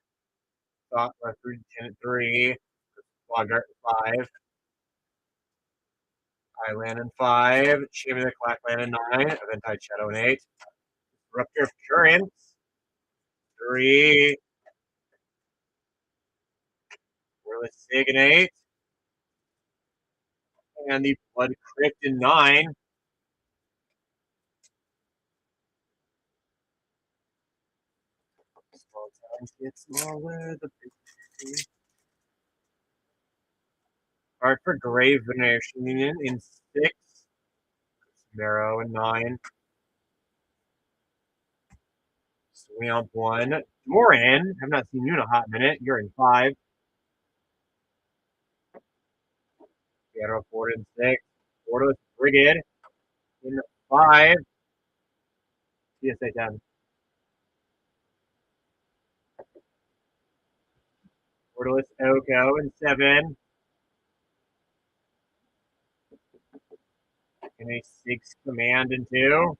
Thought 3, 10 3. Logart 5. Island in 5. Chamber of the Clackland in 9. Eventide Shadow in 8. Rupture of Currents 3. Wordless Sig in 8. And the Blood Crypt in 9. Small towns get smaller. The big card for Grave Veneration Union in 6. Marrow in 9. Swamp 1. Doran, have not seen you in a hot minute. You're in 5. Seattle Ford in 6. Bordeaux Brigade in 5. PSA 10. Borderless Oko in 7. And a 6 command in 2.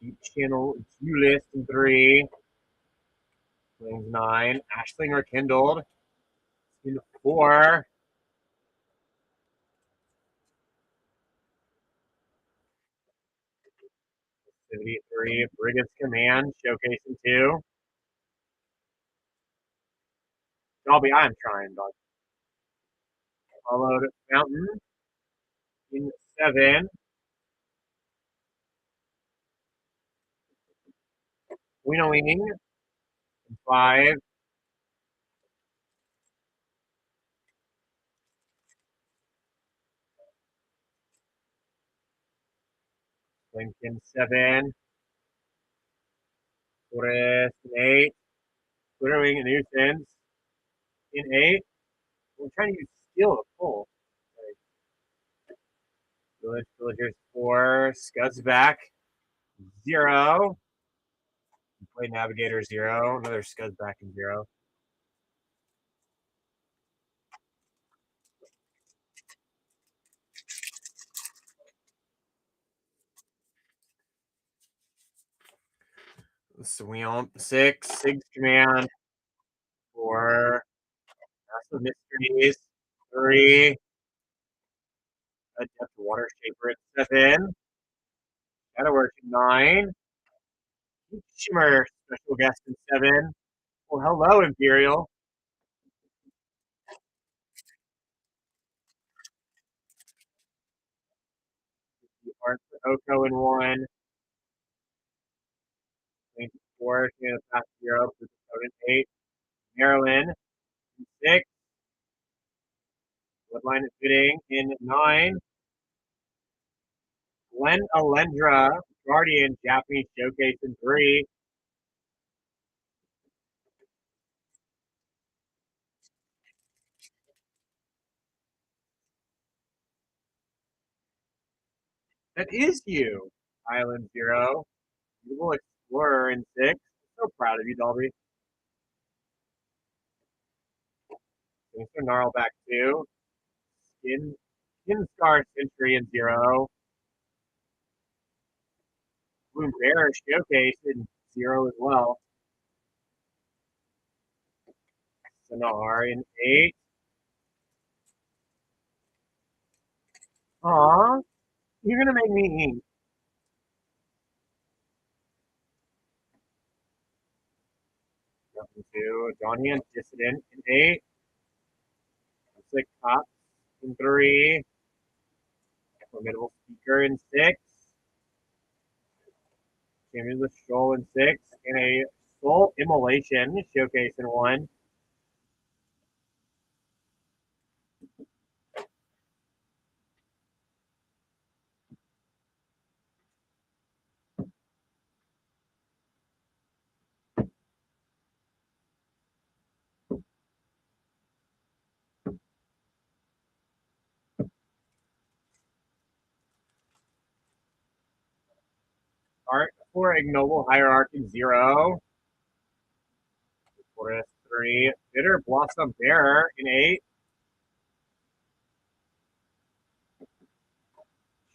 Deep Channel Duelist in 3. Flames 9. Ashlinger Kindled in 4. 73. Brigand's Command, Showcase in 2. Dolby, I'm trying, dog. Followed Fountain in 7. Winnowing in 5. Lincoln 7. Forest in 8. Twittering and Nuisance in 8. We're trying to use skill to pull. Villagers 4. Scuds back 0. Play Navigator 0. Another Scuds back in 0. Swamp 6. Sig's Command 4. Massive Mysteries 3. Adept Water Shaper at 7. Shadow Work 9. Shimmer special guest in 7. Well, hello, Imperial. Art for Oko in 1. Link 4. Can pass 0. For opponent 8. Maryland in 6. Bloodline is fitting in 9. Glen Alendra, Guardian, Japanese Showcase in 3. That is you. Island 0. Beautiful Explorer in 6. So proud of you, Dolby. Mr. Gnarlback 2. Skin Scar Century in 0. Bloom Bear Showcase in 0 as well. Sonar in 8. Aw, you're gonna make me ink. Nothing 2. Johnny and Dissident in 8. Six Cops in 3. Formidable Speaker in 6. Champions with Stroll in 6. And a Soul Immolation Showcase in 1. Art for Ignoble Hierarch in 0. Forest 3. Bitter Blossom Bearer in 8.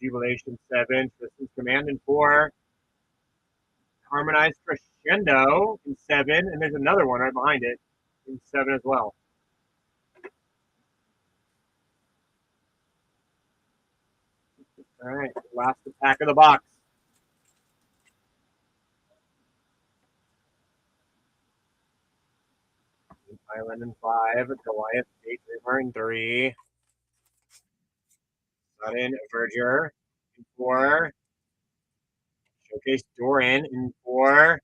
Jubilation 7. Tristan's Command in 4. Harmonized Crescendo in 7. And there's another one right behind it in 7 as well. All right, last attack of the box. Island in 5. Goliath, Daydreamer in 3. Sudden Verger in 4. Showcase Doran in 4.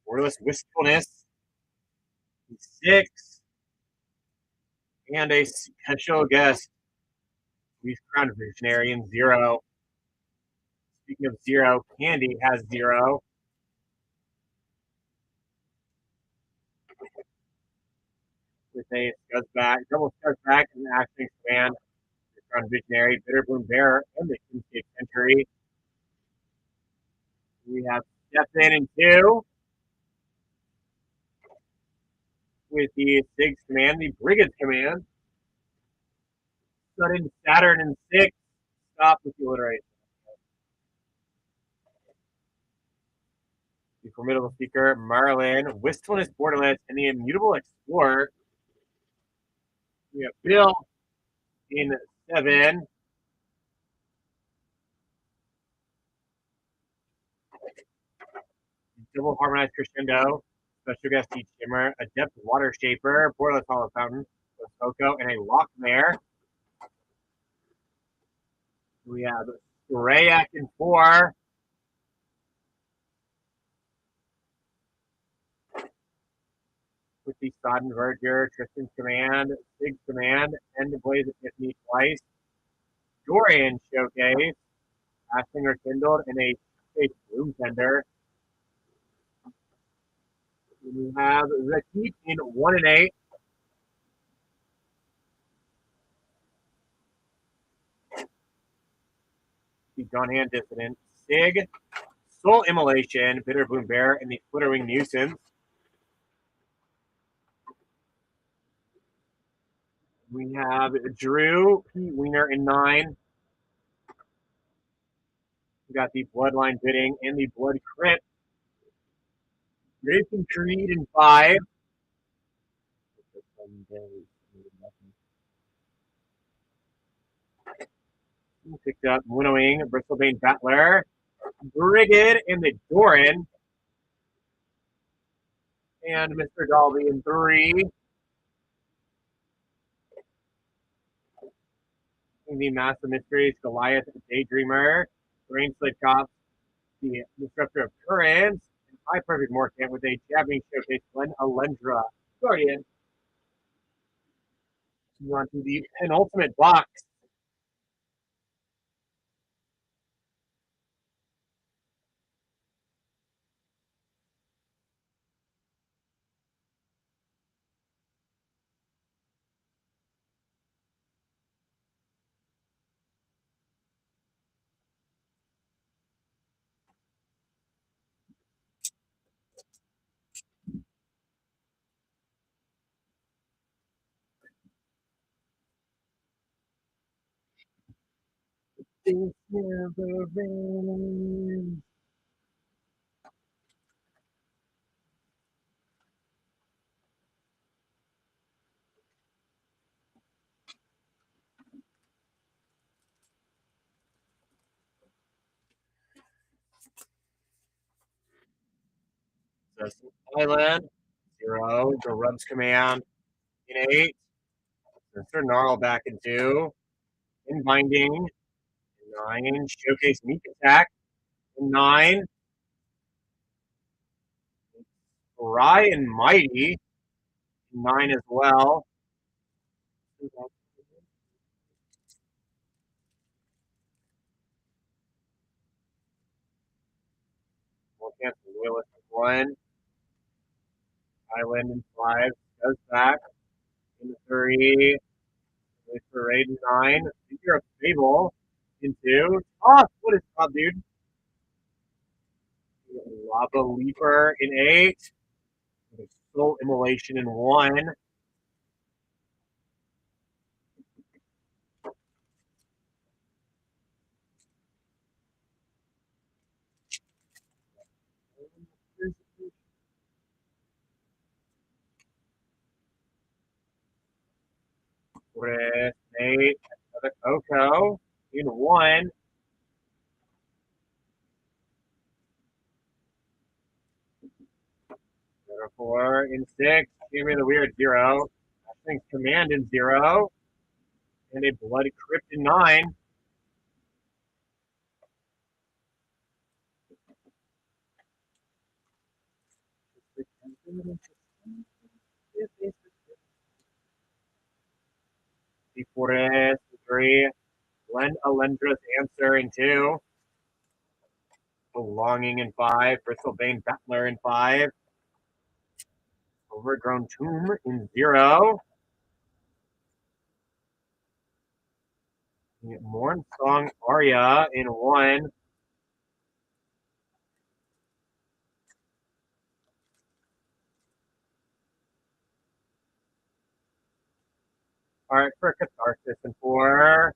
Borderless Wistfulness in 6. And a special guest, Leaf Crown Visionary in 0. Speaking of 0, Candy has 0. with a Scuzzback, double Scuzzback, and an Acting Command. Crown Visionary, Bitterbloom Bear, and the Kingscape Century. We have Step In and 2 with the Sig's Command, the Brigand's Command. Sudden Saturn and 6. Stop with the alliteration. The Formidable Seeker, Marlin, Wistfulness Borderless, and the Immutable Explorer. We have Bill in 7. Double Harmonized Crescendo, Special Guest Heat Shimmer, Adept Water Shaper, Borderless Hollow Fountain, Coco, and a Lockmare. We have Rayak in 4. With the Sodden Verdure, Tristan's Command, Sig's Command, and the Blaze Epiphany twice. Dorian Showcase, Ashlinger Kindled, and a Space Bloom Tender. We have the Keep in 1 and 8. The John Hand Dissident, Sig, Soul Immolation, Bitterbloom Bear, and the Flitterwing Nuisance. We have Drew, Pete Wiener in 9. We got the Bloodline Bidding and the Blood Crit. Grayson Creed in 5. Picked up Winnowing, Bristlebane Battler, Brigid, and the Doran. And Mr. Dalby in 3. The Master Mysteries, Goliath, Daydreamer, Rain Slid Cop, the Disruptor of Currents, and High Perfect Morcant with a Jabbing Showcase, Glen Alendra Guardian. Move on to the penultimate box. This never ends. Island, 0. The Rubs Command in 8. Mr. Gnarl back in 2. In Binding in 9. Showcase Meek Attack in 9. Rye and Mighty in 9 as well. We'll cancel Loyalist in 1. Island in 5. Goes back in 3. For Raid in 9. Figure of Fable in 2. Oh, what is up, dude? Lava Leaper in 8. Soul Immolation in 1. With 8. Another Coco in 1. 4 in 6. Give me the weird 0. I think Command in 0. And a Blood Crypt in 9. The Forest 3. Glen Alendra's Answer in 2. Belonging in 5. Bristlebane Battler in 5. Overgrown Tomb in 0. Morn Song Aria in 1. Art for Catharsis in 4.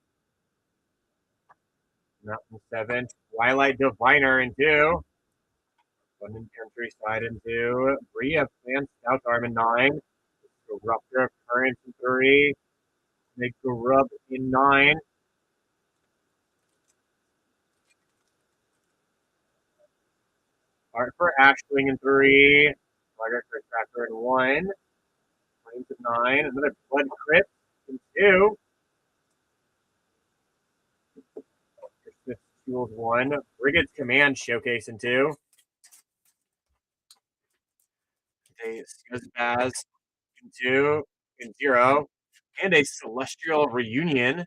Mountain 7. Twilight Diviner in 2. London Countryside in 2. Bria Plant Scout Arm in 9. Disruptor of Currents in 3. Snake Rub in 9. Art for Ashwing in 3. Slugger for Tracker in 1. Flames in 9. Another Blood Crypt in 2. Smith's Tools 1. Brigade's Command Showcase in 2. A Scuzzbaz in 2. In 0. And a Celestial Reunion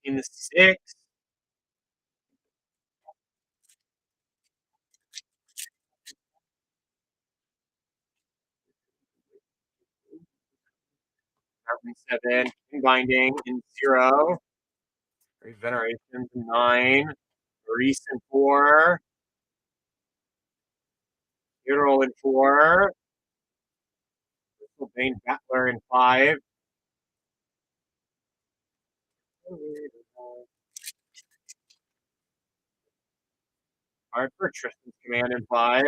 in 6. Mountain 7. Binding in 0. Revenerations in 9. Reese in 4. Funeral in 4. Bane Battler in 5. Art for Tristan's Command in 5.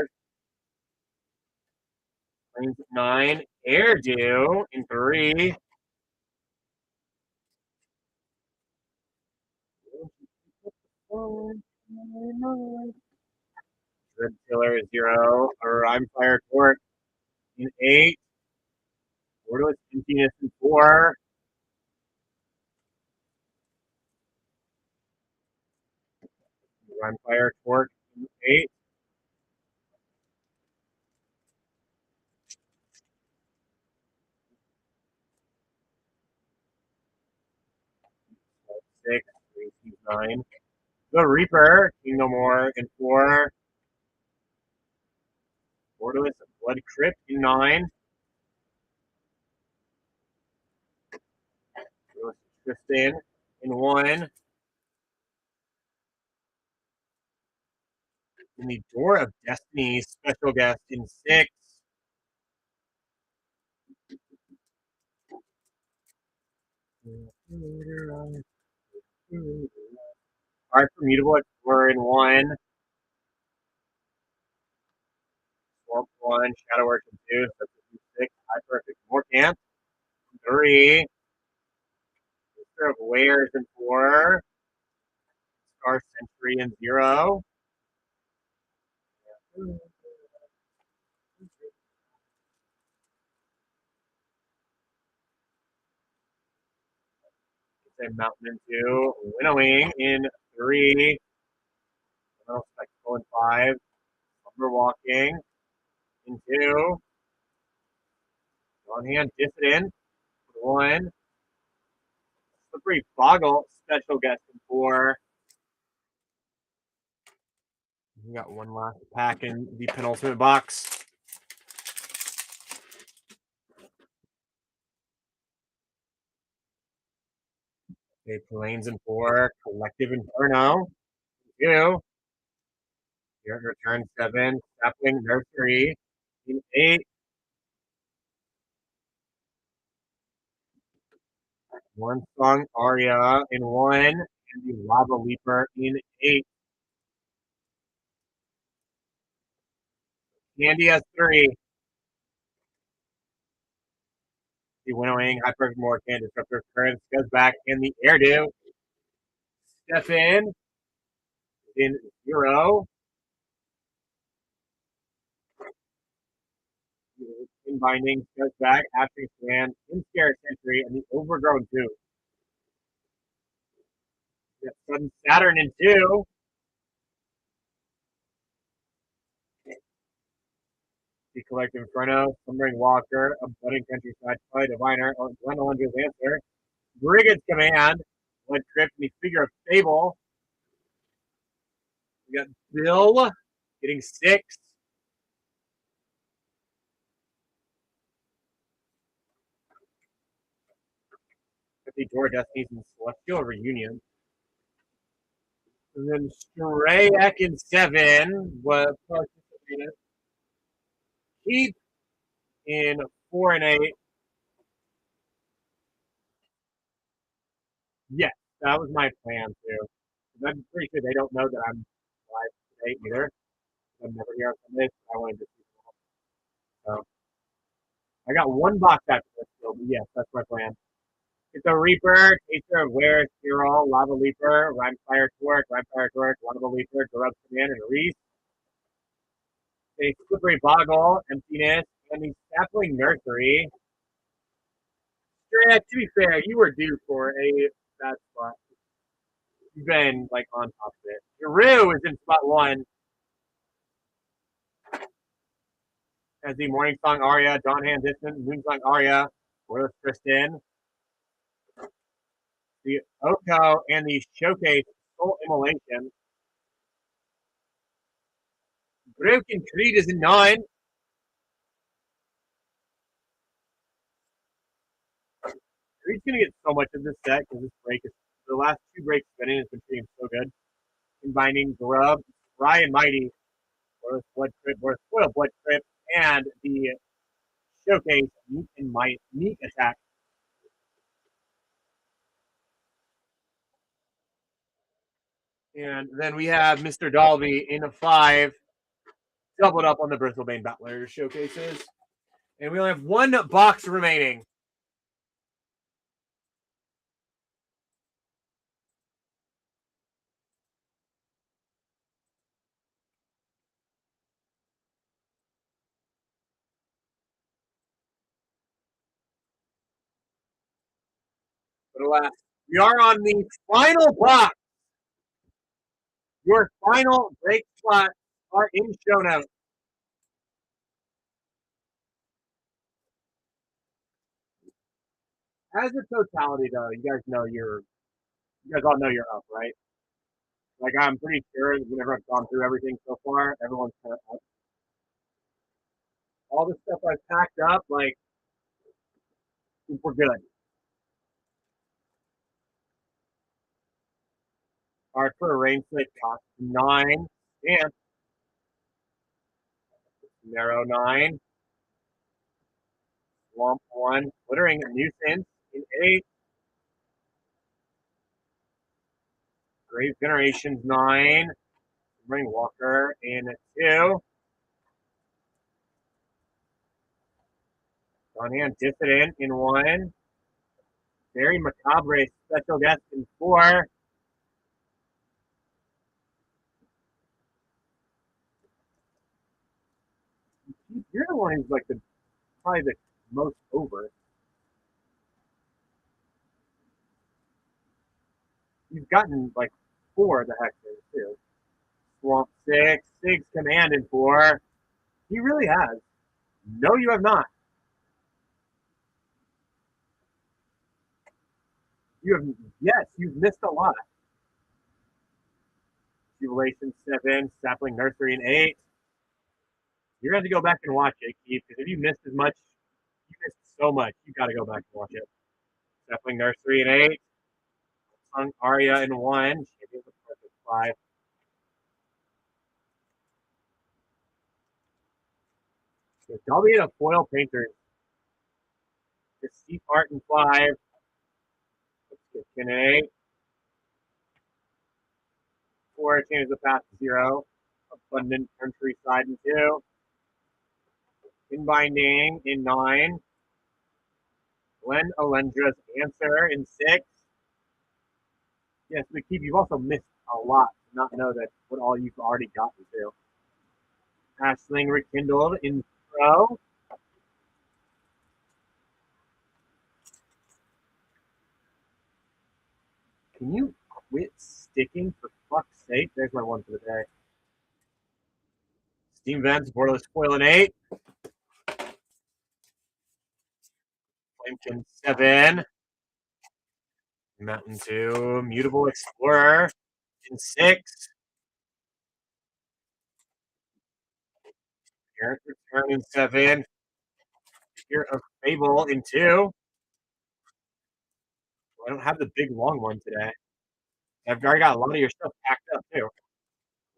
Planes at 9. Air Dew in 3. Dread Killer 0. Rhyme Fire Torque in 8. Wordless Emptiness in 4. Rhyme Fire Torque in 8. Six, 9. The Reaper, King No More in 4. Borderless Blood Crypt in 9. Tristan in 1. In the Door of Destiny special guest in 6. Art for Mutable Explorer in 1. Swamp 1. Shadow Work in 2. Substitute 6. High Perfect Morcant in 3. Mister of Wares in 4. Star Sentry in 0. Mountain in 2. Winnowing in 3. Spectacle in 5. Slumber Walking in 2. On hand Dissident in 1. Slippery Boggle special guest in 4. We got one last pack in the penultimate box. Okay, Plains in 4. Collective Inferno in 2. Here return 7. Sapling Nursery in 8. One Song Aria in 1. And the Lava Leaper in 8. Candy has 3. The Winnowing, Hyper Morcan, Disruptor Currents goes back in the Air Dew. Stefan in 0. In Binding goes back after Sand in Scare Century and the Overgrown 2. Sudden Saturn in 2. The Collective Inferno, Slumbering Walker, a Budding Countryside, Twilight Diviner, or Gwendolyn's Answer. Brigade's Command, Blood Crypt, the Figure of Fable. We got Bill getting 6. the Door Destinies and Celestial Reunion. And then Strayek in 7 was participated. Keep in 4 and 8. Yes, that was my plan too. I'm pretty sure they don't know that I'm live today either. I'm never here on Sundays. I wanted to see them. So I got one box after this, so yes, that's my plan. It's a Reaper, Taster of Where, Steerall, Lava Leaper, Rhymefire Torque, Lava Leaper, Garub Command, and Reese. A Slippery Boggle, Emptiness, and the Sapling Nursery. Yeah, to be fair, you were due for a bad spot. You've been like on top of it. Rue is in spot 1 as the Morning Song Aria, Dawn Hand Distant, Moon Song Aria, Royal Tristan, the Oko, and the Showcase Soul Immolation. Broken Creed is in 9. Creed's gonna get so much of this set because this break is the last 2 breaks spinning has been treating so good. Combining Grub, Ryan Mighty, Worth Blood Trip, Worth Spoil Blood Trip, and the Showcase Meat and Might Meat Attack. And then we have Mr. Dalby in a 5, doubled up on the Bristlebane Battler showcases. And we only have 1 box remaining. But alas, we are on the final box. Your final break slots are in show notes. As a totality, though, you guys all know you're up, right? Like I'm pretty sure whenever I've gone through everything so far, everyone's kind of up. All the stuff I've packed up, like we're good. Our for rain slip cost 9. And narrow 9. Swamp 1. Glittering Nuisance in 8. Grave Generations 9. Ring Walker in 2. On hand Dissident in 1. Very Macabre Special Guest in 4. You're the one who's like probably the most over. You've gotten like 4 of the hexes too. Swamp 6, Sig's Command in 4. He really has. No, you have not. You have yes, you've missed a lot. Jubilation 7, Sapling Nursery in 8. You're gonna have to go back and watch it, Keith, because if you missed as much, you missed so much. You got to go back and watch it. Sapling Nursery in 8. Sung Aria in 1. Champion with Perfect 5. Dolby in a foil painter. The Steep Art in 5. In 8. 4 changes the path to 0. Abundant Countryside in 2. Inbinding in 9. Glenn Alendra's Answer in 6. Yes, but Keith, you've also missed a lot to not know that what all you've already gotten to. Ashling Rekindled in Pro. Can you quit sticking for fuck's sake? There's my one for the day. Steam Vents, Borderless Foil in 8. Flamekin 7. Mountain 2. Mutable Explorer in 6. Parent Return in 7. Fear of Fable in 2. I don't have the big long one today. I've already got a lot of your stuff packed up too.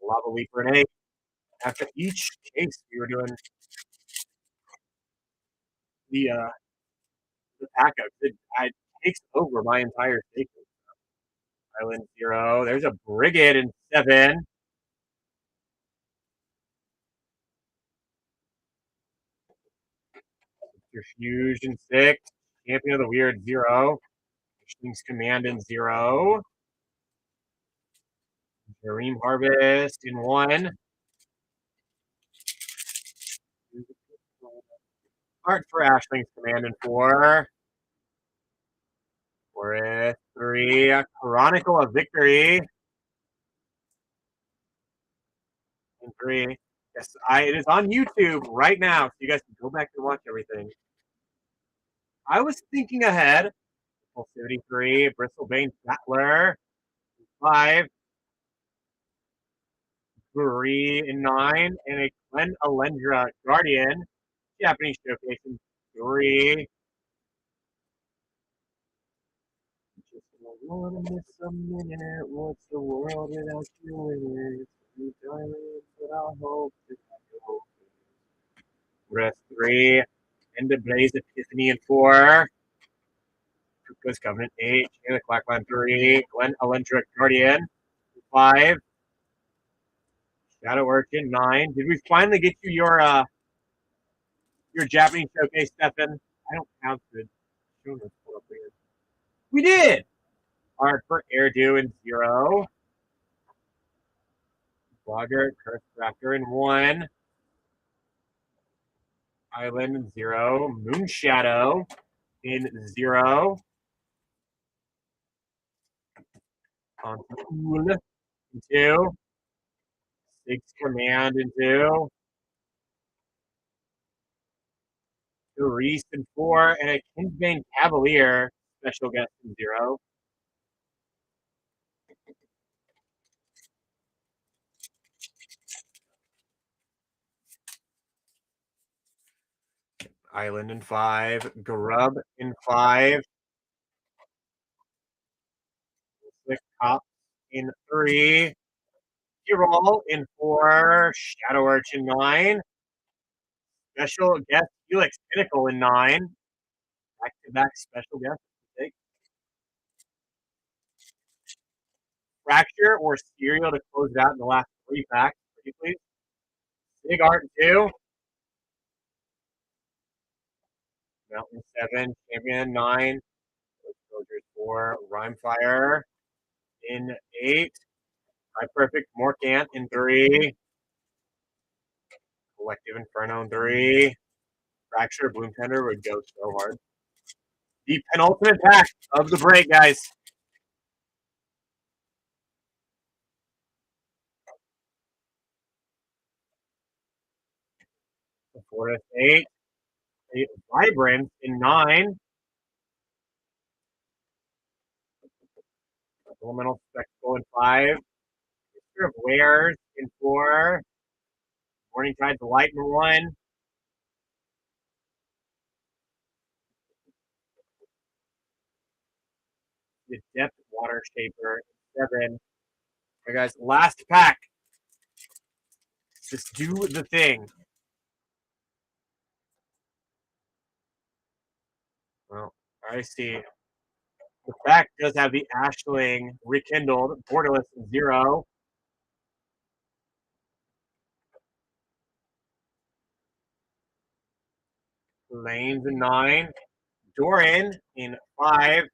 Lava Leap Grenade. After each case, we were doing the pack up. It takes over my entire station. Island 0. There's a Brigade in 7. Your Fusion 6. Champion of the Weird 0. King's Command in 0. Dream Harvest in 1. Art for Ashling's Command in 4. Forest 3. Chronicle of Victory in 3. Yes, it is on YouTube right now, so you guys can go back and watch everything. I was thinking ahead. Impulsivity 3. Bristlebane Battler 5. Bree in 9. And a Glen Alendra Guardian. Japanese Showcase in 3. Just wanna miss a minute. What's the world without you in it? You darling, but I hope that I hope. Rest 3. End of Blaze Epiphany in 4. Kuko's Covenant 8. Chain of Quackline 3. Glen Alendra Guardian 5. Shadow Urchin 9. Did we finally get you your Japanese Showcase, Stefan? I don't count the show notes up here. We did! Art for Airdo in 0. Blogger, Curse Crafter in 1. Island in 0. Moonshadow in 0. Pontoon in 2. Six Command in 2. Reese in 4. And a Kingsbane Cavalier special guest in 0. Island in 5. Grub in 5. Slick Cops in 3. Roll in 4. Shadow Urchin 9. Special guest Helix Pinnacle in 9. Back-to-back special guest. Fracture or Serial to close it out in the last 3 packs. Pretty please. Big Art 2. Mountain 7. Champion 9. Soldiers 4. Rhymefire in 8. High Perfect Morcant in 3. Collective Inferno in 3. Fracture Bloom Tender would go so hard. The penultimate pack of the break, guys. The Forest 8. A Vibrant in 9. Elemental Spectacle in 5. Mixture of Wares in 4. Morning Tide Delight in 1. The Depth Water Shaper in 7. Okay, guys, last pack. Just do the thing. Well, I see. The pack does have the Ashling rekindled, Borderless in 0. Lanes in 9. Doran in 5.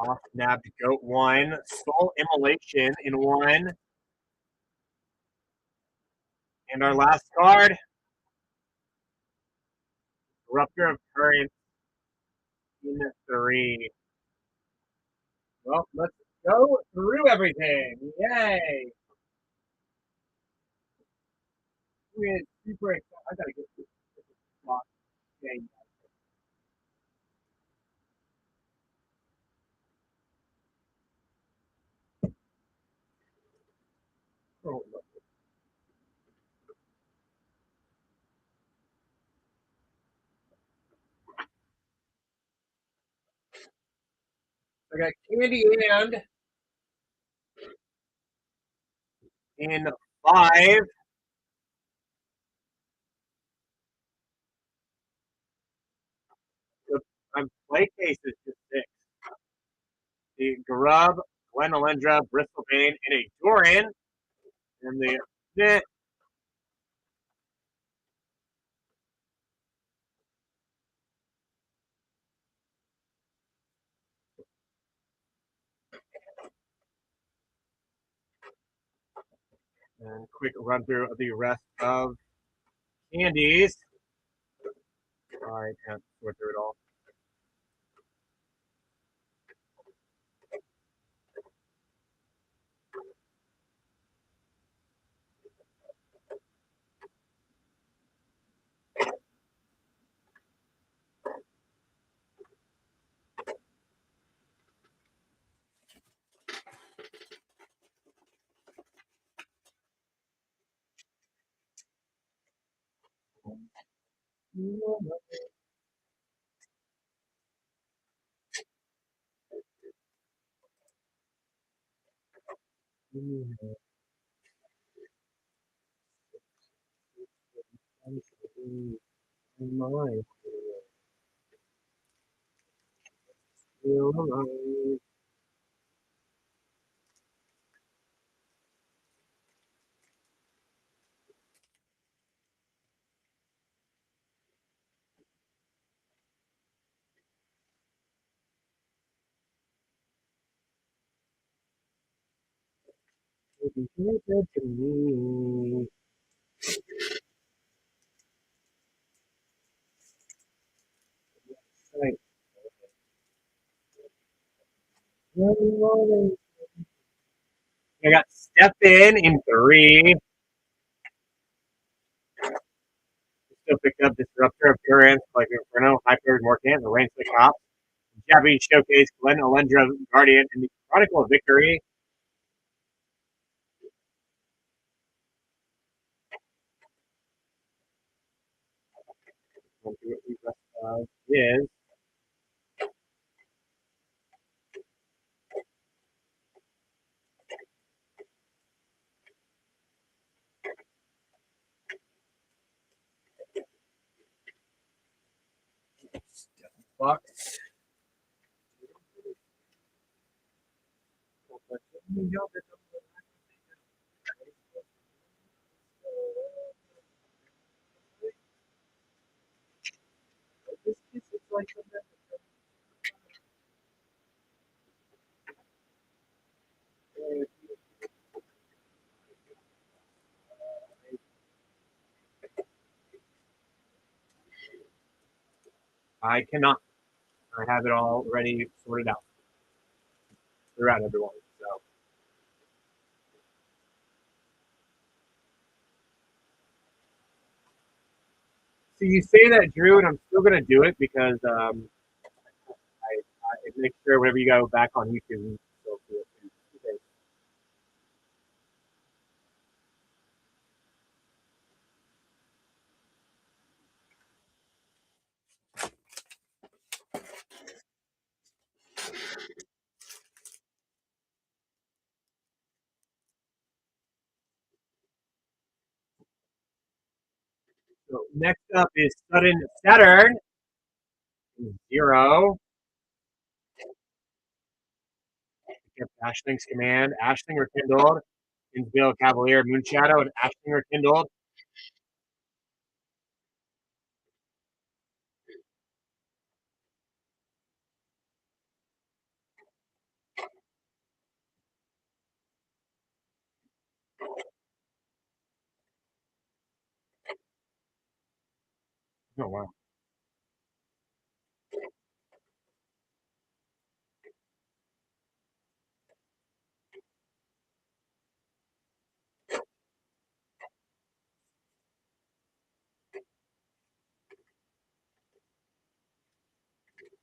Off Nabbed Goat 1. Soul Immolation in 1. And our last card, Rupture of Current in 3. Well, let's go through everything. Yay! We're super excited. I gotta get this box game. Oh, I got Candy and in 5. I'm play case is just 6. The Grub, Gwen Alendra, Bristol Bane, and a Doran. And the Knit. And quick run through of the rest of candies. Sorry, I can't sort through it all. I got Step in 3. Still picked up Disruptor Appearance, like Inferno, Hyper, Morcant, the Range of the Cops. Japanese Showcase, Glen Alendra, Guardian, and the Chronicle of Victory. What the rest of is Bucks. I cannot. I have it all already sorted out throughout everyone. So you say that, Drew, and I'm still going to do it because I make sure whenever you go back on YouTube, you still do it. So next up is Sudden Saturn. 0. Ashling's Command, Ashling Rekindled, Innsville Cavalier, Moonshadow, and Ashling Rekindled. Oh, wow.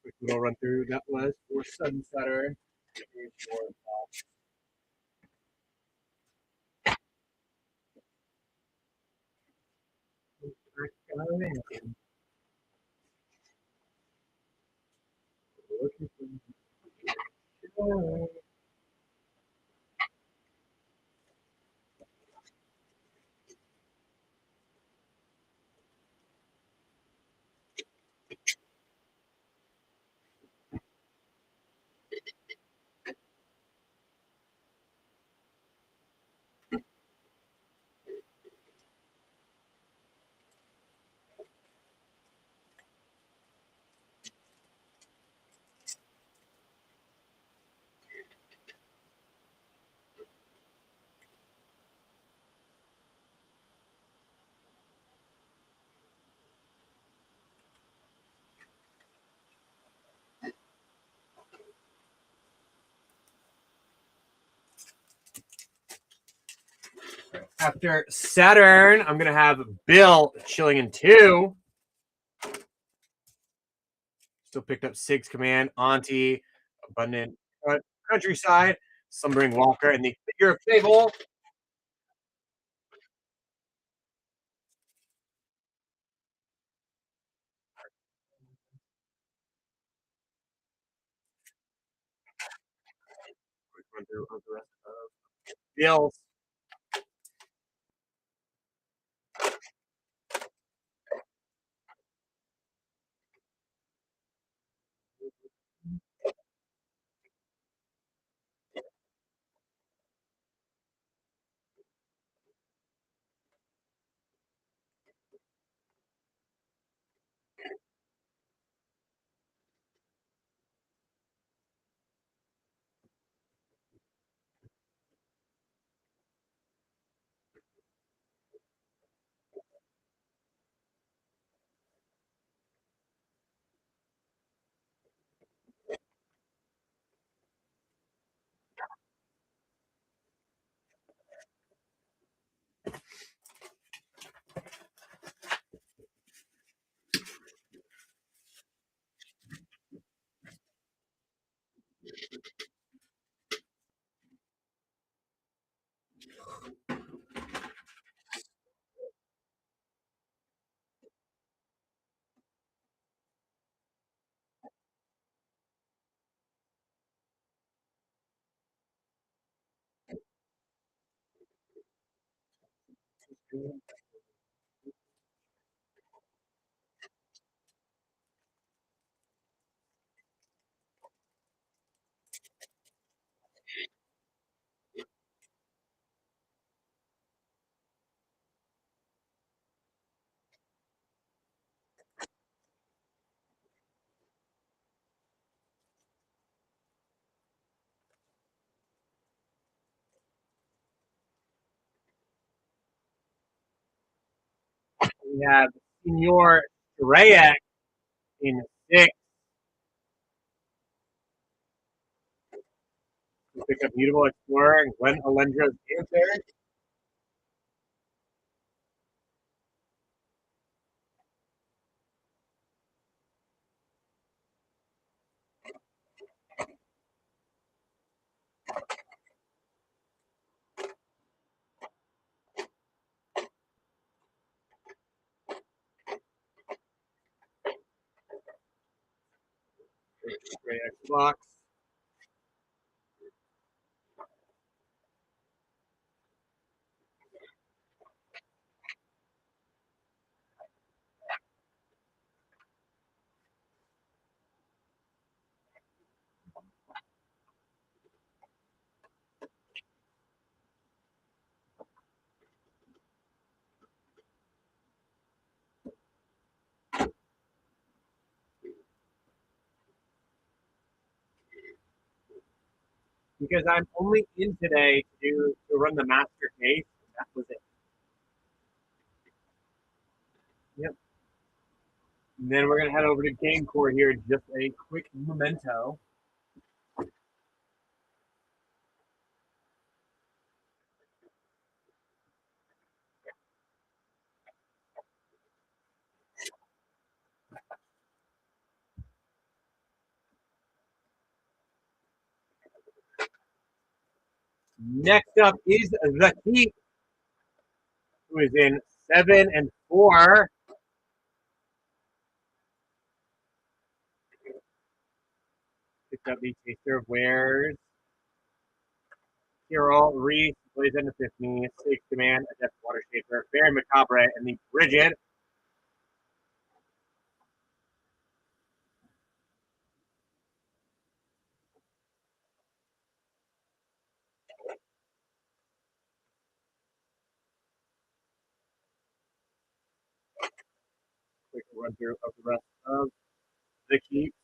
Quick little run through that was for Sudden Saturn. After Saturn, I'm going to have Bill chilling in 2. Still picked up Sig's Command, Auntie, Abundant Countryside, Slumbering Walker, and the Figure of Fable. Quick run through of the rest of Bill's. We have Senor Reyek in 6. We pick up Mutable Explorer and Gwen Alendra's Answer. Reyek box. Because I'm only in today to run the master case. That was it. Yep. And then we're gonna head over to Game Core here. Just a quick memento. Next up is the Keep, who is in 7 and 4. Picked up the Taster of Wares. Hero, Reese, Blaze End Epiphany, Six Command, Adept Water Shaper, Fairy Macabre, and the Brigid. Quick run through of the rest of the Keep.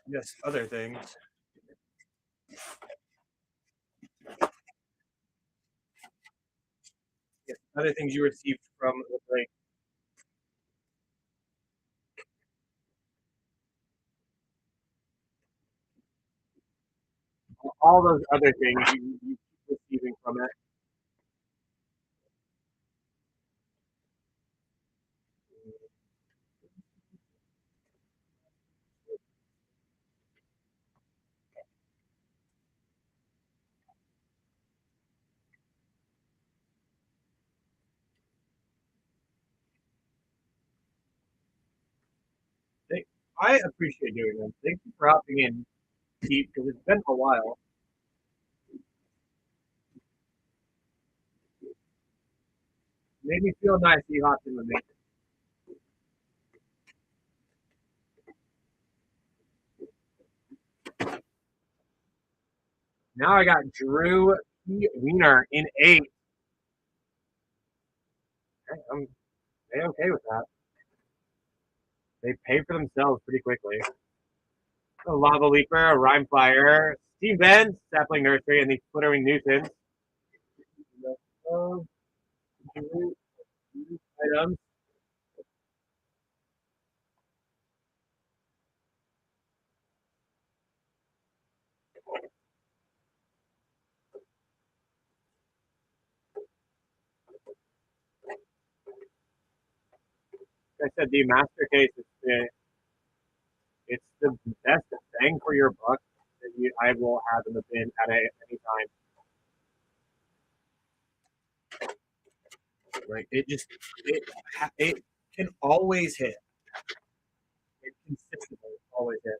Yes, other things. Other things you received from the break. All those other things you keep receiving from it. I appreciate doing them. Thank you for hopping in, Pete, because it's been a while. Made me feel nice that you hopped in with me. Now I got Drew P. Wiener in 8. I'm okay with that. They pay for themselves pretty quickly. A Lava Leaper, a Rhyme Fire, Steve Ben, Sapling Nursery, and the Flittering Nuisance. Uh, items. Like I said, the Master Case is it's the best bang for your buck that I will have in the bin at any time. Like it can always hit. It consistently always hit.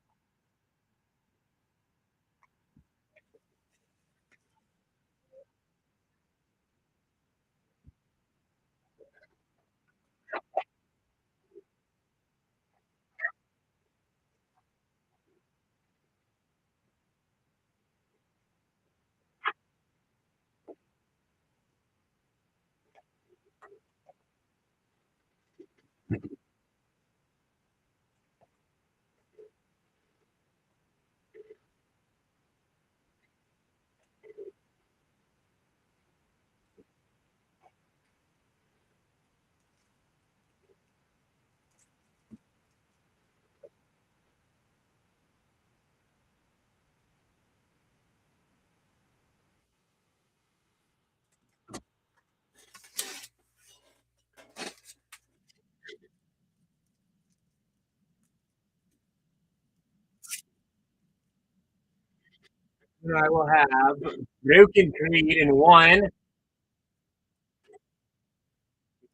And I will have Broken Creed in 1.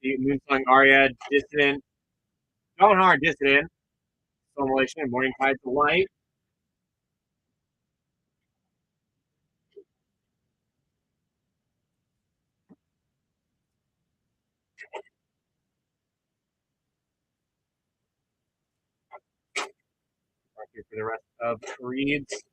The Moonsong Aria, Dissident, Dawnhard Dissident, Formulation, and Morning Tide to Light. Here for the rest of Creeds.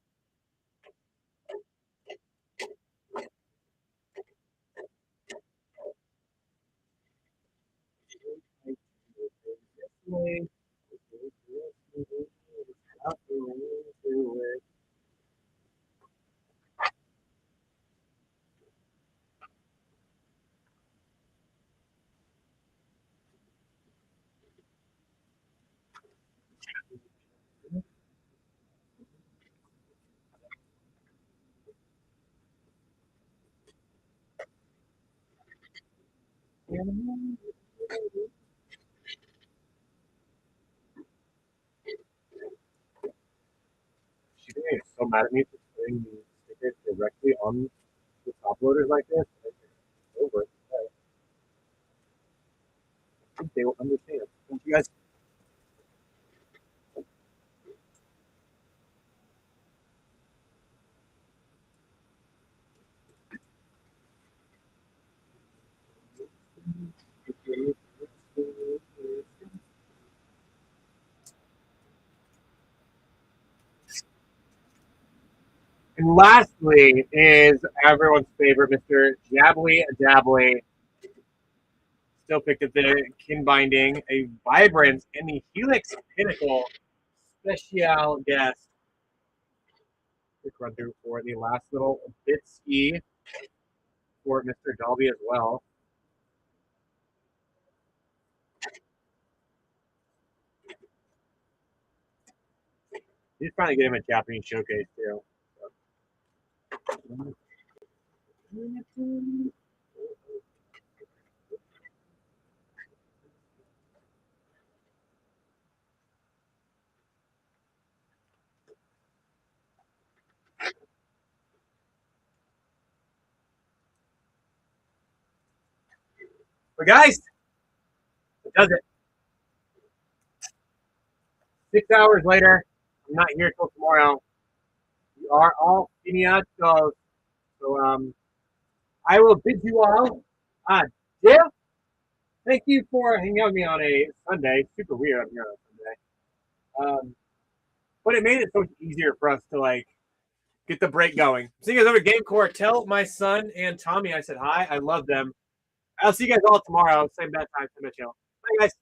She is so mad at me for putting the stickers directly on the top loaders like this. Over. I think they will understand. Don't you guys? And lastly is everyone's favorite, Mr. Jabbly Dabbly. Still picked up the kin binding, a vibrance, and the Helix Pinnacle special guest. Quick run through for the last little bit ski for Mr. Dalby as well. He's trying to get him a Japanese showcase too. But guys, it does it. 6 hours later, I'm not here till tomorrow. We are all finiatos. So I will bid you all adieu. Thank you for hanging out with me on a Sunday. Super weird I'm here on a Sunday. But it made it so much easier for us to like get the break going. Seeing you guys over Game Core, tell my son and Tommy I said hi. I love them. I'll see you guys all tomorrow. Same bad time, same bad channel. Bye, guys.